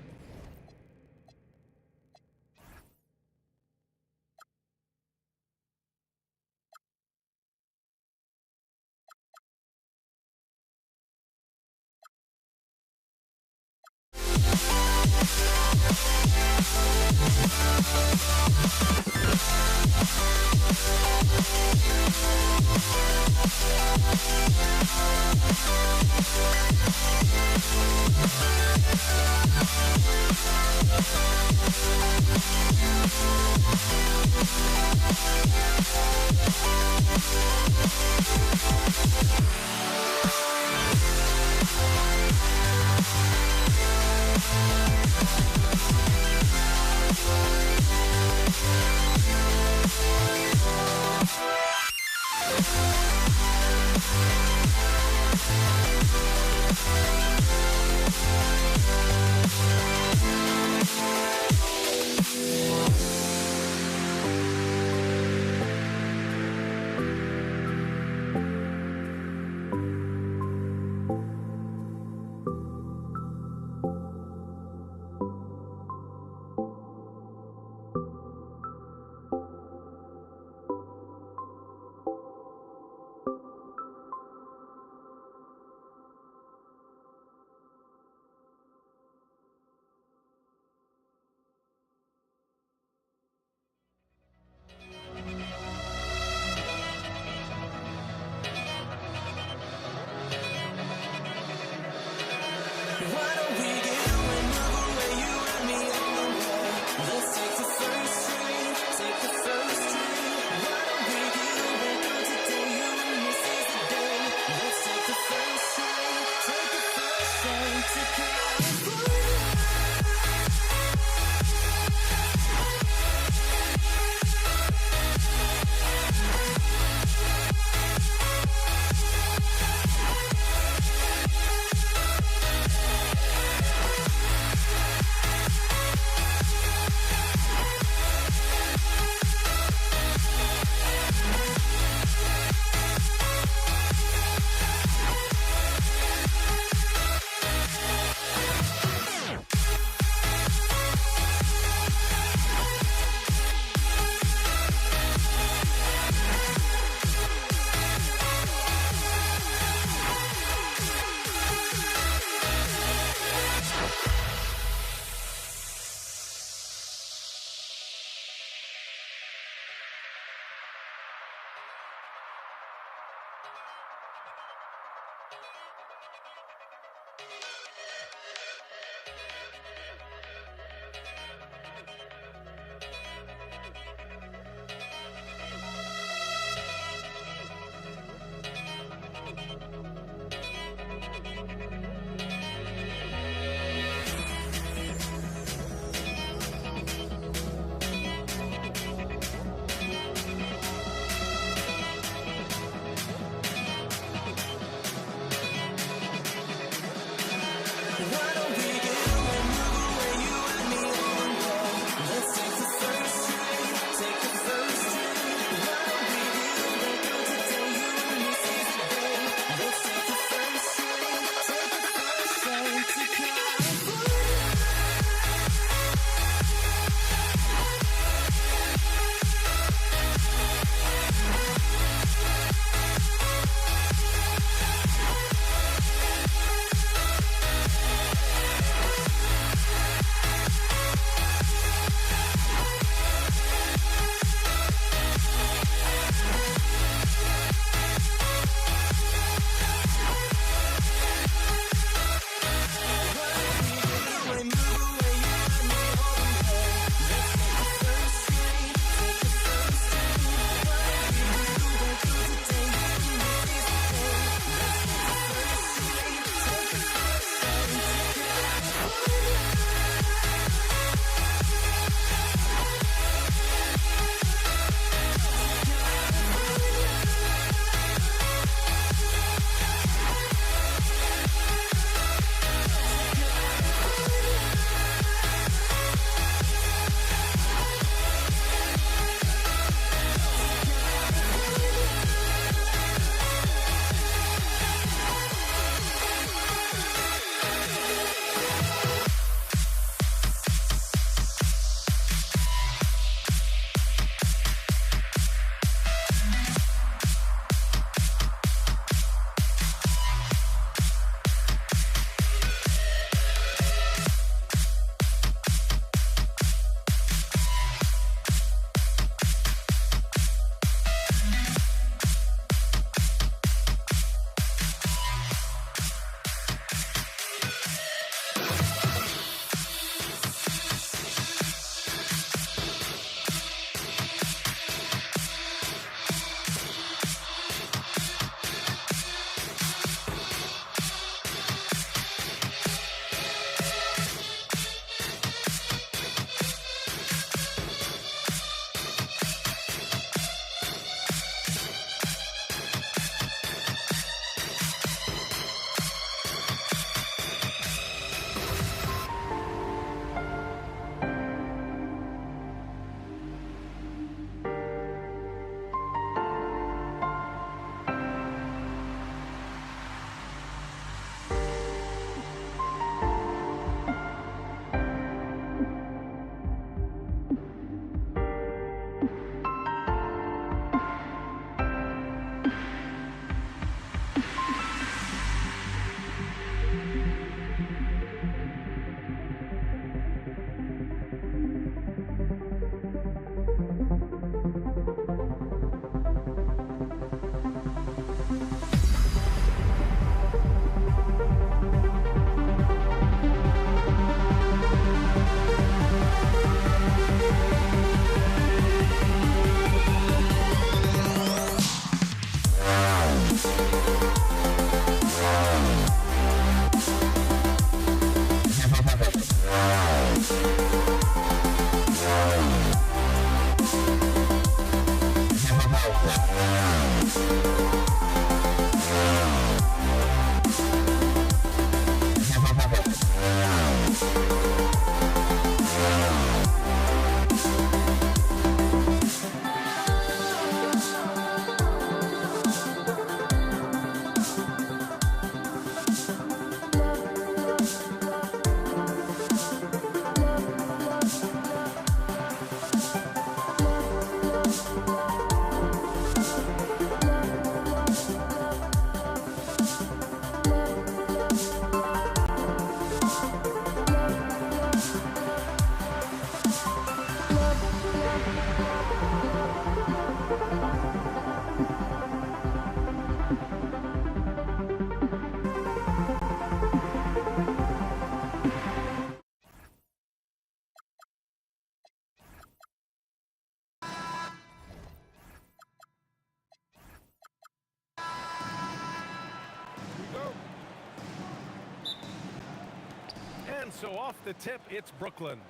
so off the tip, it's Brooklyn.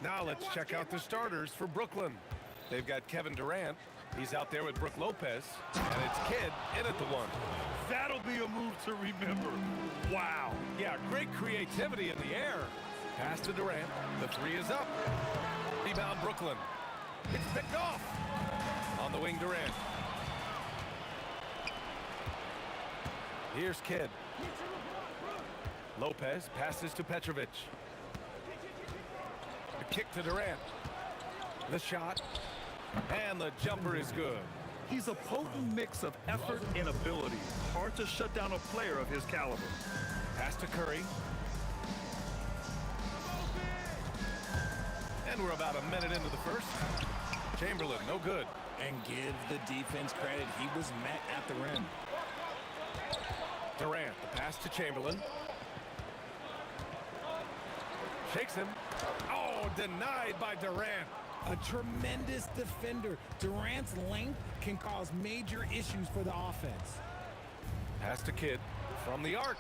Now let's check out the starters for Brooklyn. They've got Kevin Durant. He's out there with Brook Lopez. And it's Kidd in at the one. That'll be a move to remember. Wow. Yeah, great creativity in the air. Pass to Durant. The three is up. Rebound Brooklyn. It's picked off. On the wing, Durant. Here's Kidd. Lopez passes to Petrovic. The kick to Durant. The shot. And the jumper is good. He's a potent mix of effort and ability. Hard to shut down a player of his caliber. Pass to Curry. And we're about a minute into the first. Chamberlain, no good. And give the defense credit. He was met at the rim. Durant, the pass to Chamberlain. Shakes him. Oh, denied by Durant. A tremendous defender. Durant's length can cause major issues for the offense. Pass to Kidd from the arc.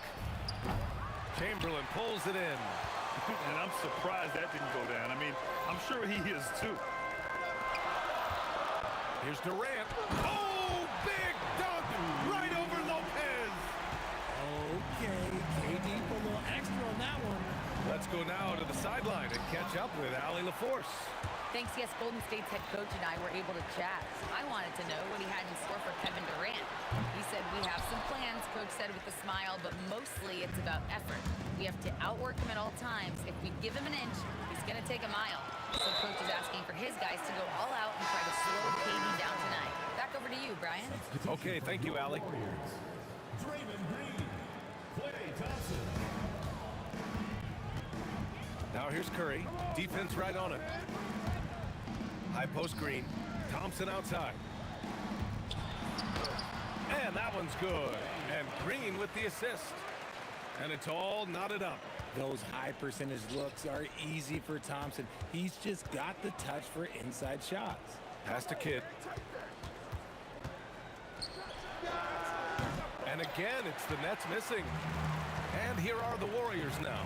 Chamberlain pulls it in. And I'm surprised that didn't go down. I mean, I'm sure he is too. Here's Durant. Oh, big dunk right over Lopez. Okay, KD put a little extra on that one. Let's go now to the sideline and catch up with Allie LaForce. Thanks, yes, Golden State's head coach and I were able to chat. I wanted to know what he had in store for Kevin Durant. He said, we have some plans, coach said with a smile, but mostly it's about effort. We have to outwork him at all times. If we give him an inch, he's going to take a mile. So coach is asking for his guys to go all out and try to slow KD down tonight. Back over to you, Brian. Okay, thank you, Allie. Now here's Curry. Defense right on it. High post Green. Thompson outside. And that one's good. And Green with the assist. And it's all knotted up. Those high percentage looks are easy for Thompson. He's just got the touch for inside shots. Pass to Kidd. And again, it's the Nets missing. And here are the Warriors now.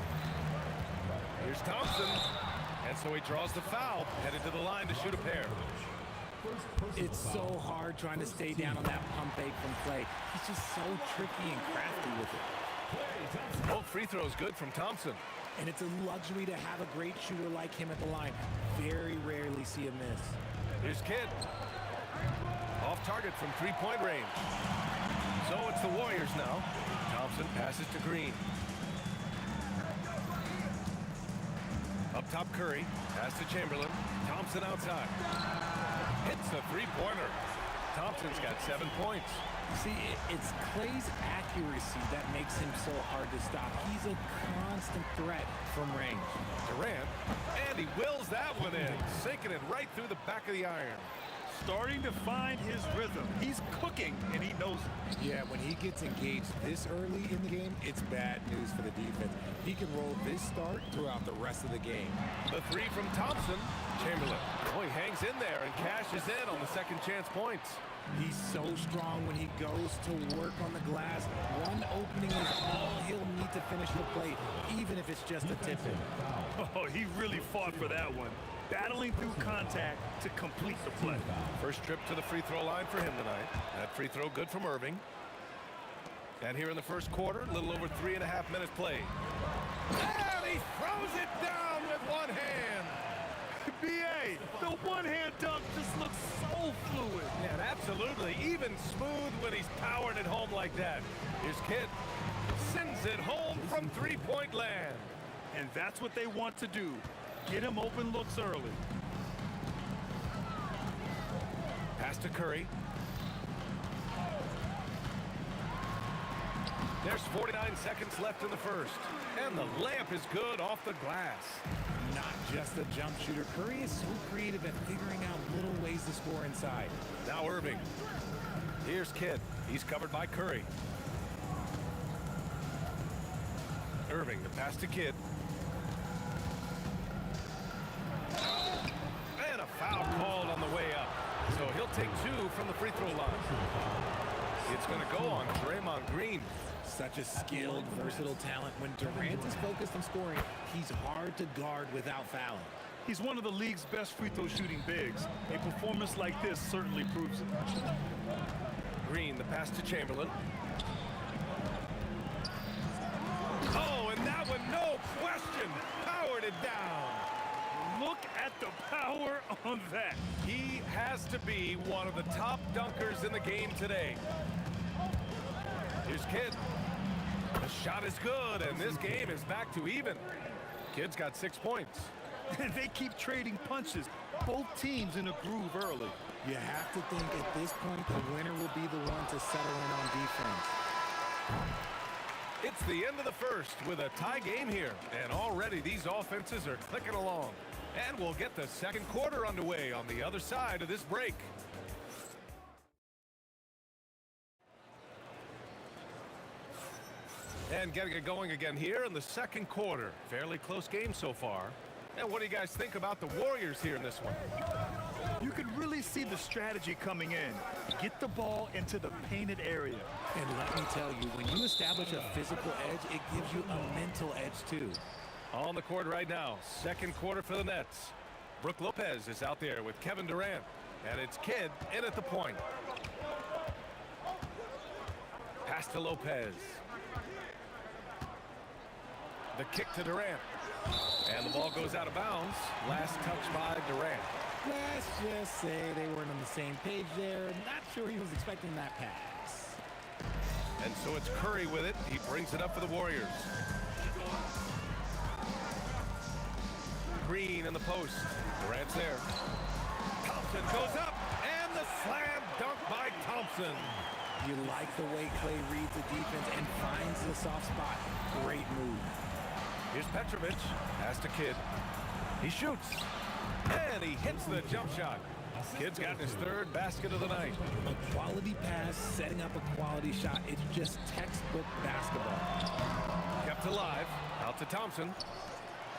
Here's Thompson. And so he draws the foul, headed to the line to shoot a pair. It's so hard trying to stay down on that pump fake from Clay. He's just so tricky and crafty with it. Both free throws good from Thompson. And it's a luxury to have a great shooter like him at the line. Very rarely see a miss. Here's Kidd. Off target from three-point range. So it's the Warriors now. Thompson passes to Green. Up top, Curry. Pass to Chamberlain. Thompson outside. Hits the three-pointer. Thompson's got 7 points. See, it's Clay's accuracy that makes him so hard to stop. He's a constant threat from range. Durant, and he wills that one in, sinking it right through the back of the iron. Starting to find his rhythm. He's cooking, and he knows it. Yeah, when he gets engaged this early in the game, it's bad news for the defense. He can roll this start throughout the rest of the game. The three from Thompson. Chamberlain. Oh, he hangs in there and cashes in on the second chance points. He's so strong when he goes to work on the glass. One opening is all he'll need to finish the play, even if it's just a tip-in. Oh, he really fought for that one. Battling through contact to complete the play. First trip to the free throw line for him tonight. That free throw good from Irving. And here in the first quarter, a little over 3.5 minutes played. And he throws it down with one hand. B.A., the one-hand dunk just looks so fluid. Yeah, and absolutely. Even smooth when he's powering it home like that. Here's Kidd. Sends it home from three-point land. And that's what they want to do. Get him open looks early. Pass to Curry. There's 49 seconds left in the first. And the layup is good off the glass. Not just a jump shooter. Curry is so creative at figuring out little ways to score inside. Now Irving. Here's Kidd. He's covered by Curry. Irving, the pass to Kidd. And a foul called on the way up. So he'll take 2 from the free throw line. It's going to go on Draymond Green. Such a skilled, versatile talent. When Durant is focused on scoring, he's hard to guard without fouling. He's one of the league's best free throw shooting bigs. A performance like this certainly proves it. Green, the pass to Chamberlain. Oh, and that one, no question, powered it down. Look at the power on that. He has to be one of the top dunkers in the game today. Here's Kidd. The shot is good, and this game is back to even. Kidd's got 6 points. They keep trading punches. Both teams in a groove early. You have to think at this point the winner will be the one to settle in on defense. It's the end of the first with a tie game here, and already these offenses are clicking along. And we'll get the second quarter underway on the other side of this break. And getting it going again here in the second quarter. Fairly close game so far. And what do you guys think about the Warriors here in this one? You can really see the strategy coming in. Get the ball into the painted area. And let me tell you, when you establish a physical edge, it gives you a mental edge too. On the court right now, second quarter for the Nets. Brook Lopez is out there with Kevin Durant. And it's Kidd in at the point. Pass to Lopez. The kick to Durant. And the ball goes out of bounds. Last touch by Durant. Let's just say they weren't on the same page there. Not sure he was expecting that pass. And so it's Curry with it. He brings it up for the Warriors. Green in the post. Durant's there. Thompson goes up. And the slam dunk by Thompson. You like the way Clay reads the defense and finds the soft spot. Great move. Here's Petrovic. Pass to Kidd. He shoots. And he hits the jump shot. Kidd's gotten his third basket of the night. A quality pass, setting up a quality shot. It's just textbook basketball. Kept alive. Out to Thompson.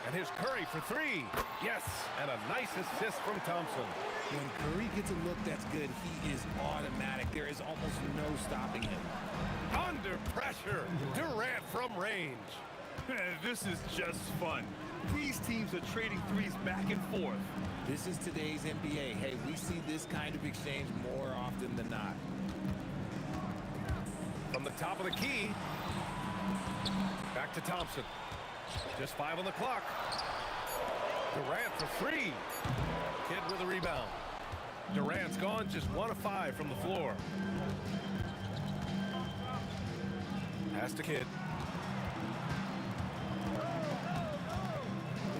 And here's Curry for three. Yes, and a nice assist from Thompson. When Curry gets a look that's good, he is automatic. There is almost no stopping him. Under pressure. Durant from range. This is just fun. These teams are trading threes back and forth. This is today's NBA. Hey, we see this kind of exchange more often than not. From the top of the key. Back to Thompson. Just 5 on the clock. Durant for three. Kidd with a rebound. Durant's gone just 1 of 5 from the floor. Pass to Kidd.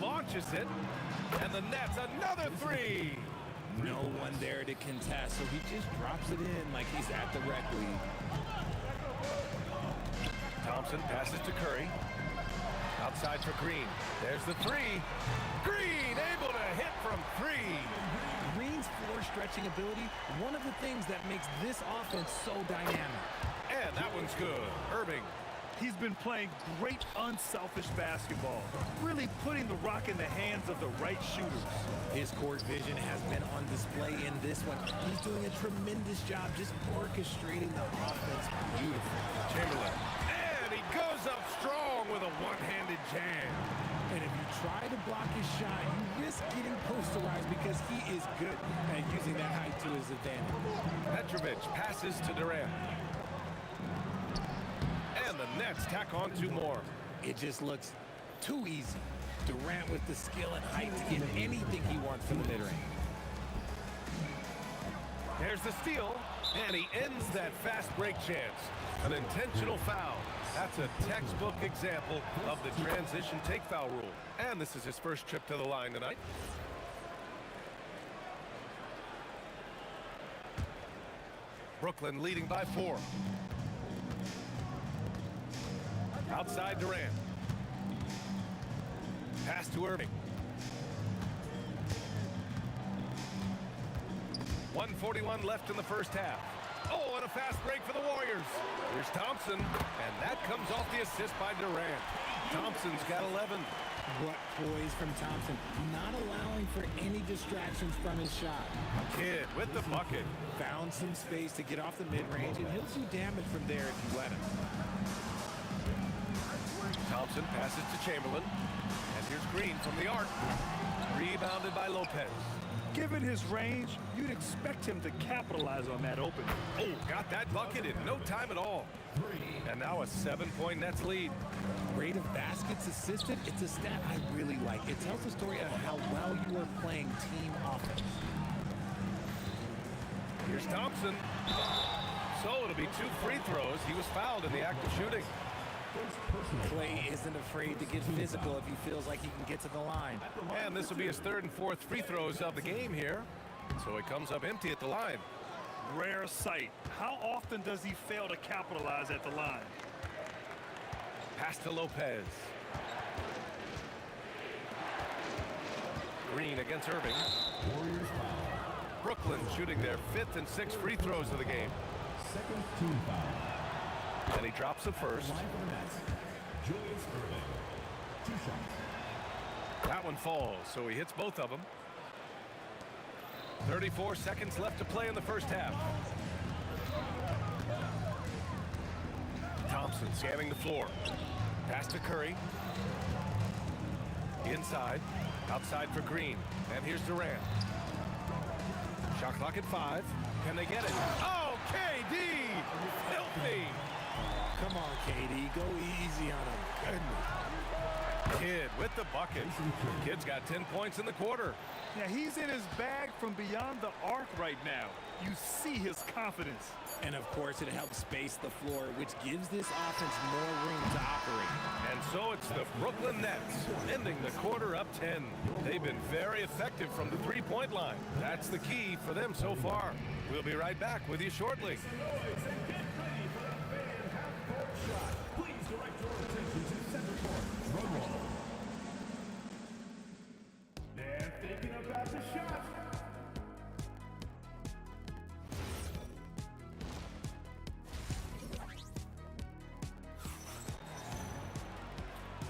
Launches it. And the Nets another three. No one there to contest, so he just drops it in like he's at the rec league. Thompson passes to Curry. Outside for Green. There's the three. Green able to hit from three. Green's floor stretching ability, one of the things that makes this offense so dynamic. And that one's good. Irving. He's been playing great unselfish basketball, really putting the rock in the hands of the right shooters. His court vision has been on display in this one. He's doing a tremendous job just orchestrating the offense beautifully. Chamberlain. And he goes up strong with a one-handed jam. And if you try to block his shot, you risk getting posterized because he is good at using that height to his advantage. Petrovic passes to Durant. And the Nets tack on 2 more. It just looks too easy. Durant with the skill and height to get anything he wants from the mid-range. There's the steal, and he ends that fast break chance. An intentional foul. That's a textbook example of the transition take foul rule. And this is his first trip to the line tonight. Brooklyn leading by 4. Outside Durant. Pass to Irving. 1:41 left in the first half. Oh, and a fast break for the Warriors. Here's Thompson, and that comes off the assist by Durant. Thompson's got 11. What poise from Thompson, not allowing for any distractions from his shot. Kidd with the bucket. Found some space to get off the mid-range, and he'll do damage from there if you let him. Thompson passes to Chamberlain. And here's Green from the arc. Rebounded by Lopez. Given his range, you'd expect him to capitalize on that opening. Oh, got that bucket in no time at all. And now a 7-point Nets lead. Rate of baskets assisted, it's a stat I really like. It tells the story of how well you are playing team offense. Here's Thompson. So it'll be 2 free throws. He was fouled in the act of shooting. Clay isn't afraid to get physical if he feels like he can get to the line. And this will be his 3rd and 4th free throws of the game here. So he comes up empty at the line. Rare sight. How often does he fail to capitalize at the line? Pass to Lopez. Green against Irving. Brooklyn shooting their 5th and 6th free throws of the game. Second team foul. And he drops the first. Julius Irving. 2 shots. That one falls, so he hits both of them. 34 seconds left to play in the first half. Thompson scanning the floor. Pass to Curry. Inside. Outside for Green. And here's Durant. Shot clock at 5. Can they get it? Oh, KD! Filthy! Come on, KD. Go easy on him. Goodness. Kidd with the bucket. Kidd's got 10 points in the quarter. Yeah, he's in his bag from beyond the arc right now. You see his confidence. And of course, it helps space the floor, which gives this offense more room to operate. And so it's the Brooklyn Nets ending the quarter up 10. They've been very effective from the 3-point line. That's the key for them so far. We'll be right back with you shortly. Please direct your attention to center court. Drum roll. They're thinking about the shot.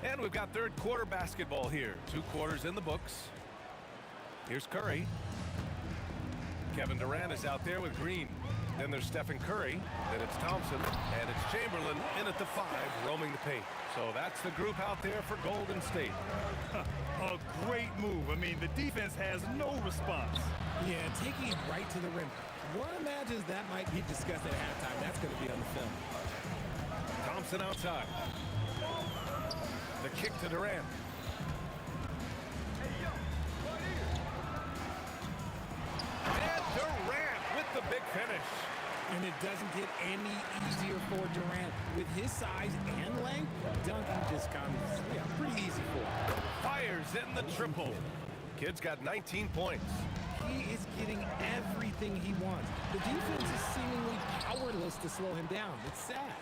And we've got 3rd quarter basketball here. 2 quarters in the books. Here's Curry. Kevin Durant is out there with Green. Then there's Stephen Curry. Then it's Thompson. And it's Chamberlain in at the 5, roaming the paint. So that's the group out there for Golden State. A great move. I mean, the defense has no response. Yeah, taking it right to the rim. One imagines that might be discussed at halftime. That's going to be on the film. Thompson outside. The kick to Durant. And Durant with the big finish. And it doesn't get any easier for Durant. With his size and length, dunking just comes pretty easy for him. Fires in the triple. Kid's got 19 points. He is getting everything he wants. The defense is seemingly powerless to slow him down. It's sad.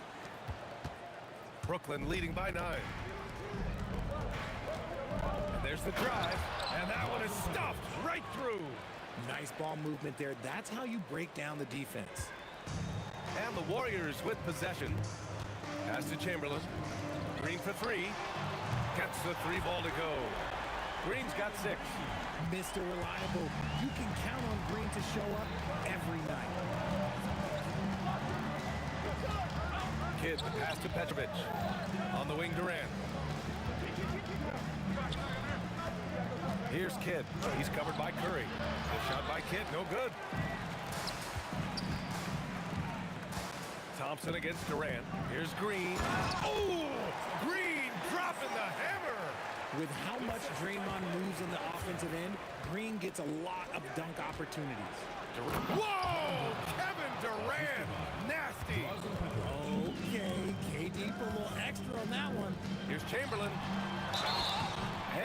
Brooklyn leading by 9. And there's the drive. And that one is stuffed right through. Nice ball movement there. That's how you break down the defense. And the Warriors with possession. Pass to Chamberlain. Green for 3. Gets the 3 ball to go. Green's got 6. Mr. Reliable. You can count on Green to show up every night. Kidd, the pass to Petrovic. On the wing, Durant. Here's Kidd. He's covered by Curry. The shot by Kidd, no good. Thompson against Durant. Here's Green. Oh! Green dropping the hammer! With how much Draymond moves in the offensive end, Green gets a lot of dunk opportunities. Whoa! Kevin Durant! Nasty! Okay, KD put a little extra on that one. Here's Chamberlain.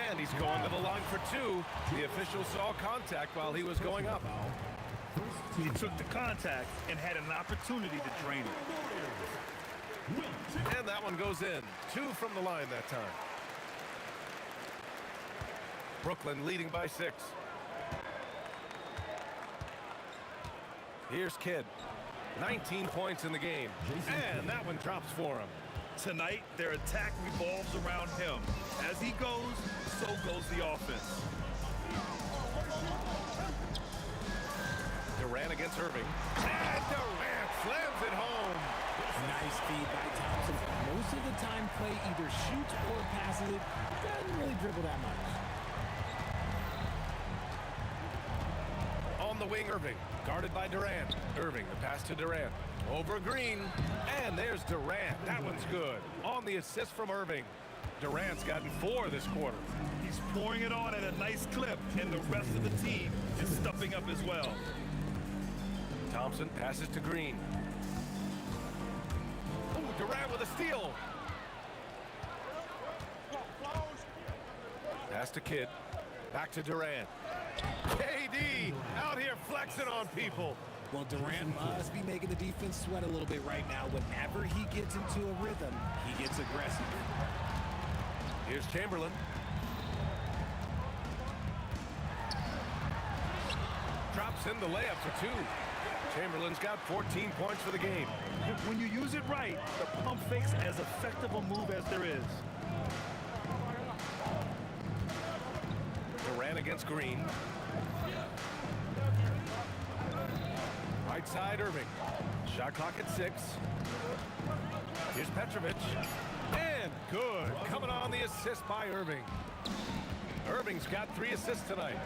And he's going to the line for 2. The official saw contact while he was going up. He took the contact and had an opportunity to drain it. And that one goes in. 2 from the line that time. Brooklyn leading by 6. Here's Kidd. 19 points in the game. And that one drops for him. Tonight, their attack revolves around him. As he goes, so goes the offense. Durant against Irving. And Durant slams it home. Nice feed by Thompson. Most of the time, Clay either shoots or passes it. Doesn't really dribble that much. On the wing, Irving. Guarded by Durant. Irving, the pass to Durant. Over Green. And there's Durant. That one's good. On the assist from Irving. Durant's gotten 4 this quarter. He's pouring it on at a nice clip, and the rest of the team is stepping up as well. Thompson passes to Green. Ooh, Durant with a steal. Pass to Kidd. Back to Durant. KD out here flexing on people. Well, Durant must be making the defense sweat a little bit right now. Whenever he gets into a rhythm, he gets aggressive. Here's Chamberlain. Drops in the layup for 2. Chamberlain's got 14 points for the game. When you use it right, the pump fake's as effective a move as there is. Durant against Green. Right side, Irving. Shot clock at 6. Here's Petrovic. And good. Coming on the assist by Irving. Irving's got 3 assists tonight.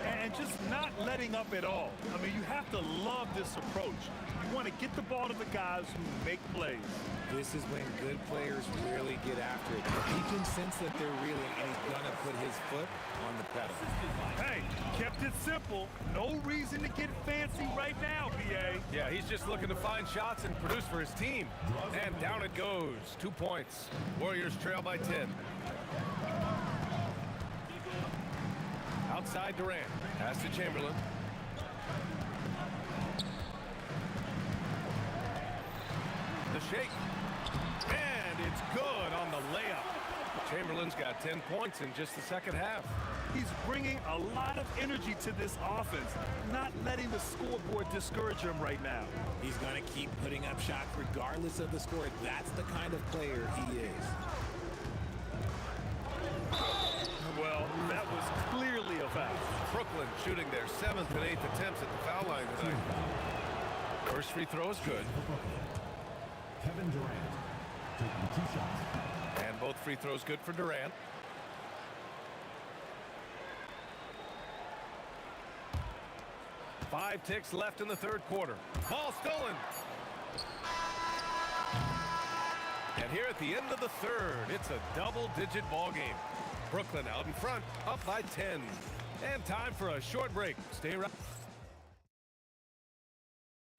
And just not letting up at all. I mean, you have to love this approach. You want to get the ball to the guys who make plays. This is when good players really get after it. He can sense that they're reeling, and he's going to put his foot on the pedal. Hey, kept it simple. No reason to get fancy right now, BA. Yeah, he's just looking to find shots and produce for his team. And down it goes. 2 points. Warriors trail by 10. Outside Durant. Pass to Chamberlain. The shake. And it's good on the layup. Chamberlain's got 10 points in just the second half. He's bringing a lot of energy to this offense, not letting the scoreboard discourage him right now. He's going to keep putting up shots regardless of the score. That's the kind of player he is. Well, that was clearly a foul. Brooklyn shooting their 7th and 8th attempts at the foul line tonight. First free throw is good. Kevin Durant taking 2 shots. And both free throws good for Durant. Five ticks left in the third quarter. Ball stolen. And here at the end of the third, it's a double-digit ball game. Brooklyn out in front, up by 10. And time for a short break. Stay right.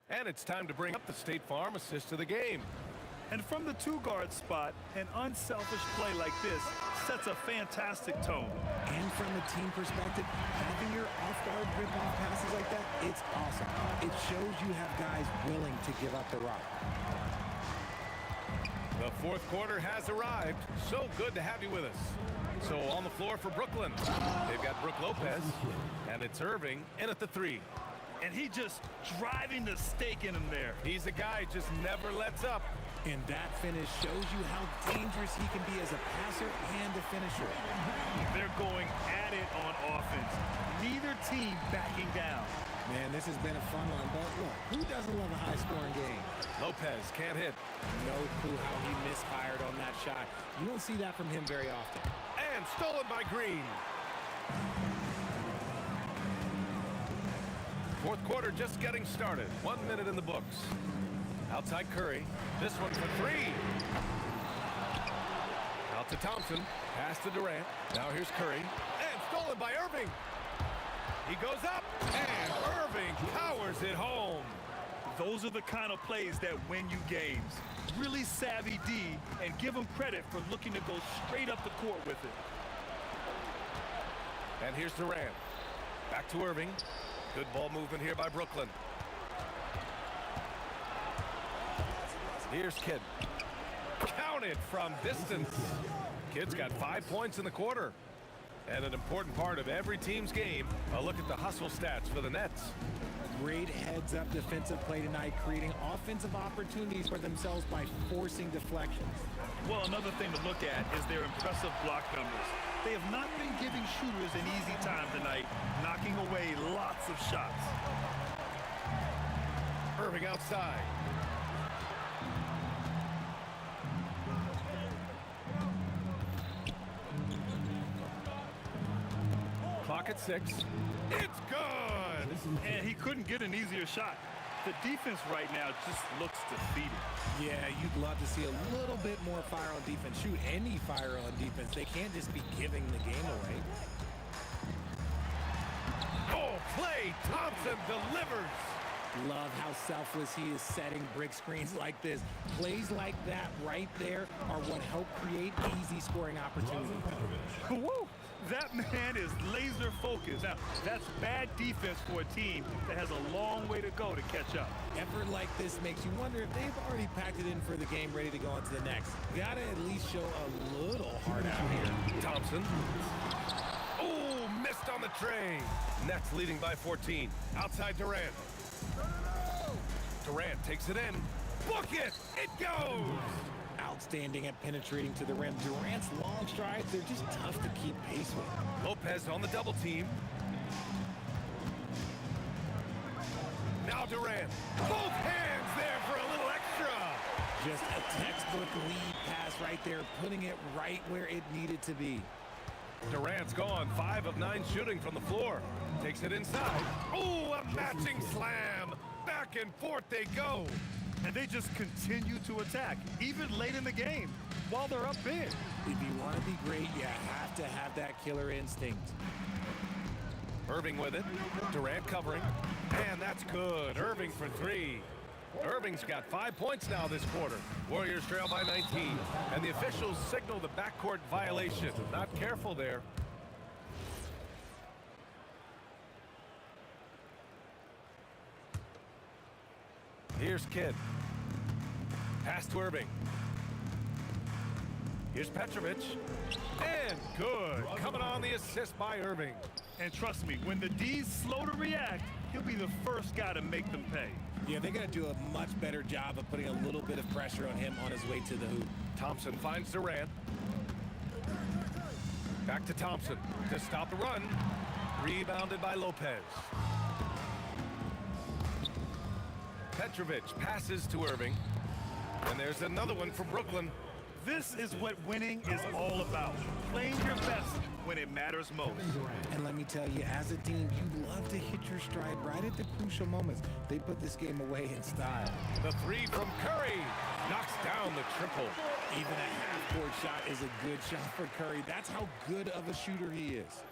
And it's time to bring up the State Farm assist of the game. And from the 2-guard spot, an unselfish play like this sets a fantastic tone. And from a team perspective, having your off-guard rip-off passes like that, it's awesome. It shows you have guys willing to give up the rock. The fourth quarter has arrived. So good to have you with us. So on the floor for Brooklyn, they've got Brook Lopez, and it's Irving in at the 3. And he just driving the stake in him there. He's a guy who just never lets up. And that finish shows you how dangerous he can be as a passer and a finisher. They're going at it on offense. Neither team backing down. Man, this has been a fun one, but look, who doesn't love a high-scoring game? Lopez can't hit. No clue how he misfired on that shot. You don't see that from him very often. And stolen by Green. Fourth quarter just getting started. 1 minute in the books. Outside Curry. This one for 3. Out to Thompson. Pass to Durant. Now here's Curry. And stolen by Irving. He goes up. And Irving powers it home. Those are the kind of plays that win you games. Really savvy D, and give him credit for looking to go straight up the court with it. And here's Durant. Back to Irving. Good ball movement here by Brooklyn. Here's Kidd. Counted from distance. Kidd's got 5 points in the quarter. And an important part of every team's game, a look at the hustle stats for the Nets. great heads-up defensive play tonight, creating offensive opportunities for themselves by forcing deflections. Well, another thing to look at is their impressive block numbers. They have not been giving shooters an easy time tonight, knocking away lots of shots. Irving outside. Clock at 6. It's good! And he couldn't get an easier shot. The defense right now just looks defeated. Yeah, you'd love to see a little bit more fire on defense. Shoot, any fire on defense. They can't just be giving the game away. Oh, play! Thompson delivers! Love how selfless he is setting brick screens like this. Plays like that right there are what help create easy scoring opportunities. Woo! That man is laser focused. Now, that's bad defense for a team that has a long way to go to catch up. Effort like this makes you wonder if they've already packed it in for the game, ready to go on to the next. Gotta at least show a little heart out here. Thompson. Oh, missed on the tray. Nets leading by 14. Outside Durant. Durant takes it in. Book it! It goes! Outstanding at penetrating to the rim. Durant's long strides, they're just tough to keep pace with. Lopez on the double team. Now Durant. Both hands there for a little extra. Just a textbook lead pass right there, putting it right where it needed to be. Durant's gone. 5 of 9 shooting from the floor. Takes it inside. Oh, a matching slam. Back and forth they go. And they just continue to attack, even late in the game, while they're up big. If you want to be great, you have to have that killer instinct. Irving with it. Durant covering. And that's good. Irving for 3. Irving's got 5 points now this quarter. Warriors trail by 19. And the officials signal the backcourt violation. Not careful there. Here's Kidd. Pass to Irving. Here's Petrovic. And good. Coming on the assist by Irving. And trust me, when the D's slow to react, he'll be the first guy to make them pay. Yeah, they're going to do a much better job of putting a little bit of pressure on him on his way to the hoop. Thompson finds Durant. Back to Thompson to stop the run. Rebounded by Lopez. Petrovic passes to Irving. And there's another one for Brooklyn. This is what winning is all about. Playing your best when it matters most. And let me tell you, as a team, you love to hit your stride right at the crucial moments. They put this game away in style. The 3 from Curry knocks down the triple. Even a half-court shot is a good shot for Curry. That's how good of a shooter he is.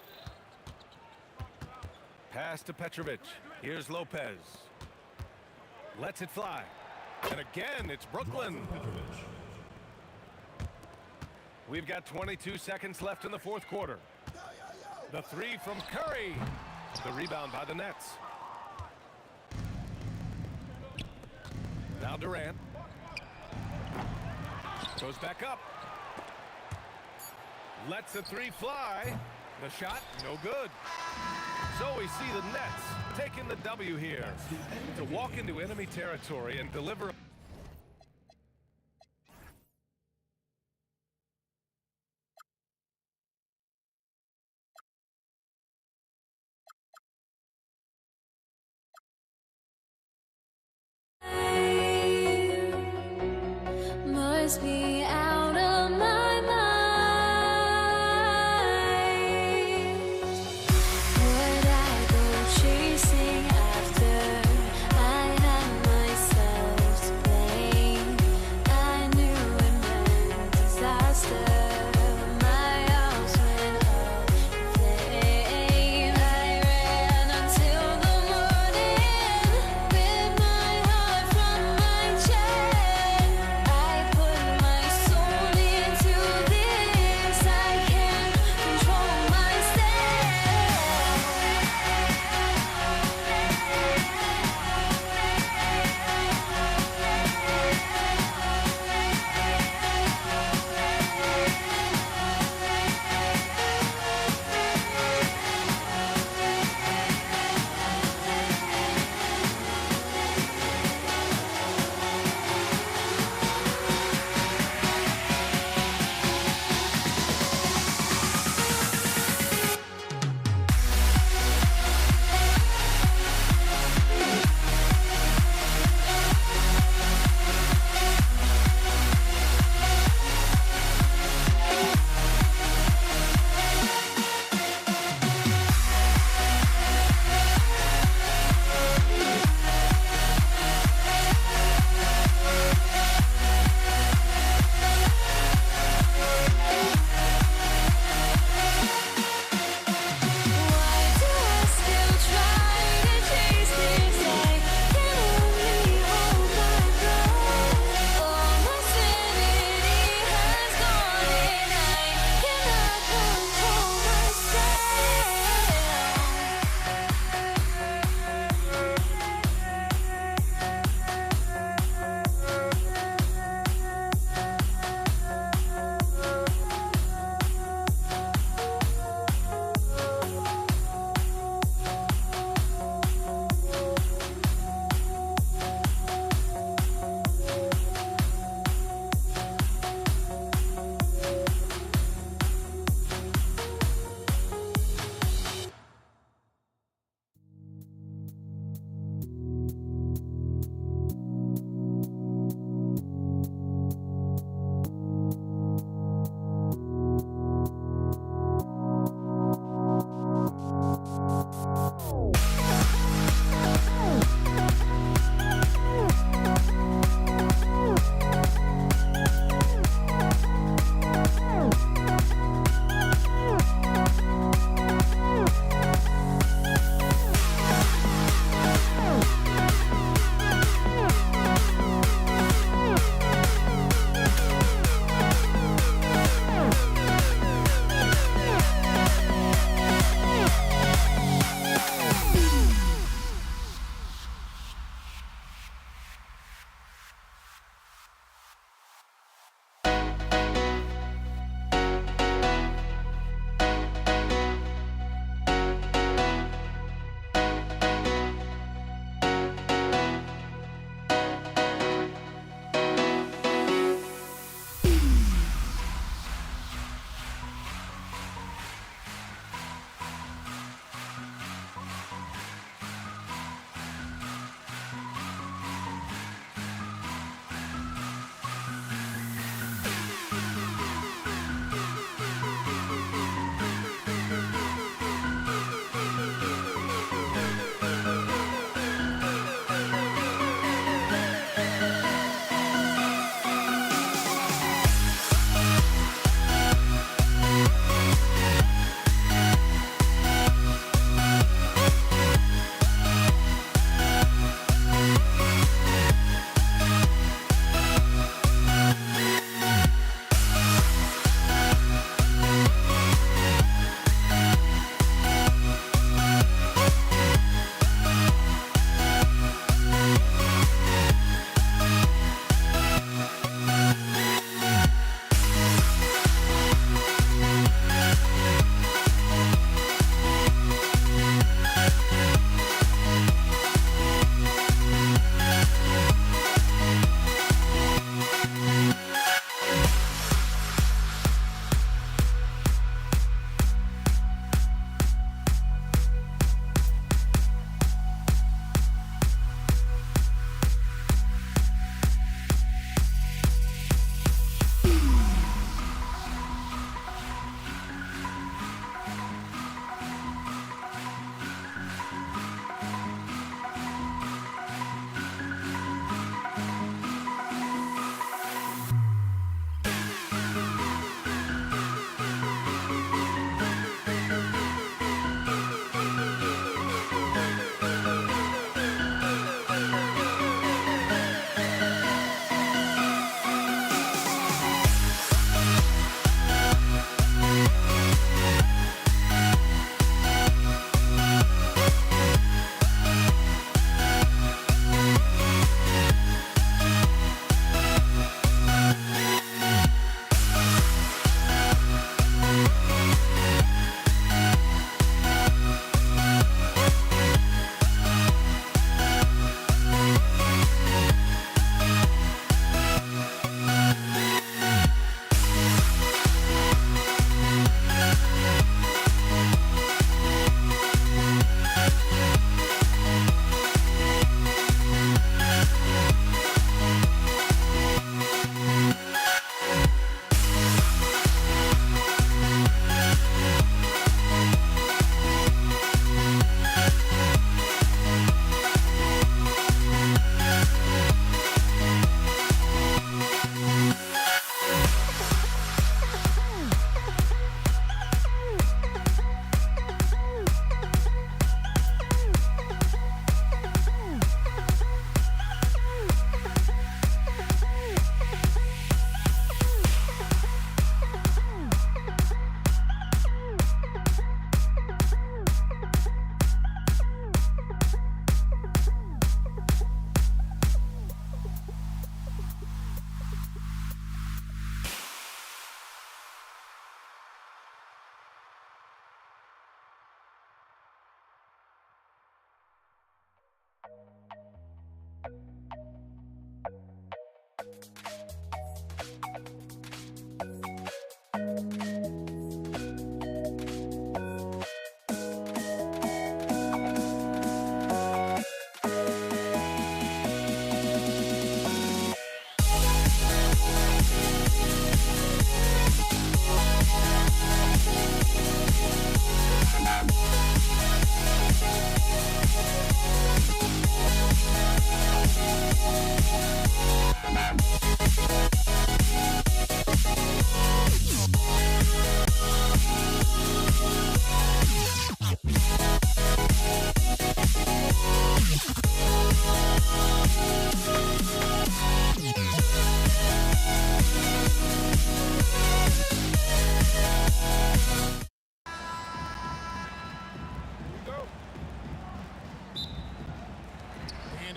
Pass to Petrovic. Here's Lopez. Lets it fly. And again, it's Brooklyn. We've got 22 seconds left in the fourth quarter. The 3 from Curry. The rebound by the Nets. Now Durant. Goes back up. Lets the 3 fly. The shot, no good. So we see the Nets taking the W here to walk into enemy territory and deliver. Must be out of my mind. Would I go chasing after? I had myself to blame. I knew it meant disaster. My house went up in flame. I ran until the morning with my heart from my chest. I put my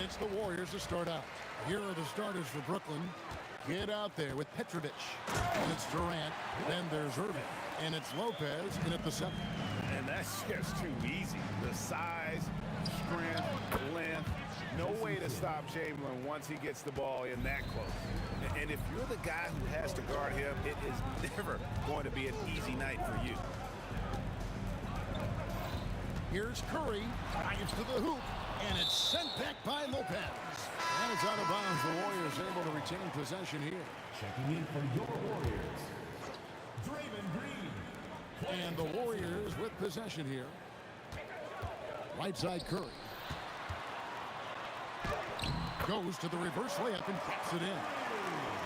it's the Warriors to start out. Here are the starters for Brooklyn. Get out there with Petrovic. And it's Durant. Then there's Irving. And it's Lopez in at the 7. And that's just too easy. The size, strength, length. No way to stop Chamberlain once he gets the ball in that close. And if you're the guy who has to guard him, it is never going to be an easy night for you. Here's Curry. Drives to the hoop. And it's sent back by Lopez. And it's out of bounds. The Warriors able to retain possession here. Checking in for your Warriors, Draymond Green. And the Warriors with possession here. Right side Curry. Goes to the reverse layup and drops it in.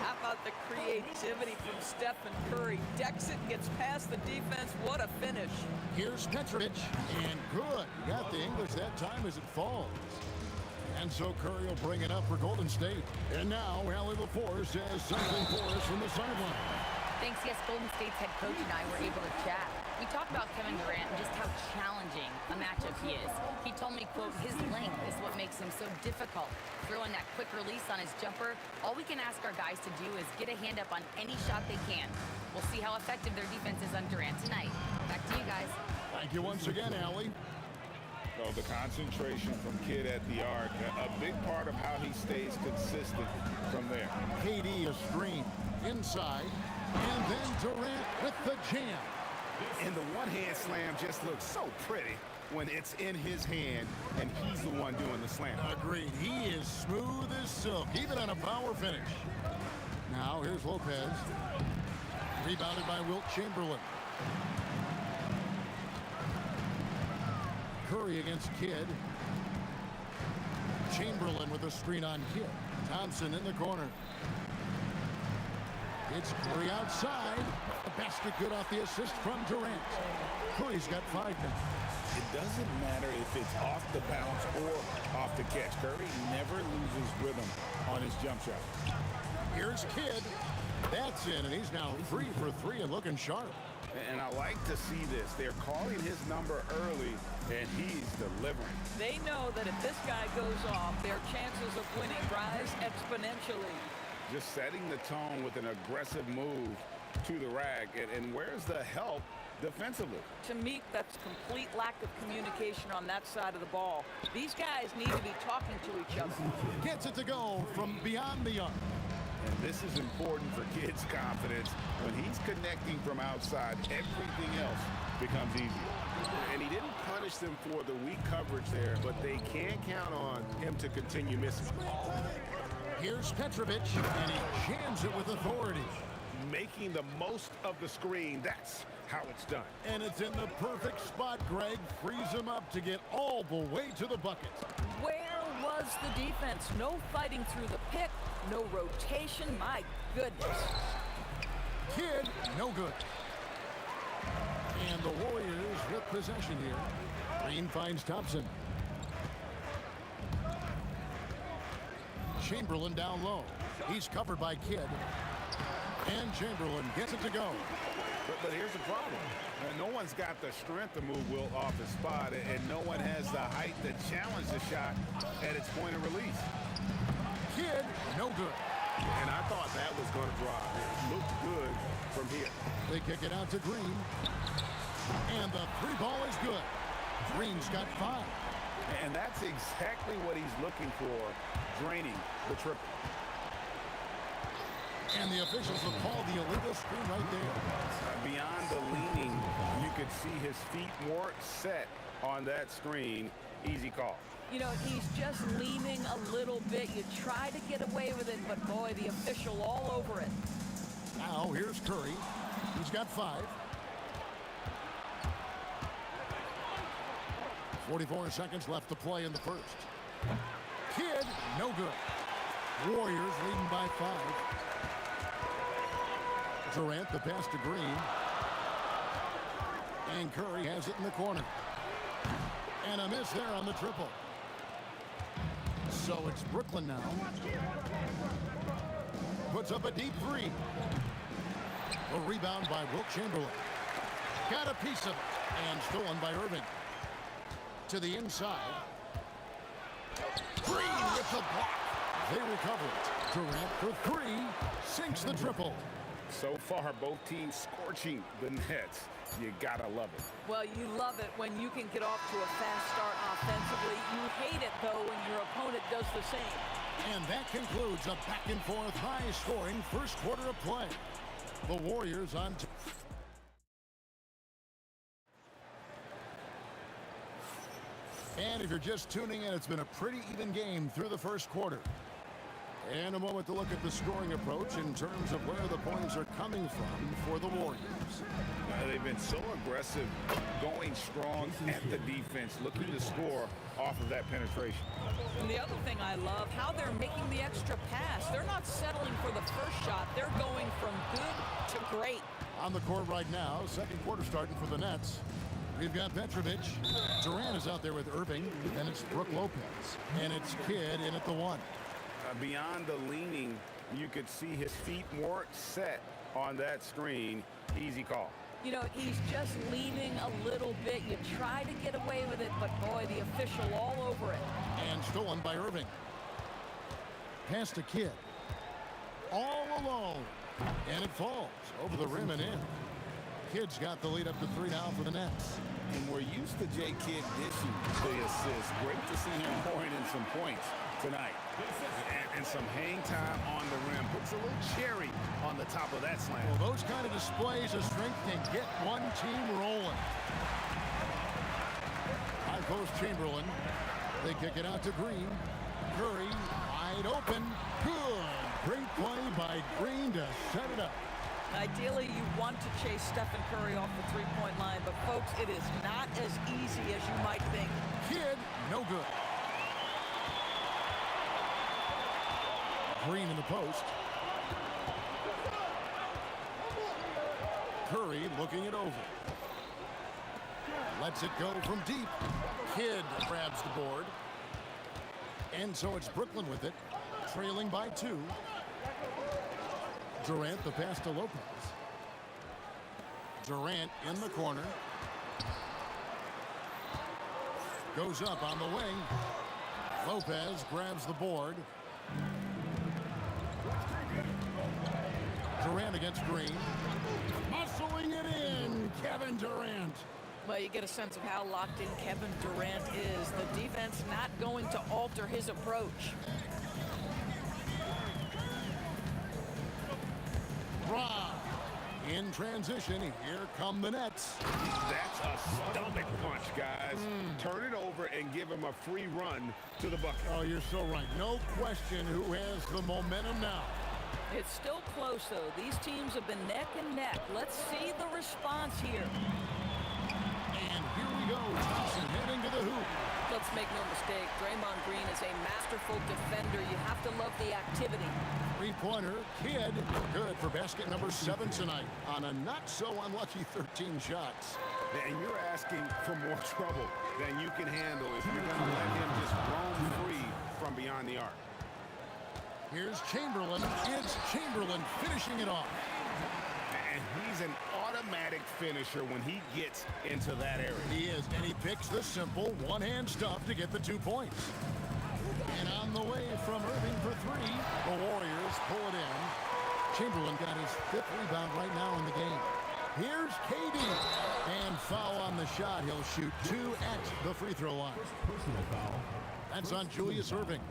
How about the creativity from Stephen Curry? Decks it, gets past the defense. What a finish. Here's Petrovic. And good. Got the English that time as it falls. And so Curry will bring it up for Golden State. And now, Allie LaForce says something for us from the sideline. Thanks, yes, Golden State's head coach and I were able to chat. We talked about Kevin Durant and just how challenging a matchup he is. He told me, quote, his length is what makes him so difficult. Throwing that quick release on his jumper, all we can ask our guys to do is get a hand up on any shot they can. We'll see how effective their defense is on Durant tonight. Back to you guys. Thank you once again, Allie. Oh, the concentration from Kidd at the arc, a big part of how he stays consistent from there. KD a screen inside, and then Durant with the jam. And the one-hand slam just looks so pretty when it's in his hand and he's the one doing the slam. Agreed. He is smooth as silk, even on a power finish. Now here's Lopez. Rebounded by Wilt Chamberlain. Curry against Kidd. Chamberlain with a screen on Kidd. Thompson in the corner. It's Curry outside. The basket good off the assist from Durant. Curry's got 5 now. It doesn't matter if it's off the bounce or off the catch. Curry never loses rhythm on his jump shot. Here's Kidd. That's in, and he's now 3 for 3 and looking sharp. And I like to see this. They're calling his number early, and he's delivering. They know that if this guy goes off, their chances of winning rise exponentially. Just setting the tone with an aggressive move to the rack. And where's the help defensively? To me, that's complete lack of communication on that side of the ball. These guys need to be talking to each other. Gets it to go from beyond the arc. And this is important for Kidd's confidence. When he's connecting from outside, everything else becomes easier. And he didn't punish them for the weak coverage there, but they can count on him to continue missing. Here's Petrovic, and he jams it with authority. Making the most of the screen, that's how it's done. And it's in the perfect spot, Greg. Frees him up to get all the way to the bucket. Where was the defense? No fighting through the pick, no rotation. My goodness. Kidd, no good. And the Warriors with possession here. Green finds Thompson. Chamberlain down low. He's covered by Kidd. And Chamberlain gets it to go. But here's the problem. No one's got the strength to move Wilt off the spot, and no one has the height to challenge the shot at its point of release. Kidd, no good. And I thought that was going to drop. It looked good from here. They kick it out to Green. And the 3 ball is good. Green's got 5. And that's exactly what he's looking for, draining the triple. And the officials have called the illegal screen right there. Beyond the leaning, you could see his feet more set on that screen. Easy call. You know, he's just leaning a little bit. You try to get away with it, but boy, the official all over it. Now, here's Curry. He's got 5. 44 seconds left to play in the first. Kidd, no good. Warriors leading by 5. Durant, the pass to Green. And Curry has it in the corner. And a miss there on the triple. So it's Brooklyn now. Puts up a deep 3. A rebound by Wilt Chamberlain. Got a piece of it. And stolen by Irving. To the inside. Green with the block. They recover it. Durant for three. Sinks the triple. So far, both teams scorching the nets. You gotta love it. Well, you love it when you can get off to a fast start offensively. You hate it, though, when your opponent does the same. And that concludes a back-and-forth, high-scoring first quarter of play. The Warriors on top. And if you're just tuning in, it's been a pretty even game through the first quarter. And a moment to look at the scoring approach in terms of where the points are coming from for the Warriors. They've been so aggressive, going strong at the defense, looking to score off of that penetration. And the other thing I love, how they're making the extra pass. They're not settling for the first shot. They're going from good to great. On the court right now, second quarter starting for the Nets. We've got Petrovic. Durant is out there with Irving. And it's Brook Lopez. And it's Kidd in at the one. Beyond the leaning, you could see his feet weren't set on that screen. Easy call. You know, he's just leaning a little bit. You try to get away with it, but boy, the official all over it. And stolen by Irving. Pass to Kidd. All alone. And it falls over the rim and in. Kidd's got the lead up to three now for the Nets. And we're used to J. Kidd dishing the assist. Great to see him pouring in some points tonight. And some hang time on the rim. Puts a little cherry on the top of that slam. Well, those kind of displays of strength can get one team rolling. High post Chamberlain. They kick it out to Green. Curry wide open. Good. Great play by Green to set it up. Ideally, you want to chase Stephen Curry off the three-point line, but folks, it is not as easy as you might think. Kidd, no good. Green in the post. Curry looking it over. Lets it go from deep. Kidd grabs the board. And so it's Brooklyn with it, trailing by two. Durant, the pass to Lopez. Durant in the corner. Goes up on the wing. Lopez grabs the board. Durant against Green. Muscling it in, Kevin Durant. Well, you get a sense of how locked in Kevin Durant is. The defense not going to alter his approach. Rob in transition. Here come the Nets. That's a stomach punch, guys. Turn it over and give him a free run to the bucket. Oh, you're so right. No question who has the momentum now. It's still close, though. These teams have been neck and neck. Let's see the response here. And here we go. Thompson heading to the hoop. Let's make no mistake. Draymond Green is a masterful defender. You have to love the activity. Three-pointer, Kidd, good for basket number 7 tonight on a not-so-unlucky 13 shots. And you're asking for more trouble than you can handle if you're going to let him just roam free from beyond the arc. Here's Chamberlain. It's Chamberlain finishing it off. And he's an automatic finisher when he gets into that area. He is, and he picks the simple one-hand stuff to get the 2 points. And on the way from Irving for three, the Warriors pull it in. Chamberlain got his 5th rebound right now in the game. Here's KD. And foul on the shot. He'll shoot 2 at the free throw line. That's on Julius Irving.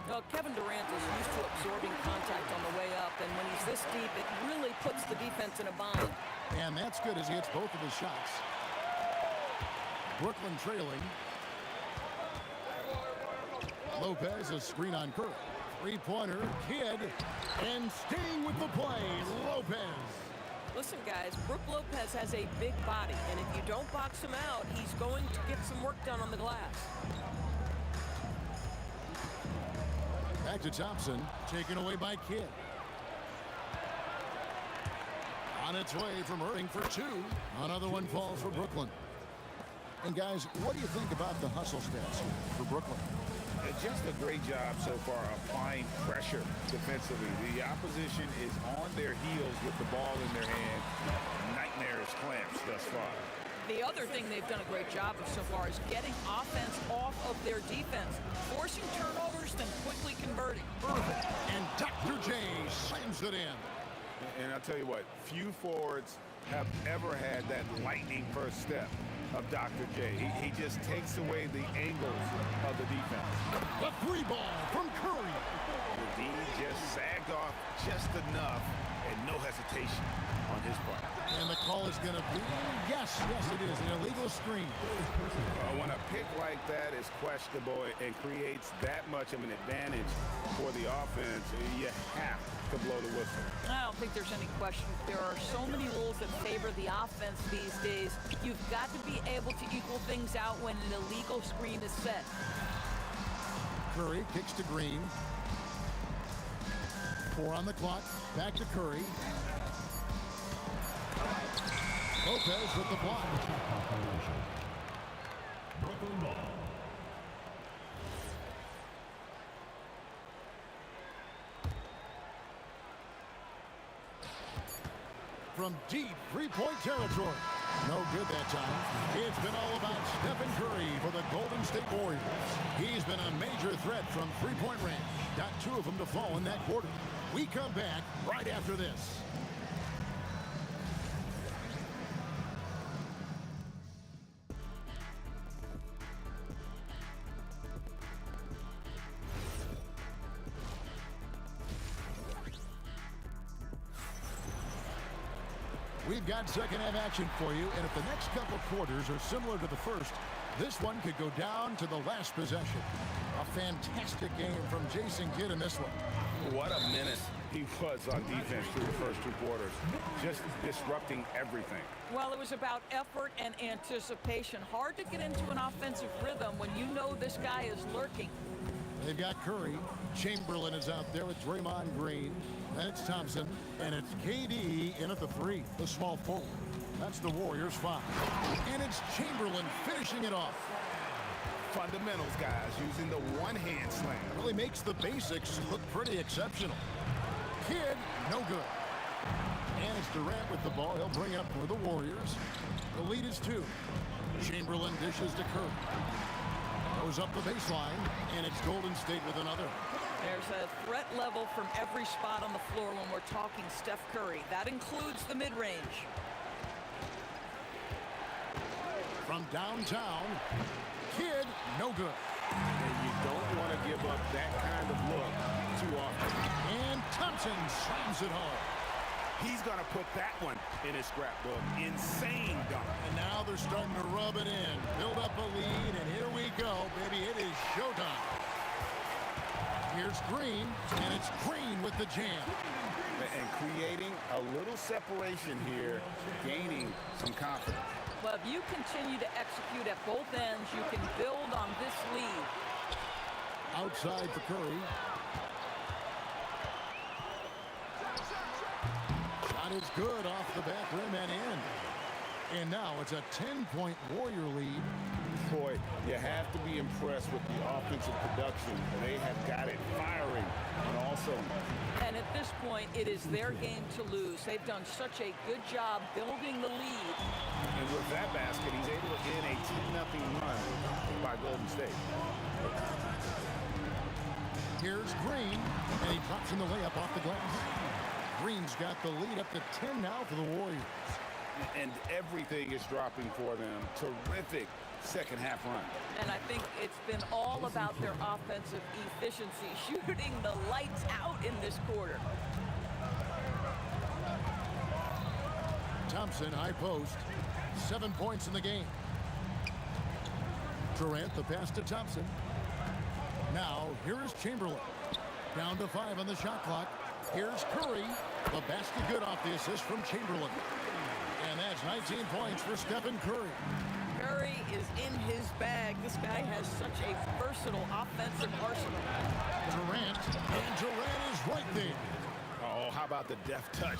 Well, Kevin Durant is used to absorbing contact on the way up, and when he's this deep, it really puts the defense in a bind. And that's good as he hits both of his shots. Brooklyn trailing. Lopez, a screen on Curry. Three-pointer, Kidd, and staying with the play, Lopez. Listen, guys, Brook Lopez has a big body, and if you don't box him out, he's going to get some work done on the glass. Back to Thompson, taken away by Kidd. On its way from Irving for 2. Another one falls for Brooklyn. And guys, what do you think about the hustle stats for Brooklyn? Just a great job so far applying pressure defensively. The opposition is on their heels with the ball in their hand. Nightmares clamps thus far. The other thing they've done a great job of so far is getting offense off of their defense, forcing turnovers, then quickly drills it in. And I'll tell you what, few forwards have ever had that lightning first step of Dr. J. He just takes away the angles of the defense. The free ball from Curry. The D just sagged off just enough and no hesitation on his part. And the call is going to be, yes, it is, an illegal screen. When a pick like that is questionable and creates that much of an advantage for the offense, you have to blow the whistle. I don't think there's any question. There are so many rules that favor the offense these days. You've got to be able to equal things out when an illegal screen is set. Curry kicks to Green. 4 on the clock. Back to Curry. Lopez with the block. From deep three-point territory. No good that time. It's been all about Stephen Curry for the Golden State Warriors. He's been a major threat from three-point range. Got 2 of them to fall in that quarter. We come back right after this. We've got second half action for you, and if the next couple quarters are similar to the first, this one could go down to the last possession. A fantastic game from Jason Kidd in this one. What a menace he was on defense through the first 2 quarters. Just disrupting everything. Well, it was about effort and anticipation. Hard to get into an offensive rhythm when you know this guy is lurking. They've got Curry. Chamberlain is out there with Draymond Green. Then it's Thompson. And it's KD in at the 3, the small forward. That's the Warriors' 5. And it's Chamberlain finishing it off. Fundamentals, guys, using the one-hand slam. Really makes the basics look pretty exceptional. Kidd, no good. And it's Durant with the ball. He'll bring up for the Warriors. The lead is 2. Chamberlain dishes to Curry. Goes up the baseline, and it's Golden State with another. There's a threat level from every spot on the floor when we're talking Steph Curry. That includes the mid-range. From downtown, Kidd, no good. And you don't want to give up that kind of look too often. And Thompson slams it home. He's going to put that one in his scrapbook. Insane dunk. And now they're starting to rub it in. Build up a lead, and here we go, baby. It is showtime. Here's Green, and it's Green with the jam. And creating a little separation here, gaining some confidence. Well, if you continue to execute at both ends, you can build on this lead. Outside for Curry. Shot is good off the back rim and in. And now it's a 10-point Warrior lead. Boy, you have to be impressed with the offensive production. They have got it firing on all cylinders. And at this point, it is their game to lose. They've done such a good job building the lead. And with that basket, he's able to end a 10-0 run by Golden State. Here's Green, and he drops in the layup off the glass. Green's got the lead up to 10 now for the Warriors. And everything is dropping for them. Terrific second half run. And I think it's been all about their offensive efficiency, shooting the lights out in this quarter. Thompson, high post. 7 points in the game. Durant, the pass to Thompson. Now, here is Chamberlain. Down to 5 on the shot clock. Here's Curry. The basket good off the assist from Chamberlain. And that's 19 points for Stephen Curry. Curry is in his bag. This guy has such a versatile offensive arsenal. Durant, and Durant is right there. Oh, how about the deft touch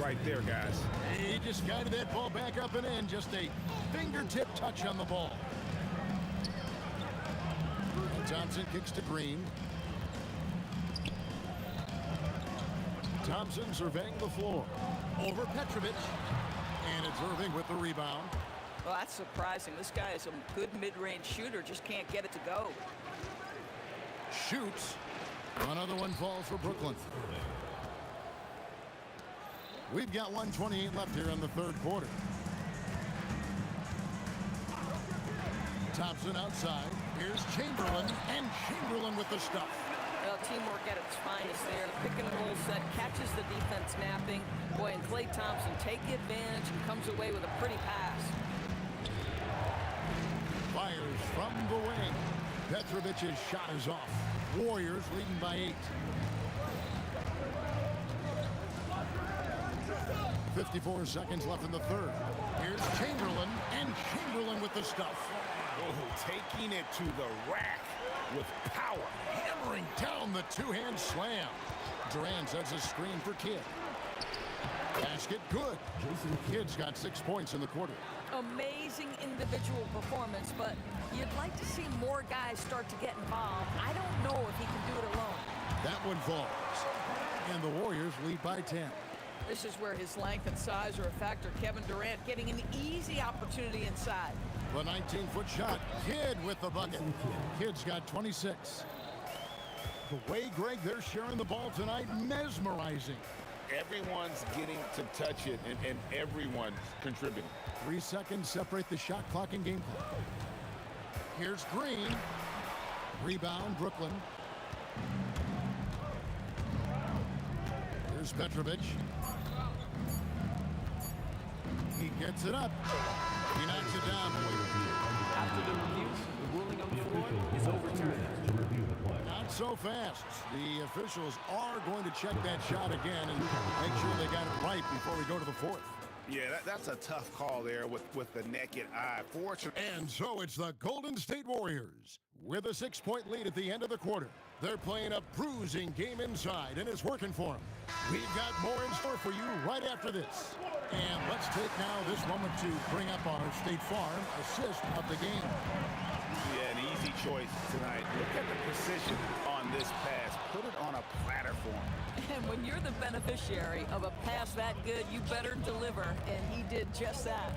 right there, guys? He just guided that ball back up and in. Just a fingertip touch on the ball. And Thompson kicks to Green. Thompson surveying the floor. Over Petrovic. And it's Irving with the rebound. Well, that's surprising. This guy is a good mid-range shooter, just can't get it to go. Shoots. Another one falls for Brooklyn. We've got 1:28 left here in the third quarter. Thompson outside. Here's Chamberlain, and Chamberlain with the stuff. Well, teamwork at its finest there. Pick and roll set, catches the defense napping. Boy, and Klay Thompson take advantage and comes away with a pretty pass. Fires from the wing. Petrovic's shot is off. Warriors leading by 8. 54 seconds left in the third. Here's Chamberlain, and Chamberlain with the stuff. Oh, taking it to the rack with power. Hammering down the two-hand slam. Durant sets a screen for Kidd. Basket good. Kidd's got 6 points in the quarter. Amazing individual performance, but you'd like to see more guys start to get involved. I don't know if he can do it alone. That one falls. And the Warriors lead by 10. This is where his length and size are a factor. Kevin Durant getting an easy opportunity inside. The 19-foot shot. Kidd with the bucket. Kidd's got 26. The way, Greg, they're sharing the ball tonight, mesmerizing. Everyone's getting to touch it, and everyone's contributing. 3 seconds separate the shot clock and game clock. Here's Green. Rebound, Brooklyn. Here's Petrovic. He gets it up. He knocks it down. After the review, the ruling on the floor is overturned. Not so fast. The officials are going to check that shot again and make sure they got it right before we go to the fourth. Yeah, that's a tough call there with the naked eye. Fortunately. And so it's the Golden State Warriors with a 6-point lead at the end of the quarter. They're playing a bruising game inside, and it's working for them. We've got more in store for you right after this. And let's take now this moment to bring up our State Farm assist of the game. Yeah, an easy choice tonight. Look at the precision on this pass. Put it on a platter for him. And when you're the beneficiary of a pass that good, you better deliver, and he did just that.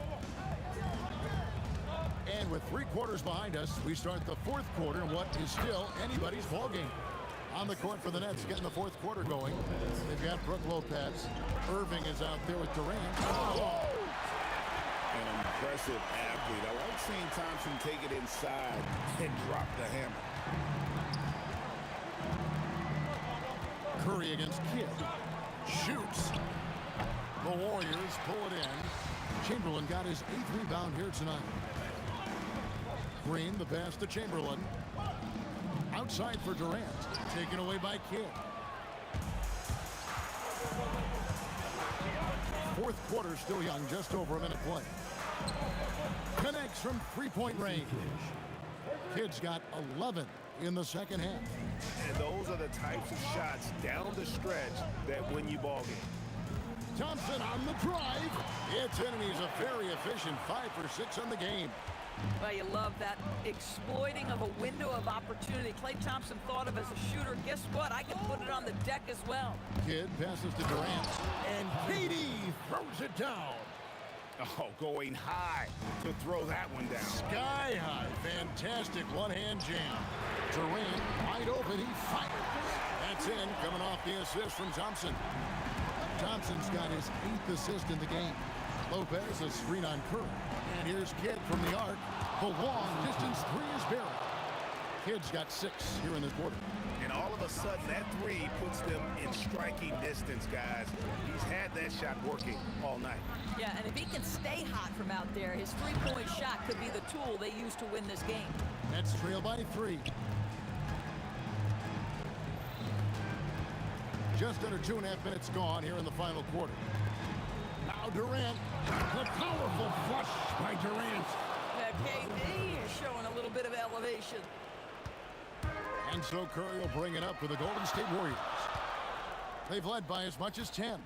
And with 3 quarters behind us, we start the fourth quarter in what is still anybody's ball game. On the court for the Nets, getting the fourth quarter going. They've got Brook Lopez. Irving is out there with Durant. Oh! An impressive athlete. I like seeing Thompson take it inside and drop the hammer. Curry against Kidd. Shoots. The Warriors pull it in. Chamberlain got his 8th rebound here tonight. Green, the pass to Chamberlain. Outside for Durant. Taken away by Kidd. Fourth quarter still young, just over a minute play. Connects from 3-point range. Kidd's got 11 in the second half. And those are the types of shots down the stretch that win you ball game. Thompson on the drive. It's in, and he's a very efficient 5 for 6 on the game. Well, you love that exploiting of a window of opportunity. Klay Thompson thought of as a shooter. Guess what? I can put it on the deck as well. Kidd passes to Durant, and KD throws it down. Oh, going high to throw that one down. Sky high. Fantastic one-hand jam. Durant wide open. He fires. That's in, coming off the assist from Thompson. Thompson's got his 8th assist in the game. Lopez a screen on Curry. And here's Kidd from the arc. The long distance 3 is buried. Kidd's got 6 here in the quarter. And all of a sudden, that 3 puts them in striking distance, guys. He's had that shot working all night. Yeah, and if he can stay hot from out there, his 3-point shot could be the tool they use to win this game. Nets trail by 3. Just under 2.5 minutes gone here in the final quarter. Now Durant, the powerful flush by Durant. KD is showing a little bit of elevation. And so Curry will bring it up for the Golden State Warriors. They've led by as much as 10.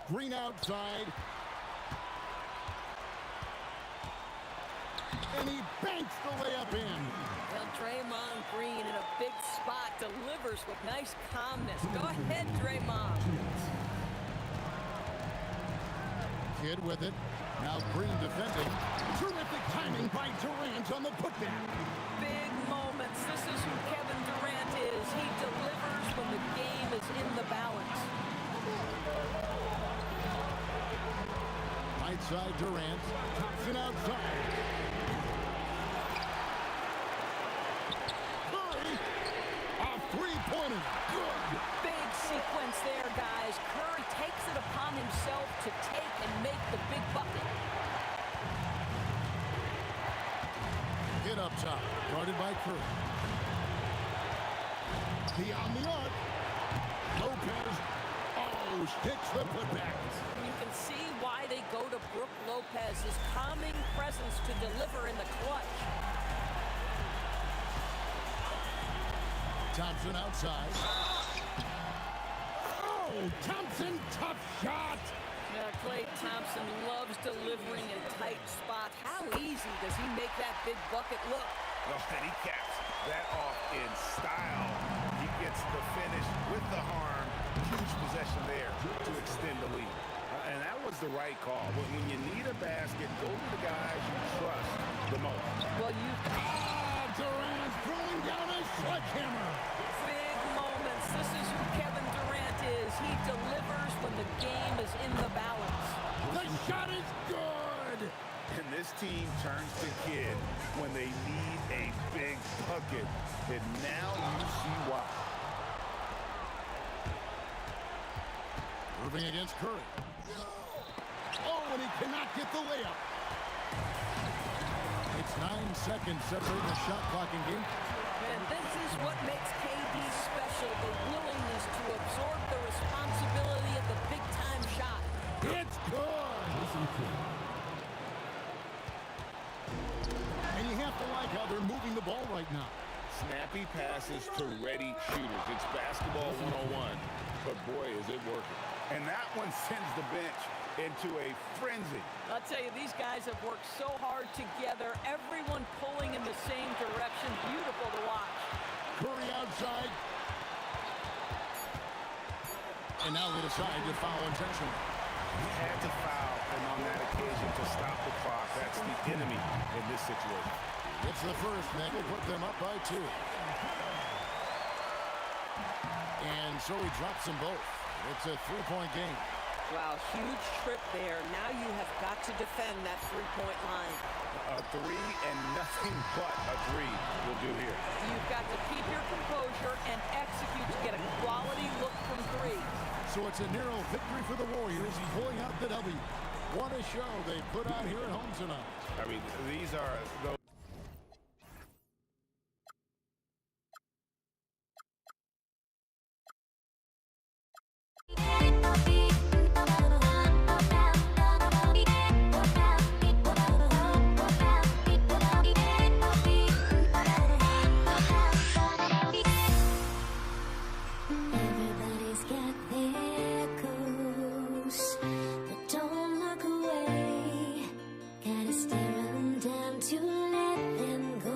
Green outside. And he banks the layup in. Well, Draymond Green in a big spot delivers with nice calmness. Go ahead, Draymond. Kidd with it. Now Green defending. Terrific timing by Durant on the putback. Big moments. This is who Kevin Durant is. He delivers when the game is in the balance. side, Durant. Thompson outside. Curry. A three-pointer. Good. Big sequence there, guys. Curry takes it upon himself to take and make the big bucket. Hit up top, guarded by Curry. Beyond the arc. Lopez. Oh, hits the putback. You can see why they go to Brook Lopez, his calming presence to deliver in the clutch. Thompson outside. Oh, Thompson, tough shot. Yeah, Klay Thompson loves delivering in tight spots. How easy does he make that big bucket look? Oh, and he caps that off in style. He gets the finish with the harm. Huge possession there to extend the lead. And that was the right call. When you need a basket, go to the guys you trust the most. Well, you... Durant throwing down a sledgehammer. Big moments. This is who Kevin Durant is. He delivers when the game is in the balance. The shot is good. And this team turns to kid when they need a big bucket. And now you see why. Irving against Curry. Oh, and he cannot get the layup. It's 9 seconds separating the shot clock in game. And this is what makes KD special, the willingness to absorb the responsibility of the big-time shot. It's good. And you have to like how they're moving the ball right now. Snappy passes to ready shooters. It's basketball 101, but boy, is it working. And that one sends the bench into a frenzy. I'll tell you, these guys have worked so hard together, everyone pulling in the same direction. Beautiful to watch. Curry outside. And now they decide to foul intentionally. He had to foul, and on that occasion to stop the clock. That's the enemy in this situation. It's the first, Meg will put them up by 2. And so he drops them both. It's a 3-point game. Wow, huge trip there. Now you have got to defend that 3-point line. A 3 and nothing but a 3 will do here. You've got to keep your composure and execute to get a quality look from 3. So it's a narrow victory for the Warriors, pulling out the W. What a show they put on here at home tonight. I mean, these are those. Everybody's got their goals, but don't look away. Gotta stare 'em down to let them go.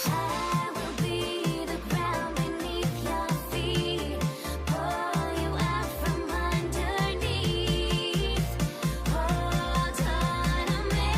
I will be the ground beneath your feet, pull you out from underneath. Hold on to me.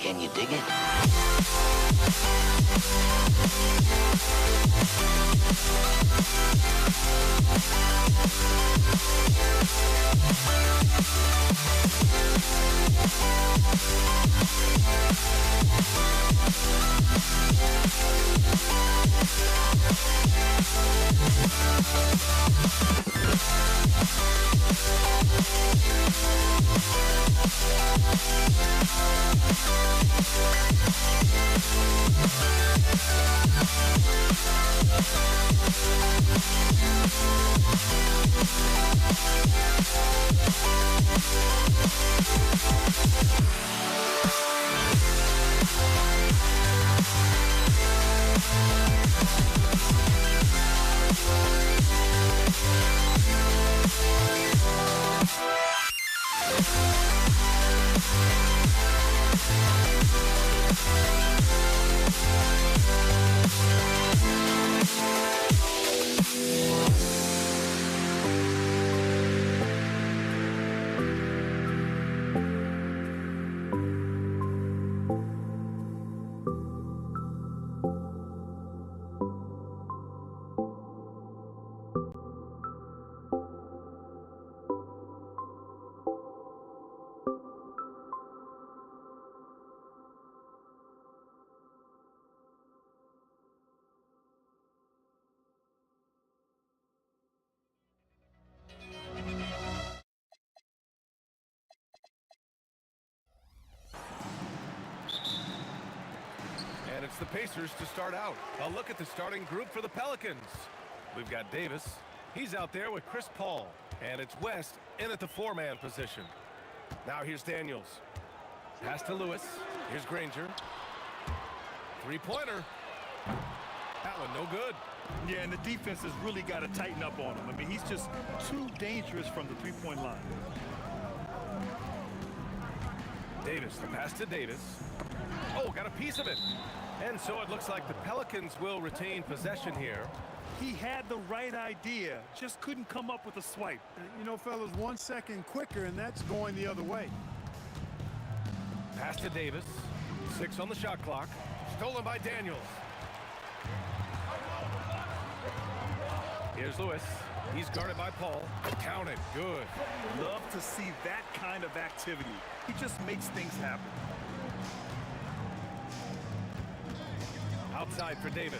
Can you dig it? And it's the Pacers to start out. A look at the starting group for the Pelicans. We've got Davis. He's out there with Chris Paul. And it's West in at the four-man position. Now here's Daniels. Pass to Lewis. Here's Granger. Three-pointer. That one no good. Yeah, and the defense has really got to tighten up on him. I mean, he's just too dangerous from the three-point line. Davis, the pass to Davis. Oh, got a piece of it. And so it looks like the Pelicans will retain possession here. He had the right idea, just couldn't come up with a swipe. You know, fellas, 1 second quicker, and that's going the other way. Pass to Davis. 6 on the shot clock. Stolen by Daniels. Here's Lewis. He's guarded by Paul. Counted. Good. Love to see that kind of activity. He just makes things happen. Outside for Davis.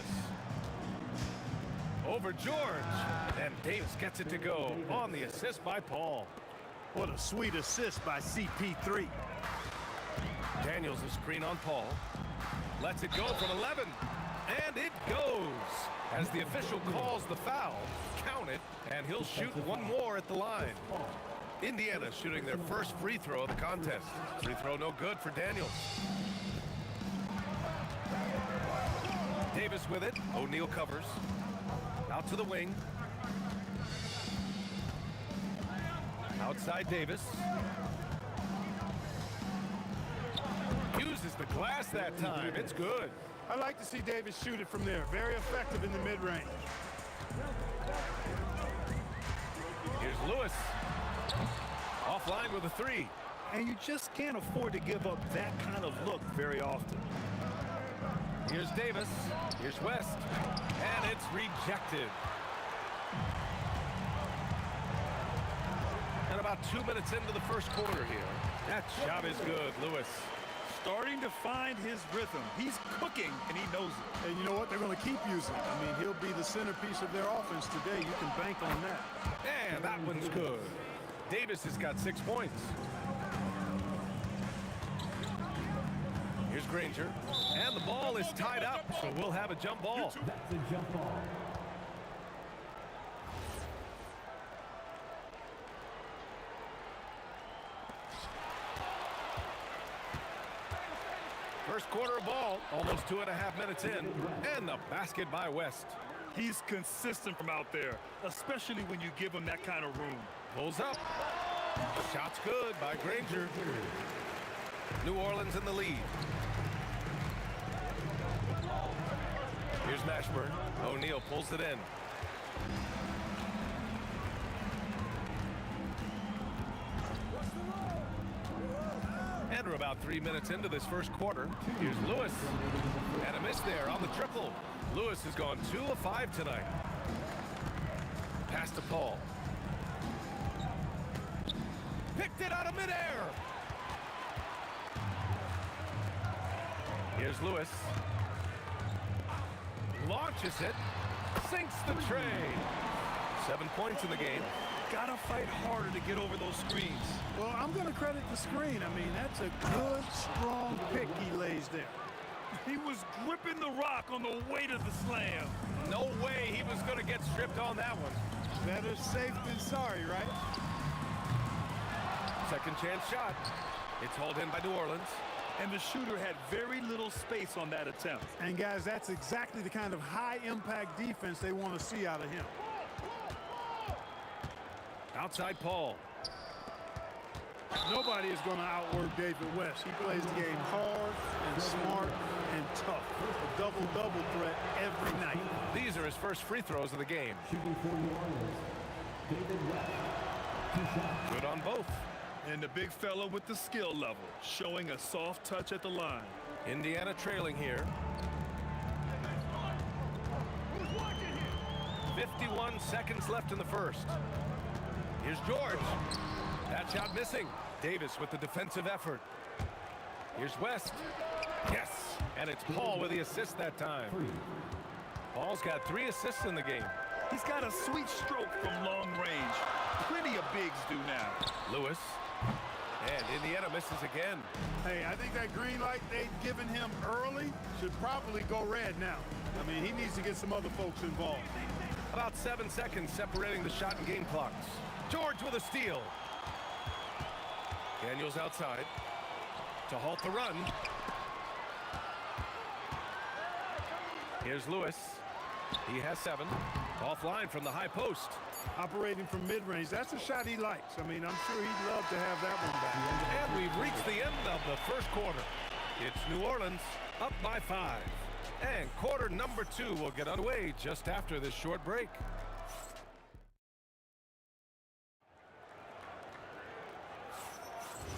Over George. And Davis gets it to go on the assist by Paul. What a sweet assist by CP3. Daniels the screen on Paul. Lets it go from 11. And it goes. As the official calls the foul, count it, and he'll shoot one more at the line. Indiana shooting their first free throw of the contest. Free throw no good for Daniels. Davis with it. O'Neal covers. Out to the wing. Outside Davis. Uses the glass that time. It's good. I like to see Davis shoot it from there. Very effective in the mid-range. Here's Lewis. Offline with a three. And you just can't afford to give up that kind of look very often. Here's Davis. Here's West. And it's rejected. And about 2 minutes into the first quarter here. That shot is good, Lewis. Starting to find his rhythm. He's cooking, and he knows it. And you know what? They're going to keep using it. I mean, he'll be the centerpiece of their offense today. You can bank on that. And that one's good. Davis has got 6 points. Here's Granger. And the ball is tied up, so we'll have a jump ball. That's a jump ball. First quarter of ball, almost 2.5 minutes in, and the basket by West. He's consistent from out there, especially when you give him that kind of room. Pulls up. Shot's good by Granger. New Orleans in the lead. Here's Mashburn. O'Neal pulls it in. And we're about 3 minutes into this first quarter. Here's Lewis. And a miss there on the triple. Lewis has gone 2 of 5 tonight. Pass to Paul. Picked it out of midair. Here's Lewis. Launches it. Sinks the tray. 7 points in the game. Gotta fight harder to get over those screens. Well, I'm going to credit the screen. I mean, that's a good, strong pick he lays there. He was gripping the rock on the way to the slam. No way he was going to get stripped on that one. Better safe than sorry, right? Second chance shot. It's hauled in by New Orleans. And the shooter had very little space on that attempt. And, guys, that's exactly the kind of high-impact defense they want to see out of him. Outside Paul. Nobody is going to outwork David West. He plays the game hard and smart and tough. A double-double threat every night. These are his first free throws of the game. Shooting for New Orleans, David West. 2 shots. Good on both. And the big fella with the skill level, showing a soft touch at the line. Indiana trailing here. 51 seconds left in the first. Here's George. That shot missing. Davis with the defensive effort. Here's West. Yes. And it's Paul with the assist that time. Paul's got 3 assists in the game. He's got a sweet stroke from long range. Plenty of bigs do now. Lewis. And Indiana misses again. Hey, I think that green light they've given him early should probably go red now. I mean, he needs to get some other folks involved. About 7 seconds separating the shot and game clocks. George with a steal. Daniels outside to halt the run. Here's Lewis. He has 7. Offline from the high post. Operating from mid-range, that's a shot he likes. I mean, I'm sure he'd love to have that one back. And we've reached the end of the first quarter. It's New Orleans up by 5. And quarter number 2 will get underway just after this short break.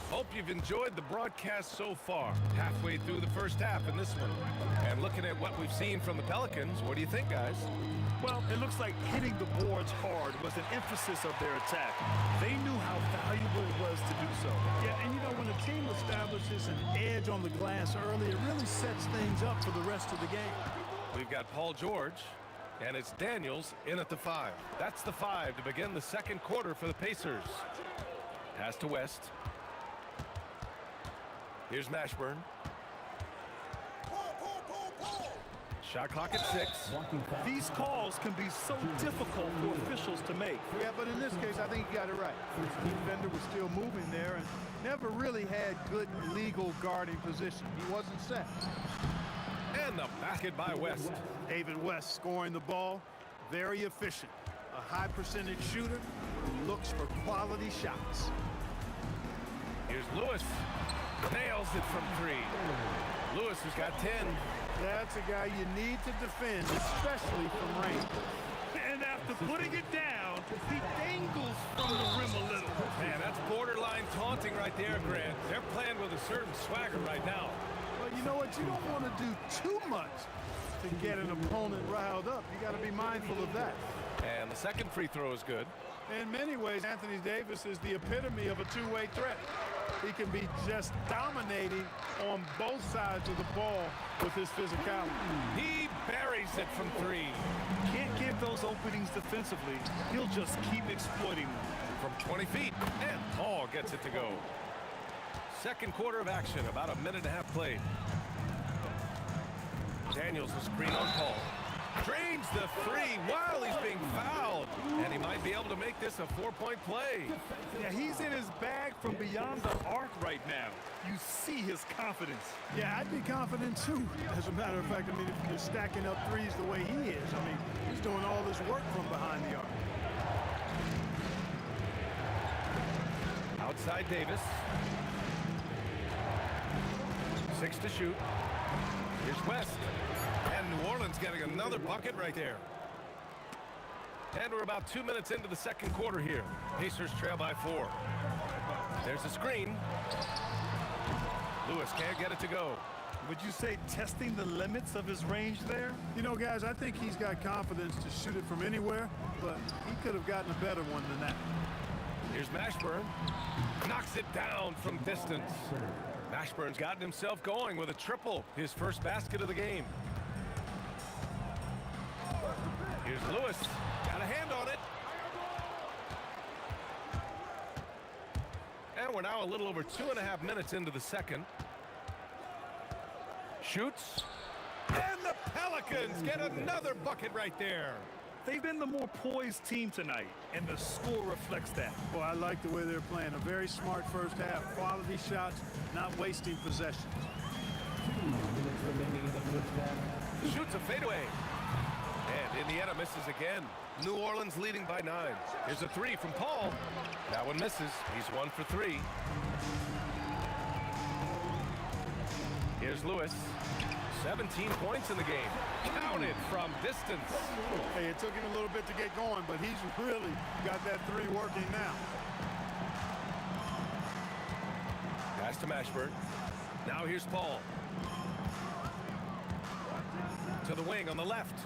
Hope you've enjoyed the broadcast so far. Halfway through the first half in this one. And looking at what we've seen from the Pelicans, what do you think, guys? Well, it looks like hitting the boards hard was an emphasis of their attack. They knew how valuable it was to do so. Yeah, and you know, when a team establishes an edge on the glass early, it really sets things up for the rest of the game. We've got Paul George, and it's Daniels in at the 5. That's the 5 to begin the second quarter for the Pacers. Pass to West. Here's Mashburn. Shot clock at 6. These calls can be so difficult for officials to make. Yeah, but in this case, I think you got it right. The defender was still moving there and never really had good legal guarding position. He wasn't set. And the basket by West. David West scoring the ball, very efficient. A high percentage shooter who looks for quality shots. Here's Lewis. Nails it from 3. Lewis has got 10. That's a guy you need to defend, especially from range. And after putting it down, he dangles from the rim a little. Man, that's borderline taunting right there, Grant. They're playing with a certain swagger right now. Well, you know what? You don't want to do too much to get an opponent riled up. You got to be mindful of that. And the second free throw is good. In many ways, Anthony Davis is the epitome of a two-way threat. He can be just dominating on both sides of the ball with his physicality. He buries it from 3. Can't give those openings defensively. He'll just keep exploiting them. From 20 feet, and Paul gets it to go. Second quarter of action, about a minute and a half played. Daniels will screen on Paul. Drains the 3 while he's being fouled. And he might be able to make this a 4-point play. Yeah, he's in his bag from beyond the arc right now. You see his confidence. Yeah, I'd be confident too. As a matter of fact, I mean, if you're stacking up threes the way he is, I mean, he's doing all this work from behind the arc. Outside Davis. 6 to shoot. Here's West. And New Orleans getting another bucket right there. And we're about 2 minutes into the second quarter here. Pacers trail by 4. There's a screen. Lewis can't get it to go. Would you say testing the limits of his range there? You know, guys, I think he's got confidence to shoot it from anywhere, but he could have gotten a better one than that. Here's Mashburn. Knocks it down from distance. Mashburn's gotten himself going with a triple, his first basket of the game. Here's Lewis. Got a hand on it. And we're now a little over 2.5 minutes into the second. Shoots. And the Pelicans get another bucket right there. They've been the more poised team tonight, and the score reflects that. Well, I like the way they're playing. A very smart first half. Quality shots, not wasting possessions. Shoots a fadeaway. And Indiana misses again. New Orleans leading by 9. Here's a 3 from Paul. That one misses. He's 1 for 3. Here's Lewis. 17 points in the game. Counted from distance. Hey, it took him a little bit to get going, but he's really got that 3 working now. Pass to Mashburn. Now here's Paul. To the wing on the left.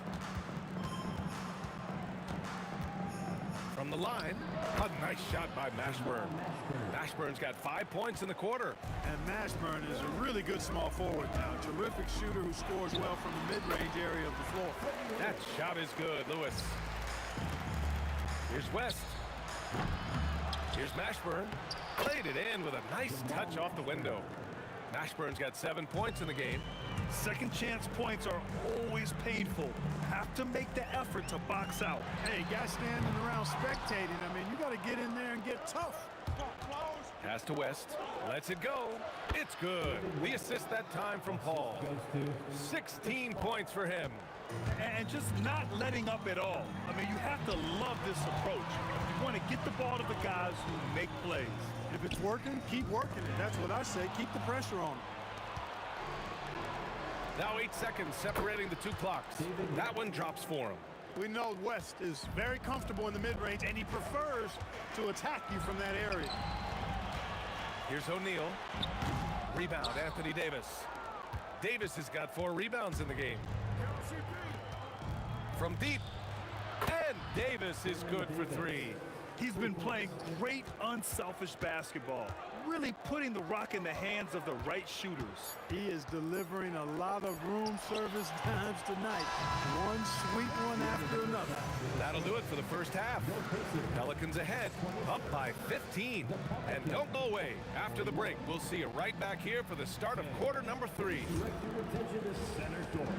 From the line, a nice shot by Mashburn. Mashburn's got 5 points in the quarter. And Mashburn is a really good small forward now. A terrific shooter who scores well from the mid-range area of the floor. That shot is good, Lewis. Here's West. Here's Mashburn. Played it in with a nice touch off the window. Mashburn's got 7 points in the game. Second chance points are always painful. Have to make the effort to box out. Hey, guys standing around spectating. I mean, you got to get in there and get tough. Pass to West. Lets it go. It's good. The assist that time from Paul. 16 points for him. And just not letting up at all. I mean, you have to love this approach. You want to get the ball to the guys who make plays. If it's working, keep working it. That's what I say. Keep the pressure on them. Now 8 seconds separating the 2 clocks. That one drops for him. We know West is very comfortable in the mid-range, and he prefers to attack you from that area. Here's O'Neal. Rebound, Anthony Davis. Davis has got 4 rebounds in the game. From deep. And Davis is good for 3. He's been playing great unselfish basketball, really putting the rock in the hands of the right shooters. He is delivering a lot of room service times tonight. One sweet one after another. That'll do it for the first half. Pelicans ahead, up by 15. And don't go away. After the break, we'll see you right back here for the start of quarter number 3. Direct your attention to center court.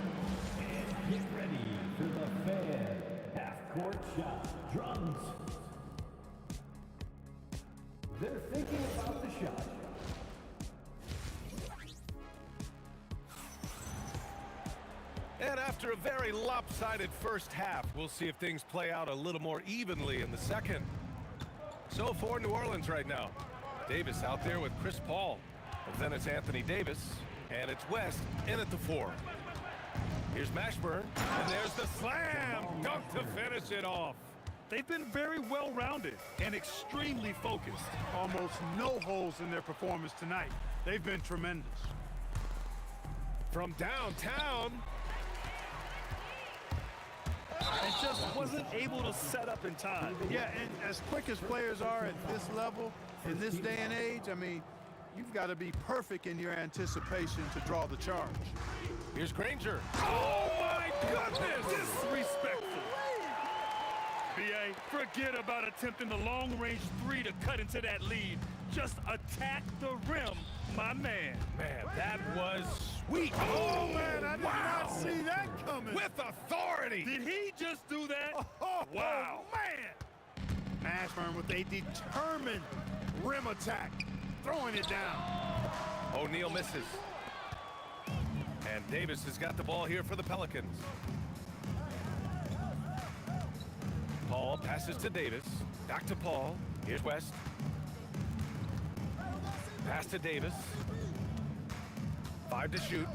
Get ready for the fan half-court shot. Drums. They're thinking about the shot. And after a very lopsided first half, we'll see if things play out a little more evenly in the second. So for New Orleans right now, Davis out there with Chris Paul. And then it's Anthony Davis, and it's West in at the 4. Here's Mashburn, and there's the slam dunk to finish it off. They've been very well-rounded and extremely focused. Almost no holes in their performance tonight. They've been tremendous. From downtown. And just wasn't able to set up in time. Yeah, and as quick as players are at this level, in this day and age, I mean, you've got to be perfect in your anticipation to draw the charge. Here's Granger. Oh, my goodness! Disrespectful. B.A., forget about attempting the long-range 3 to cut into that lead. Just attack the rim, my man. Man, that was sweet. Oh, man, I did not see that coming. With authority. Did he just do that? Wow. Man. Mashburn with a determined rim attack. Throwing it down. O'Neal misses. And Davis has got the ball here for the Pelicans. Paul passes to Davis. Back to Paul. Here's West. Pass to Davis. 5 to shoot.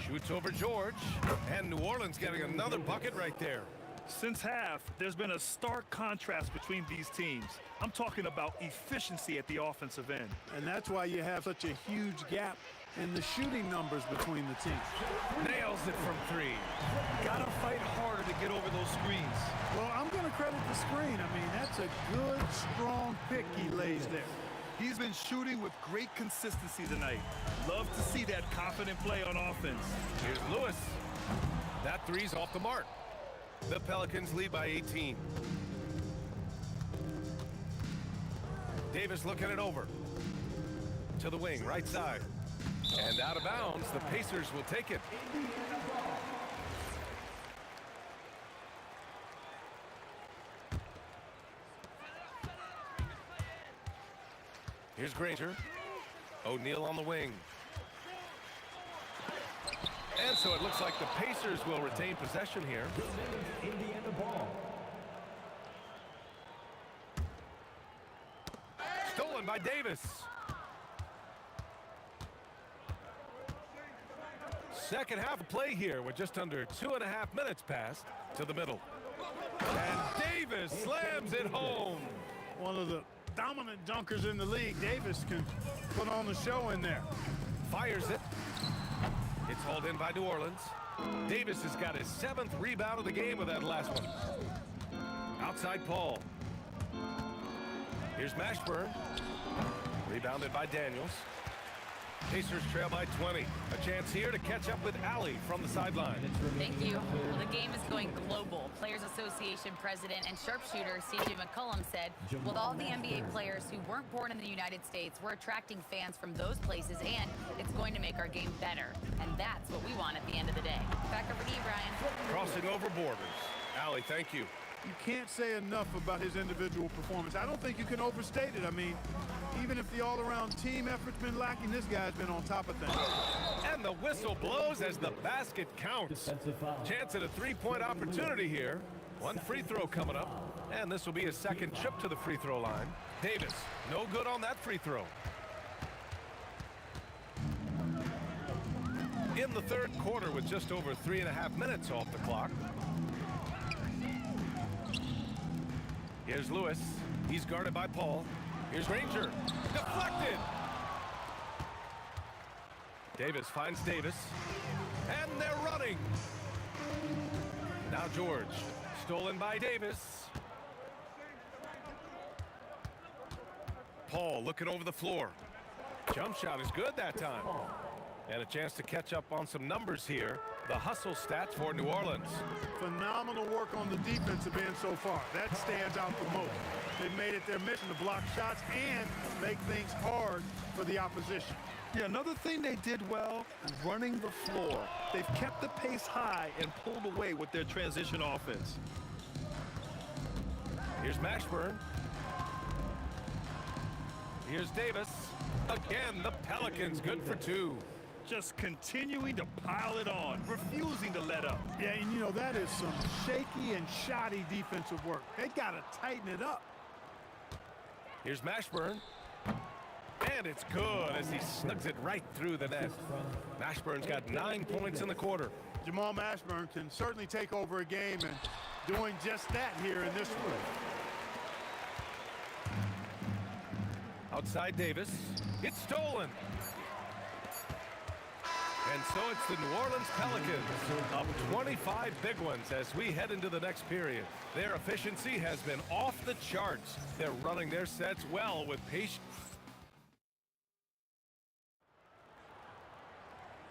Shoots over George. And New Orleans getting another bucket right there. Since half, there's been a stark contrast between these teams. I'm talking about efficiency at the offensive end. And that's why you have such a huge gap in the shooting numbers between the teams. Nails it from 3. Gotta fight harder to get over those screens. Well, I'm going to credit the screen. I mean, that's a good, strong pick he lays there. He's been shooting with great consistency tonight. Love to see that confident play on offense. Here's Lewis. That 3's off the mark. The Pelicans lead by 18. Davis looking it over. To the wing, right side. And out of bounds, the Pacers will take it. Here's Granger. O'Neal on the wing. And so it looks like the Pacers will retain possession here. Indiana ball. Stolen by Davis. Second half of play here with just under 2.5 minutes passed to the middle. And Davis slams it home. One of the dominant dunkers in the league. Davis can put on the show in there. Fires it. It's hauled in by New Orleans. Davis has got his 7th rebound of the game with that last one. Outside Paul. Here's Mashburn. Rebounded by Daniels. Pacers trail by 20. A chance here to catch up with Allie from the sideline. Thank you. Well, the game is going global. Players Association President and sharpshooter C.J. McCollum said, with all the NBA players who weren't born in the United States, we're attracting fans from those places, and it's going to make our game better. And that's what we want at the end of the day. Back over to you, Brian. Crossing over borders. Allie, thank you. You can't say enough about his individual performance. I don't think you can overstate it. I mean, even if the all-around team effort's been lacking, this guy's been on top of things. And the whistle blows as the basket counts. Chance at a 3-point opportunity here. One free throw coming up. And this will be his second trip to the free throw line. Davis, no good on that free throw. In the third quarter with just over 3.5 minutes off the clock. Here's Lewis. He's guarded by Paul. Here's Granger. Deflected. Davis finds Davis. And they're running. Now George. Stolen by Davis. Paul looking over the floor. Jump shot is good that time. And a chance to catch up on some numbers here. The hustle stats for New Orleans. Phenomenal work on the defensive end so far. That stands out the most. They made it their mission to block shots and make things hard for the opposition. Yeah, another thing they did well, running the floor. They've kept the pace high and pulled away with their transition offense. Here's Mashburn. Here's Davis. Again, the Pelicans good for 2. Just continuing to pile it on, refusing to let up. Yeah, and you know, that is some shaky and shoddy defensive work. They got to tighten it up. Here's Mashburn. And it's good as he snugs it right through the net. Mashburn's got 9 points in the quarter. Jamal Mashburn can certainly take over a game, and doing just that here in this one. Outside Davis. It's stolen. And so it's the New Orleans Pelicans up 25 big ones as we head into the next period. Their efficiency has been off the charts. They're running their sets well with patience.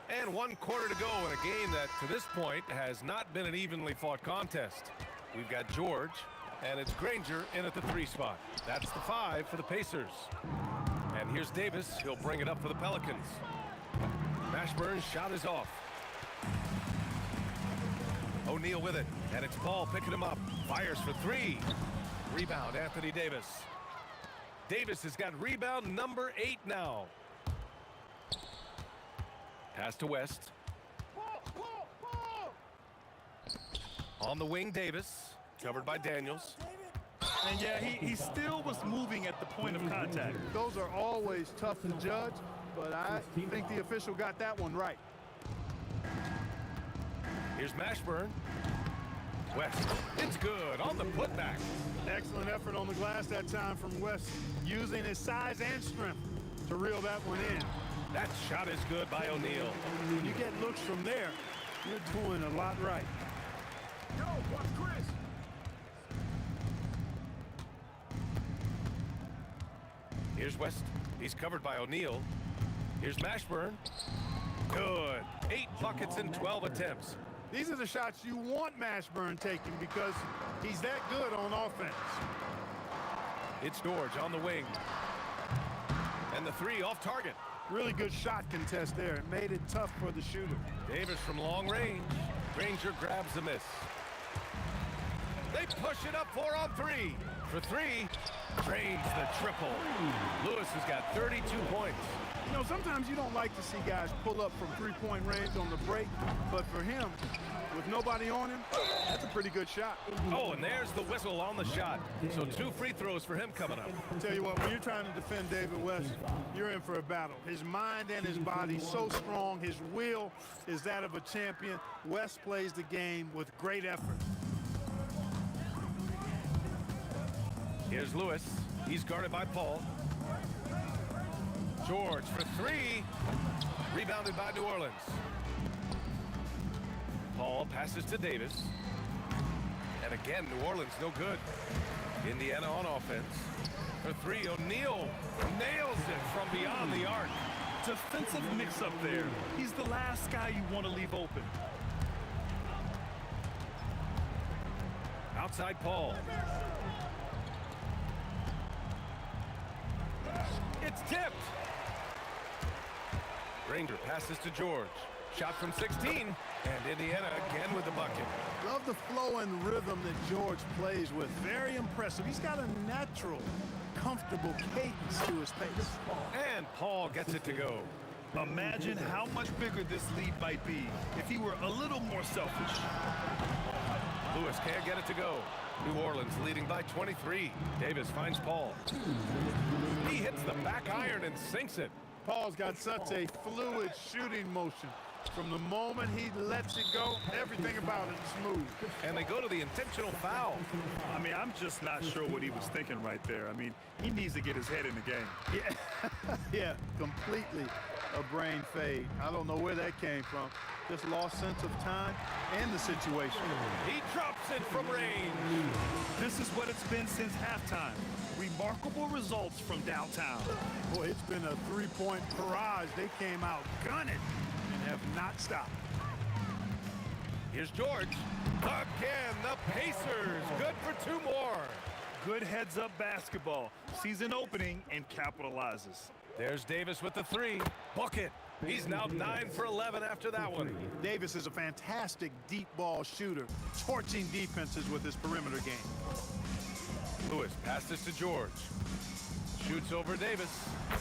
And 1 quarter to go in a game that, to this point, has not been an evenly fought contest. We've got George, and it's Granger in at the 3 spot. That's the 5 for the Pacers. And here's Davis. He'll bring it up for the Pelicans. Mashburn's shot is off. O'Neal with it, and it's Paul picking him up. Fires for 3. Rebound, Anthony Davis. Davis has got rebound number 8 now. Pass to West. On the wing, Davis. Covered by Daniels. And yeah, he still was moving at the point of contact. Those are always tough to judge, but I think the official got that one right. Here's Mashburn. West. It's good on the putback. Excellent effort on the glass that time from West, using his size and strength to reel that one in. That shot is good by O'Neal. When you get looks from there, you're doing a lot right. Yo, watch Chris. Here's West. He's covered by O'Neal. Here's Mashburn. Good. 8 buckets in 12 attempts. These are the shots you want Mashburn taking because he's that good on offense. It's George on the wing. And the 3 off target. Really good shot contest there. It made it tough for the shooter. Davis from long range. Granger grabs the miss. They push it up 4 on 3. For 3, drains the triple. Lewis has got 32 points. You know, sometimes you don't like to see guys pull up from 3-point range on the break, but for him, with nobody on him, that's a pretty good shot. Oh, and there's the whistle on the shot. So 2 free throws for him coming up. I'll tell you what, when you're trying to defend David West, you're in for a battle. His mind and his body so strong. His will is that of a champion. West plays the game with great effort. Here's Lewis. He's guarded by Paul. George for 3. Rebounded by New Orleans. Paul passes to Davis. And again, New Orleans no good. Indiana on offense. For 3, O'Neal nails it from beyond the arc. Defensive mix-up there. He's the last guy you want to leave open. Outside Paul. It's tipped. Granger passes to George. Shot from 16, and Indiana again with the bucket. Love the flow and rhythm that George plays with. Very impressive. He's got a natural, comfortable cadence to his pace. And Paul gets it to go. Imagine how much bigger this lead might be if he were a little more selfish. Lewis can't get it to go. New Orleans leading by 23. Davis finds Paul. He hits the back iron and sinks it. Paul's got such a fluid shooting motion. From the moment he lets it go, everything about it is smooth. And they go to the intentional foul. I mean, I'm just not sure what he was thinking right there. I mean, he needs to get his head in the game. Yeah, yeah, completely a brain fade. I don't know where that came from. Just lost sense of time and the situation. He drops it from range. This is what it's been since halftime. Remarkable results from downtown. Boy, it's been a 3-point barrage. They came out gunning and have not stopped. Here's George. Again, the Pacers. Good for 2 more. Good heads-up basketball. Sees an opening and capitalizes. There's Davis with the three. Book it. He's now 9 for 11 after that one. Davis is a fantastic deep ball shooter, torching defenses with his perimeter game. Lewis passes to George. Shoots over Davis.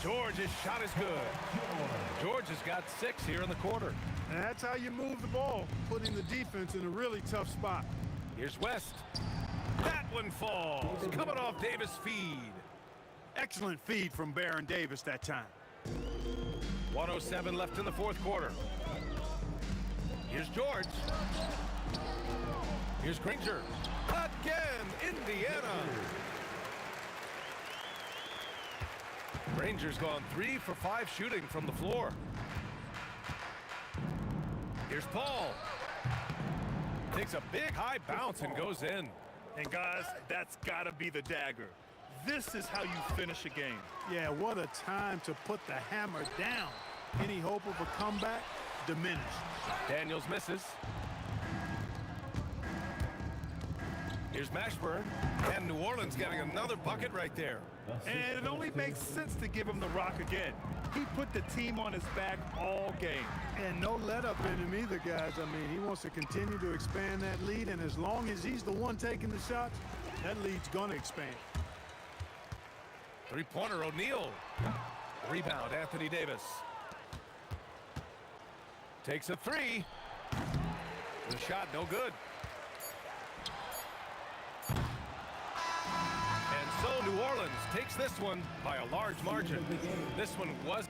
George's shot is good. George has got 6 here in the quarter. And that's how you move the ball, putting the defense in a really tough spot. Here's West. That one falls. Coming off Davis' feed. Excellent feed from Baron Davis that time. 1:07 left in the fourth quarter. Here's George. Here's Granger. Again, Indiana. Granger's gone 3 for 5 shooting from the floor. Here's Paul. Takes a big high bounce and goes in. And guys, that's gotta be the dagger. This is how you finish a game. Yeah, what a time to put the hammer down. Any hope of a comeback? Diminished. Daniels misses. Here's Mashburn. And New Orleans getting another bucket right there. And it only makes sense to give him the rock again. He put the team on his back all game. And no let up in him either, guys. I mean, he wants to continue to expand that lead, and as long as he's the one taking the shots, that lead's going to expand. Three-pointer, O'Neal. Rebound, Anthony Davis. Takes a three. The shot, no good. And so New Orleans takes this one by a large margin. This one was